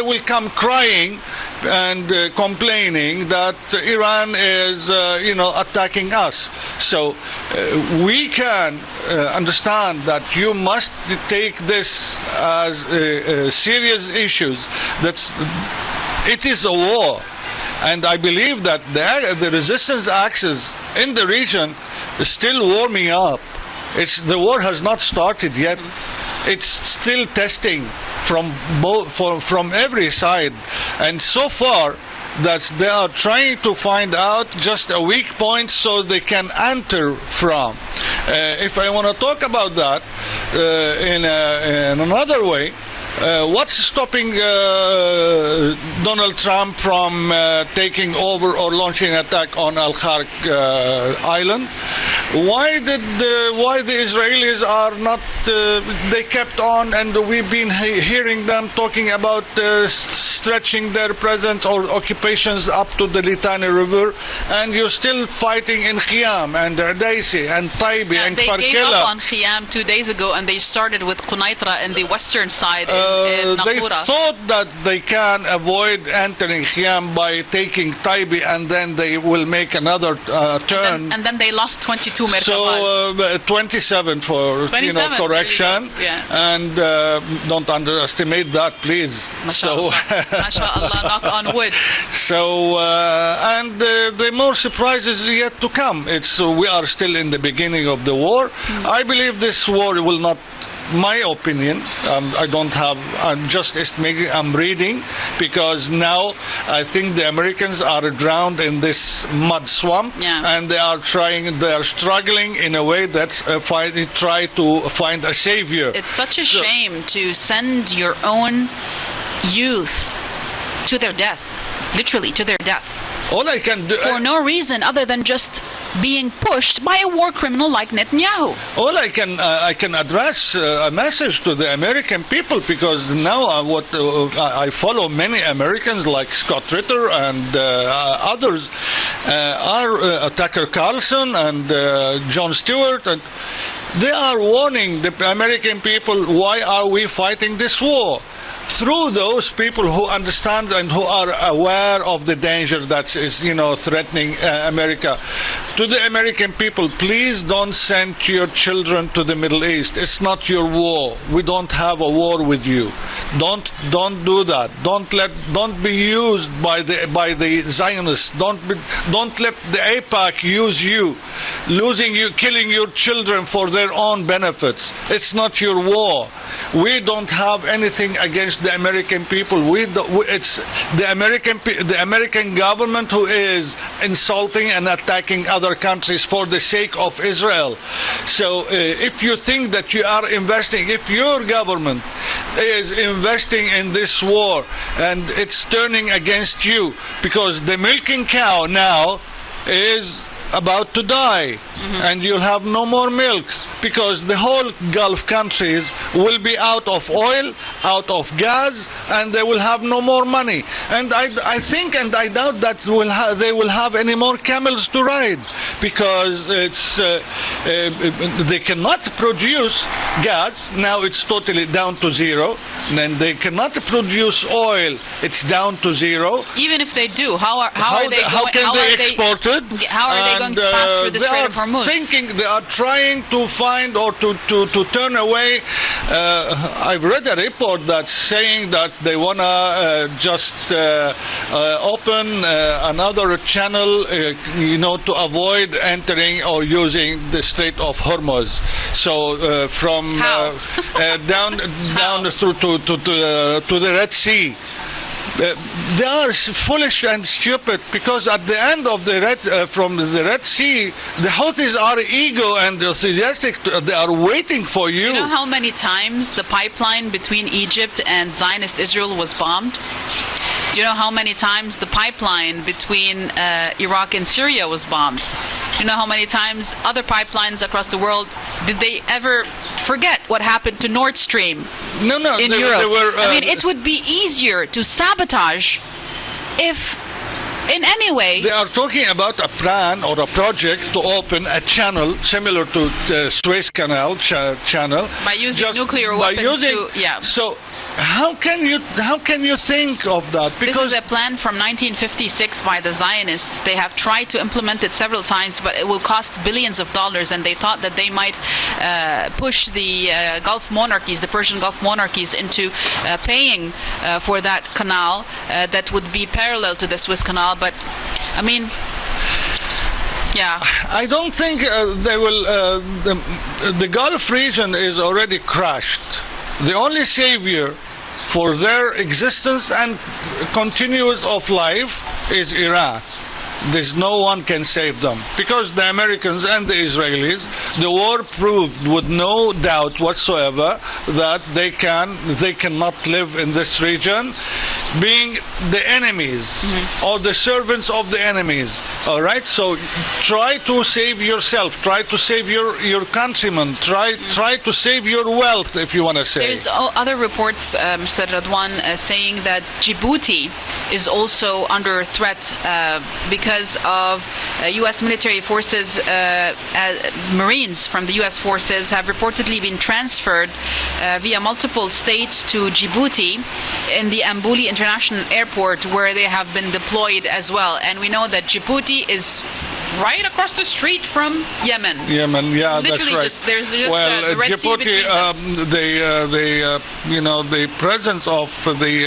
will come crying and complaining that Iran is attacking us. So we can understand that you must take this as serious issues. It is a war, and I believe that the resistance axis in the region is still warming up. The war has not started yet. It's still testing from every side, and so far that they are trying to find out just a weak point so they can enter from. If I want to talk about that in another way, what's stopping Donald Trump from taking over or launching an attack on Al-Khark island? Why the Israelis are not? They kept on, and we've been hearing them talking about stretching their presence or occupations up to the Litani River, and you're still fighting in Khiyam and Ardaysi and Taibi and Farkila. They gave up on Khiyam 2 days ago, and they started with Qunaitra in the western side. They thought that they can avoid entering Khiyam by taking Taibi, and then they will make another turn. And then they lost 22 Merkabah. So 27 for 27, correction. Yeah. And don't underestimate that, please. MashaAllah. MashaAllah, knock on wood. So and the more surprises yet to come. We are still in the beginning of the war. I believe this war will not my opinion. I don't have. I'm just estimating. I'm reading because now I think the Americans are drowned in this mud swamp, and they are struggling in a way that try to find a savior. It's such a shame to send your own youth to their death, literally to their death. All I can do for no reason other than just being pushed by a war criminal like Netanyahu. All I can address a message to the American people, because now I follow many Americans like Scott Ritter and others, are Tucker Carlson and Jon Stewart, and they are warning the American people, why are we fighting this war? Through those people who understand and who are aware of the danger that is, threatening America. To the American people, please don't send your children to the Middle East. It's not your war. We don't have a war with you. Don't do that. Don't be used by the Zionists. Don't let the AIPAC use you, killing your children for their own benefits. It's not your war. We don't have anything against the American people. It's the American government who is insulting and attacking other countries for the sake of Israel. So if you think that you are investing, if your government is investing in this war and it's turning against you, because the milking cow now is about to die, and you'll have no more milk, because the whole Gulf countries will be out of oil, out of gas, and they will have no more money. And I think and I doubt that they will have any more camels to ride, because they cannot produce gas. Now it's totally down to zero. And they cannot produce oil. It's down to zero. Even if they do, how can they export it? How are they going to pass through the Strait of Hormuz? They are trying to find or to turn away. I've read a report that's saying that they want to just open another channel, to avoid entering or using the Strait of Hormuz. So from down through to the Red Sea. They are foolish and stupid, because at the end of from the Red Sea, the Houthis are eager and enthusiastic. They are waiting for you. You know how many times the pipeline between Egypt and Zionist Israel was bombed? Do you know how many times the pipeline between Iraq and Syria was bombed? Do you know how many times other pipelines across the world, did they ever forget what happened to Nord Stream in Europe? It would be easier to sabotage if in any way. They are talking about a plan or a project to open a channel similar to the Suez Canal channel. By using nuclear weapons So how can you think of that? Because this is a plan from 1956 by the Zionists. They have tried to implement it several times, but it will cost billions of dollars, and they thought that they might push the Gulf monarchies, the Persian Gulf monarchies, into paying for that canal that would be parallel to the Suez Canal. But I don't think they will. The Gulf region is already crashed. The only savior for their existence and continuance of life is Iran. There's no one can save them, because the Americans and the Israelis, the war proved with no doubt whatsoever that they cannot live in this region, being the enemies or the servants of the enemies. All right, so try to save yourself, try to save your countrymen, try to save your wealth, if you want to say. There's other reports, Mr. Radwan, saying that Djibouti is also under threat because of U.S. military forces, Marines from the U.S. forces have reportedly been transferred via multiple states to Djibouti in the Ambouli International Airport, where they have been deployed as well. And we know that Djibouti is right across the street from Yemen. Yemen, yeah, Literally that's right. there's just well, the Red Sea Djibouti, between them. the presence of the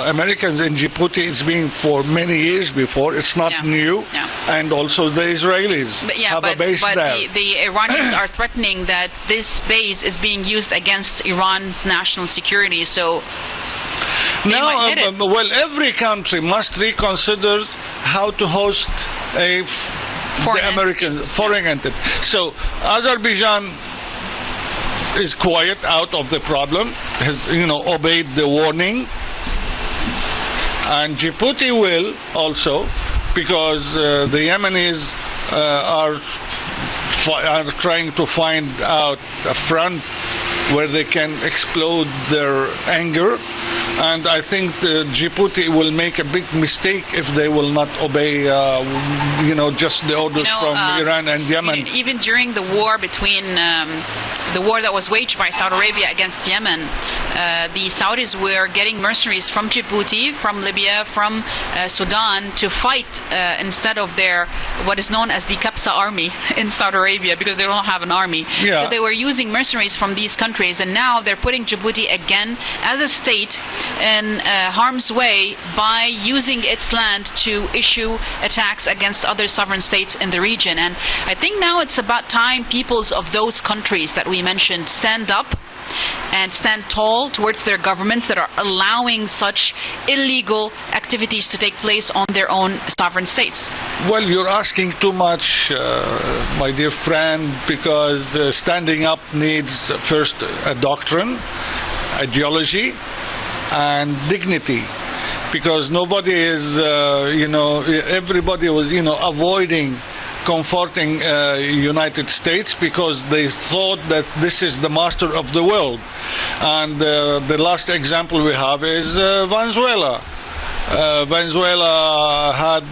Americans in Djibouti is being for many years before. It's not new, and also the Israelis have a base there. The Iranians are threatening that this base is being used against Iran's national security. So now, well, every country must reconsider how to host a foreign entity. So Azerbaijan is quiet out of the problem, has obeyed the warning, and Djibouti will also, because the Yemenis are trying to find out a front where they can explode their anger, and I think Djibouti will make a big mistake if they will not obey, just the orders from Iran and Yemen. Even during the war between the war that was waged by Saudi Arabia against Yemen, the Saudis were getting mercenaries from Djibouti, from Libya, from Sudan to fight instead of their what is known as the Kapsa army in Saudi Arabia, because they don't have an army. So they were using mercenaries from these countries, and now they're putting Djibouti again as a state in harm's way by using its land to issue attacks against other sovereign states in the region. And I think now it's about time peoples of those countries that we mentioned stand up and stand tall towards their governments that are allowing such illegal activities to take place on their own sovereign states. Well, you're asking too much, my dear friend, because standing up needs first a doctrine, ideology, and dignity. Because nobody is, everybody was, avoiding comforting United States because they thought that this is the master of the world. And the last example we have is Venezuela. Venezuela had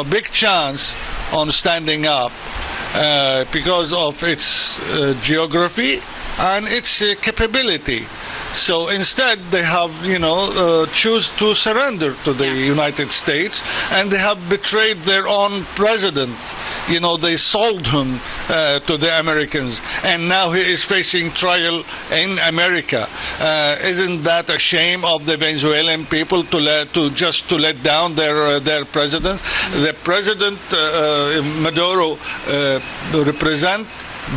big chance on standing up because of its geography and its capability. So instead they have, choose to surrender to the United States, and they have betrayed their own president. They sold him to the Americans, and now he is facing trial in America. Isn't that a shame of the Venezuelan people to let down their president? The president Maduro represent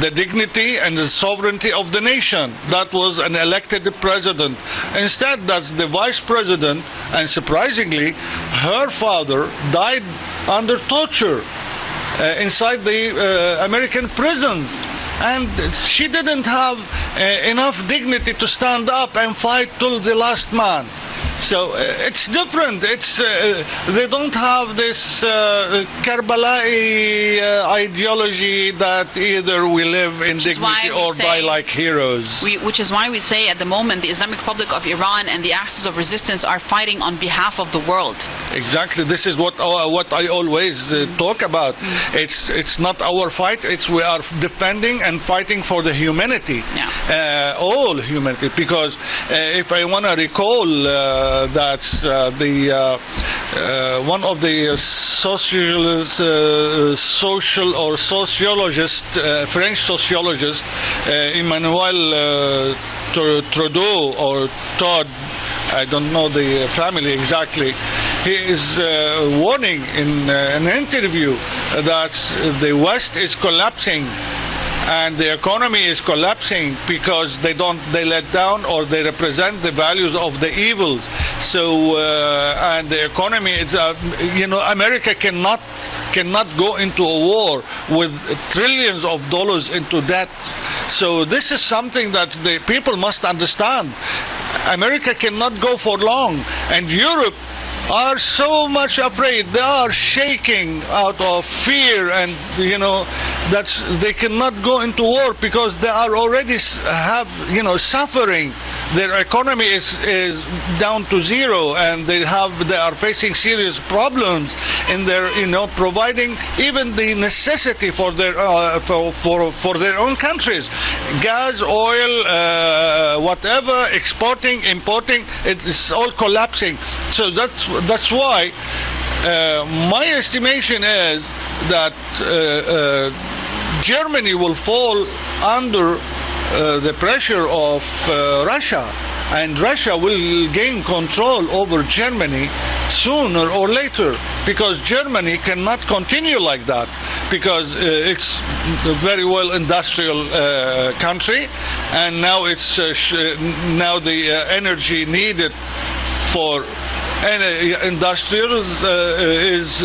the dignity and the sovereignty of the nation. That was an elected president. Instead, that's the vice president, and surprisingly, her father died under torture inside the American prisons. And she didn't have enough dignity to stand up and fight till the last man. So it's different. They don't have this Karbala ideology that either we live in dignity or die like heroes. Which is why we say at the moment the Islamic Republic of Iran and the Axis of Resistance are fighting on behalf of the world. Exactly. This is what I always talk about. It's not our fight. We are defending and fighting for the humanity, all humanity. Because if I want to recall. That's one of the French sociologist, Emmanuel Trudeau or Todd, I don't know the family exactly. He is warning in an interview that the West is collapsing. And the economy is collapsing because they let down or they represent the values of the evils. So and the economy is, America cannot go into a war with trillions of dollars into debt. So this is something that the people must understand. America cannot go for long, and Europe are so much afraid. They are shaking out of fear, and that they cannot go into war because they are already suffering. Their economy is down to zero, and they are facing serious problems in their providing even the necessity for their for their own countries, gas, oil, whatever, exporting, importing. It's all collapsing. So that's why my estimation is that Germany will fall under the pressure of Russia, and Russia will gain control over Germany sooner or later, because Germany cannot continue like that, because it's a very well industrial country, and now it's now the energy needed for industrials is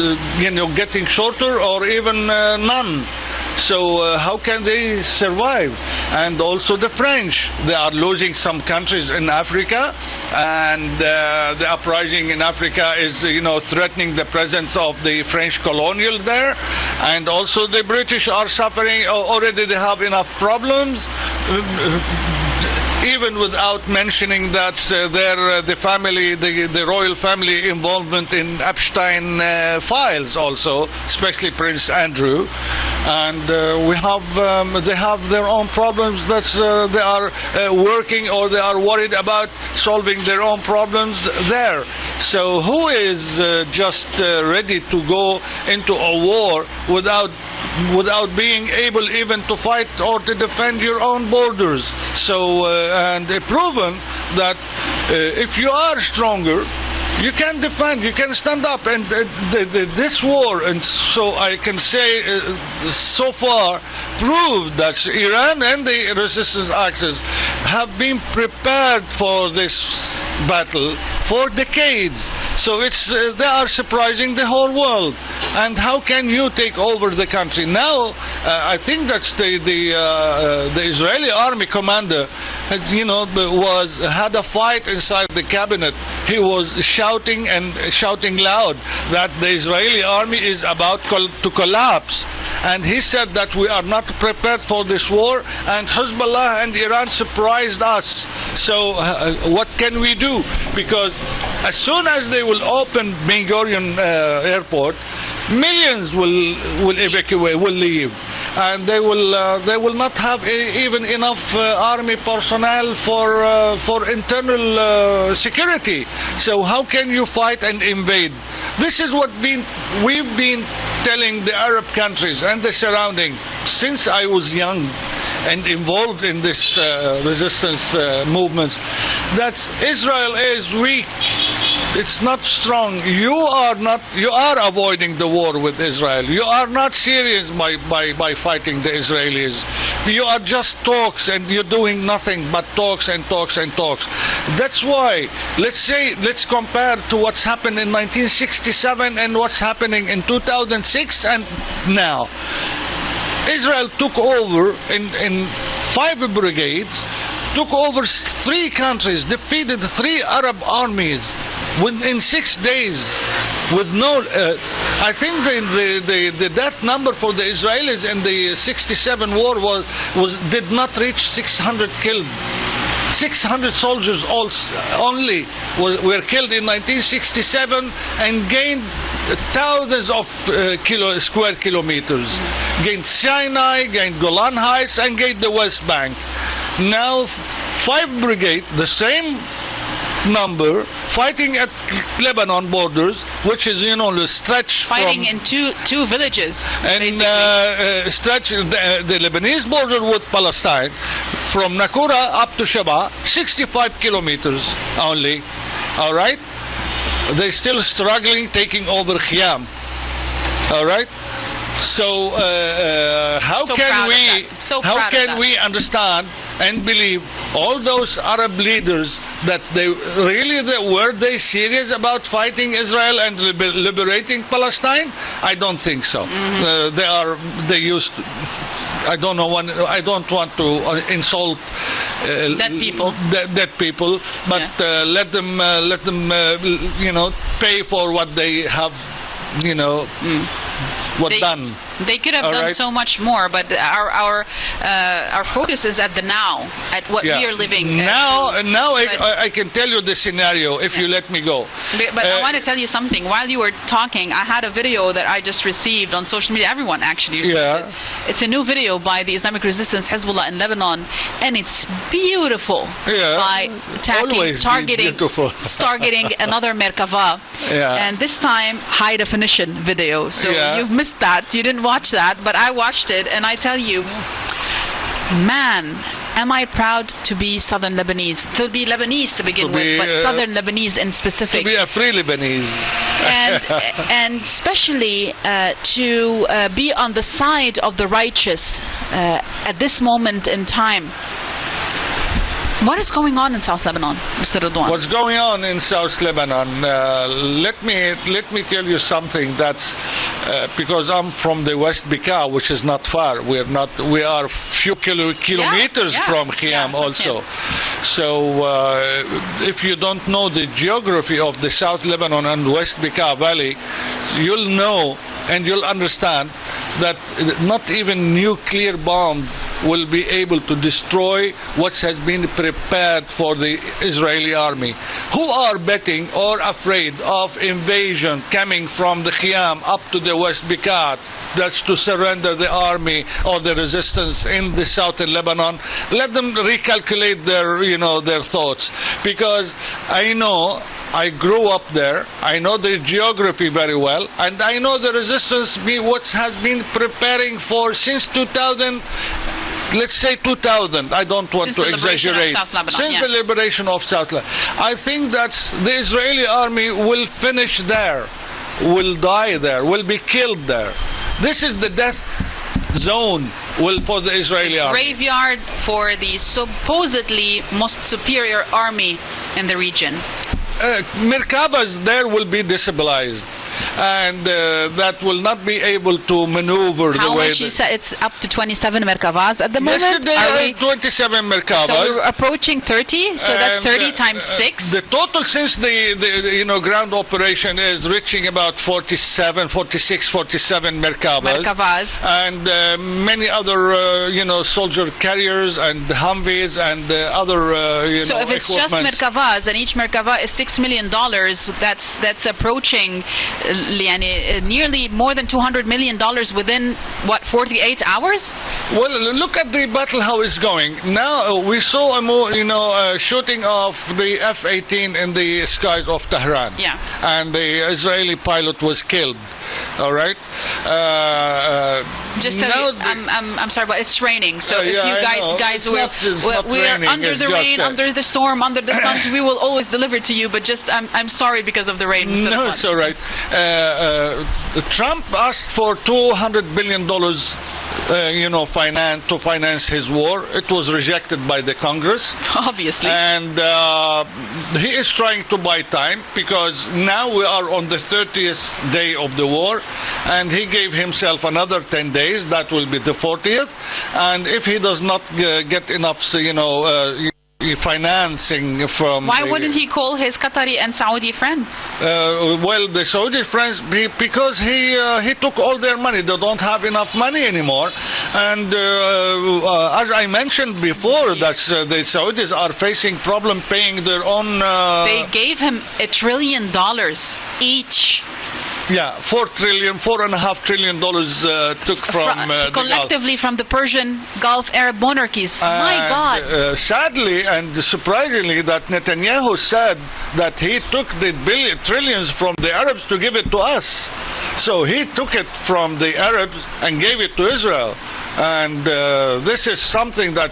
getting shorter or even none. So how can they survive? And also the French, they are losing some countries in Africa, and the uprising in Africa is threatening the presence of the French colonial there, and also the British are suffering. Already they have enough problems, even without mentioning that the family, the royal family involvement in Epstein files also, especially Prince Andrew, and they have their own problems that they are working, or they are worried about solving their own problems there. So who is just ready to go into a war without being able even to fight or to defend your own borders? So and proven that if you are stronger, you can defend, you can stand up, and this war, and so I can say so far, proved that Iran and the resistance axis have been prepared for this battle for decades. So they are surprising the whole world. And how can you take over the country? Now, I think that's the Israeli army commander had a fight inside the cabinet. He was shouting loud that the Israeli army is about to collapse. And he said that we are not prepared for this war, and Hezbollah and Iran surprised us. So what can we do? Because as soon as they will open Ben Gurion airport, millions will evacuate, will leave, and they will not have even enough army personnel for internal security. So how can you fight and invade? This is what we've been telling the Arab countries and the surrounding since I was young and involved in this resistance movements, that Israel is weak. It's not strong. You are avoiding the war with Israel. You are not serious by fighting the Israelis. You are just talks, and you're doing nothing but talks and talks and talks. That's why, let's compare to what's happened in 1967 and what's happening in 2006 and now. Israel took over in 5 brigades, took over 3 countries, defeated 3 Arab armies within 6 days. With no, I think the death number for the Israelis in the 67 war did not reach 600 killed. 600 soldiers only were killed in 1967 and gained thousands of square kilometers. Gained Sinai, gained Golan Heights, and gained the West Bank. Now 5 brigade, the same number, fighting at Lebanon borders, which is the stretch fighting in two villages, and stretch the Lebanese border with Palestine from Nakura up to Sheba, 65 kilometers only. All right, they're still struggling taking over Khiam. All right. So how can we understand and believe all those Arab leaders that were they serious about fighting Israel and liberating Palestine? I don't think so. They used. I don't know. I don't want to insult dead people, but let them pay for what they have. Done. They could have done so much more, but our focus is at the now, at what we are living. Now I can tell you the scenario if you let me go. But I want to tell you something. While you were talking, I had a video that I just received on social media. Everyone actually received it. It's a new video by the Islamic Resistance Hezbollah in Lebanon, and it's beautiful. By targeting another Merkava, and this time high definition video. So you've missed missed that. You didn't watch that, but I watched it, and I tell you, man, am I proud to be Southern Lebanese, to be Lebanese to begin with, but Southern Lebanese in specific. To be a free Lebanese. And especially to be on the side of the righteous at this moment in time. What is going on in South Lebanon, Mr. Ridwan? What's going on in South Lebanon? Let me tell you something. That's because I'm from the West Bekaa, which is not far. We are few kilometers from Khiam also. So if you don't know the geography of the South Lebanon and West Bekaa Valley, you'll know and you'll understand that not even nuclear bomb will be able to destroy what has been prepared for the Israeli army, who are betting or afraid of invasion coming from the Khiam up to the West Bekaa. That's to surrender the army or the resistance in the southern Lebanon. Let them recalculate their thoughts, because I grew up there. I know the geography very well, and I know the resistance what has been preparing for since 2000. Let's say 2000. I don't want to exaggerate. Since the liberation of South Lebanon, I think that the Israeli army will finish there, will die there, will be killed there. This is the death zone for the Israeli army. Graveyard for the supposedly most superior army in the region. Merkabas there will be destabilized, and that will not be able to maneuver the way. How much you said? It's up to 27 Merkavas at the moment. Yesterday, 27, Merkavas. So we're approaching 30. So that's 30 times 6. The total since the ground operation is reaching about 47 Merkavas. And many other soldier carriers and Humvees and other So if it's just Merkavas, and each Merkava is $6 million, that's approaching nearly more than $200 million within 48 hours? Well, look at the battle how it's going. Now we saw a shooting of the F-18 in the skies of Tehran. Yeah. And the Israeli pilot was killed. All right. I'm sorry, but it's raining. So if you guys we're under the rain, under the storm, under the sun, we will always deliver to you. But just I'm sorry because of the rain. No, it's all right. Trump asked for $200 billion. To finance his war. It was rejected by the Congress. Obviously. And he is trying to buy time, because now we are on the 30th day of the war, and he gave himself another 10 days. That will be the 40th. And if he does not get enough, financing from... Why wouldn't he call his Qatari and Saudi friends? Well, the Saudi friends, because he took all their money. They don't have enough money anymore. And as I mentioned before, that the Saudis are facing problem paying their own... They gave him $1 trillion each. Yeah, $4.5 trillion took from collectively from the Persian Gulf Arab monarchies. My God! Sadly and surprisingly, that Netanyahu said that he took the trillions from the Arabs to give it to us. So he took it from the Arabs and gave it to Israel. And this is something that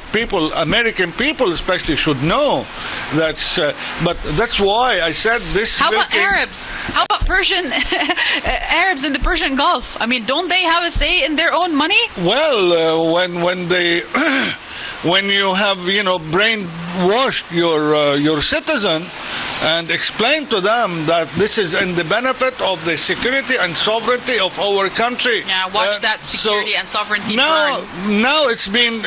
American people especially, should know. But that's why I said this. How about Arabs? How about Persian Arabs in the Persian Gulf? I mean, don't they have a say in their own money? Well, when they when you have brainwashed your citizen and explain to them that this is in the benefit of the security and sovereignty of our country. Yeah, watch that security and sovereignty burn. Now it's been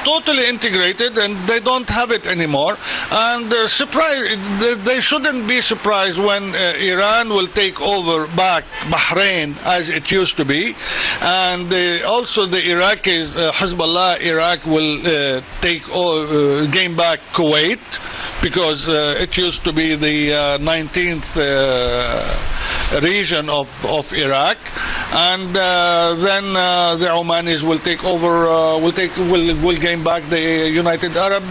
totally integrated, and they don't have it anymore. And they shouldn't be surprised when Iran will take over back Bahrain as it used to be, and also the Iraqis, Hezbollah Iraq will gain back Kuwait, because it used to be the 19th region of Iraq, and then the Omanis will take over, will gain back the United Arab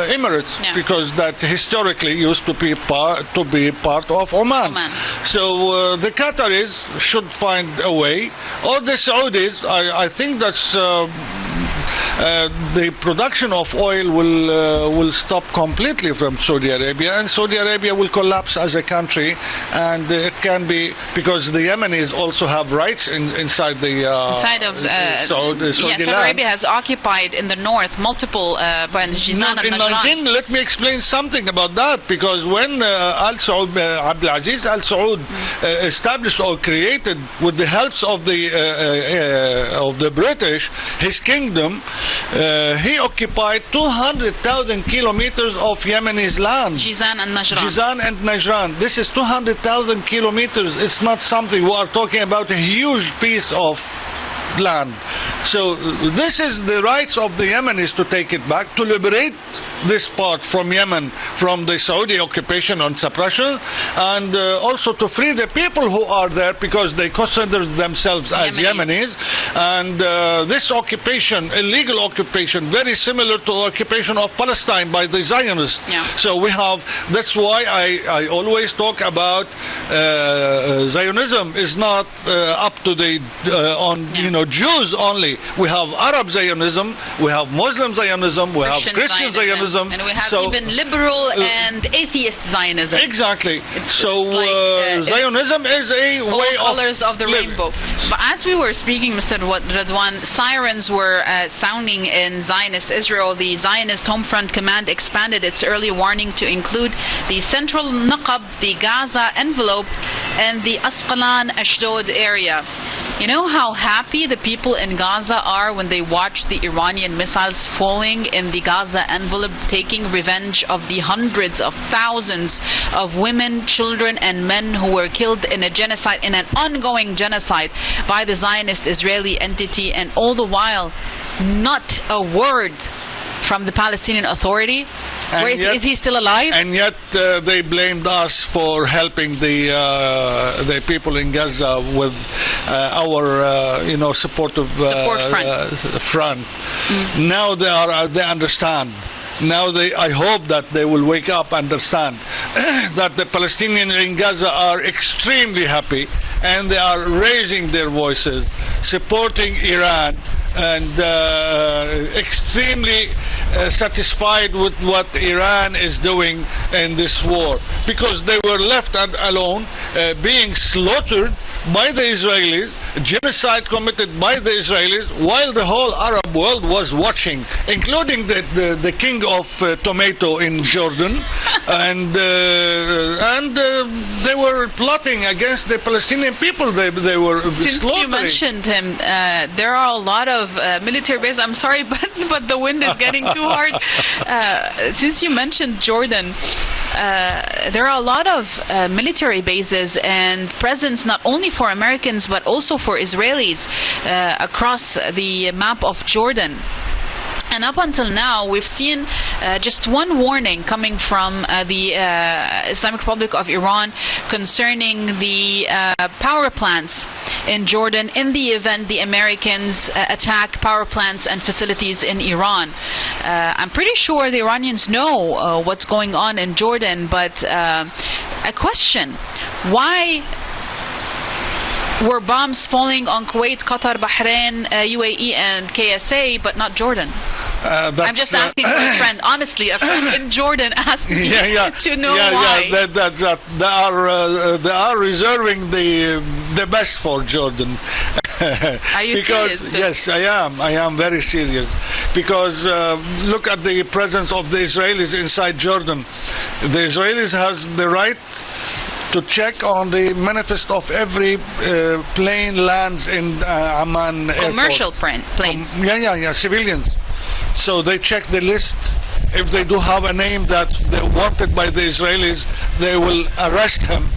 Emirates, because that historically used to be part of Oman. So the Qataris should find a way, or the Saudis. I think that's the production of oil will stop completely from Saudi Arabia, and Saudi Arabia will collapse as a country, and it can be because the Yemenis also have rights inside the inside of Saudi Saudi Arabia has occupied in the north multiple Jizan and Najran. Let me explain something about that, because when Al Saud Abdulaziz Al Saud established or created with the help of the British his kingdom, he occupied 200,000 kilometers of Yemeni's land. Jizan and Najran. Jizan and Najran. This is 200,000 kilometers. It's not something. We are talking about a huge piece of land. So this is the rights of the Yemenis to take it back, to liberate this part from Yemen from the Saudi occupation and suppression, and also to free the people who are there, because they consider themselves as Yemenis. And this occupation, illegal occupation, very similar to occupation of Palestine by the Zionists. So we have, that's why I always talk about Zionism is not up to the Jews only. We have Arab Zionism, we have Muslim Zionism, we have Christian Zionism, and we have even liberal and atheist Zionism. Exactly. Zionism is a way of colors of the rainbow. But as we were speaking, Mr. Radwan, sirens were sounding in Zionist Israel. The Zionist Home Front Command expanded its early warning to include the central Naqab, the Gaza envelope, and the Asqalan Ashdod area. You know how happy the people in Gaza are when they watch the Iranian missiles falling in the Gaza envelope, taking revenge of the hundreds of thousands of women, children, and men who were killed in a genocide, in an ongoing genocide by the Zionist Israeli entity, and all the while, not a word from the Palestinian Authority. Is he still alive? And yet they blamed us for helping the people in Gaza with our supportive front. Now they understand. Now I hope that they will wake up, understand that the Palestinians in Gaza are extremely happy, and they are raising their voices, supporting Iran, and extremely satisfied with what Iran is doing in this war, because they were left alone, being slaughtered by the Israelis, genocide committed by the Israelis, while the whole Arab world was watching, including the king of tomato in Jordan, and they were plotting against the Palestinian people. They were Since slaughtering. You mentioned him, there are a lot of military bases. I'm sorry, but the wind is getting too hard. Since you mentioned Jordan, there are a lot of military bases and presence, not only for Americans but also for Israelis across the map of Jordan. And up until now, we've seen just one warning coming from the Islamic Republic of Iran concerning the power plants in Jordan in the event the Americans attack power plants and facilities in Iran. I'm pretty sure the Iranians know what's going on in Jordan, but a question: why were bombs falling on Kuwait, Qatar, Bahrain, UAE, and KSA, but not Jordan? I'm just asking for a friend. Honestly, a friend in Jordan asked me to know why. They are reserving the best for Jordan. Are you serious? Yes, I am very serious. Because look at the presence of the Israelis inside Jordan. The Israelis has the right to check on the manifest of every plane lands in Amman airport. Commercial planes. Civilians. So they check the list. If they do have a name that they're wanted by the Israelis, they will arrest him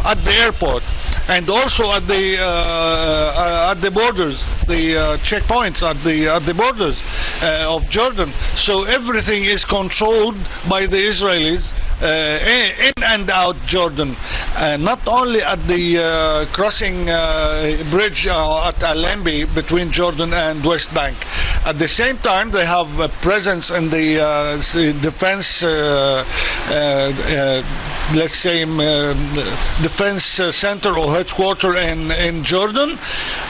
at the airport. and also at the borders, the checkpoints at the borders of Jordan. So everything is controlled by the Israelis. In and out Jordan, not only at the crossing bridge at Alembi between Jordan and West Bank. At the same time, they have a presence in the defense, let's say, defense center or headquarters in Jordan,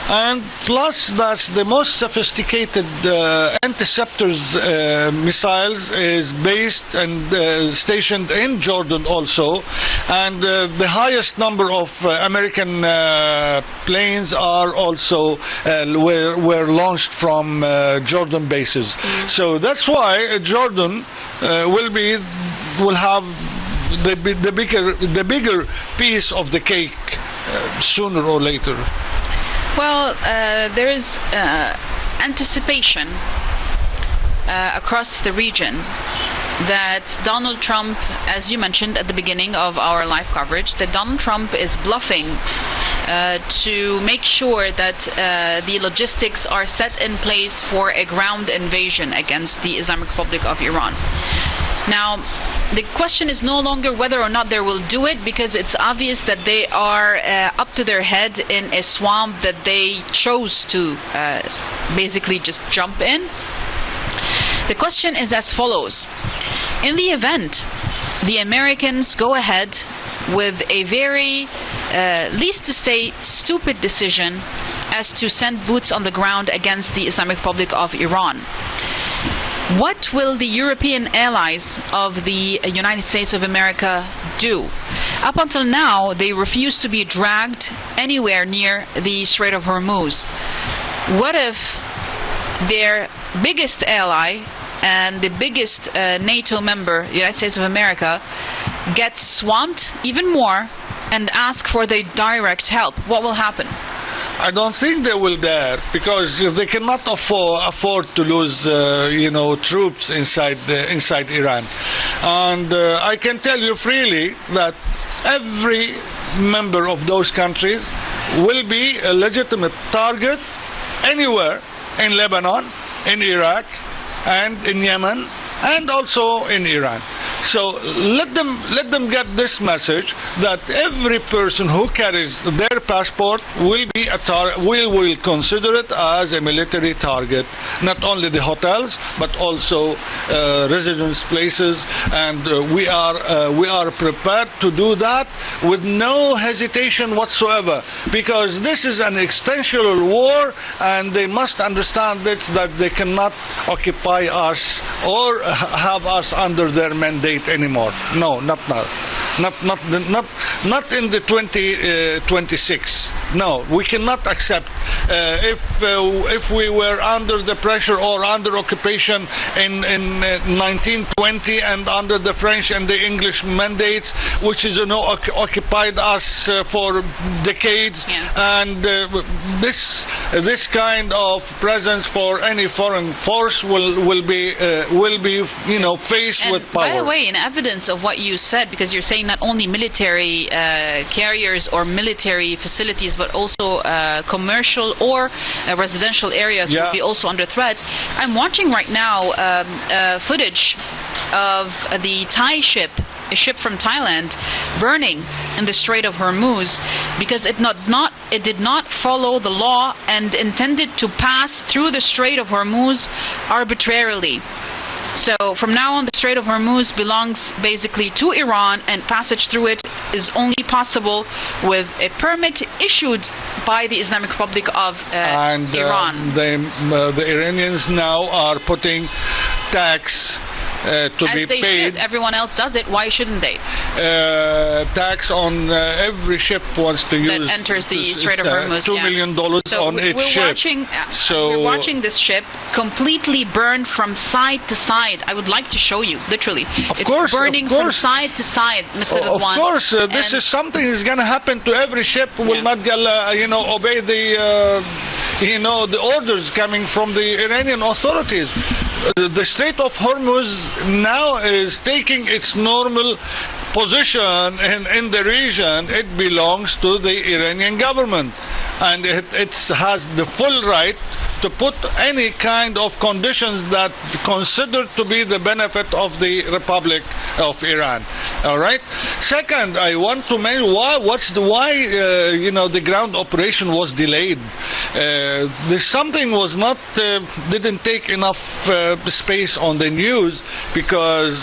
and plus that's the most sophisticated interceptors missiles is based and stationed in Jordan also, and the highest number of American planes are also were launched from Jordan bases. So that's why Jordan will have the bigger piece of the cake sooner or later. Well, there is anticipation across the region that Donald Trump, as you mentioned at the beginning of our live coverage, that Donald Trump is bluffing to make sure that the logistics are set in place for a ground invasion against the Islamic Republic of Iran. Now, the question is no longer whether or not they will do it, because it's obvious that they are up to their head in a swamp that they chose to basically just jump in. The question is as follows. In the event the Americans go ahead with a very, least to say, stupid decision as to send boots on the ground against the Islamic Republic of Iran, what will the European allies of the United States of America do? Up until now, they refuse to be dragged anywhere near the Strait of Hormuz. What if their biggest ally and the biggest NATO member, the United States of America, gets swamped even more and ask for the direct help? What will happen? I don't think they will dare, because they cannot afford to lose, troops inside Iran. And I can tell you freely that every member of those countries will be a legitimate target anywhere in Lebanon, in Iraq, and in Yemen, and also in Iran. So let them get this message that every person who carries their passport will be will consider it as a military target. Not only the hotels, but also residence places, and we are prepared to do that with no hesitation whatsoever, because this is an existential war, and they must understand that they cannot occupy us or have us under their mandate anymore. No, not now. Not in the 2026. No, we cannot accept if we were under the pressure or under occupation in 1920 and under the French and the English mandates, which is occupied us for decades, and this kind of presence for any foreign force will be faced with power. By the way, in evidence of what you said, because you're saying not only military carriers or military facilities, but also commercial or residential areas will be also under threat. I'm watching right now footage of the Thai ship, a ship from Thailand, burning in the Strait of Hormuz because it did not follow the law and intended to pass through the Strait of Hormuz arbitrarily. So from now on, the Strait of Hormuz belongs basically to Iran, and passage through it is only possible with a permit issued by the Islamic Republic of Iran. The Iranians now are putting tax to as be they paid. should. Everyone else does it. Why shouldn't they? Tax on every ship wants to use that enters the Strait of Hormuz. $2 million so on each ship. We're watching this ship completely burned from side to side. I would like to show you, literally. It's burning from side to side, Mr. Ridwan. Of course, this is something is going to happen to every ship. Will not obey the orders coming from the Iranian authorities. The Strait of Hormuz now is taking its normal position in the region, it belongs to the Iranian government, and it has the full right to put any kind of conditions that considered to be the benefit of the Republic of Iran. All right. Second, I want to mention why the ground operation was delayed. There's something was not didn't take enough space on the news, because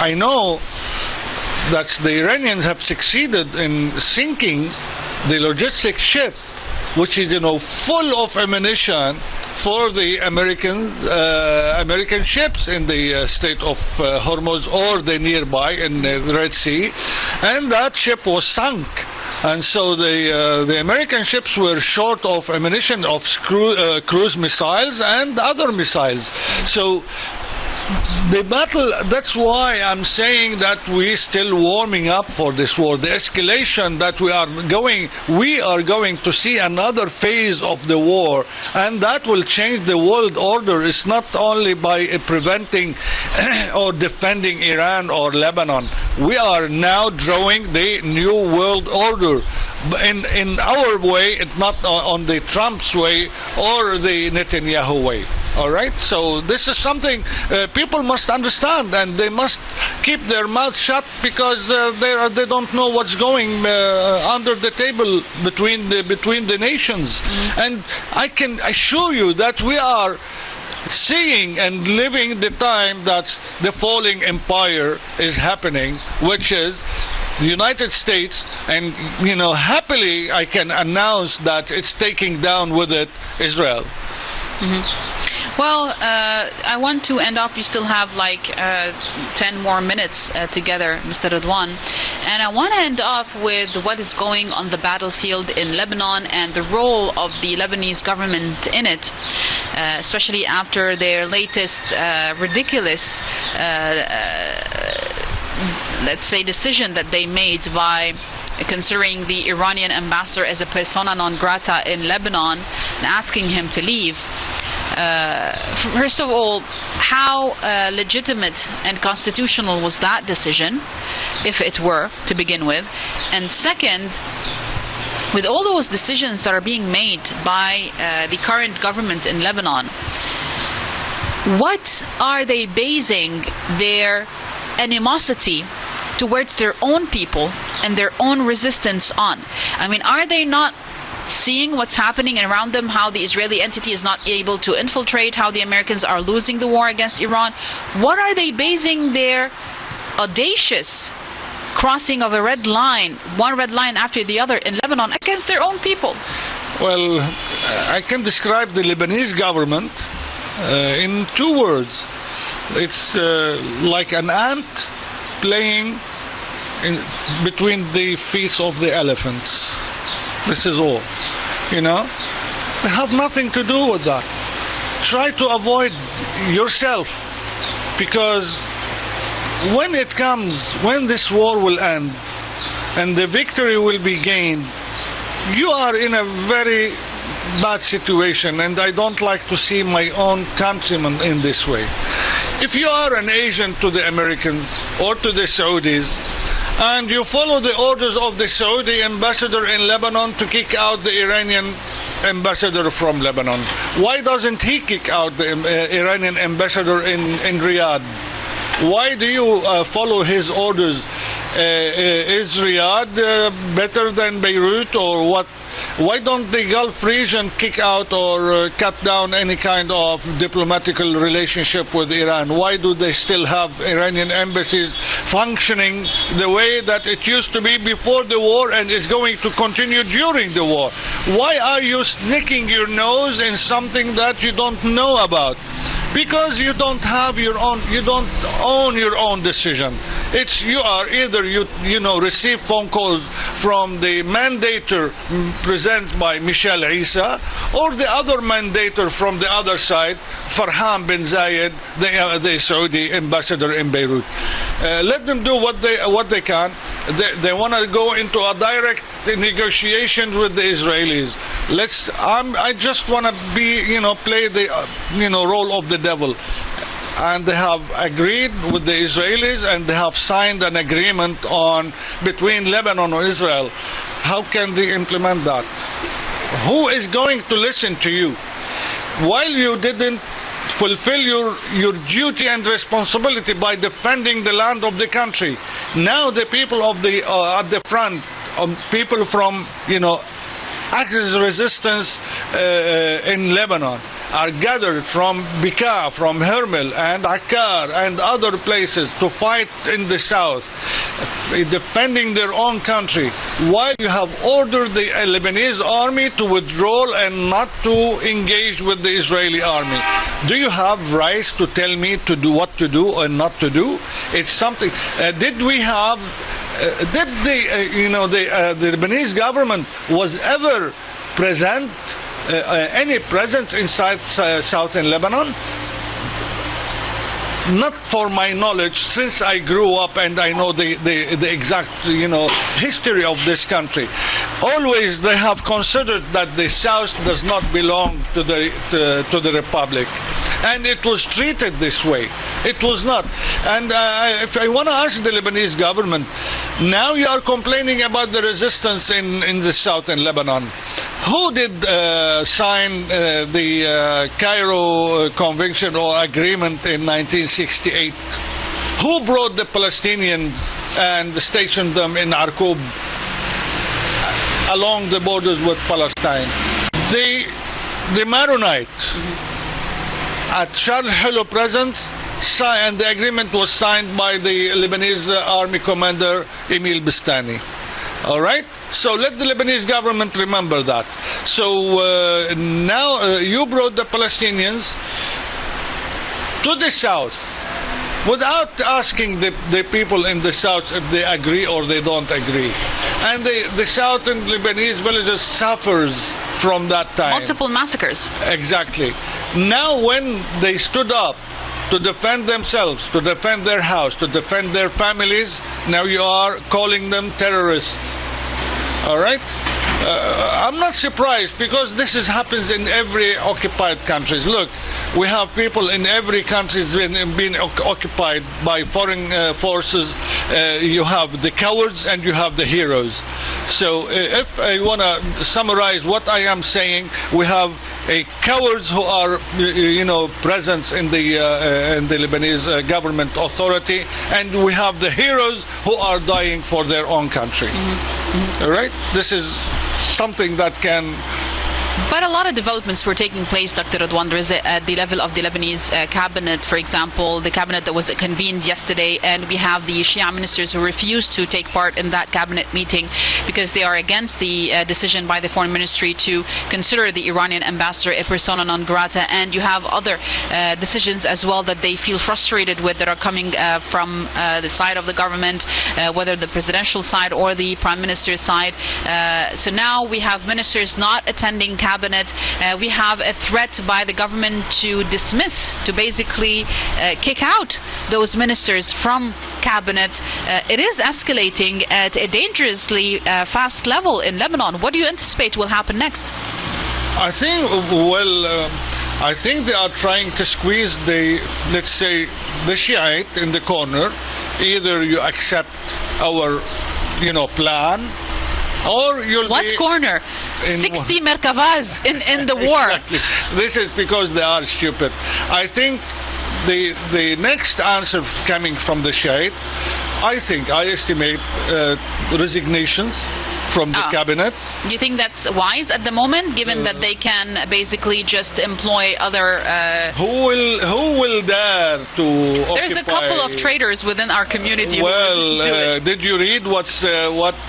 I know that the Iranians have succeeded in sinking the logistic ship, which is full of ammunition for the American ships in the state of Hormuz or the nearby in the Red Sea, and that ship was sunk. And so the American ships were short of ammunition, of cruise missiles and other missiles. So the battle, that's why I'm saying that we're still warming up for this war. The escalation that we are going to see another phase of the war, and that will change the world order. It's not only by preventing or defending Iran or Lebanon. We are now drawing the new world order. In our way, it's not on the Trump's way or the Netanyahu way. All right, so this is something people must understand, and they must keep their mouth shut, because they don't know what's going under the table between the nations. And I can assure you that we are seeing and living the time that the falling empire is happening, which is the United States, and happily I can announce that it's taking down with it Israel. Well, I want to end up, you still have like 10 more minutes together, Mr. Ridwan, and I want to end off with what is going on the battlefield in Lebanon and the role of the Lebanese government in it, especially after their latest ridiculous let's say decision that they made by considering the Iranian ambassador as a persona non grata in Lebanon and asking him to leave. First of all, how legitimate and constitutional was that decision, if it were, to begin with? And second, with all those decisions that are being made by the current government in Lebanon, what are they basing their animosity towards their own people and their own resistance on? I mean, are they not seeing what's happening around them, how the Israeli entity is not able to infiltrate, how the Americans are losing the war against Iran? What are they basing their audacious crossing of a red line, one red line after the other in Lebanon, against their own people? Well, I can describe the Lebanese government in two words. It's like an ant playing between the feet of the elephants. This is all. They have nothing to do with that. Try to avoid yourself, because when it comes, when this war will end and the victory will be gained, you are in a very bad situation, and I don't like to see my own countrymen in this way. If you are an agent to the Americans or to the Saudis, and you follow the orders of the Saudi ambassador in Lebanon to kick out the Iranian ambassador from Lebanon, why doesn't he kick out the Iranian ambassador in Riyadh? Why do you follow his orders? Is Riyadh better than Beirut, or what? Why don't the Gulf region kick out or cut down any kind of diplomatical relationship with Iran? Why do they still have Iranian embassies functioning the way that it used to be before the war and is going to continue during the war? Why are you sticking your nose in something that you don't know about? Because you don't have your own, you don't own your own decision. It's you are either you receive phone calls from the mandator presented by Michel Issa, or the other mandator from the other side, Farhan bin Zayed, the Saudi ambassador in Beirut. Let them do what they can. They want to go into a direct negotiation with the Israelis. I just want to be, play the, role of the devil. and they have agreed with the Israelis, and they have signed an agreement between Lebanon and Israel. How can they implement that? Who is going to listen to you? While you didn't fulfill your duty and responsibility by defending the land of the country, now the people of the at the front, people from active resistance in Lebanon are gathered from Bekaa, from Hermel and Akkar and other places to fight in the south, defending their own country, while you have ordered the Lebanese army to withdraw and not to engage with the Israeli army. Do you have rights to tell me to do what to do and not to do? It's something. Did the Lebanese government was ever present, any presence inside southern Lebanon? Not for my knowledge, since I grew up and I know the exact history of this country. Always they have considered that the south does not belong to the republic, and it was treated this way. It was not. And if I want to ask the Lebanese government, now you are complaining about the resistance in the southern Lebanon. Who did sign the Cairo Convention or Agreement in 1968? Who brought the Palestinians and stationed them in Arqub along the borders with Palestine? The Maronites at Shar al-Hilo presence, and the agreement was signed by the Lebanese army commander Emil Bistani. All right, so let the Lebanese government remember that. So now you brought the Palestinians to the south without asking the people in the south if they agree or they don't agree. And the southern Lebanese villages suffers from that time. Multiple massacres. Exactly. Now when they stood up to defend themselves, to defend their house, to defend their families, now you are calling them terrorists. All right? I'm not surprised, because this happens in every occupied countries. Look, we have people in every country being occupied by foreign forces. You have the cowards and you have the heroes. So if I want to summarize what I am saying, we have cowards who are, present in the Lebanese government authority, and we have the heroes who are dying for their own country. Mm-hmm. All right? This is something that can... But a lot of developments were taking place, Dr. Radwan, at the level of the Lebanese cabinet. For example, the cabinet that was convened yesterday, and we have the Shia ministers who refused to take part in that cabinet meeting because they are against the decision by the foreign ministry to consider the Iranian ambassador a persona non grata. And you have other decisions as well that they feel frustrated with, that are coming from the side of the government, whether the presidential side or the prime minister's side. So now we have ministers not attending cabinet. We have a threat by the government to dismiss, to basically kick out those ministers from cabinet. It is escalating at a dangerously fast level in Lebanon. What do you anticipate will happen next? I think they are trying to squeeze let's say, the Shiite in the corner. Either you accept our, plan, or you'll What corner? 60 Merkavas in the war. Exactly. This is because they are stupid. I think the next answer coming from the Shiite, I estimate resignations from the cabinet. Do you think that's wise at the moment, given that they can basically just employ other... Who will dare to There's a couple of traitors within our community. Well, did you read what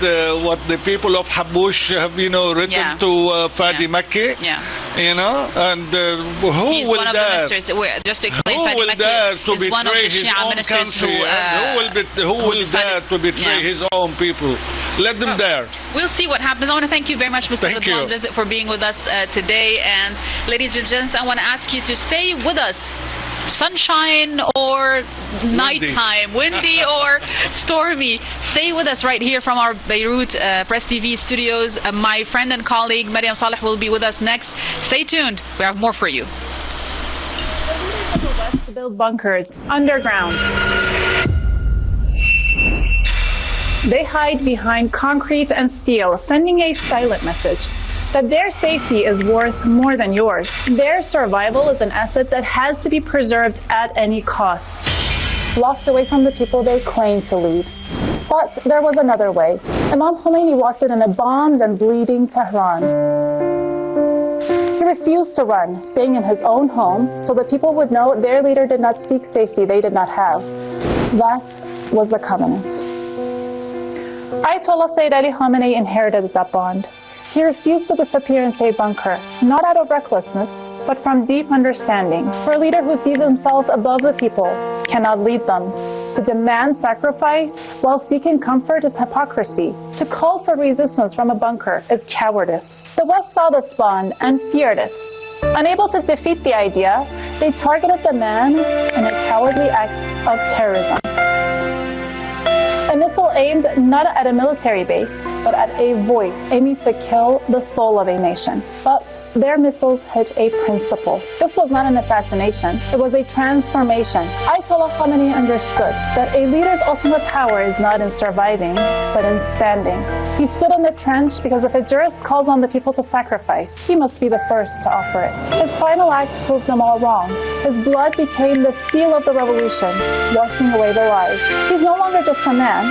the people of Habush have written to Fadi Makki? Yeah. And who He's will one of dare? The ministers. Just to explain, who Fadi will dare Makki to is one of the betray his Shia own ministers country? Who will dare to betray his own people? Let them dare. We'll see what happens. I want to thank you very much, Mr. Radwan Rizk, for being with us today. And ladies and gents, I want to ask you to stay with us. Sunshine or nighttime, windy or stormy, stay with us right here from our Beirut Press TV studios. My friend and colleague Mariam Saleh will be with us next. Stay tuned. We have more for you. to build bunkers underground. They hide behind concrete and steel, sending a silent message that their safety is worth more than yours. Their survival is an asset that has to be preserved at any cost. Locked away from the people they claim to lead. But there was another way. Imam Khomeini walked in a bombed and bleeding Tehran. He refused to run, staying in his own home so that people would know their leader did not seek safety they did not have. That was the covenant. Ayatollah Sayyid Ali Khamenei inherited that bond. He refused to disappear into a bunker, not out of recklessness, but from deep understanding. For a leader who sees himself above the people cannot lead them. To demand sacrifice while seeking comfort is hypocrisy. To call for resistance from a bunker is cowardice. The West saw this bond and feared it. Unable to defeat the idea, they targeted the man in a cowardly act of terrorism. A missile aimed not at a military base, but at a voice, aiming to kill the soul of a nation. But their missiles hit a principle. This was not an assassination, it was a transformation. Ayatollah Khamenei understood that a leader's ultimate power is not in surviving, but in standing. He stood in the trench because if a jurist calls on the people to sacrifice, he must be the first to offer it. His final act proved them all wrong. His blood became the steel of the revolution, washing away the lies. He's no longer just a man.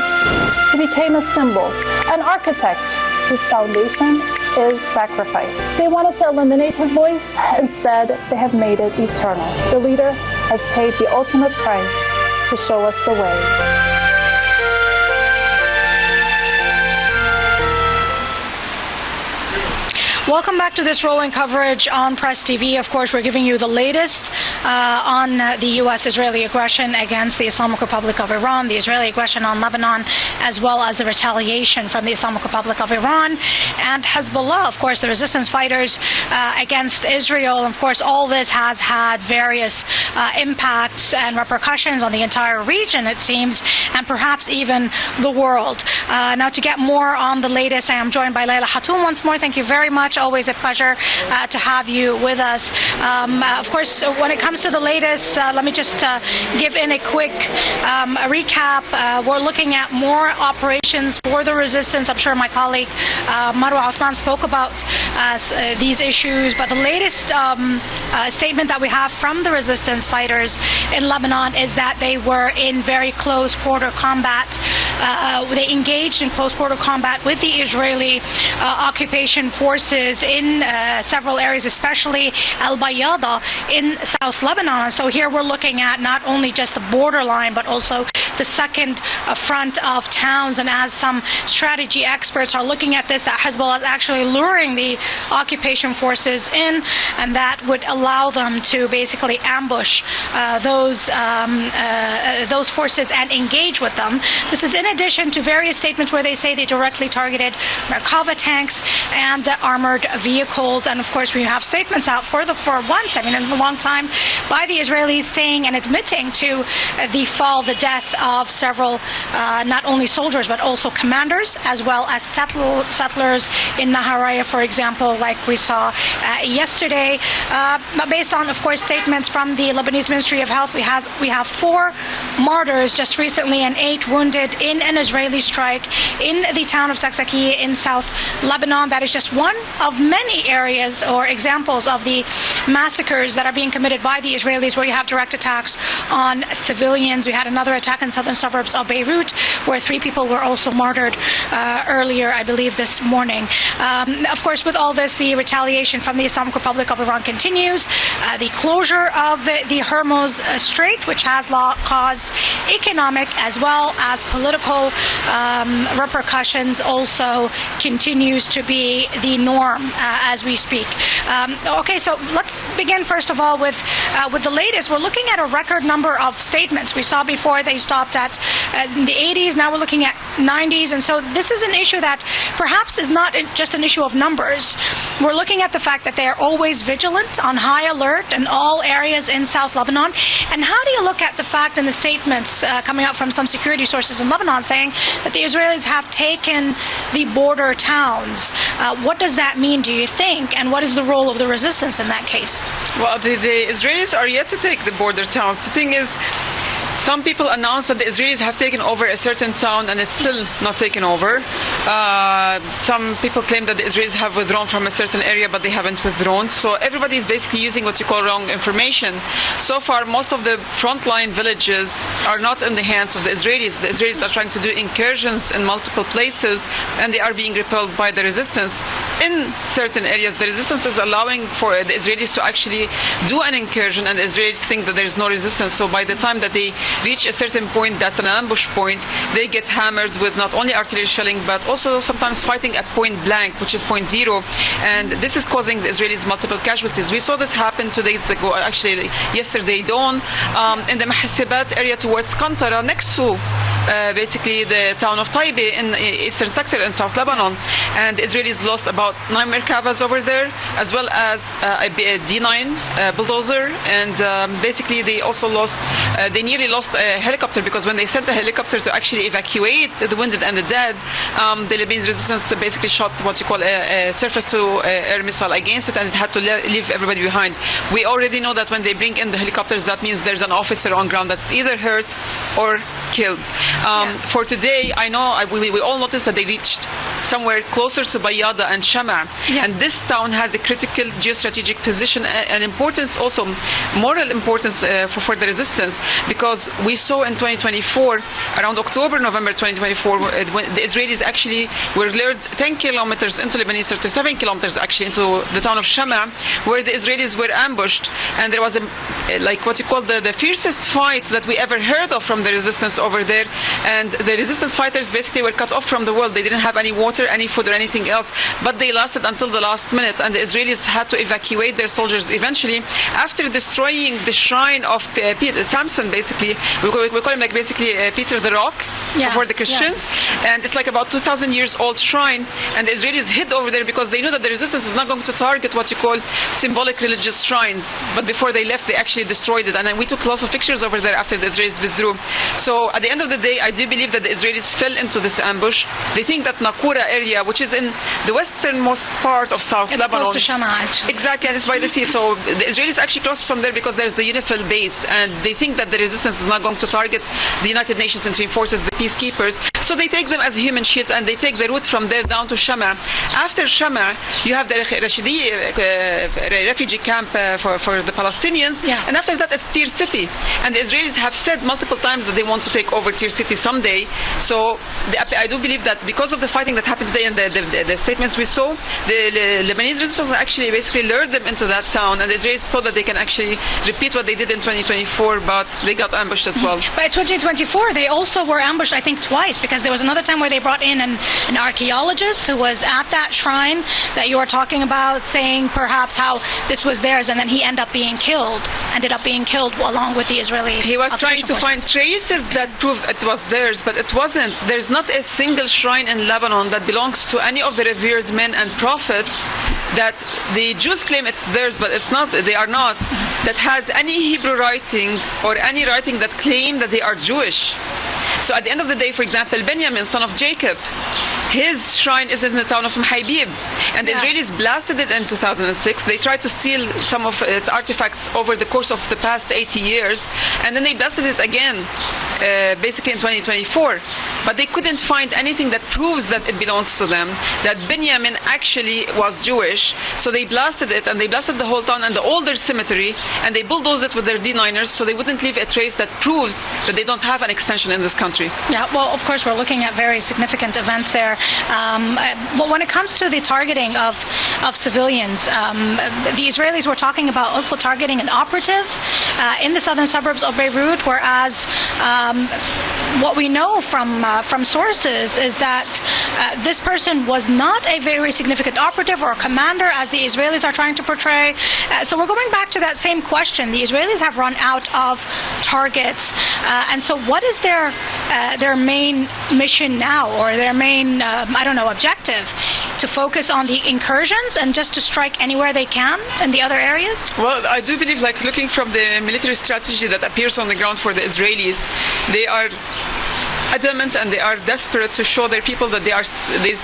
He became a symbol, an architect whose foundation is sacrifice. They wanted to eliminate his voice. Instead, they have made it eternal. The leader has paid the ultimate price to show us the way. Welcome back to this rolling coverage on Press TV. Of course, we're giving you the latest on the U.S.-Israeli aggression against the Islamic Republic of Iran, the Israeli aggression on Lebanon, as well as the retaliation from the Islamic Republic of Iran and Hezbollah, of course, the resistance fighters against Israel. Of course, all this has had various impacts and repercussions on the entire region, it seems, and perhaps even the world. Now, to get more on the latest, I am joined by Layla Hatoum once more. Thank you very much. Always a pleasure to have you with us. Of course, when it comes to the latest, let me just give in a quick recap. We're looking at more operations for the resistance. I'm sure my colleague Marwa Othman spoke about these issues, but the latest statement that we have from the resistance fighters in Lebanon is that they were in very close quarter combat. They engaged in close quarter combat with the Israeli occupation forces in several areas, especially Al-Bayada in South Lebanon. So here we're looking at not only just the borderline, but also the second front of towns. And as some strategy experts are looking at this, that Hezbollah is actually luring the occupation forces in, and that would allow them to basically ambush those forces and engage with them. This is in addition to various statements where they say they directly targeted Merkava tanks and armored vehicles. And of course, we have statements out for once, in a long time, by the Israelis saying and admitting to the death of several, not only soldiers, but also commanders, as well as settlers in Naharaya, for example, like we saw yesterday. But based on, of course, statements from the Lebanese Ministry of Health, we have 4 martyrs just recently and 8 wounded in an Israeli strike in the town of Saksakiye in South Lebanon. That is just one of many areas or examples of the massacres that are being committed by the Israelis, where you have direct attacks on civilians. We had another attack in southern suburbs of Beirut, where 3 people were also martyred earlier, I believe, this morning. Of course, with all this, the retaliation from the Islamic Republic of Iran continues. The closure of the Hormuz Strait, which has caused economic as well as political repercussions, also continues to be the norm as we speak. Okay, so let's begin first of all with the latest. We're looking at a record number of statements. We saw before they stopped at in the 80s. Now we're looking at 90s. And so this is an issue that perhaps is not just an issue of numbers. We're looking at the fact that they are always vigilant, on high alert in all areas in South Lebanon. And how do you look at the fact and the statements coming out from some security sources in Lebanon saying that the Israelis have taken the border towns? What does that mean, do you think? And what is the role of the resistance in that case? Well, the Israelis are yet to take the border towns. The thing is, some people announced that the Israelis have taken over a certain town and it's still not taken over. Some people claim that the Israelis have withdrawn from a certain area, but they haven't withdrawn. So everybody is basically using what you call wrong information. So far, most of the frontline villages are not in the hands of the Israelis. The Israelis are trying to do incursions in multiple places, and they are being repelled by the resistance. In certain areas, the resistance is allowing for the Israelis to actually do an incursion, and the Israelis think that there is no resistance. So by the time that they reach a certain point, that's an ambush point, they get hammered with not only artillery shelling, but also sometimes fighting at point blank, which is point zero. And this is causing the Israelis multiple casualties. We saw this happen 2 days ago, actually yesterday dawn, in the Mahasibat area towards Qantara, next to basically the town of Taibe in eastern sector in South Lebanon. And the Israelis lost about 9 Merkavas over there, as well as a D9 bulldozer. And basically they also lost, they nearly lost a helicopter, because when they sent a helicopter to actually evacuate the wounded and the dead, the Lebanese resistance basically shot what you call a surface-to-air missile against it, and it had to leave everybody behind. We already know that when they bring in the helicopters, that means there's an officer on ground that's either hurt or killed. For today, I know we all noticed that they reached somewhere closer to Bayada and Shama, and this town has a critical geostrategic position and importance, also moral importance for the resistance, because we saw in 2024, around October, November 2024, when the Israelis actually were lured 10 kilometers into Lebanese territory, 7 kilometers actually into the town of Shama, where the Israelis were ambushed, and there was like what you call the fiercest fight that we ever heard of from the resistance over there. And the resistance fighters basically were cut off from the world. They didn't have any water, any food, or anything else, but they lasted until the last minute, and the Israelis had to evacuate their soldiers eventually after destroying the shrine of Samson. Basically, we call him like basically Peter the Rock for the Christians, and it's like about 2,000 years old shrine, and the Israelis hid over there because they knew that the resistance is not going to target what you call symbolic religious shrines. But before they left, they actually destroyed it, and then we took lots of pictures over there after the Israelis withdrew. So at the end of the day, I do believe that the Israelis fell into this ambush. They think that Naqoura area, which is in the westernmost part of South Lebanon, close to Shama, actually. Exactly, and it's by the sea. So the Israelis actually crossed from there because there's the UNIFIL base, and they think that the resistance is not going to target the United Nations interim forces, the peacekeepers. So they take them as human shields, and they take the route from there down to Shama. After Shama, you have the Rashidi refugee camp for the Palestinians, and after that it's Tir City. And the Israelis have said multiple times that they want to take over Tir City someday. So I do believe that because of the fighting that happened today and the statements we saw, the Lebanese resistance actually basically lured them into that town, and the Israelis thought that they can actually repeat what they did in 2024, but they got ambushed as well. But in 2024, they also were ambushed, I think, twice, because there was another time where they brought in an archaeologist who was at that shrine that you were talking about, saying perhaps how this was theirs, and then he ended up being killed along with the Israeli. He was trying to find traces that proved it was theirs, but it wasn't. There's not a single shrine in Lebanon that belongs to any of the revered men and prophets that the Jews claim it's theirs, but it's not. They are not. That has any Hebrew writing or any writing that claim that they are Jewish. So at the end of the day, for example, Benjamin, son of Jacob, his shrine is in the town of Mhaibib, and the Israelis blasted it in 2006. They tried to steal some of its artifacts over the course of the past 80 years, and then they blasted it again, basically in 2024. But they couldn't find anything that proves that it belongs to them, that Benjamin actually was Jewish. So they blasted it, and they blasted the whole town and the older cemetery, and they bulldozed it with their D9ers, so they wouldn't leave a trace that proves that they don't have an extension in this country. Yeah, well, of course, we're looking at very significant events there When it comes to the targeting of civilians, the Israelis were talking about also targeting an operative in the southern suburbs of Beirut, whereas what we know from sources is that this person was not a very significant operative or a commander, as the Israelis are trying to portray. So we're going back to that same question. The Israelis have run out of targets, and so what is their main mission now, or their main objective? To focus on the incursions and just to strike anywhere they can in the other areas? Well, I do believe, like, looking from the military strategy that appears on the ground for the Israelis, they are adamant and they are desperate to show their people that they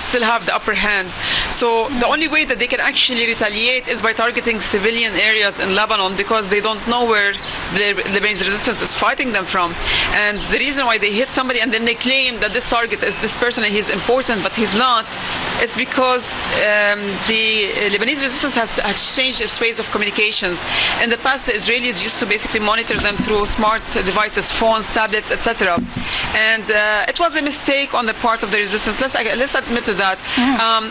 still have the upper hand. So the only way that they can actually retaliate is by targeting civilian areas in Lebanon, because they don't know where the Lebanese resistance is fighting them from. And the reason why they hit somebody and then they claim that this target is this person and he's important but he's not, is because the Lebanese resistance has changed its ways of communications. In the past, the Israelis used to basically monitor them through smart devices, phones, tablets, etc. And it was a mistake on the part of the resistance. Let's admit to that.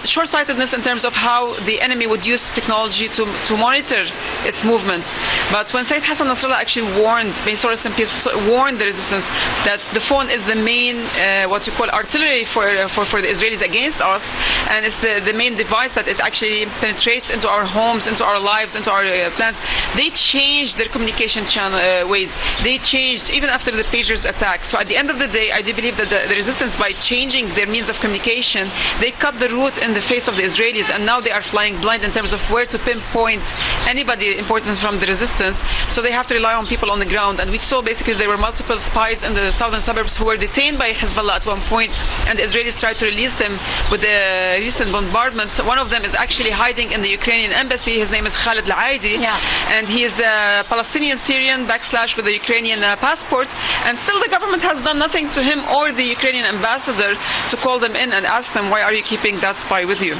Short-sightedness in terms of how the enemy would use technology to monitor its movements. But when Sayyid Hassan Nasrallah actually warned the resistance that the phone is the main what you call artillery for the Israelis against us, and it's the main device that it actually penetrates into our homes, into our lives, into our plans, they changed their communication channel ways. They changed even after the pagers attack. So at the end of the day, I do believe that the resistance, by changing their means of communication, they cut the route in the face of the Israelis, and now they are flying blind in terms of where to pinpoint anybody important from the resistance. So they have to rely on people on the ground. And we saw basically there were multiple spies in the southern suburbs who were detained by Hezbollah at one point, and the Israelis tried to release them with the recent bombardments. One of them is actually hiding in the Ukrainian embassy. His name is Khalid Al-Aidi, and he is a Palestinian Syrian / with a Ukrainian passport, and still the government has done nothing to him or the Ukrainian ambassador to call them in and ask them, why are you keeping that spy with you?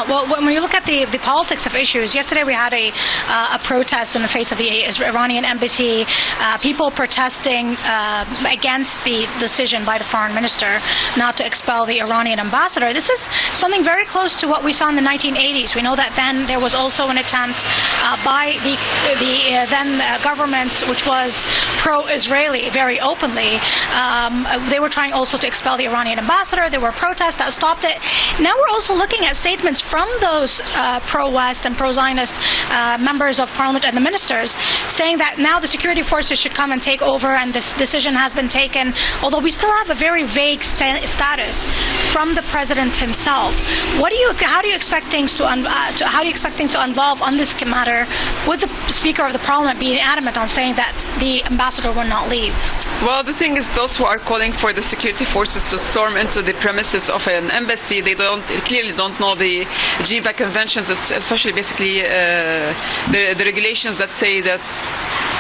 Well, when you look at the politics of issues, yesterday we had a protest in the face of the Iranian embassy, people protesting against the decision by the foreign minister not to expel the Iranian ambassador. This is something very close to what we saw in the 1980s. We know that then there was also an attempt by the then government, which was pro-Israeli very openly. They were trying also to expel the Iranian ambassador. There were protests that stopped it. Now we're also looking at statements from those pro-West and pro-Zionist members of parliament and the ministers saying that now the security forces should come and take over, and this decision has been taken, although we still have a very vague status from the president himself. How do you expect things to evolve on this matter, with the Speaker of the Parliament being adamant on saying that the ambassador will not leave? Well, the thing is, those who are calling for the security forces to storm into the premises of an embassy, they clearly don't know the Geneva Conventions, especially basically the regulations that say that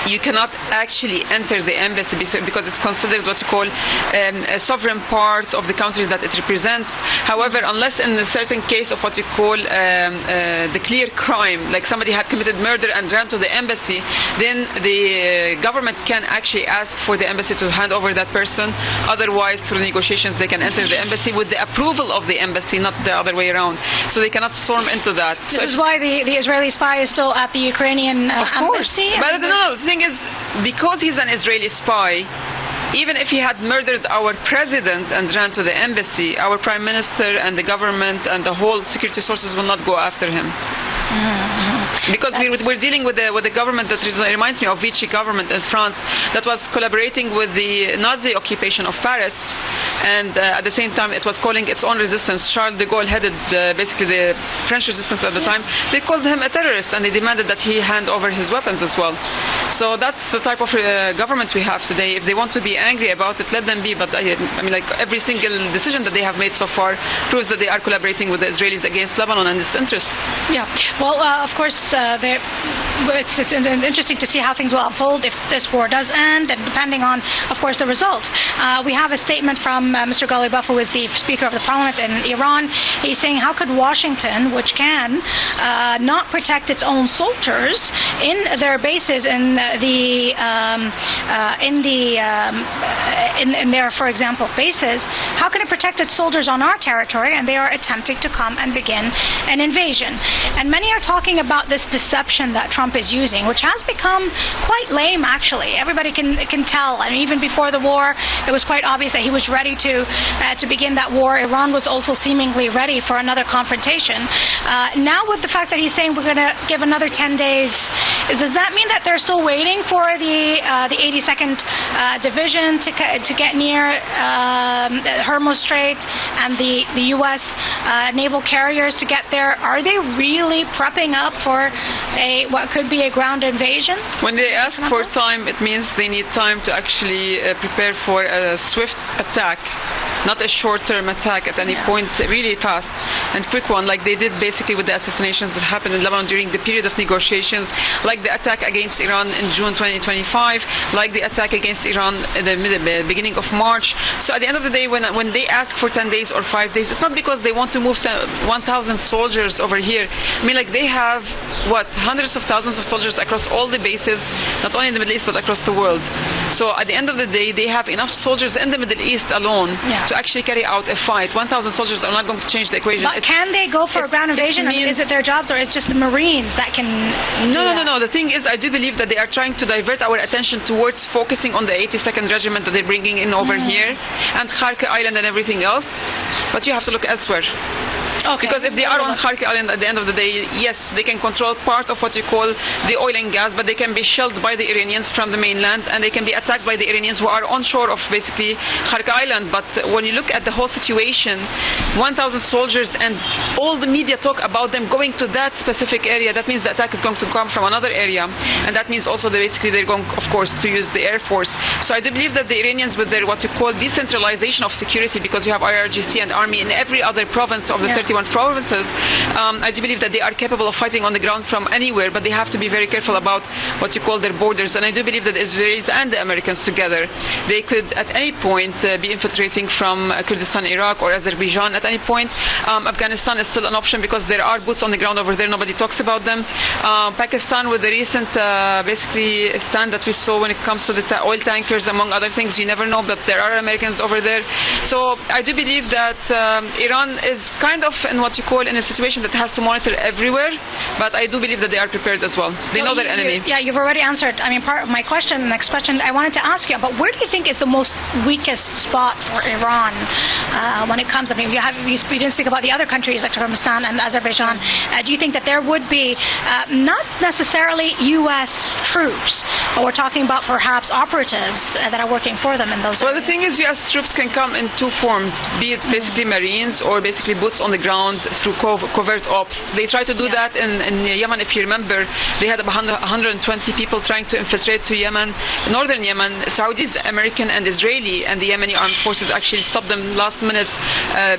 you cannot actually enter the embassy because it's considered what you call a sovereign part of the country that it represents. However, unless in a certain case of what you call the clear crime, like somebody had committed murder and ran to the embassy, then the government can actually ask for the embassy to hand over that person. Otherwise, through negotiations, they can enter the embassy with the approval of the embassy, not the other way around. So they cannot storm into that. This is why the Israeli spy is still at the Ukrainian embassy? But no, the thing is, because he's an Israeli spy, even if he had murdered our president and ran to the embassy, our prime minister and the government and the whole security sources will not go after him. Because we're dealing with a government that reminds me of Vichy government in France that was collaborating with the Nazi occupation of Paris, and at the same time it was calling its own resistance. Charles de Gaulle headed basically the French resistance at the time. They called him a terrorist and they demanded that he hand over his weapons as well. So that's the type of government we have today. If they want to be angry about it, let them be, but I mean, like, every single decision that they have made so far proves that they are collaborating with the Israelis against Lebanon and its interests. Yeah. Well, of course, it's interesting to see how things will unfold if this war does end, and depending on, of course, the results. We have a statement from Mr. Ghalibaf, who is the Speaker of the Parliament in Iran. He's saying, how could Washington, which can not protect its own soldiers in their bases in their, for example, bases, how can it protect its soldiers on our territory, and they are attempting to come and begin an invasion? And many are talking about this deception that Trump is using, which has become quite lame, actually. Everybody can tell. I mean, even before the war, it was quite obvious that he was ready to begin that war. Iran was also seemingly ready for another confrontation. Now, with the fact that he's saying we're going to give another 10 days, does that mean that they're still waiting for the 82nd Division to get near Hormuz Strait and the U.S. naval carriers to get there? Are they really prepping up for what could be a ground invasion? When they ask for time, it means they need time to actually prepare for a swift attack, not a short-term attack at any point, really fast and quick one, like they did basically with the assassinations that happened in Lebanon during the period of negotiations, like the attack against Iran in June 2025, like the attack against Iran in the beginning of March. So at the end of the day, when they ask for 10 days or 5 days, it's not because they want to move 1,000 soldiers over here. I mean, like they have, hundreds of thousands of soldiers across all the bases, not only in the Middle East, but across the world. So at the end of the day, they have enough soldiers in the Middle East alone to actually carry out a fight. 1,000 soldiers are not going to change the equation. But can they go for a ground invasion? I mean, is it their jobs, or it's just the Marines that can No. The thing is, I do believe that they are trying to divert our attention towards focusing on the 82nd Regiment that they're bringing in over here, and Kharkiv Island and everything else. But you have to look elsewhere. Okay. Because if they are on Kharkiv Island at the end of the day, yes, they can control part of what you call the oil and gas, but they can be shelled by the Iranians from the mainland, and they can be attacked by the Iranians who are onshore of basically Kharkiv Island. But when you look at the whole situation, 1,000 soldiers and all the media talk about them going to that specific area, that means the attack is going to come from another area, and that means also they're going, of course, to use the Air Force. So I do believe that the Iranians, with their what you call decentralization of security, because you have IRGC and army in every other province of the 31 provinces, I do believe that they are capable of fighting on the ground from anywhere, but they have to be very careful about what you call their borders. And I do believe that the Israelis and the Americans together, they could at any point be infiltrating from Kurdistan, Iraq, or Azerbaijan. At any point, Afghanistan is still an option because there are boots on the ground over there. Nobody talks about them. Pakistan, with the recent basically stand that we saw when it comes to the oil tankers, among other things, you never know, but there are Americans over there. So I do believe that Iran is kind of in what you call in a situation that has to monitor everywhere, but I do believe that they are prepared as well. They know their enemy. You've already answered. I mean, part of my question, next question I wanted to ask you about, where do you think is the most weakest spot for Iran when it comes? I mean, you didn't speak about the other countries like Turkmenistan and Azerbaijan. Do you think that there would be not necessarily U.S. troops, but we're talking about perhaps operatives that are working for them in those areas? Well, the thing is, U.S. troops can come in two forms, be it basically Marines or basically boots on the ground through covert ops. They tried to do that in Yemen. If you remember, they had about 120 people trying to infiltrate to Yemen, northern Yemen. Saudis, American and Israeli and the Yemeni armed forces actually stopped them last minute,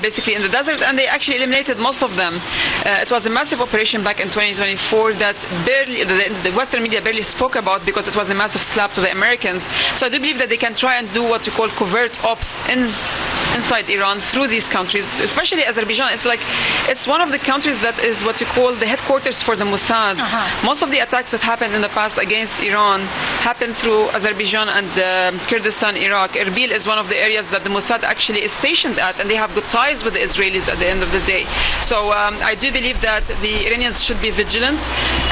basically in the desert, and they actually eliminated most of them. It was a massive operation back in 2024 that barely the Western media barely spoke about because it was a massive slap to the Americans. So I do believe that they can try and do what you call covert ops inside Iran through these countries, especially Azerbaijan. It's one of the countries that is what you call the headquarters for the Mossad. Most of the attacks that happened in the past against Iran happened through Azerbaijan and Kurdistan, Iraq. Erbil is one of the areas that the Mossad actually is stationed at, and they have good ties with the Israelis at the end of the day. So I do believe that the Iranians should be vigilant,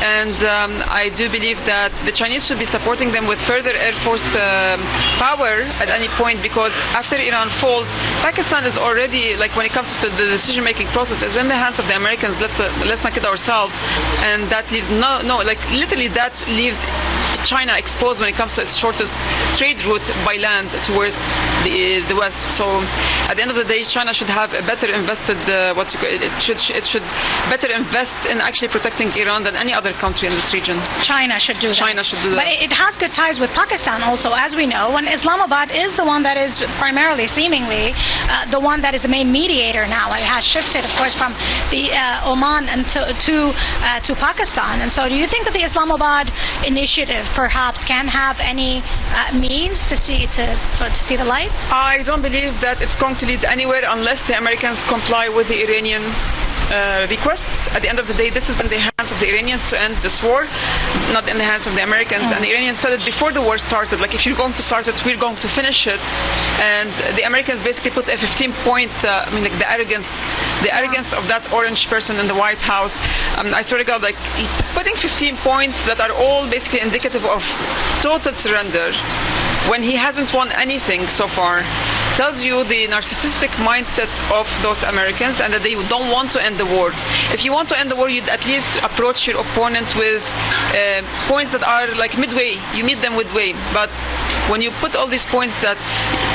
and I do believe that the Chinese should be supporting them with further Air Force power at any point, because after Iran falls, Pakistan is already, like when it comes to the decision-making process, is in the hands of the Americans. Let's not kid ourselves, and that leaves literally that leaves China exposed when it comes to its shortest trade route by land towards the West. So at the end of the day, China should have a better invested, it should better invest in actually protecting Iran than any other country in this region. China should do that. China should do that. But it has good ties with Pakistan also, as we know, when Islamabad is the one that is primarily, seemingly, the one that is the main mediator now. It has shifted, of course, from the Oman and to Pakistan. And so do you think that the Islamabad initiative perhaps can have any means to see the light? I don't believe that it's going to lead anywhere unless the Americans comply with the Iranian requests. At the end of the day, this is in the hands of the Iranians to end this war, not in the hands of the Americans. And the Iranians said it before the war started, like, if you're going to start it, we're going to finish it. And the Americans basically put a 15-point, the arrogance of that orange person in the White House. I swear to God, like, putting 15 points that are all basically indicative of total surrender when he hasn't won anything so far tells you the narcissistic mindset of those Americans, and that they don't want to end the war. If you want to end the war, you'd at least approach your opponent with points that are like midway. You meet them midway. But when you put all these points that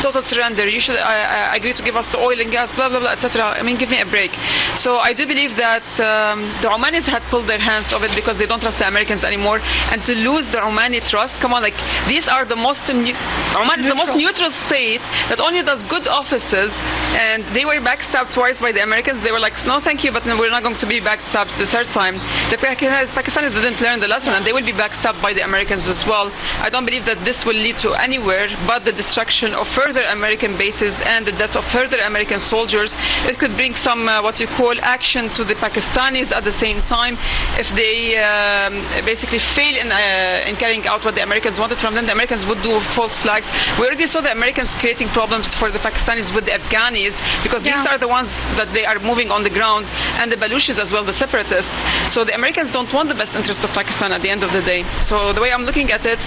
total surrender, you should agree to give us the oil and gas, blah, blah, blah, etc. I mean, give me a break. So I do believe that the Omanis had pulled their hands off it because they don't trust the Americans anymore. And to lose the Omani trust, come on, like, these are the most, Oman is the most neutral state that only does good offices, and they were backstabbed twice by the Americans. They were like, no thank you, but we're not going to be backstabbed the third time. The Pakistanis didn't learn the lesson, and they will be backstabbed by the Americans as well. I don't believe that this will lead to anywhere but the destruction of further American bases and the deaths of further American soldiers. It could bring some what you call action to the Pakistanis at the same time. If they basically fail in carrying out what the Americans wanted from them, the Americans would do false flags. We already saw the Americans creating problems for the Pakistanis with the Afghanis, because these are the ones that they are moving on the ground, and the Baluchis as well, the separatists. So the Americans don't want the best interest of Pakistan at the end of the day. So the way I'm looking at it,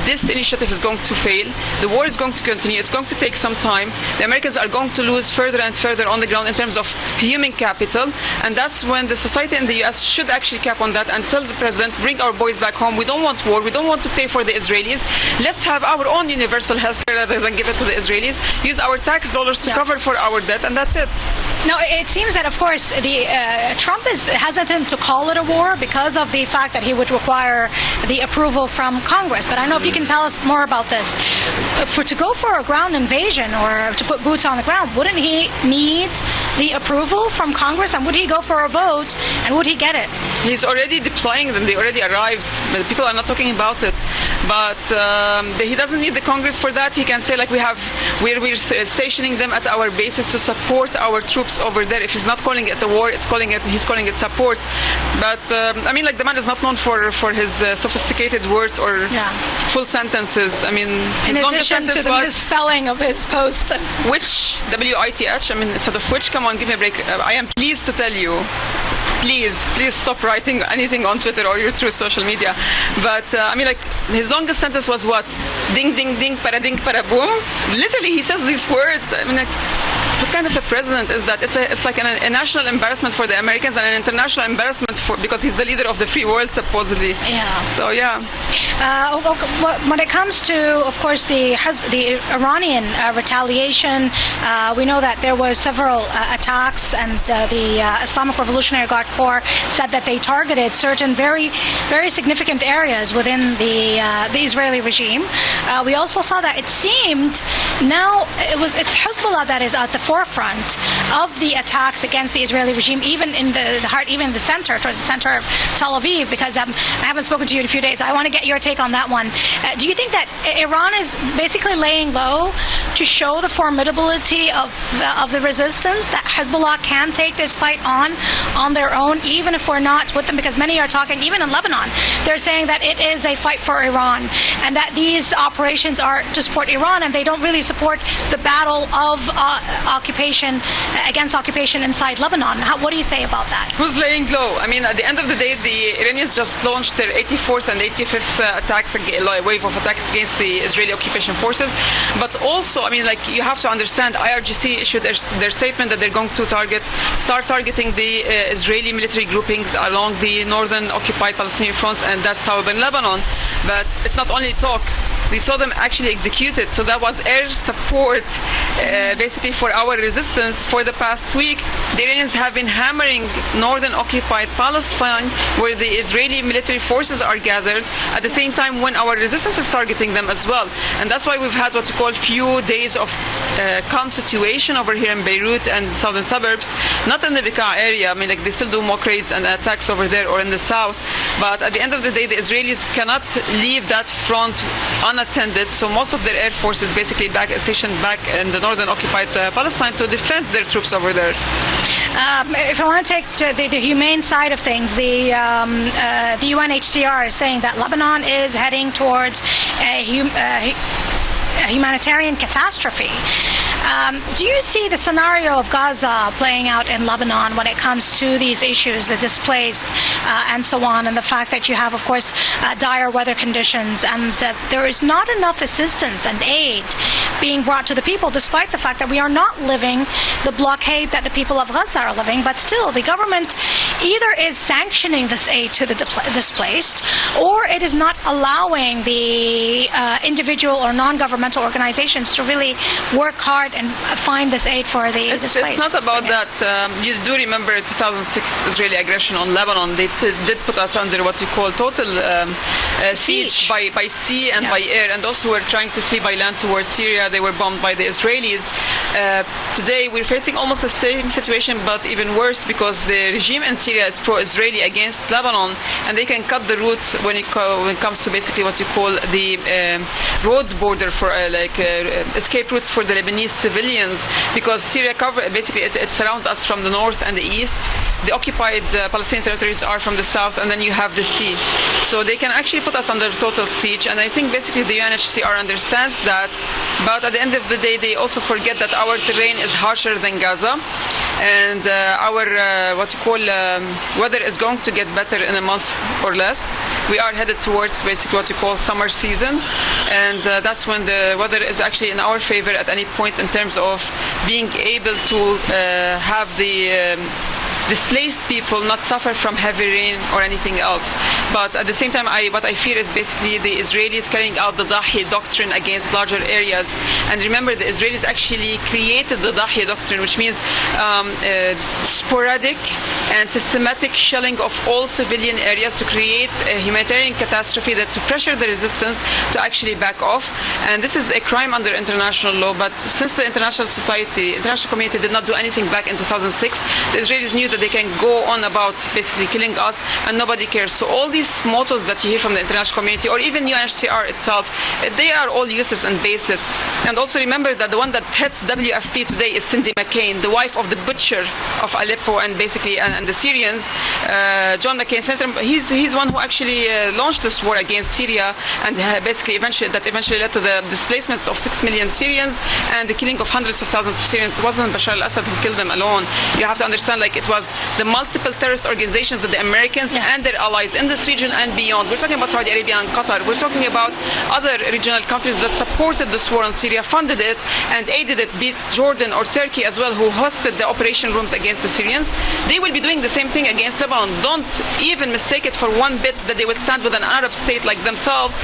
this initiative is going to fail. The war is going to continue. It's going to take some time. The Americans are going to lose further and further on the ground in terms of human capital, and that's when the society in the US should actually cap on that and tell the president, bring our boys back home. We don't want war. We don't want to pay for the Israelis. Let's have our own universal health care rather than give it to the Israelis. Use our tax dollars to cover for our debt, and that's it. Now, it seems that, of course, Trump is hesitant to call it a war because of the fact that he would require the approval from Congress. But I don't know if you can tell us more about this. To go for a ground invasion or to put boots on the ground, wouldn't he need the approval from Congress? And would he go for a vote? And would he get it? He's already deploying them. They already arrived. But people are not talking about it. But he doesn't need the Congress for that. He can say, like, we're stationing them at our bases to support our troops over there. If he's not calling it a war, he's calling it support. But I mean, like, the man is not known for his sophisticated words or full sentences. I mean, in addition to the misspelling of his post, which WITH. I mean, instead of which, come on, give me a break. I am pleased to tell you. Please stop writing anything on Twitter or through social media. But I mean, like, his longest sentence was what? Ding, ding, ding, para ding, para boom. Literally, he says these words. I mean, like, what kind of a president is that? It's like a national embarrassment for the Americans and an international embarrassment because he's the leader of the free world, supposedly. Yeah. So, yeah. When it comes to, of course, the Iranian retaliation, we know that there were several attacks, and the Islamic Revolutionary Guard Corps said that they targeted certain very, very significant areas within the Israeli regime. We also saw that it seemed now it's Hezbollah that is at the forefront of the attacks against the Israeli regime, even in the heart, even in the center, towards the center of Tel Aviv, because I haven't spoken to you in a few days. I want to get your take on that one. Do you think that Iran is basically laying low to show the formidability of the resistance, that Hezbollah can take this fight on their own, even if we're not with them? Because many are talking, even in Lebanon, they're saying that it is a fight for Iran, and that these operations are to support Iran, and they don't really support the battle of occupation inside Lebanon. What do you say about that? Who's laying low? I mean, at the end of the day, the Iranians just launched their 84th and 85th wave of attacks against the Israeli occupation forces. But also, I mean, like, you have to understand, IRGC issued their statement that they're going to start targeting the Israeli military groupings along the northern occupied Palestinian fronts, and that's how in Lebanon. But it's not only talk. We saw them actually executed. So that was air support basically for our resistance. For the past week, the Iranians have been hammering northern occupied Palestine, where the Israeli military forces are gathered, at the same time when our resistance is targeting them as well. And that's why we've had what we call few days of calm situation over here in Beirut and southern suburbs, not in the Bekaa area. I mean, like, they still do mock raids and attacks over there or in the south. But at the end of the day, the Israelis cannot leave that front unattended, so most of their air force is basically stationed back in the northern occupied Palestine to defend their troops over there. If I want to take the humane side of things, the UNHCR is saying that Lebanon is heading towards a humanitarian catastrophe. Do you see the scenario of Gaza playing out in Lebanon when it comes to these issues, the displaced and so on, and the fact that you have, of course, dire weather conditions, and that there is not enough assistance and aid being brought to the people, despite the fact that we are not living the blockade that the people of Gaza are living, but still the government either is sanctioning this aid to the displaced, or it is not allowing the individual or non-governmental organizations to really work hard and find this aid for the displaced. It's not about that. You do remember 2006 Israeli aggression on Lebanon. They did put us under what you call total siege by sea and by air, and those who were trying to flee by land towards Syria, they were bombed by the Israelis. Today we're facing almost the same situation, but even worse, because the regime in Syria is pro-Israeli against Lebanon, and they can cut the route when it comes to basically what you call the road border for escape routes for the Lebanese civilians, because Syria basically it surrounds us from the north and the east. The occupied Palestinian territories are from the south, and then you have the sea. So they can actually put us under total siege, and I think basically the UNHCR understands that, but at the end of the day they also forget that our terrain is harsher than Gaza, and our weather is going to get better in a month or less. We are headed towards basically what you call summer season, and that's when the weather is actually in our favor at any point in terms of being able to have the displaced people not suffer from heavy rain or anything else. But at the same time, what I fear is basically the Israelis carrying out the Dahi doctrine against larger areas. And remember, the Israelis actually created the Dahi doctrine, which means sporadic and systematic shelling of all civilian areas to create a humanitarian catastrophe, that to pressure the resistance to actually back off. And this is a crime under international law, but since the international community did not do anything back in 2006, the Israelis knew that they can go on about basically killing us and nobody cares. So all these mottos that you hear from the international community or even UNHCR itself, they are all useless and baseless. And also remember that the one that heads WFP today is Cindy McCain, the wife of the butcher of Aleppo and basically and the Syrians. John McCain, Senator, he's one who actually launched this war against Syria, and basically eventually led to the displacements of 6 million Syrians and the killing of hundreds of thousands of Syrians. It wasn't Bashar al-Assad who killed them alone. You have to understand, like, it was the multiple terrorist organizations that the Americans and their allies in this region and beyond. We're talking about Saudi Arabia and Qatar. We're talking about other regional countries that supported this war on Syria, funded it and aided it, be it Jordan or Turkey as well, who hosted the operation rooms against the Syrians. They will be doing the same thing against Lebanon. Don't even mistake it for one bit that they will stand with an Arab state like themselves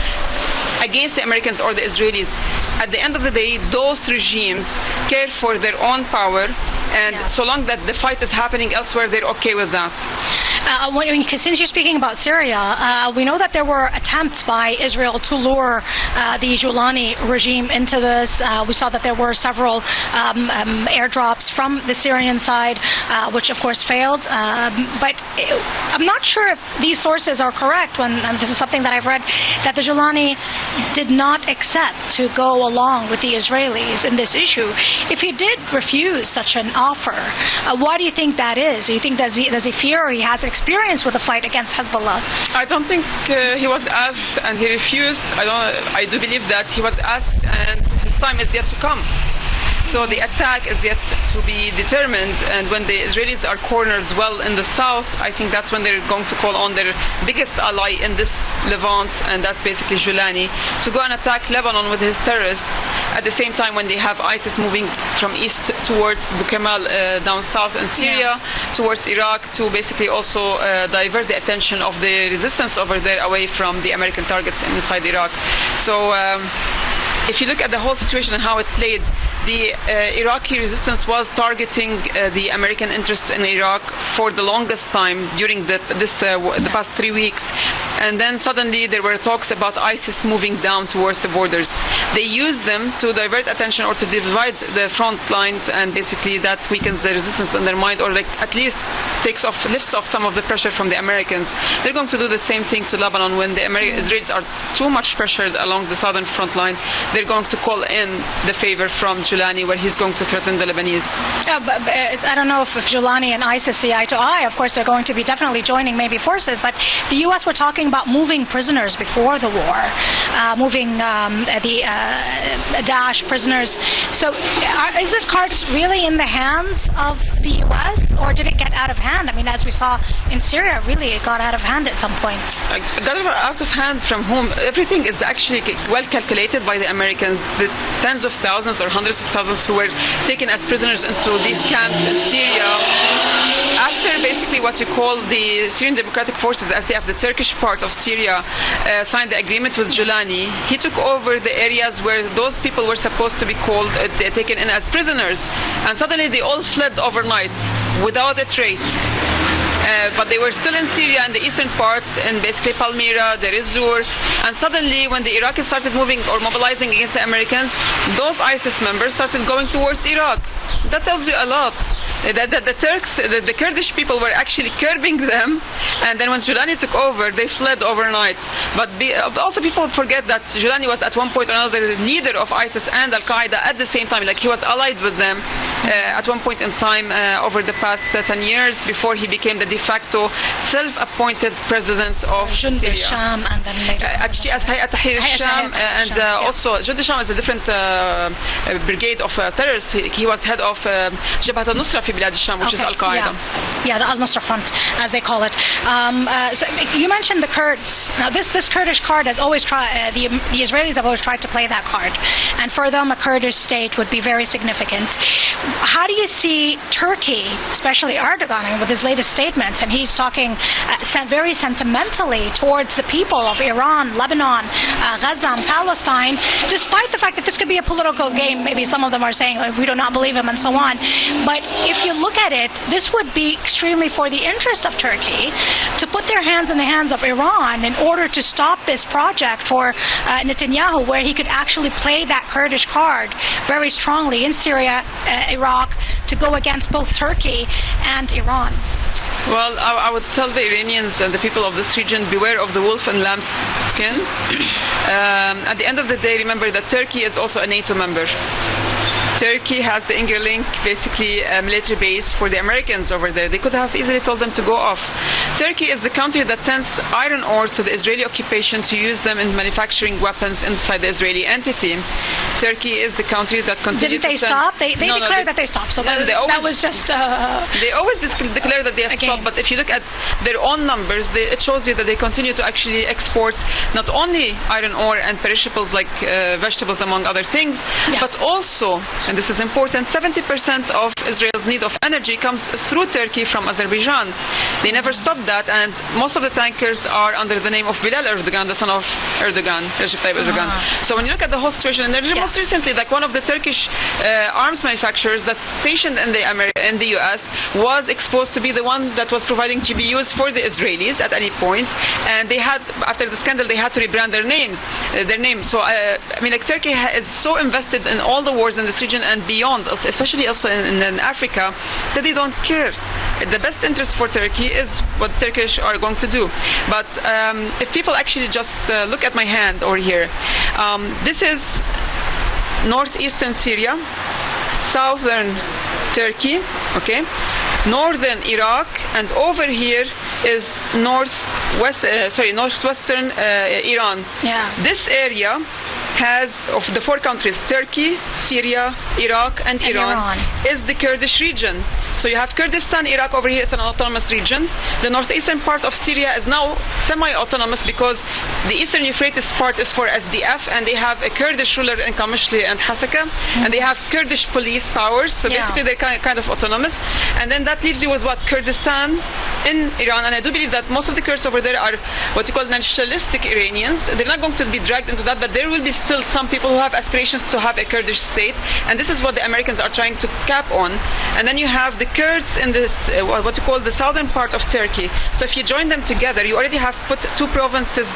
against the Americans or the Israelis. At the end of the day, those regimes care for their own power, and so long that the fight is happening elsewhere, they're okay with that. Since you're speaking about Syria, we know that there were attempts by Israel to lure the Joulani regime into this. We saw that there were several airdrops from the Syrian side, which of course failed. But I'm not sure if these sources are correct, and this is something that I've read, that the Joulani did not accept to go along with the Israelis in this issue. If he did refuse such an offer, why do you think that is? Do you think does he fear, or he has experience with the fight against Hezbollah? I don't think he was asked and he refused. I do believe that he was asked and his time is yet to come. So the attack is yet to be determined, and when the Israelis are cornered well in the south, I think that's when they're going to call on their biggest ally in this Levant, and that's basically Julani, to go and attack Lebanon with his terrorists at the same time when they have ISIS moving from east towards Bukamal down south in Syria, towards Iraq, to basically also divert the attention of the resistance over there away from the American targets inside Iraq. So if you look at the whole situation and how it played, the Iraqi resistance was targeting the American interests in Iraq for the longest time during the past 3 weeks. And then suddenly there were talks about ISIS moving down towards the borders. They used them to divert attention or to divide the front lines, and basically that weakens the resistance in their mind, or like at least lifts off some of the pressure from the Americans. They're going to do the same thing to Lebanon when the Israelis are too much pressured along the southern front line. They're going to call in the favor from Julani, where he's going to threaten the Lebanese. But I don't know if Julani and ISIS see eye to eye. Of course, they're going to be definitely joining maybe forces, but the U.S. were talking about moving prisoners before the war, moving the Daesh prisoners. So is this card really in the hands of the U.S., or did it get out of hand? I mean, as we saw in Syria, really it got out of hand at some point. Got out of hand from whom? Everything is actually well calculated by the Americans. The tens of thousands or hundreds of thousands who were taken as prisoners into these camps in Syria, after basically what you call the Syrian Democratic Forces, SDF, the Turkish part of Syria, signed the agreement with Julani, he took over the areas where those people were supposed to be taken in as prisoners, and suddenly they all fled overnight without a trace. But they were still in Syria in the eastern parts, in basically Palmyra, Deir ez-Zor, and suddenly when the Iraqis started moving or mobilizing against the Americans, those ISIS members started going towards Iraq. That tells you a lot. The Turks, the Kurdish people were actually curbing them, and then when Julani took over, they fled overnight. But also people forget that Julani was at one point or another the leader of ISIS and Al-Qaeda at the same time, like he was allied with them at one point in time over the past 10 years before he became the de facto self-appointed president of Syria. Sham, and then later Hayat Tahrir al-Sham, and also Jund al-Sham is a different brigade of terrorists. He was head of Jabhat al-Nusra fi Bilad al-Sham, which is Al-Qaeda. Yeah, the Al-Nusra Front, as they call it. So you mentioned the Kurds. Now, this Kurdish card has always tried, the Israelis have always tried to play that card. And for them, a Kurdish state would be very significant. How do you see Turkey, especially Erdogan, with his latest statements, and he's talking very sentimentally towards the people of Iran, Lebanon, Gaza, and Palestine, despite the fact that this could be a political game. Maybe some of them are saying, we do not believe him, and so on. But if you look at it, this would be extremely for the interest of Turkey to put their hands in the hands of Iran in order to stop this project for Netanyahu, where he could actually play that Kurdish card very strongly in Syria, Iraq, to go against both Turkey and Iran. Well, I would tell the Iranians and the people of this region, beware of the wolf in lamb's skin. At the end of the day, remember that Turkey is also a NATO member. Turkey has the Ingerlink, basically a military base for the Americans over there. They could have easily told them to go off. Turkey is the country that sends iron ore to the Israeli occupation to use them in manufacturing weapons inside the Israeli entity. Turkey is the country that continued to send... Stop? They declared that they stopped. So that was just... They always declare that they have stopped, but if you look at their own numbers, it shows you that they continue to actually export not only iron ore and perishables like vegetables, among other things, but also, and this is important, 70% of Israel's need of energy comes through Turkey from Azerbaijan. They never stopped that, and most of the tankers are under the name of Bilal Erdogan, the son of Erdogan, Recep Tayyip Erdogan. So when you look at the whole situation, and most recently, like one of the Turkish arms manufacturers that's stationed in the US was exposed to be the one that was providing GPUs for the Israelis at any point, and they had, after the scandal, they had to rebrand their name. So I mean, like, Turkey is so invested in all the wars in this region and beyond, especially also in Africa, that they don't care. The best interest for Turkey is what Turkish are going to do. But if people actually just look at my hand over here, this is northeastern Syria, southern Turkey, okay, northern Iraq, and over here is northwestern Iran. This area has, of the four countries, Turkey, Syria, Iraq, and Iran, is the Kurdish region. So you have Kurdistan, Iraq over here is an autonomous region. The northeastern part of Syria is now semi-autonomous because the eastern Euphrates part is for SDF, and they have a Kurdish ruler in Qamishli and Hasaka, and they have Kurdish police powers. So basically they're kind of autonomous. And then that leaves you with what? Kurdistan in Iran. And I do believe that most of the Kurds over there are what you call nationalistic Iranians. They're not going to be dragged into that, but there will be still some people who have aspirations to have a Kurdish state. And this is what the Americans are trying to cap on. And then you have the Kurds in this, what you call the southern part of Turkey. So if you join them together, you already have put two provinces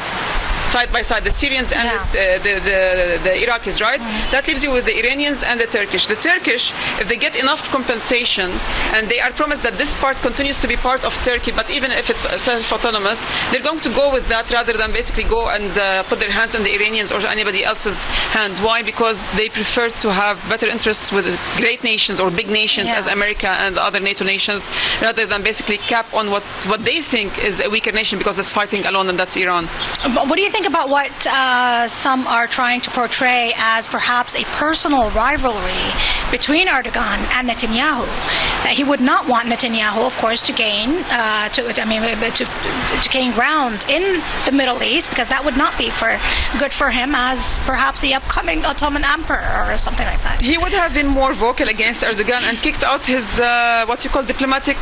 side by side, the Syrians and the Iraqis, right? That leaves you with the Iranians and the Turkish. The Turkish, if they get enough compensation and they are promised that this part continues to be part of Turkey, but even if it's self-autonomous, they're going to go with that rather than basically go and put their hands in the Iranians or anybody else's hands. Why? Because they prefer to have better interests with great nations or big nations as America and other NATO nations, rather than basically cap on what they think is a weaker nation because it's fighting alone, and that's Iran. What do you think about what some are trying to portray as perhaps a personal rivalry between Erdogan and Netanyahu? He would not want Netanyahu, of course, to gain to gain ground in the Middle East, because that would not be good for him as perhaps the upcoming Ottoman emperor or something like that. He would have been more vocal against Erdogan and kicked out his what you call diplomatic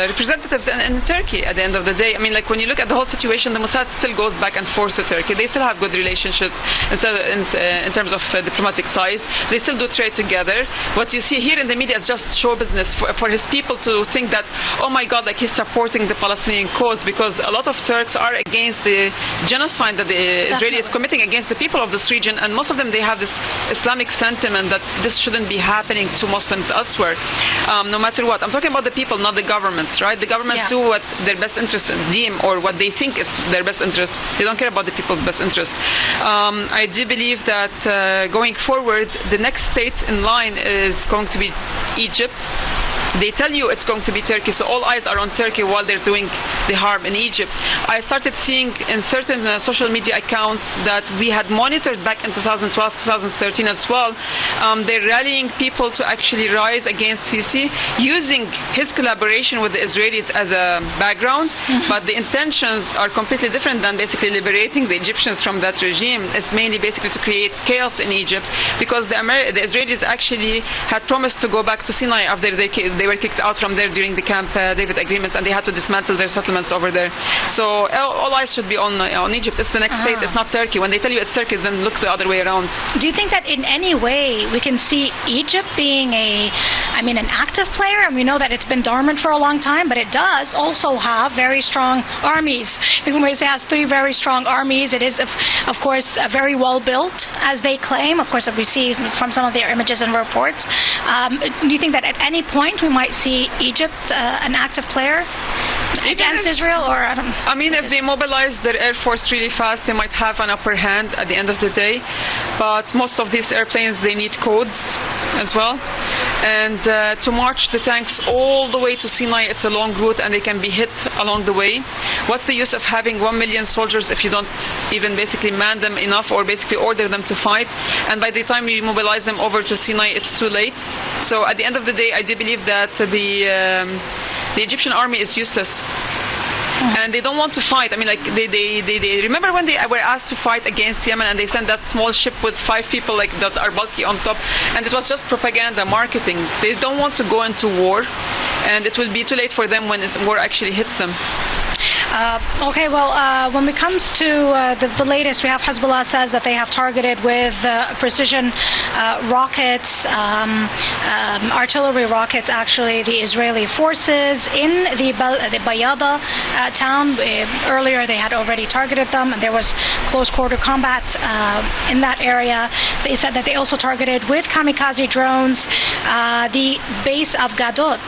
representatives in Turkey at the end of the day. I mean, like when you look at the whole situation, the Mossad still goes back and forth to Turkey. They still have good relationships in terms of diplomatic ties. They still do trade together. What you see here in the media is just show business for his people to think that, oh my God, like he's supporting the Palestinian cause, because a lot of Turks are against the genocide that the Israeli is committing against the people of this region, and most of them, they have this Islamic sentiment that this shouldn't be happening to Muslims elsewhere, no matter what. I'm talking about the people, not the governments, right? The governments do what their best interest deem, or what they think is their best interest. They don't care about the people's best interest. I do believe that going forward, the next state in line is going to be Egypt. They tell you it's going to be Turkey, so all eyes are on Turkey while they're doing the harm in Egypt. I started seeing in certain social media accounts that we had monitored back in 2012, 2013 as well. They're rallying people to actually rise against Sisi, using his collaboration with the Israelis as a background, but the intentions are completely different than basically liberating the Egyptians from that regime. It's mainly basically to create chaos in Egypt, because the Israelis actually had promised to go back to Sinai after they were kicked out from there during the Camp David agreements, and they had to dismantle their settlements over there. So all eyes should be on Egypt. It's the next state. It's not Turkey. When they tell you it's Turkey, then look the other way around. Do you think that in any way we can see Egypt being an active player? And we know that it's been dormant for a long time, but it does also have very strong armies. It has 3 very strong armies. It is, of course, very well built, as they claim. Of course, if we see from some of their images and reports. Do you think that at any point we might see Egypt an active player against Israel? Or I mean, if they mobilize their air force really fast, they might have an upper hand at the end of the day. But most of these airplanes, they need codes as well. And to march the tanks all the way to Sinai, it's a long route, and they can be hit along the way. What's the use of having 1 million soldiers if you don't even basically man them enough, or basically order them to fight? And by the time you mobilize them over to Sinai, it's too late. So at the end of the day, I do believe that the Egyptian army is useless. And they don't want to fight. I mean, like they remember when they were asked to fight against Yemen, and they sent that small ship with 5 people like that are bulky on top, and this was just propaganda, marketing. They don't want to go into war, and it will be too late for them when war actually hits them. When it comes to the latest, we have Hezbollah says that they have targeted with precision rockets, artillery rockets, actually, the Israeli forces in the Bayada town. Earlier, they had already targeted them, and there was close quarter combat in that area. They said that they also targeted with kamikaze drones the base of Gadot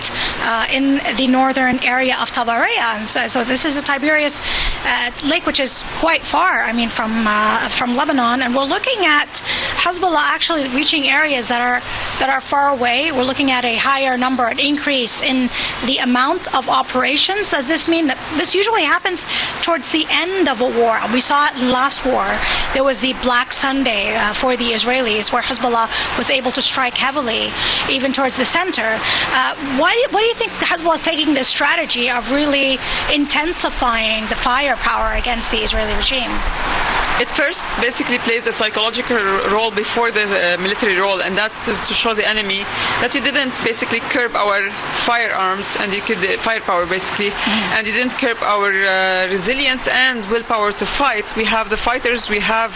in the northern area of Tabariya. And so this is a type Tiberias Lake, which is quite far, I mean, from Lebanon, and we're looking at Hezbollah actually reaching areas that are far away. We're looking at a higher number, an increase in the amount of operations. Does this mean that this usually happens towards the end of a war? We saw it in last war. There was the Black Sunday for the Israelis, where Hezbollah was able to strike heavily, even towards the center. Why do you think Hezbollah is taking this strategy of really intensifying the firepower against the Israeli regime? It first basically plays a psychological role before the military role, and that is to show the enemy that you didn't basically curb our firearms and you could firepower basically, and you didn't curb our resilience and willpower to fight. We have the fighters, we have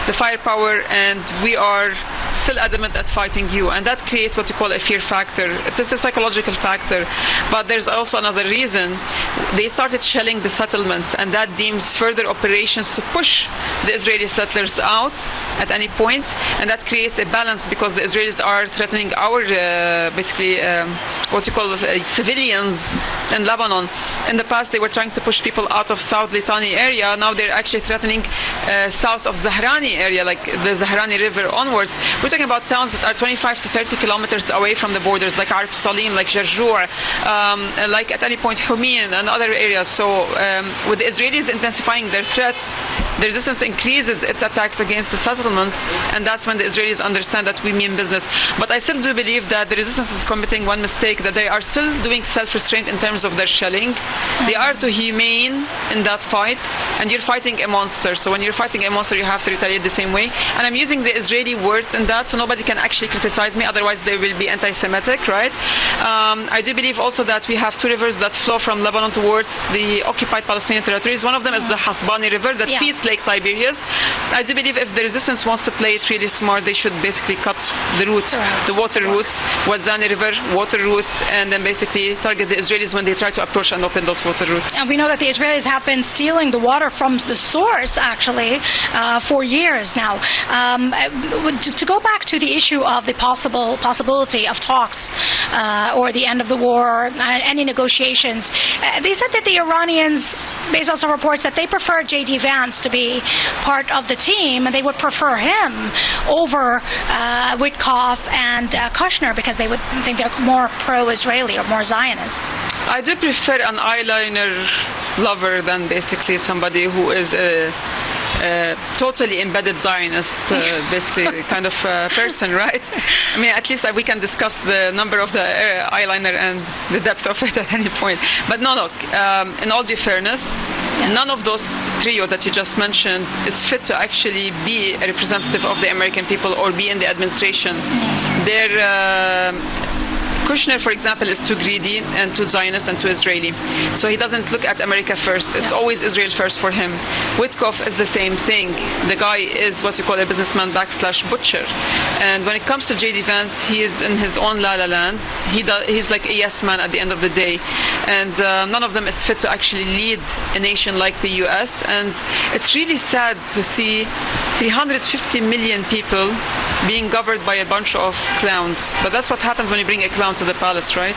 the firepower, and we are still adamant at fighting you, and that creates what you call a fear factor. It's a psychological factor, but there's also another reason. They started shelling the settlements, and that deems further operations to push the Israeli settlers out at any point, and that creates a balance because the Israelis are threatening our what you call civilians in Lebanon. In the past, they were trying to push people out of South Litani area. Now they're actually threatening south of Zahrani area, like the Zahrani River onwards. We're talking about towns that are 25 to 30 kilometers away from the borders, like Arb Salim, like Jarjour, like at any point Humin and other areas. So with the Israelis intensifying their threats, the resistance increases its attacks against the settlements, and that's when the Israelis understand that we mean business. But I still do believe that the resistance is committing one mistake, that they are still doing self-restraint in terms of their shelling. They are too humane in that fight, and you're fighting a monster. So when you're fighting a monster, you have to retaliate the same way. And I'm using the Israeli words in that, so nobody can actually criticize me, otherwise they will be anti-Semitic, right? I do believe also that we have two rivers that flow from Lebanon towards the occupied Palestinian territories. One of them is the Hasbani River that feeds Lake Tiberias. I do believe if the resistance wants to play it really smart, they should basically cut the route, the water routes, Wazani River, water routes, and then basically target the Israelis when they try to approach and open those water routes. And we know that the Israelis have been stealing the water from the source, actually, for years now. To go back to the issue of the possibility of talks or the end of the war, any negotiations, they said that the Iranians, based on some reports, that they prefer J.D. Vance to be part of the team, and they would prefer him over Witkoff and Kushner because they would think they're more pro-Israeli or more Zionist. I do prefer an eyeliner lover than basically somebody who is a totally embedded Zionist, basically kind of person, right? I mean, at least we can discuss the number of the eyeliner and the depth of it at any point. But no, in all due fairness, none of those trio that you just mentioned is fit to actually be a representative of the American people or be in the administration. Kushner, for example, is too greedy and too Zionist and too Israeli. So he doesn't look at America first. It's always Israel first for him. Witkoff is the same thing. The guy is what you call a businessman / butcher. And when it comes to J.D. Vance, he is in his own la-la land. He's like a yes man at the end of the day. And none of them is fit to actually lead a nation like the U.S. And it's really sad to see 350 million people being governed by a bunch of clowns. But that's what happens when you bring a clown to the palace, right?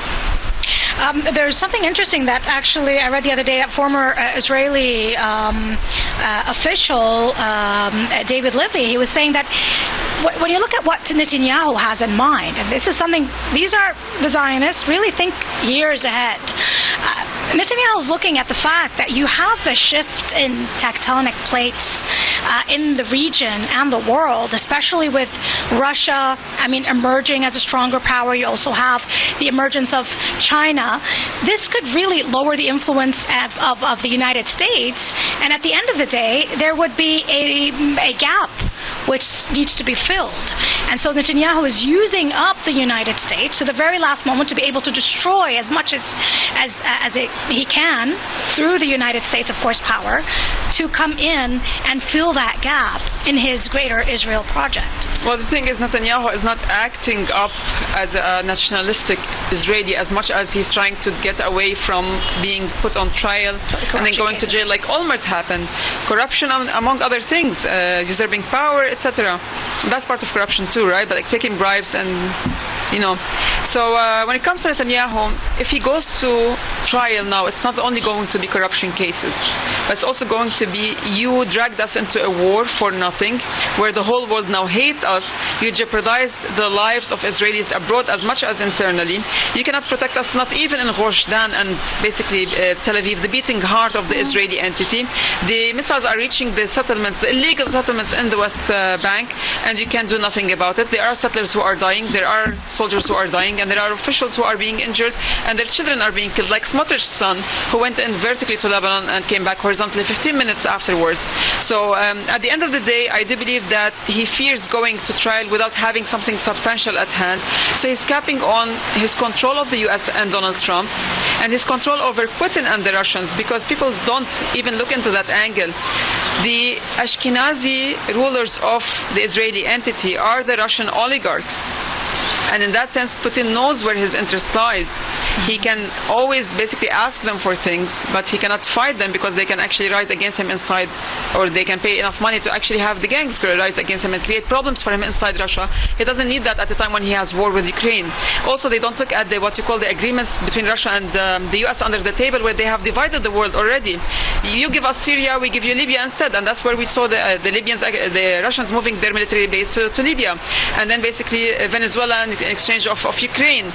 There's something interesting that actually I read the other day. A former Israeli official, David Levy, he was saying that when you look at what Netanyahu has in mind, and this is something, these are the Zionists, really think years ahead. Netanyahu is looking at the fact that you have a shift in tectonic plates in the region and the world, especially with Russia, emerging as a stronger power. You also have the emergence of China. This could really lower the influence of the United States, and at the end of the day, there would be a gap which needs to be filled. And so Netanyahu is using up the United States to the very last moment to be able to destroy as much as he can through the United States, of course, power, to come in and fill that gap in his greater Israel project. Well, the thing is, Netanyahu is not acting up as a nationalistic Israeli as much as he's trying to get away from being put on trial and then going to jail like Olmert happened. Corruption, among other things, usurping power, power, etc. That's part of corruption too, right? But like taking bribes and, you know. So when it comes to Netanyahu, if he goes to trial now, it's not only going to be corruption cases, but it's also going to be you dragged us into a war for nothing, where the whole world now hates us. You jeopardized the lives of Israelis abroad as much as internally. You cannot protect us, not even in Rosh Dan and basically Tel Aviv, the beating heart of the Israeli entity. The missiles are reaching the settlements, the illegal settlements in the West Bank, and you can't do nothing about it. There are settlers who are dying, there are soldiers who are dying, and there are officials who are being injured, and their children are being killed, like Smotrich's son, who went in vertically to Lebanon and came back horizontally 15 minutes afterwards. So at the end of the day, I do believe that he fears going to trial without having something substantial at hand. So he's capping on his control of the US and Donald Trump, and his control over Putin and the Russians, because people don't even look into that angle. The Ashkenazi rulers of the Israeli entity are the Russian oligarchs. And in that sense, Putin knows where his interest lies. He can always basically ask them for things, but he cannot fight them because they can actually rise against him inside, or they can pay enough money to actually have the gangs rise against him and create problems for him inside Russia. He doesn't need that at the time when he has war with Ukraine. Also, they don't look at what you call the agreements between Russia and the US under the table, where they have divided the world already. You give us Syria, we give you Libya instead, and that's where we saw the Russians moving their military base to Libya, and then basically Venezuela in exchange of Ukraine.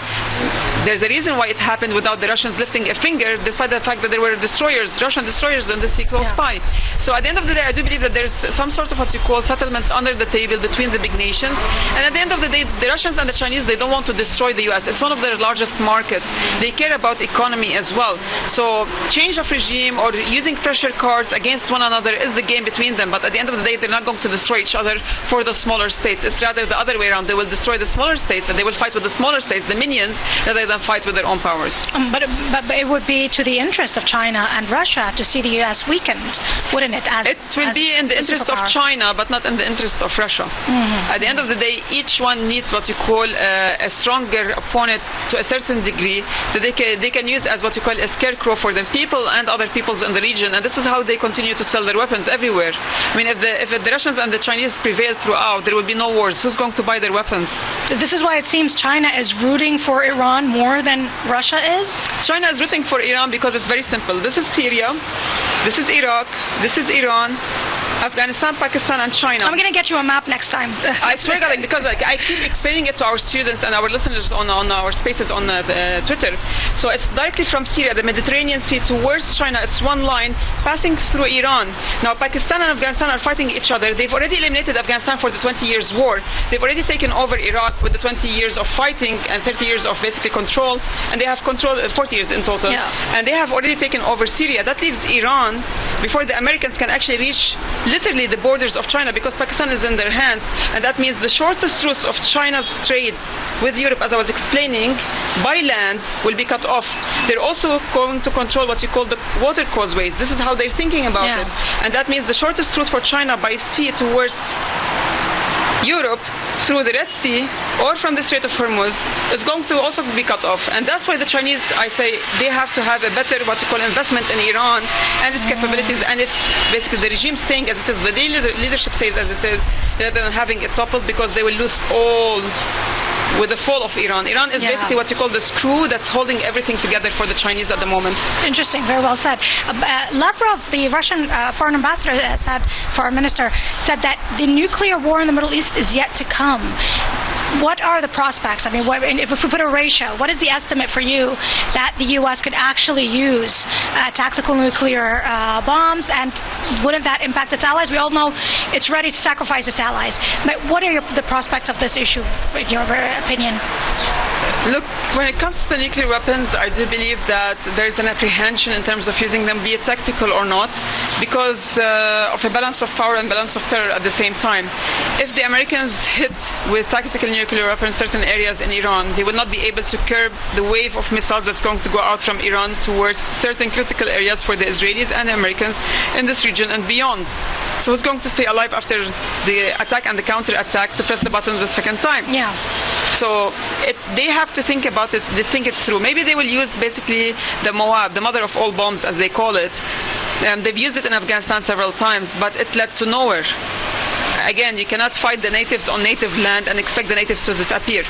There's a reason why it happened without the Russians lifting a finger, despite the fact that there were destroyers, Russian destroyers in the sea close by. So at the end of the day, I do believe that there's some sort of what you call settlements under the table between the big nations. And at the end of the day, the Russians and the Chinese, they don't want to destroy the US. It's one of their largest markets. They care about economy as well. So change of regime or using pressure cards against one another is the game between them. But at the end of the day, they're not going to destroy each other for the smaller states. It's rather the other way around. They will destroy the smaller states, and they will fight with the smaller states, the minions, rather than fight with their own powers. But it would be to the interest of China and Russia to see the U.S. weakened, wouldn't it? It will be in the interest of China, but not in the interest of Russia. Mm-hmm. At the end of the day, each one needs what you call a stronger opponent to a certain degree that they can use as what you call a scarecrow for the people and other peoples in the region. And this is how they continue to sell their weapons everywhere. I mean, if the Russians and the Chinese prevail throughout, there will be no wars. Who's going to buy their weapons? This is why it seems China is rooting for Iran more than Russia is? China is rooting for Iran because it's very simple. This is Syria, this is Iraq, this is Iran, Afghanistan, Pakistan, and China. I'm going to get you a map next time. I swear to God, because I keep explaining it to our students and our listeners on our spaces on Twitter. So it's directly from Syria, the Mediterranean Sea, towards China. It's one line passing through Iran. Now, Pakistan and Afghanistan are fighting each other. They've already eliminated Afghanistan for the 20 years war. They've already taken over Iraq with the 20 years of fighting and 30 years of basically control. And they have control 40 years in total. Yeah. And they have already taken over Syria. That leaves Iran before the Americans can actually reach literally the borders of China, because Pakistan is in their hands, and that means the shortest routes of China's trade with Europe, as I was explaining, by land will be cut off. They're also going to control what you call the water causeways. This is how they're thinking about it, and that means the shortest route for China by sea towards Europe through the Red Sea or from the Strait of Hormuz is going to also be cut off. And that's why the Chinese, I say, they have to have a better what you call investment in Iran and its capabilities, and it's basically the regime staying as it is, the leadership stays as it is, rather than having it toppled, because they will lose all with the fall of Iran. Iran is basically what you call the screw that's holding everything together for the Chinese at the moment. Interesting, very well said. Lavrov, the Russian foreign ambassador, foreign minister, said that the nuclear war in the Middle East is yet to come. What are the prospects? I mean, if we put a ratio, what is the estimate for you that the U.S. could actually use tactical nuclear bombs, and wouldn't that impact its allies? We all know it's ready to sacrifice its allies. But what are the prospects of this issue, in your opinion? Look, when it comes to the nuclear weapons, I do believe that there is an apprehension in terms of using them, be it tactical or not, because of a balance of power and balance of terror at the same time. If the Americans hit with tactical nuclear weapons certain areas in Iran, they will not be able to curb the wave of missiles that's going to go out from Iran towards certain critical areas for the Israelis and the Americans in this region and beyond. So who's going to stay alive after the attack and the counter-attack to press the button the second time? Yeah. So they have to think about it, they think it through. Maybe they will use basically the Moab, the mother of all bombs as they call it. They've used it in Afghanistan several times, but it led to nowhere. again, you cannot fight the natives on native land and expect the natives to disappear.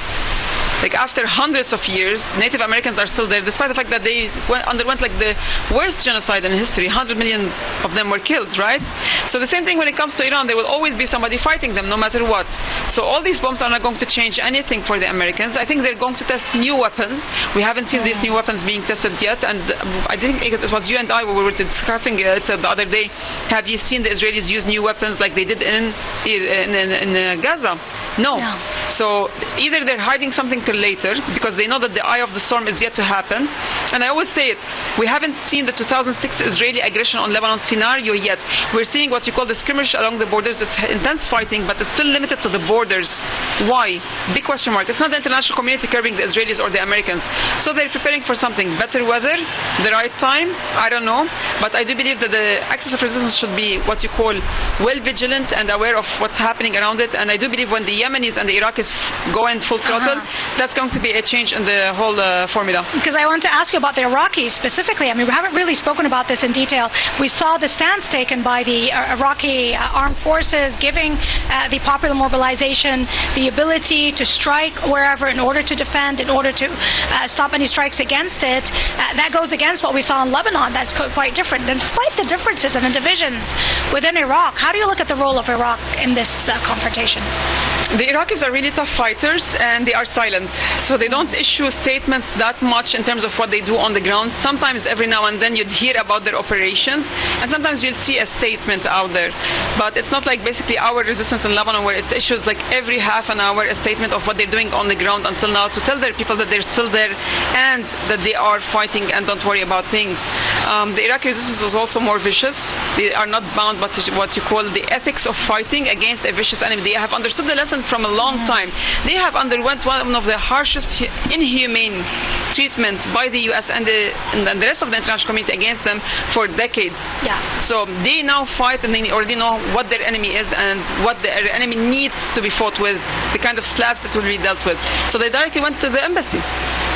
Like after hundreds of years, Native Americans are still there, despite the fact that they underwent like the worst genocide in history. 100 million of them were killed, right? So the same thing when it comes to Iran, there will always be somebody fighting them, no matter what. So all these bombs are not going to change anything for the Americans. I think they're going to test new weapons. We haven't seen these new weapons being tested yet, and I think it was you and I, we were discussing it the other day. Have you seen the Israelis use new weapons like they did in Gaza? No. So either they're hiding something till later because they know that the eye of the storm is yet to happen. And I always say it, we haven't seen the 2006 Israeli aggression on Lebanon scenario yet. We're seeing what you call the skirmish along the borders. It's intense fighting, but it's still limited to the borders. Why? Big question mark. It's not the international community curbing the Israelis or the Americans. So they're preparing for something. Better weather, the right time, I don't know. But I do believe that the axis of resistance should be what you call well vigilant and aware of what's happening around it. And I do believe when the Yemenis and the Iraqis go in full throttle, that's going to be a change in the whole formula. Because I want to ask you about the Iraqis specifically. I mean, we haven't really spoken about this in detail. We saw the stance taken by the Iraqi armed forces, giving the popular mobilization the ability to strike wherever in order to defend, in order to stop any strikes against it. That goes against what we saw in Lebanon. That's quite different. Despite the differences and the divisions within Iraq, how do you look at the role of Iraq in this confrontation? The Iraqis are really tough fighters and they are silent. So they don't issue statements that much in terms of what they do on the ground. Sometimes every now and then you'd hear about their operations and sometimes you'll see a statement out there. But it's not like basically our resistance in Lebanon where it issues like every half an hour a statement of what they're doing on the ground until now to tell their people that they're still there and that they are fighting and don't worry about things. The Iraqi resistance was also more vicious. They are not bound by what you call the ethics of fighting against a vicious enemy. They have understood the lesson from a long time. They have underwent one of the harshest inhumane treatment by the US and the rest of the international community against them for decades. Yeah. So they now fight and they already know what their enemy is and what their enemy needs to be fought with, the kind of slabs that will be dealt with. So they directly went to the embassy.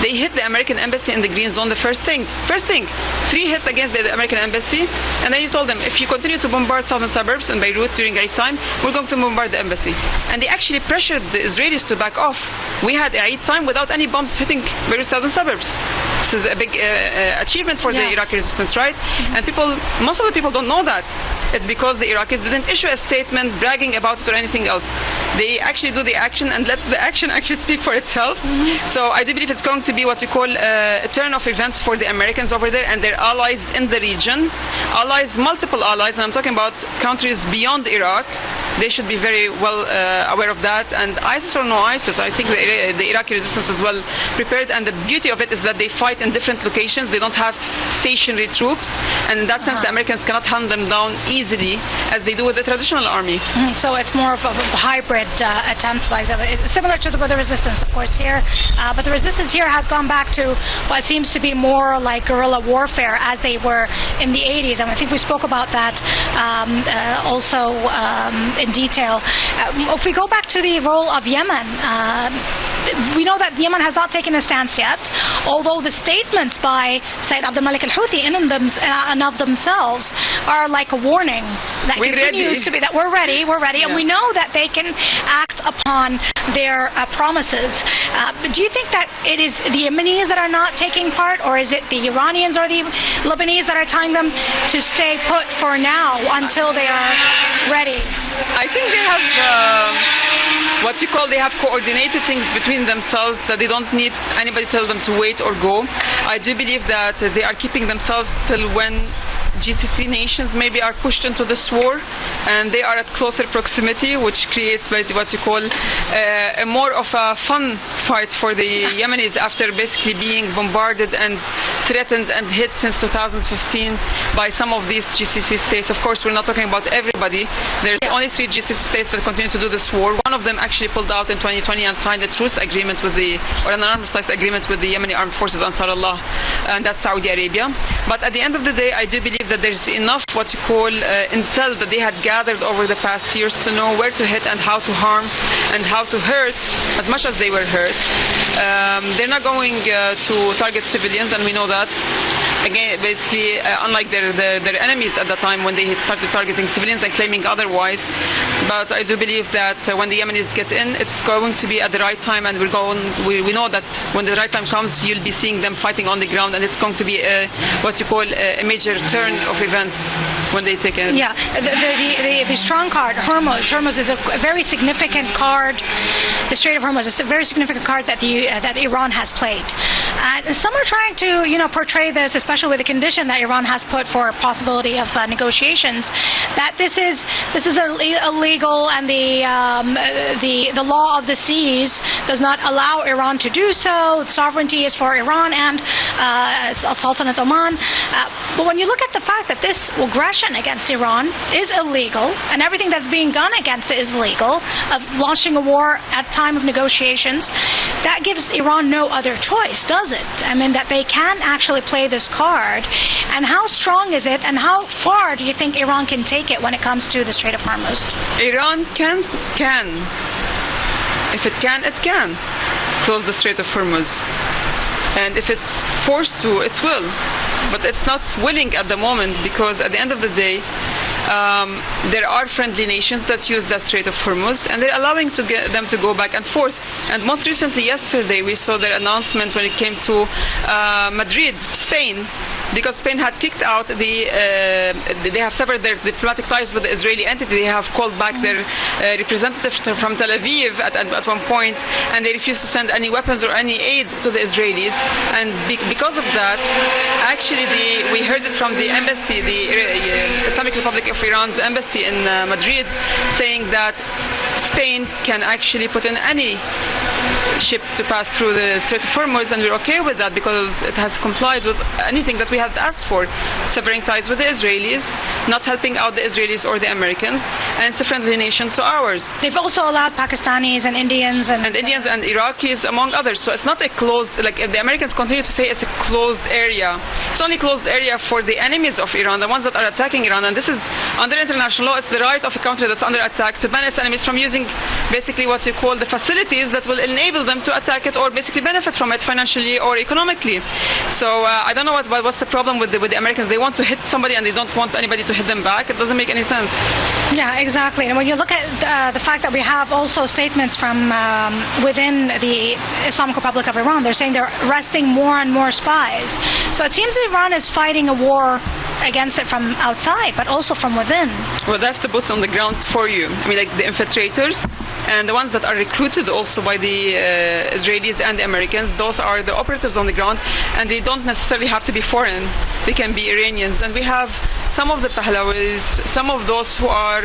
They hit the American embassy in the green zone the first thing. 3 hits against the American embassy, and then you told them, if you continue to bombard southern suburbs in Beirut during Eid time, we're going to bombard the embassy. And they actually pressured the Israelis to back off. We had Eid time without any bombs hitting Beirut southern suburbs. This is a big achievement for the Iraqi resistance, right? And most of the people don't know that. It's because the Iraqis didn't issue a statement bragging about it or anything else. They actually do the action and let the action actually speak for itself. So I do believe it's going to be what you call a turn of events for the Americans over there and their allies in the region. Allies, multiple allies, and I'm talking about countries beyond Iraq. They should be very well aware of that. And ISIS or no ISIS, I think the Iraqi resistance is well prepared. And the beauty of it is that they fight in different locations. They don't have stationary troops. And in that sense, the Americans cannot hunt them down easily as they do with the traditional army. So it's more of a hybrid attempt by them, similar to the resistance, of course, here. But the resistance here has gone back to what seems to be more like guerrilla warfare as they were in the 80s. And I think we spoke about that also in detail. If we go back to the role of Yemen, we know that Yemen has not taken a stance yet, although the statements by Sayyid Abdul Malik al-Houthi in and of themselves are like a warning that continues to be that we're ready, and we know that they can act upon their promises. Do you think that it is the Yemenis that are not taking part, or is it the Iranians or the Lebanese that are telling them to stay put for now until they are ready? I think they have they have coordinated things between themselves that they don't need anybody to tell them to wait or go. I do believe that they are keeping themselves till when GCC nations maybe are pushed into this war and they are at closer proximity, which creates what you call a more of a fun fight for the Yemenis after basically being bombarded and threatened and hit since 2015 by some of these GCC states. Of course, we're not talking about everybody. There's only 3 GCC states that continue to do this war. One of them actually pulled out in 2020 and signed a truce agreement with an arms-length agreement with the Yemeni armed forces, Ansar Allah, and that's Saudi Arabia. But at the end of the day, I do believe that there's enough what you call intel that they had gathered over the past years to know where to hit and how to harm and how to hurt as much as they were hurt. They're not going to target civilians, and we know that. Again, basically, unlike their enemies at the time when they started targeting civilians and claiming otherwise, but I do believe that when the Yemenis get in, it's going to be at the right time, and we know that when the right time comes, you'll be seeing them fighting on the ground, and it's going to be what you call a major turn of events when they take in. Yeah, the strong card, Hormuz. Hormuz is a very significant card. The Strait of Hormuz is a very significant card that Iran has played. Some are trying to, portray this, especially with the condition that Iran has put for a possibility of negotiations, that this is illegal, and the law of the seas does not allow Iran to do so. Sovereignty is for Iran and Sultanate Oman. But when you look at the fact that this aggression against Iran is illegal, and everything that's being done against it is illegal, of launching a war at time of negotiations, that gives Iran no other choice, does it? I mean, that they can actually play this card. And how strong is it, and how far do you think Iran can take it when it comes to the Strait of Hormuz? Iran can. If it can, it can close the Strait of Hormuz. And if it's forced to, it will. But it's not willing at the moment, because at the end of the day, there are friendly nations that use that Strait of Hormuz, and they're allowing them to go back and forth. And most recently, yesterday, we saw their announcement when it came to Madrid, Spain, because Spain had kicked out they have severed their diplomatic ties with the Israeli entity. They have called back their representative from Tel Aviv at one point, and they refused to send any weapons or any aid to the Israelis. And because of that, actually, we heard it from the embassy, the Islamic Republic of Iran's embassy in Madrid, saying that Spain can actually put in any ship to pass through the Strait of Hormuz, and we're okay with that because it has complied with anything that we have asked for, severing ties with the Israelis, not helping out the Israelis or the Americans, and it's a friendly nation to ours. They've also allowed Pakistanis and Indians and Iraqis, among others. So it's not a closed, like if the Americans continue to say it's a closed area, it's only closed area for the enemies of Iran, the ones that are attacking Iran. And this is under international law. It's the right of a country that's under attack to ban its enemies from using basically what you call the facilities that will enable them to attack it or basically benefit from it financially or economically. So I don't know what's the problem with the Americans. They want to hit somebody and they don't want anybody to hit them back. It doesn't make any sense. Yeah, exactly. And when you look at the fact that we have also statements from within the Islamic Republic of Iran, they're saying they're arresting more and more spies. So it seems Iran is fighting a war against it from outside, but also from within. Well, that's the boots on the ground for you. I mean, like the infiltrators and the ones that are recruited also by the Israelis and the Americans, those are the operatives on the ground, and they don't necessarily have to be foreign. They can be Iranians. And we have some of the Pahlawis, some of those who are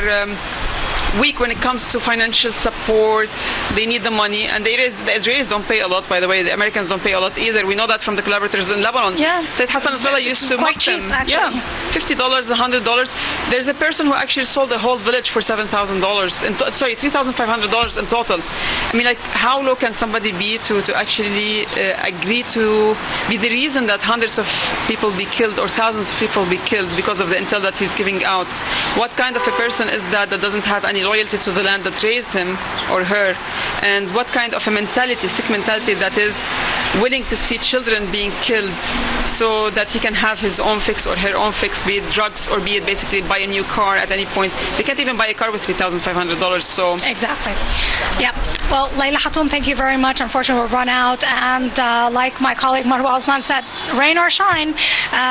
weak when it comes to financial support. They need the money, and the Israelis don't pay a lot, by the way. The Americans don't pay a lot either. We know that from the collaborators in Lebanon. Yeah. Said Hassan Nasrallah used to mock them. Actually. Yeah, $50, $100. There's a person who actually sold the whole village for $7,000. Sorry, $3,500 in total. I mean, like, how low can somebody be to actually agree to be the reason that hundreds of people be killed or thousands of people be killed because of the intel that he's giving out? What kind of a person is that doesn't have any loyalty to the land that raised him or her? And what kind of a mentality, sick mentality, that is willing to see children being killed so that he can have his own fix or her own fix, be it drugs or be it basically buy a new car at any point. They can't even buy a car with $3,500. So exactly. Yeah. Well, Layla Hatoum, thank you very much. Unfortunately, we've run out, and like my colleague Marwa Osman said, rain or shine,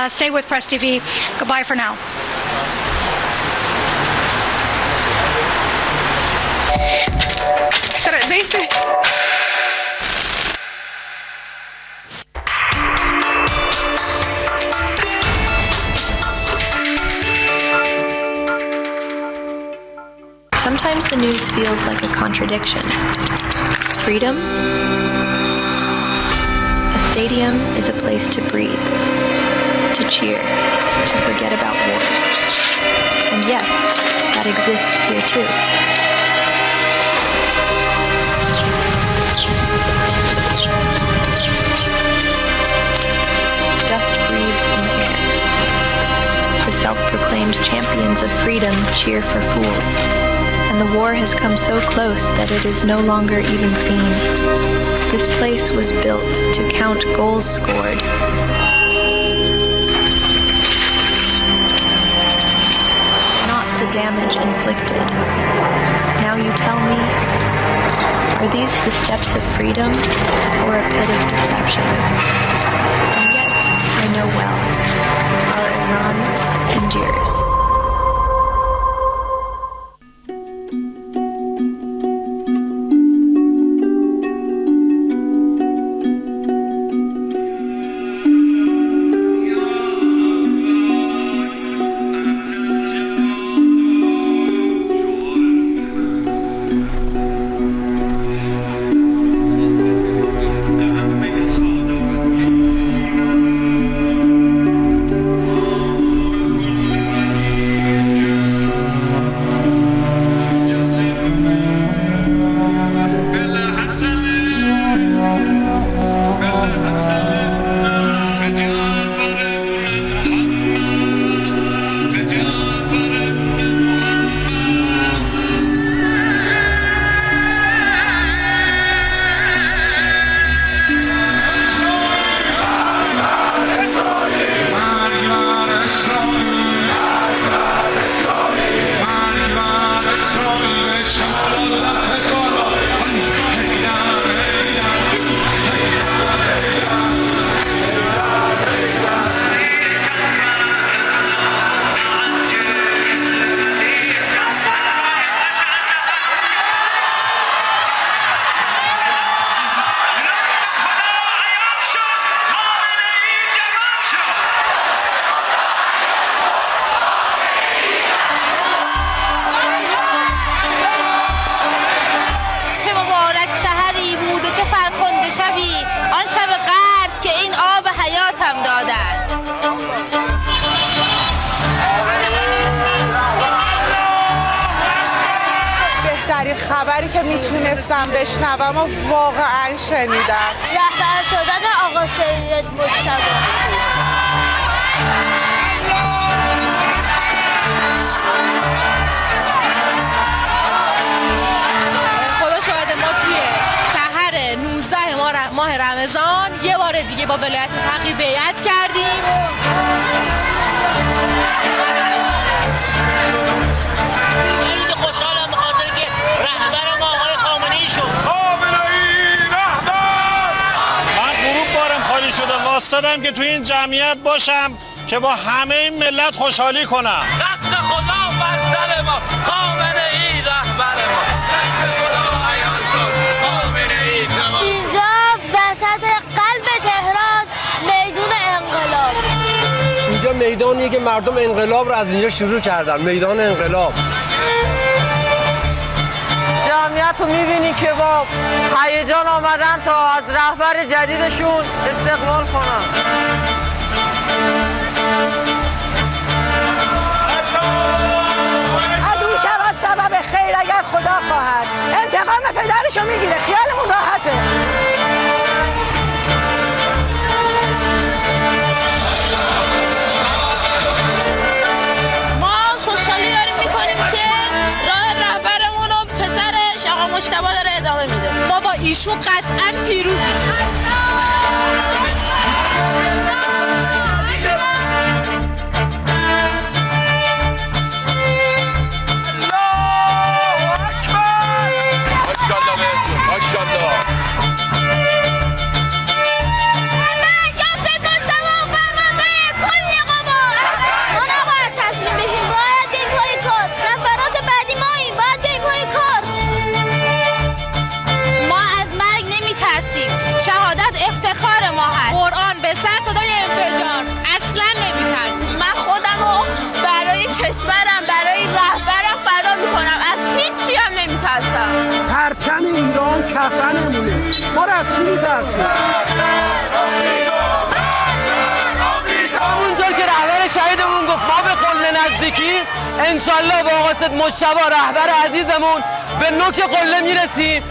stay with Press TV. Goodbye for now. Sometimes the news feels like a contradiction. Freedom? A stadium is a place to breathe, to cheer, to forget about wars. And yes, that exists here too. Dust breathes in the air. The self-proclaimed champions of freedom cheer for fools. And the war has come so close that it is no longer even seen. This place was built to count goals scored. Not the damage inflicted. Are these the steps of freedom or a pit of deception? And yet, I know well, our Iran endures. خبری که میتونستم بشنوم و واقعا شنیدم. رهبر شدن آقا سید مجتبی. خدا شاهد ما توی سحر 19 ماه رمضان یه بار دیگه با ولایت فقیه بیعت کردیم. خوشحالم بخاطر که رهبر ما آقای خامنه‌ای شد. من غروب بارم خالی شده واسطادم که توی این جمعیت باشم که با همه این ملت خوشحالی کنم. دست خدا بر سر ما، خامنه‌ای رهبر ما. دست خدا عیان شد، خامنه‌ای تمام. اینجا وسط قلب تهران میدون انقلاب. اینجا میدانیه که مردم انقلاب رو از اینجا شروع کردن، میدان انقلاب. جمعیت رو میبینی که با هیجان آمدن تا از رهبر جدیدشون استقبال کنن. عدو شود سبب خیر اگر خدا خواهد. انتقام پدرشو میگیره، خیالمون راحته. ما خوشحالی داریم میکنیم که راه رهبرمون و پسرش آقا مجتبی داره ادامه میده. ما با ایشون قطعا پیروزیم. قرآن به سر صدای انفجار اصلا نمی‌ترسیم. من خودمو برای کشورم، برای رهبرم فدا میکنم، از هیچی هم نمیترسم. پرچم ایران کفنمونه، ما رو از چی میترسیم؟ همونطور که رهبر شهیدمون گفت ما به قله نزدیکی، انشالله با آقا سید مجتبی رهبر عزیزمون به نوک قله میرسیم.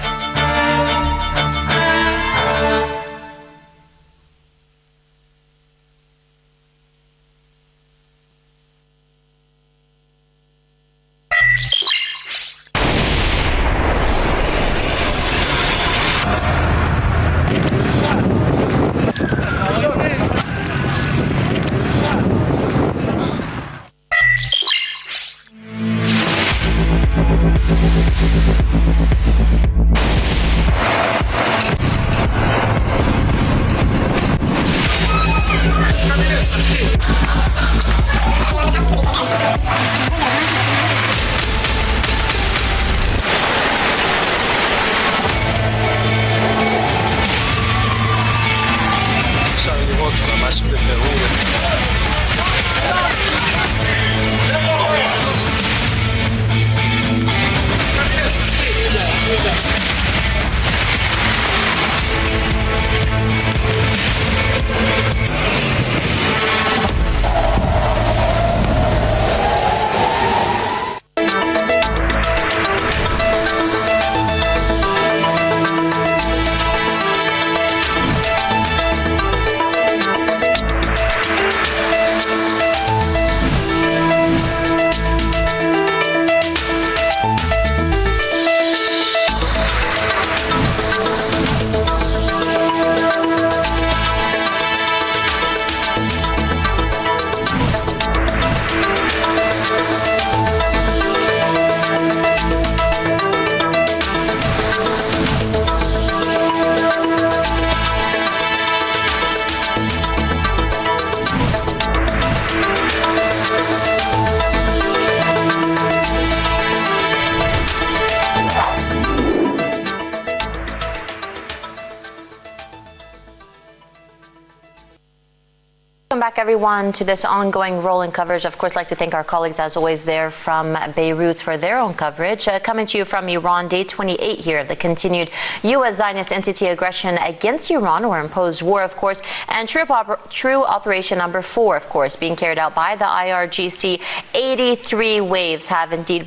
back, everyone, to this ongoing rolling coverage. Of course, I'd like to thank our colleagues, as always, there from Beirut for their own coverage. Coming to you from Iran, day 28 here, the continued U.S. Zionist entity aggression against Iran, or imposed war, of course, and true operation number 4, of course, being carried out by the IRGC. 83 waves have indeed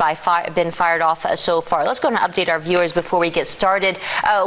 been fired off so far. Let's go and update our viewers before we get started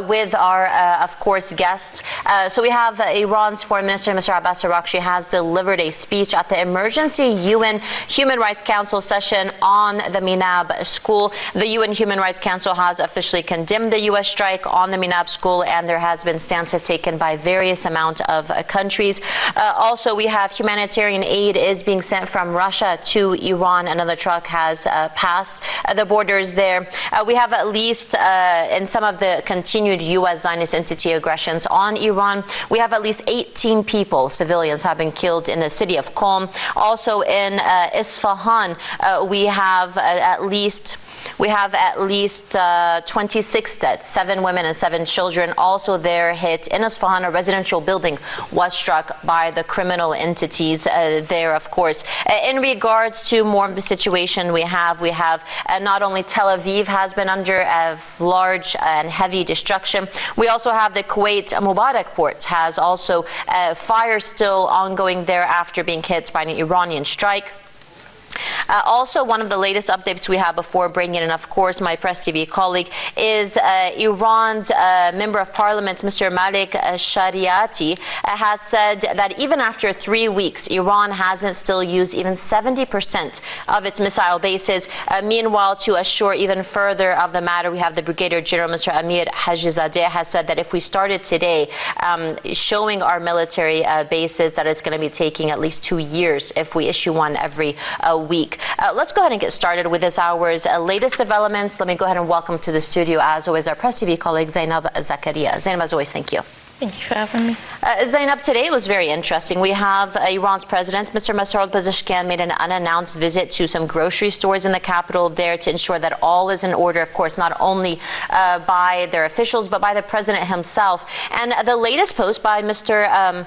with our, of course, guests. So we have Iran's Foreign Minister, Mr. Abbas Araghchi, has delivered a speech at the emergency UN Human Rights Council session on the Minab school. The UN Human Rights Council has officially condemned the U.S. strike on the Minab school, and there has been stances taken by various amount of countries. Also, we have humanitarian aid is being sent from Russia to Iran. Another truck has passed the borders there. We have at least, in some of the continued U.S. Zionist entity aggressions on Iran, we have at least 18 people, civilians, have been killed in the city of Qom. Also in Isfahan, we have at least 26 dead, 7 women and 7 children. Also there hit in Isfahan, a residential building was struck by the criminal entities there, of course. In regards to more of the situation we have not only Tel Aviv has been under large and heavy destruction, we also have the Kuwait Mubarak port has also fire still ongoing there after being hit by an Iranian strike. Also, one of the latest updates we have before bringing in, of course, my Press TV colleague, is Iran's Member of Parliament, Mr. Malik Shariati, has said that even after 3 weeks, Iran hasn't still used even 70% of its missile bases. Meanwhile, to assure even further of the matter, we have the Brigadier General, Mr. Amir Hajizadeh, has said that if we started today showing our military bases, that it's going to be taking at least 2 years if we issue one every week. Let's go ahead and get started with this hour's latest developments. Let me go ahead and welcome to the studio, as always, our Press TV colleague, Zainab Zakaria. Zainab, as always, thank you. Thank you for having me. Zainab, today was very interesting. We have Iran's president, Mr. Masoud Pezeshkian, made an unannounced visit to some grocery stores in the capital there to ensure that all is in order, of course, not only by their officials, but by the president himself. And the latest post by Mr.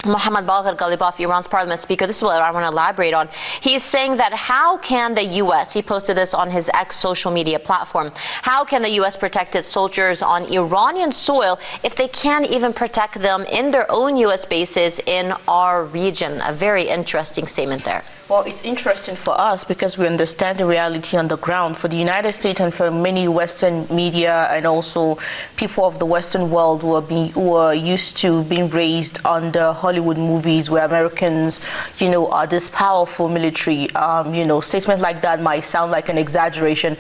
Mohammad Bagher Ghalibaf, Iran's parliament speaker, this is what I want to elaborate on. He's saying that how can the U.S., he posted this on his X social media platform, how can the U.S. protect its soldiers on Iranian soil if they can't even protect them in their own U.S. bases in our region? A very interesting statement there. Well, it's interesting for us because we understand the reality on the ground. For the United States and for many Western media and also people of the Western world who are used to being raised under Hollywood movies where Americans, are this powerful military, statements like that might sound like an exaggeration.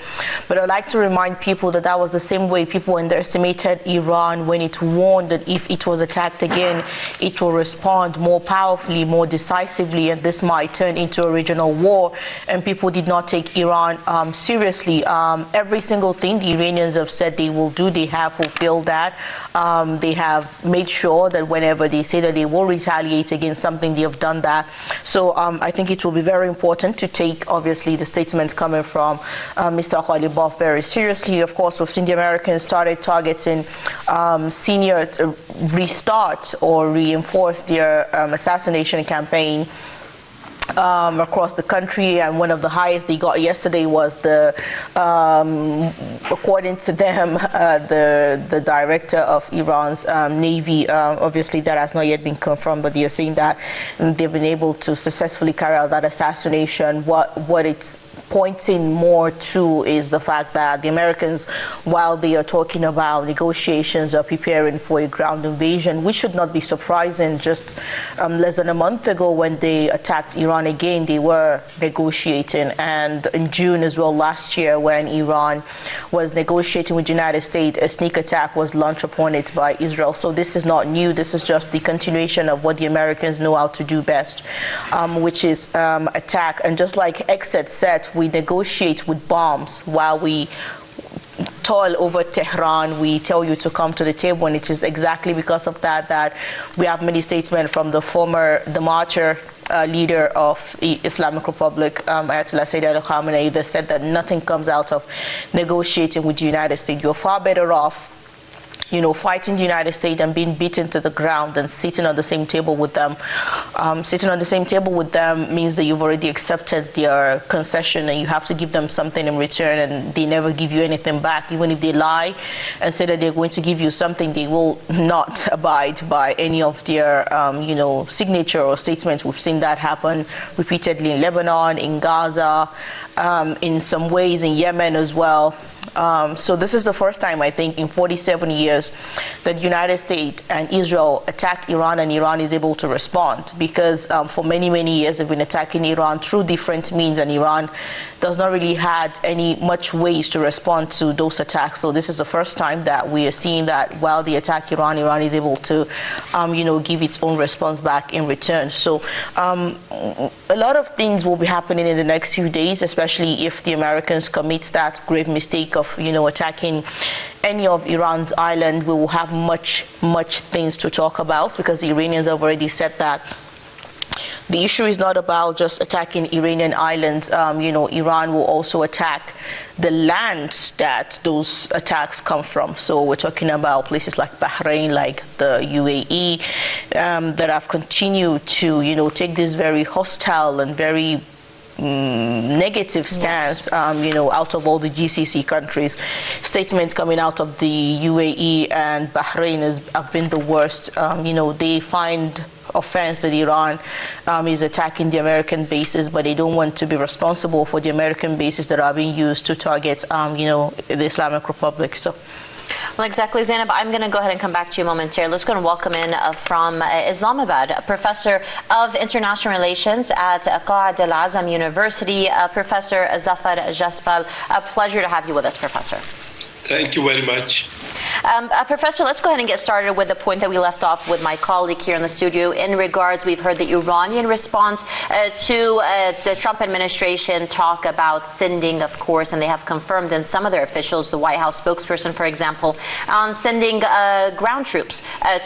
But I'd like to remind people that that was the same way people underestimated Iran when it warned that if it was attacked again, it will respond more powerfully, more decisively, and this might turn into a regional war, and people did not take Iran seriously. Every single thing the Iranians have said they will do, they have fulfilled that. They have made sure that whenever they say that they will retaliate against something, they have done that. So I think it will be very important to take, obviously, the statements coming from Mr. Ghalibaf very seriously. Of course, we've seen the Americans started targeting senior restart or reinforce their assassination campaign across the country, and one of the highest they got yesterday was the, according to them, the director of Iran's Navy. Obviously, that has not yet been confirmed, but they are saying that they've been able to successfully carry out that assassination. What it's pointing more to is the fact that the Americans, while they are talking about negotiations or preparing for a ground invasion, which should not be surprising. Just less than a month ago when they attacked Iran again, they were negotiating. And in June as well last year, when Iran was negotiating with the United States, a sneak attack was launched upon it by Israel. So this is not new. This is just the continuation of what the Americans know how to do best, which is attack. And just like Exet said, we negotiate with bombs while we toil over Tehran. We tell you to come to the table, and it is exactly because of that we have many statements from the martyr leader of the Islamic Republic, Ayatollah Sayyid Ali Khamenei, that said that nothing comes out of negotiating with the United States. You're far better off fighting the United States and being beaten to the ground and sitting on the same table with them. Sitting on the same table with them means that you've already accepted their concession and you have to give them something in return, and they never give you anything back. Even if they lie and say that they're going to give you something, they will not abide by any of their signature or statements. We've seen that happen repeatedly in Lebanon, in Gaza, in some ways in Yemen as well. So this is the first time, I think, in 47 years that the United States and Israel attacked Iran, and Iran is able to respond, because for many, many years they've been attacking Iran through different means, and Iran does not really had any much ways to respond to those attacks. So this is the first time that we are seeing that while they attack Iran, Iran is able to, give its own response back in return. So a lot of things will be happening in the next few days, especially if the Americans commit that grave mistake of, attacking any of Iran's island. We will have much things to talk about, because the Iranians have already said that the issue is not about just attacking Iranian islands. Iran will also attack the lands that those attacks come from. So we're talking about places like Bahrain, like the UAE, that have continued to, take this very hostile and very negative stance, out of all the GCC countries. Statements coming out of the UAE and Bahrain have been the worst. They find offense that Iran is attacking the American bases, but they don't want to be responsible for the American bases that are being used to target, the Islamic Republic. So. Well, exactly, Zainab. I'm going to go ahead and come back to you momentarily. Let's go and welcome in from Islamabad, a professor of international relations at Qa'ad al-Azam University, Professor Zafar Jaspal. A pleasure to have you with us, Professor. Thank you very much. Professor, let's go ahead and get started with the point that we left off with my colleague here in the studio. In regards, we've heard the Iranian response to the Trump administration talk about sending, of course, and they have confirmed in some of their officials, the White House spokesperson, for example, on sending ground troops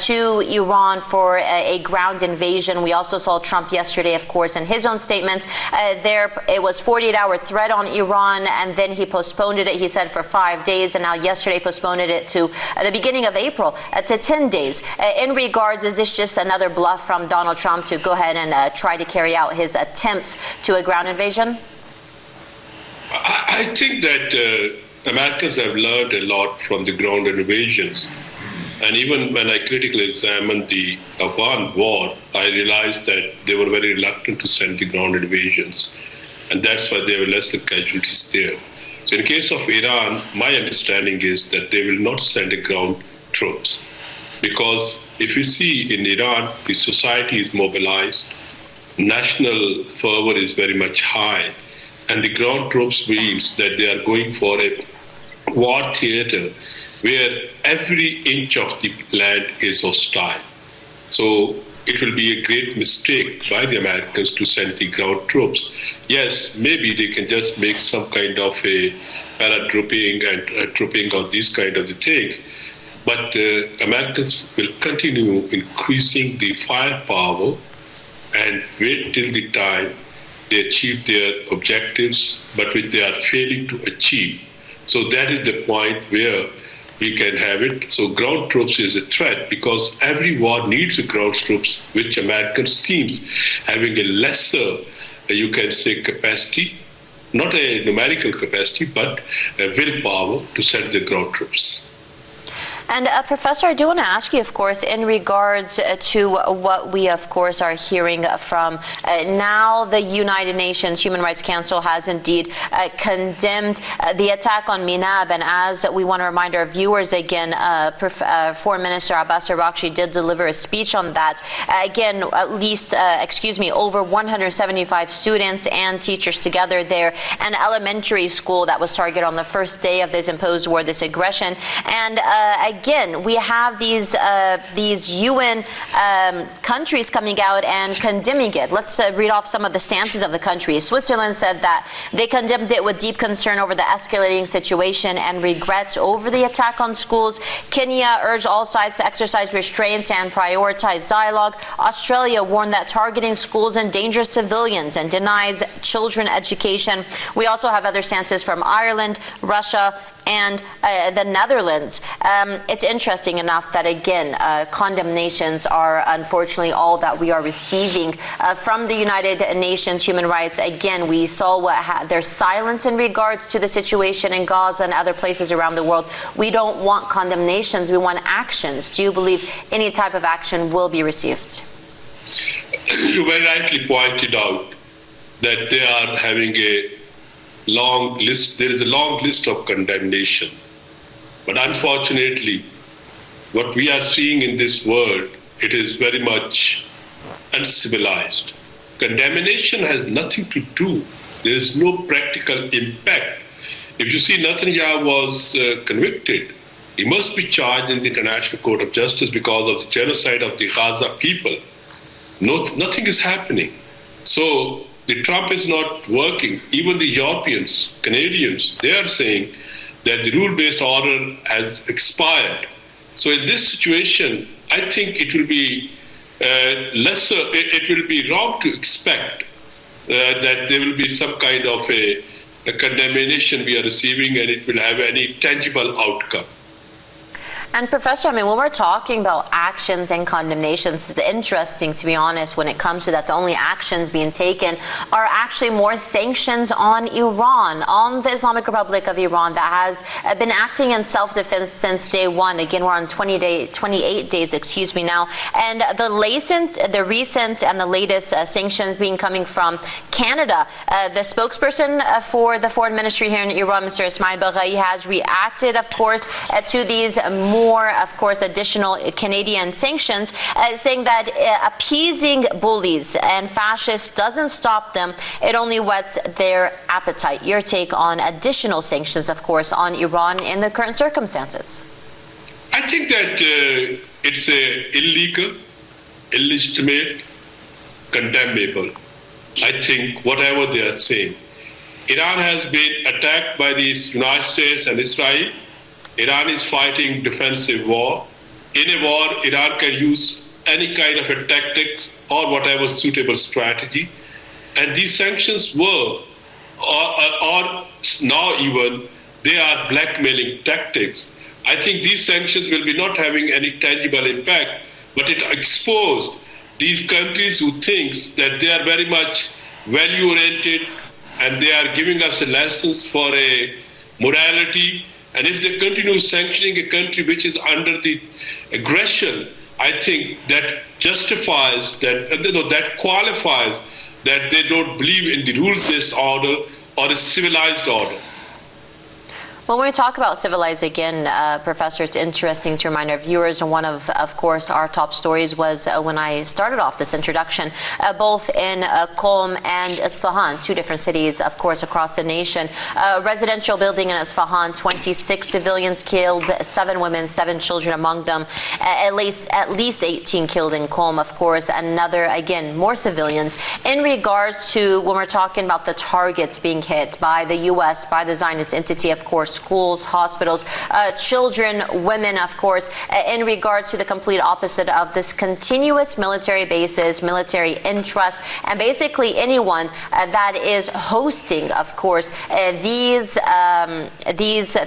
to Iran for a ground invasion. We also saw Trump yesterday, of course, in his own statement. It was 48-hour threat on Iran, and then he postponed it, he said, for 5 days, and now yesterday postponed it to the beginning of April to 10 days. In regards, is this just another bluff from Donald Trump to go ahead and try to carry out his attempts to a ground invasion? I think that Americans have learned a lot from the ground invasions. And even when I critically examined the Afghan war, I realized that they were very reluctant to send the ground invasions. And that's why there were lesser casualties there. So in case of Iran, my understanding is that they will not send the ground troops. Because if you see in Iran, the society is mobilized, national fervor is very much high, and the ground troops means that they are going for a war theater where every inch of the land is hostile. So it will be a great mistake by the Americans to send the ground troops. Yes, maybe they can just make some kind of a paratrooping and trooping on these kind of the things. But Americans will continue increasing the firepower and wait till the time they achieve their objectives, but which they are failing to achieve. So that is the point where we can have it. So ground troops is a threat, because every war needs a ground troops, which America seems having a lesser, you can say, capacity, not a numerical capacity, but a willpower to send the ground troops. And Professor, I do want to ask you, of course, in regards to what we, of course, are hearing from now the United Nations Human Rights Council has indeed condemned the attack on Minab. And as we want to remind our viewers again, Foreign Minister Abbas Araghchi did deliver a speech on that. Again, at least, over 175 students and teachers together there, an elementary school that was targeted on the first day of this imposed war, this aggression. And again, we have these UN countries coming out and condemning it. Let's read off some of the stances of the countries. Switzerland said that they condemned it with deep concern over the escalating situation and regret over the attack on schools. Kenya urged all sides to exercise restraint and prioritize dialogue. Australia warned that targeting schools endangers civilians and denies children education. We also have other stances from Ireland, Russia, and the Netherlands. It's interesting enough that, again, condemnations are unfortunately all that we are receiving from the United Nations human rights. Again, we saw their silence in regards to the situation in Gaza and other places around the world. We don't want condemnations, we want actions. Do you believe any type of action will be received? You very rightly pointed out that they are having a long list. There is a long list of condemnation. But unfortunately, what we are seeing in this world, it is very much uncivilized. Condemnation has nothing to do. There is no practical impact. If you see, Netanyahu was convicted. He must be charged in the International Court of Justice because of the genocide of the Gaza people. Nothing is happening. So the Trump is not working. Even the Europeans, Canadians, they are saying that the rule-based order has expired. So in this situation, I think it will be it will be wrong to expect that there will be some kind of a condemnation we are receiving and it will have any tangible outcome. And Professor, I mean, when we're talking about actions and condemnations, it's interesting, to be honest, when it comes to that, the only actions being taken are actually more sanctions on Iran, on the Islamic Republic of Iran, that has been acting in self-defense since day one. Again, we're on 28 days, now. And the recent and the latest sanctions coming from Canada. The spokesperson for the foreign ministry here in Iran, Mr. Ismail Baghai, has reacted, of course, to these more, of course, additional Canadian sanctions, saying that appeasing bullies and fascists doesn't stop them, it only whets their appetite. Your take on additional sanctions, of course, on Iran in the current circumstances? I think that it's illegal, illegitimate, condemnable. I think whatever they are saying. Iran has been attacked by the United States and Israel. Iran is fighting defensive war. In a war, Iran can use any kind of a tactics or whatever suitable strategy. And these sanctions were, or now even, they are blackmailing tactics. I think these sanctions will be not having any tangible impact, but it exposed these countries who think that they are very much value-oriented and they are giving us lessons for a morality. And if they continue sanctioning a country which is under the aggression, I think that justifies, that qualifies that they don't believe in the rules-based order or a civilized order. When we talk about civilized, again, Professor, it's interesting to remind our viewers, and one of course, our top stories was when I started off this introduction, both in Qom and Isfahan, two different cities, of course, across the nation. Residential building in Isfahan, 26 civilians killed, 7 women, 7 children among them, at least 18 killed in Qom, of course, another, again, more civilians. In regards to when we're talking about the targets being hit by the U.S., by the Zionist entity, of course, schools, hospitals, children, women, of course, in regards to the complete opposite of this continuous military bases, military interest, and basically anyone that is hosting, of course, these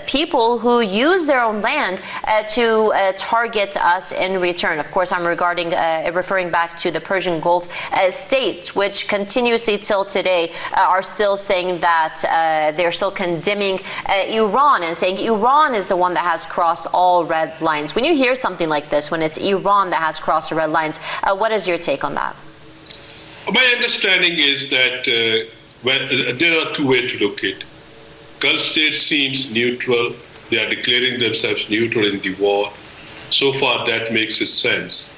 people who use their own land to target us in return. Of course, I'm referring back to the Persian Gulf states, which continuously till today are still saying that they're still condemning Iran and saying Iran is the one that has crossed all red lines. When you hear something like this, when it's Iran that has crossed the red lines, what is your take on that? My understanding is that there are two ways to look at it. Gulf states seems neutral. They are declaring themselves neutral in the war. So far, that makes sense.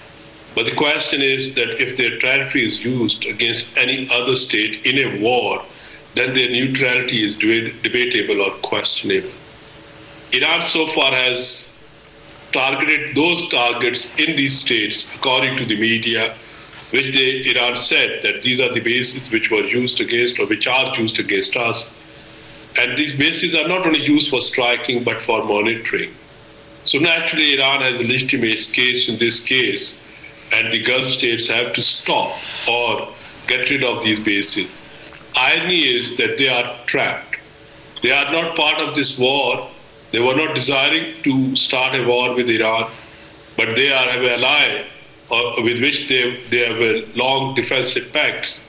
But the question is that if their territory is used against any other state in a war, then their neutrality is debatable or questionable. Iran so far has targeted those targets in these states, according to the media, which Iran said that these are the bases which were used against or which are used against us. And these bases are not only used for striking but for monitoring. So naturally Iran has a legitimate case in this case, and the Gulf states have to stop or get rid of these bases. Irony is that they are trapped. They are not part of this war. They were not desiring to start a war with Iran, but they have an ally with which they have a long defensive pacts.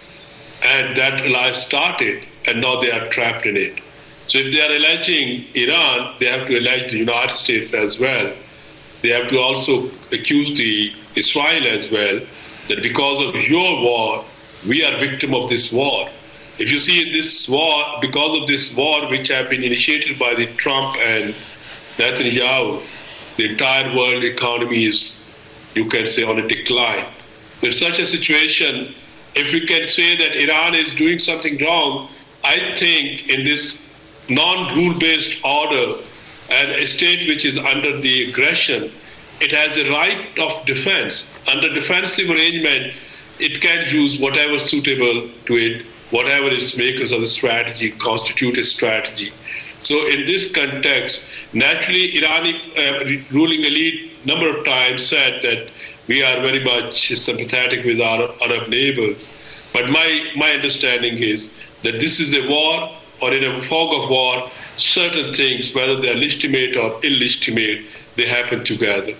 And that alliance started, and now they are trapped in it. So if they are alleging Iran, they have to allege the United States as well. They have to also accuse the Israel as well, that because of your war, we are victim of this war. If you see this war, because of this war which have been initiated by the Trump and Netanyahu, the entire world economy is, you can say, on a decline. In such a situation, if we can say that Iran is doing something wrong, I think in this non-rule-based order and a state which is under the aggression, it has a right of defense. Under defensive arrangement, it can use whatever suitable to it, whatever its makers of the strategy constitute a strategy. So in this context, naturally, Iranian ruling elite number of times said that we are very much sympathetic with our Arab neighbors. But my understanding is that this is a war, or in a fog of war, certain things, whether they are legitimate or illegitimate, they happen together.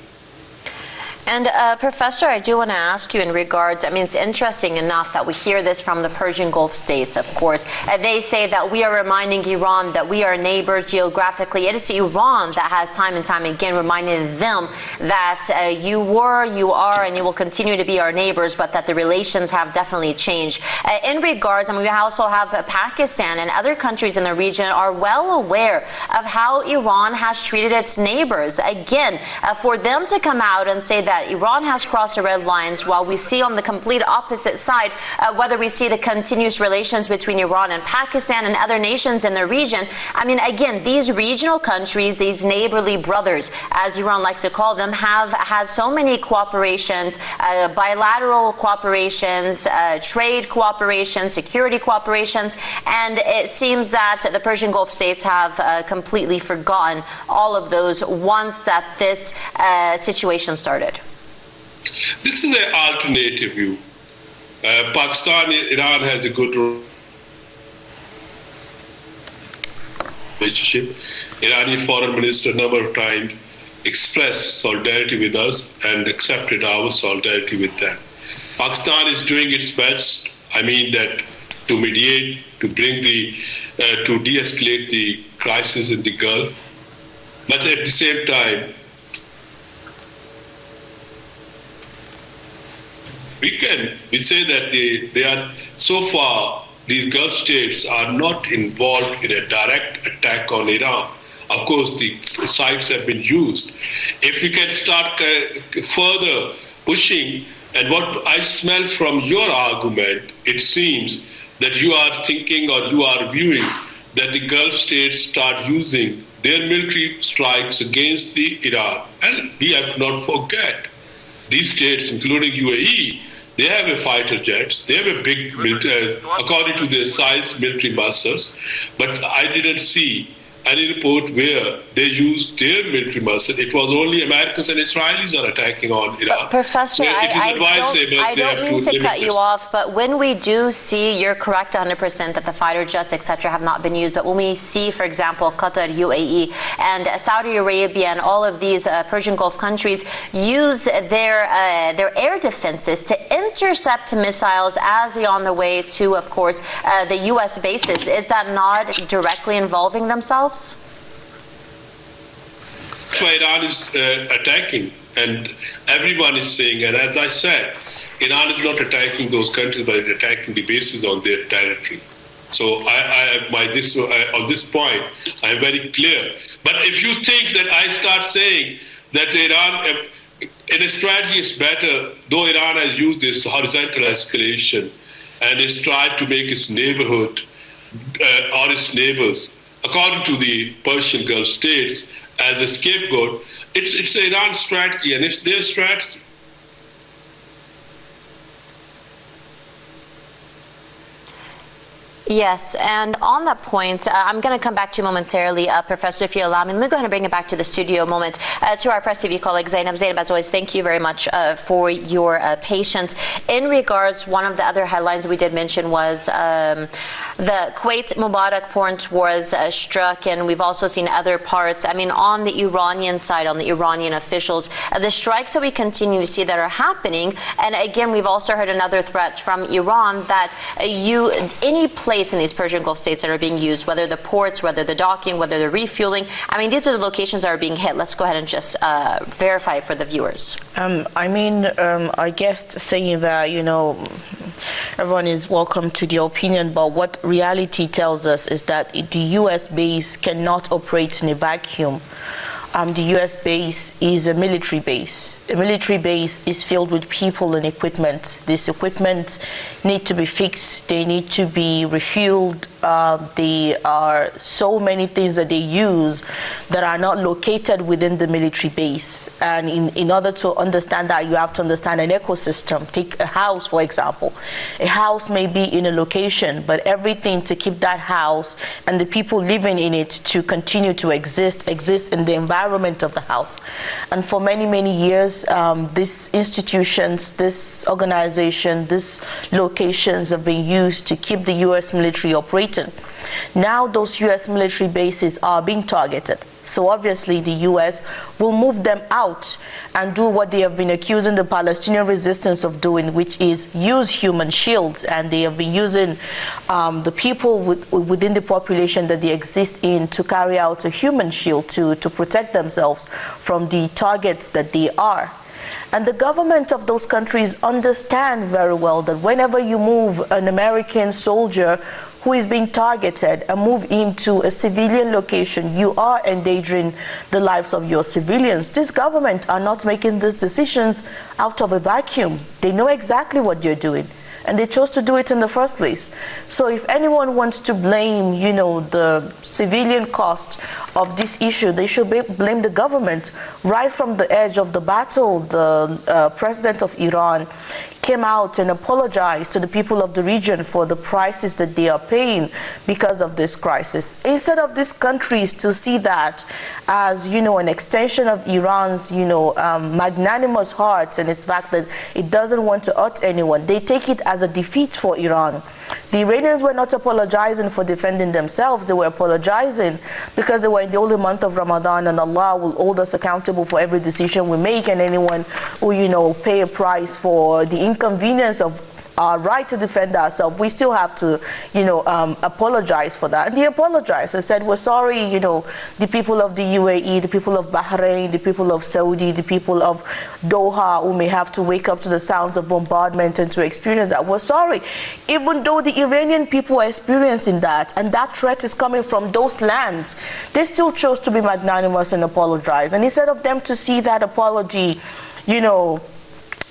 And Professor, I do want to ask you in regards, I mean, it's interesting enough that we hear this from the Persian Gulf states, of course. They say that we are reminding Iran that we are neighbors geographically. It is Iran that has time and time again reminded them that you were, you are, and you will continue to be our neighbors, but that the relations have definitely changed. In regards, I mean, we also have Pakistan and other countries in the region are well aware of how Iran has treated its neighbors. Again, for them to come out and say that Iran has crossed the red lines, while we see on the complete opposite side, whether we see the continuous relations between Iran and Pakistan and other nations in the region. I mean, again, these regional countries, these neighborly brothers, as Iran likes to call them, have had so many cooperations, bilateral cooperations, trade cooperations, security cooperations, and it seems that the Persian Gulf states have completely forgotten all of those once that this situation started. This is an alternative view. Pakistan, Iran has a good relationship. Iranian foreign minister a number of times expressed solidarity with us and accepted our solidarity with them. Pakistan is doing its best, I mean that to mediate, to bring to de-escalate the crisis in the Gulf. But at the same time, we say that they are, so far, these Gulf states are not involved in a direct attack on Iran. Of course, the sites have been used. If we can start further pushing, and what I smell from your argument, it seems that you are thinking or you are viewing that the Gulf states start using their military strikes against the Iran. And we have to not forget, these states, including UAE, they have a fighter jets, they have a big, according to their size, military muscles, but I didn't see any report where they used their military muscle. It was only Americans and Israelis are attacking on Iraq. Professor, so I don't mean to cut you off, but when we do see, you're correct 100% that the fighter jets, etc., have not been used, but when we see, for example, Qatar, UAE, and Saudi Arabia and all of these Persian Gulf countries use their air defenses to intercept missiles as they're on the way to, of course, the U.S. bases, is that not directly involving themselves? That's why Iran is attacking, and everyone is saying, and as I said, Iran is not attacking those countries, but attacking the bases on their territory. So on this point, I am very clear. But if you think that I start saying that Iran, in a strategy is better, though Iran has used this horizontal escalation and has tried to make its neighborhood or its neighbors, according to the Persian Gulf states, as a scapegoat, it's Iran's strategy and it's their strategy. Yes, and on that point, I'm going to come back to you momentarily, Professor, if you allow me. Let me go ahead and bring it back to the studio a moment. To our Press TV colleague, Zainab. Zainab, as always, thank you very much for your patience. In regards, one of the other headlines we did mention was the Kuwait Mubarak port was struck, and we've also seen other parts. I mean, on the Iranian side, on the Iranian officials, the strikes that we continue to see that are happening, and again, we've also heard another threat from Iran that any place in these Persian Gulf states that are being used, whether the ports, whether the docking, whether the refueling, I mean, these are the locations that are being hit. Let's go ahead and just verify it for the viewers. I guess saying that, everyone is welcome to their opinion, but what reality tells us is that the U.S. base cannot operate in a vacuum. The U.S. base is a military base. A military base is filled with people and equipment. This equipment need to be fixed. They need to be refueled. There are so many things that they use that are not located within the military base. And in order to understand that, you have to understand an ecosystem. Take a house, for example. A house may be in a location, but everything to keep that house and the people living in it to continue to exist in the environment of the house. And for many, many years, these institutions, this organization, these locations have been used to keep the U.S. military operating. Now those U.S. military bases are being targeted. So obviously the U.S. will move them out and do what they have been accusing the Palestinian resistance of doing, which is use human shields. And they have been using the people within the population that they exist in to carry out a human shield to protect themselves from the targets that they are. And the government of those countries understand very well that whenever you move an American soldier who is being targeted and move him to a civilian location, you are endangering the lives of your civilians. These governments are not making these decisions out of a vacuum. They know exactly what they're doing, and they chose to do it in the first place. So if anyone wants to blame, the civilian cost of this issue, they should blame the government. Right from the edge of the battle, the president of Iran came out and apologized to the people of the region for the prices that they are paying because of this crisis. Instead of these countries to see that as, an extension of Iran's, magnanimous heart and its fact that it doesn't want to hurt anyone, they take it as a defeat for Iran. The Iranians were not apologizing for defending themselves. They were apologizing because they were in the holy month of Ramadan, and Allah will hold us accountable for every decision we make, and anyone who, pay a price for the inconvenience of our right to defend ourselves, we still have to, apologize for that. And they apologized and said, we're sorry, the people of the UAE, the people of Bahrain, the people of Saudi, the people of Doha, who may have to wake up to the sounds of bombardment and to experience that. We're sorry. Even though the Iranian people are experiencing that, and that threat is coming from those lands, they still chose to be magnanimous and apologize. And instead of them to see that apology,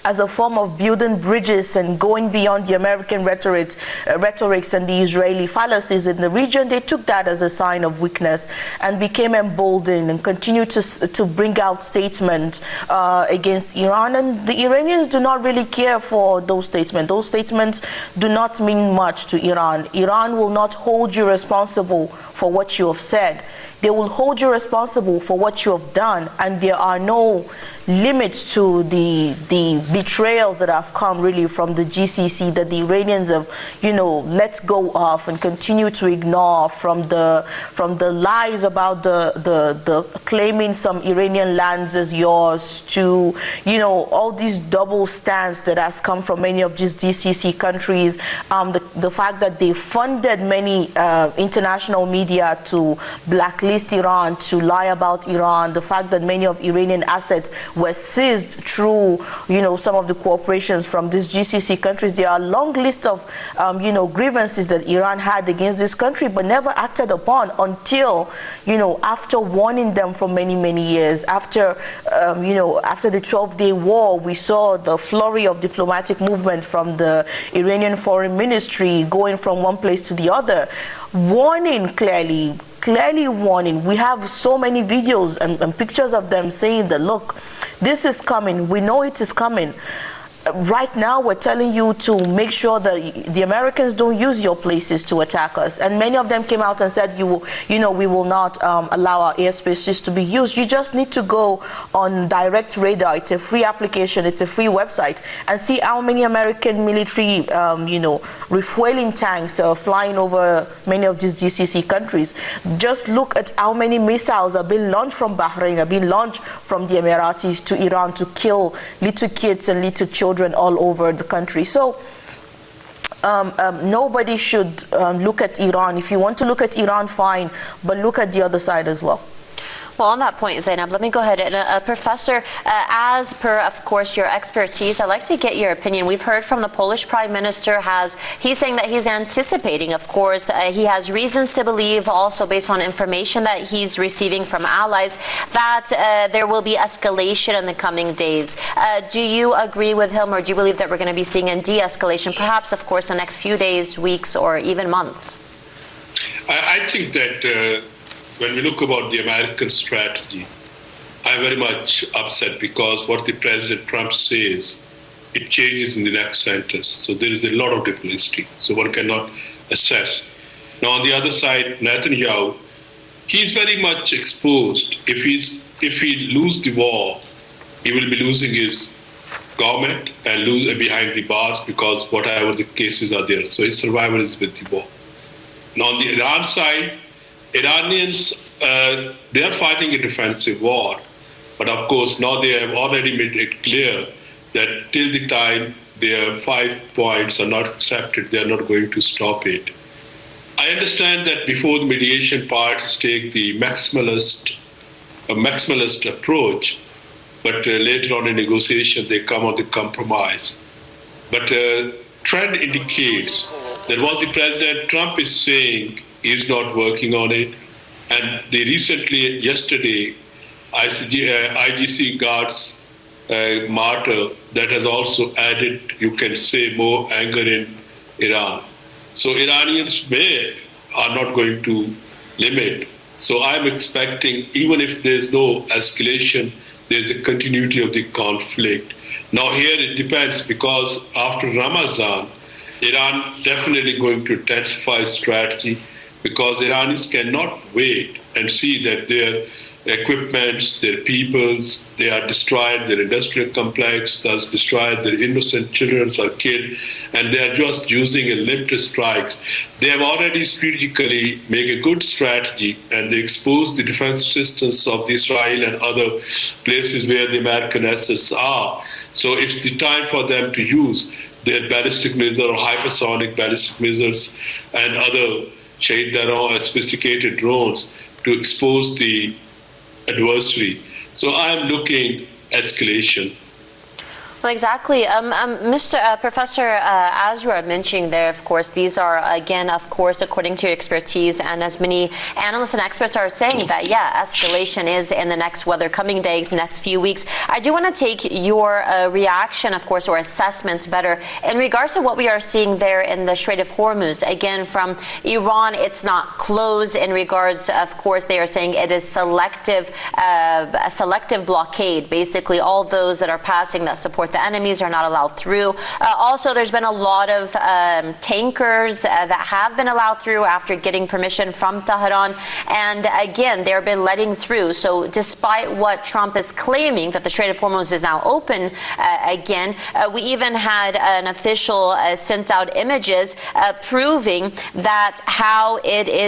as a form of building bridges and going beyond the American rhetorics and the Israeli fallacies in the region, they took that as a sign of weakness and became emboldened and continued to bring out statements against Iran. And the Iranians do not really care for those statements. Those statements do not mean much to Iran. Iran will not hold you responsible for what you have said. They will hold you responsible for what you have done, and there are no limits to the betrayals that have come really from the GCC that the Iranians have, let go of and continue to ignore, from the lies about the claiming some Iranian lands as yours to, all these double stands that has come from many of these GCC countries, the fact that they funded many international media to blacklist Iran, to lie about Iran, the fact that many of Iranian assets were seized through, some of the cooperations from these GCC countries. There are a long list of, grievances that Iran had against this country, but never acted upon until, after warning them for many, many years. After, after the 12-day war, we saw the flurry of diplomatic movement from the Iranian Foreign Ministry going from one place to the other, warning clearly warning. We have so many videos and pictures of them saying that, look, this is coming. We know it is coming. right now we're telling you to make sure that the Americans don't use your places to attack us, and many of them came out and said we will not allow our airspaces to be used. You just need to go on Direct Radar. It's a free application, it's a free website, and see how many American military refueling tanks are flying over many of these GCC countries. Just look at how many missiles are being launched from Bahrain, are being launched from the Emiratis to Iran to kill little kids and little children all over the country. So nobody should look at Iran. If you want to look at Iran, fine, but look at the other side as well. Well, on that point, Zainab, let me go ahead and Professor, as per, of course, your expertise, I'd like to get your opinion. We've heard from the Polish Prime Minister, he's saying that he's anticipating, of course, he has reasons to believe, also based on information that he's receiving from allies, that there will be escalation in the coming days. Do you agree with him, or do you believe that we're going to be seeing a de-escalation, perhaps, of course, the next few days, weeks, or even months? I think that when we look about the American strategy, I'm very much upset because what the President Trump says, it changes in the next sentence. So there is a lot of diplomacy. So one cannot assess. Now on the other side, Netanyahu, he's very much exposed. If he loses the war, he will be losing his government and lose behind the bars because whatever the cases are there. So his survival is with the war. Now on the Iran side, Iranians, they are fighting a defensive war, but of course now they have already made it clear that till the time their 5 points are not accepted, they are not going to stop it. I understand that before the mediation parties take the maximalist approach, but later on in negotiation they come on the compromise. But trend indicates that what the President Trump is saying is not working on it. And they recently, yesterday, IGC guards martyr that has also added, you can say, more anger in Iran. So Iranians are not going to limit. So I'm expecting, even if there's no escalation, there's a continuity of the conflict. Now here it depends, because after Ramadan, Iran definitely going to intensify strategy, because Iranians cannot wait and see that their equipments, their peoples, they are destroyed, their industrial complex thus destroyed, their innocent children are killed, and they are just using a limited strikes. They have already strategically made a good strategy, and they expose the defense systems of Israel and other places where the American assets are. So it's the time for them to use their ballistic missiles or hypersonic ballistic missiles and other sophisticated drones to expose the adversary. So I'm looking escalation. Well, exactly. Professor, as you are mentioning there, of course, these are, again, of course, according to your expertise, and as many analysts and experts are saying that, yeah, escalation is in the next, whether coming days, next few weeks. I do want to take your reaction, of course, or assessment better, in regards to what we are seeing there in the Strait of Hormuz. Again, from Iran, it's not closed in regards, of course, they are saying it is a selective blockade. Basically, all those that are passing that support the enemies are not allowed through. Also, there's been a lot of tankers that have been allowed through after getting permission from Tehran, and again, they've been letting through. So despite what Trump is claiming that the Strait of Hormuz is now open again, we even had an official sent out images proving that how it is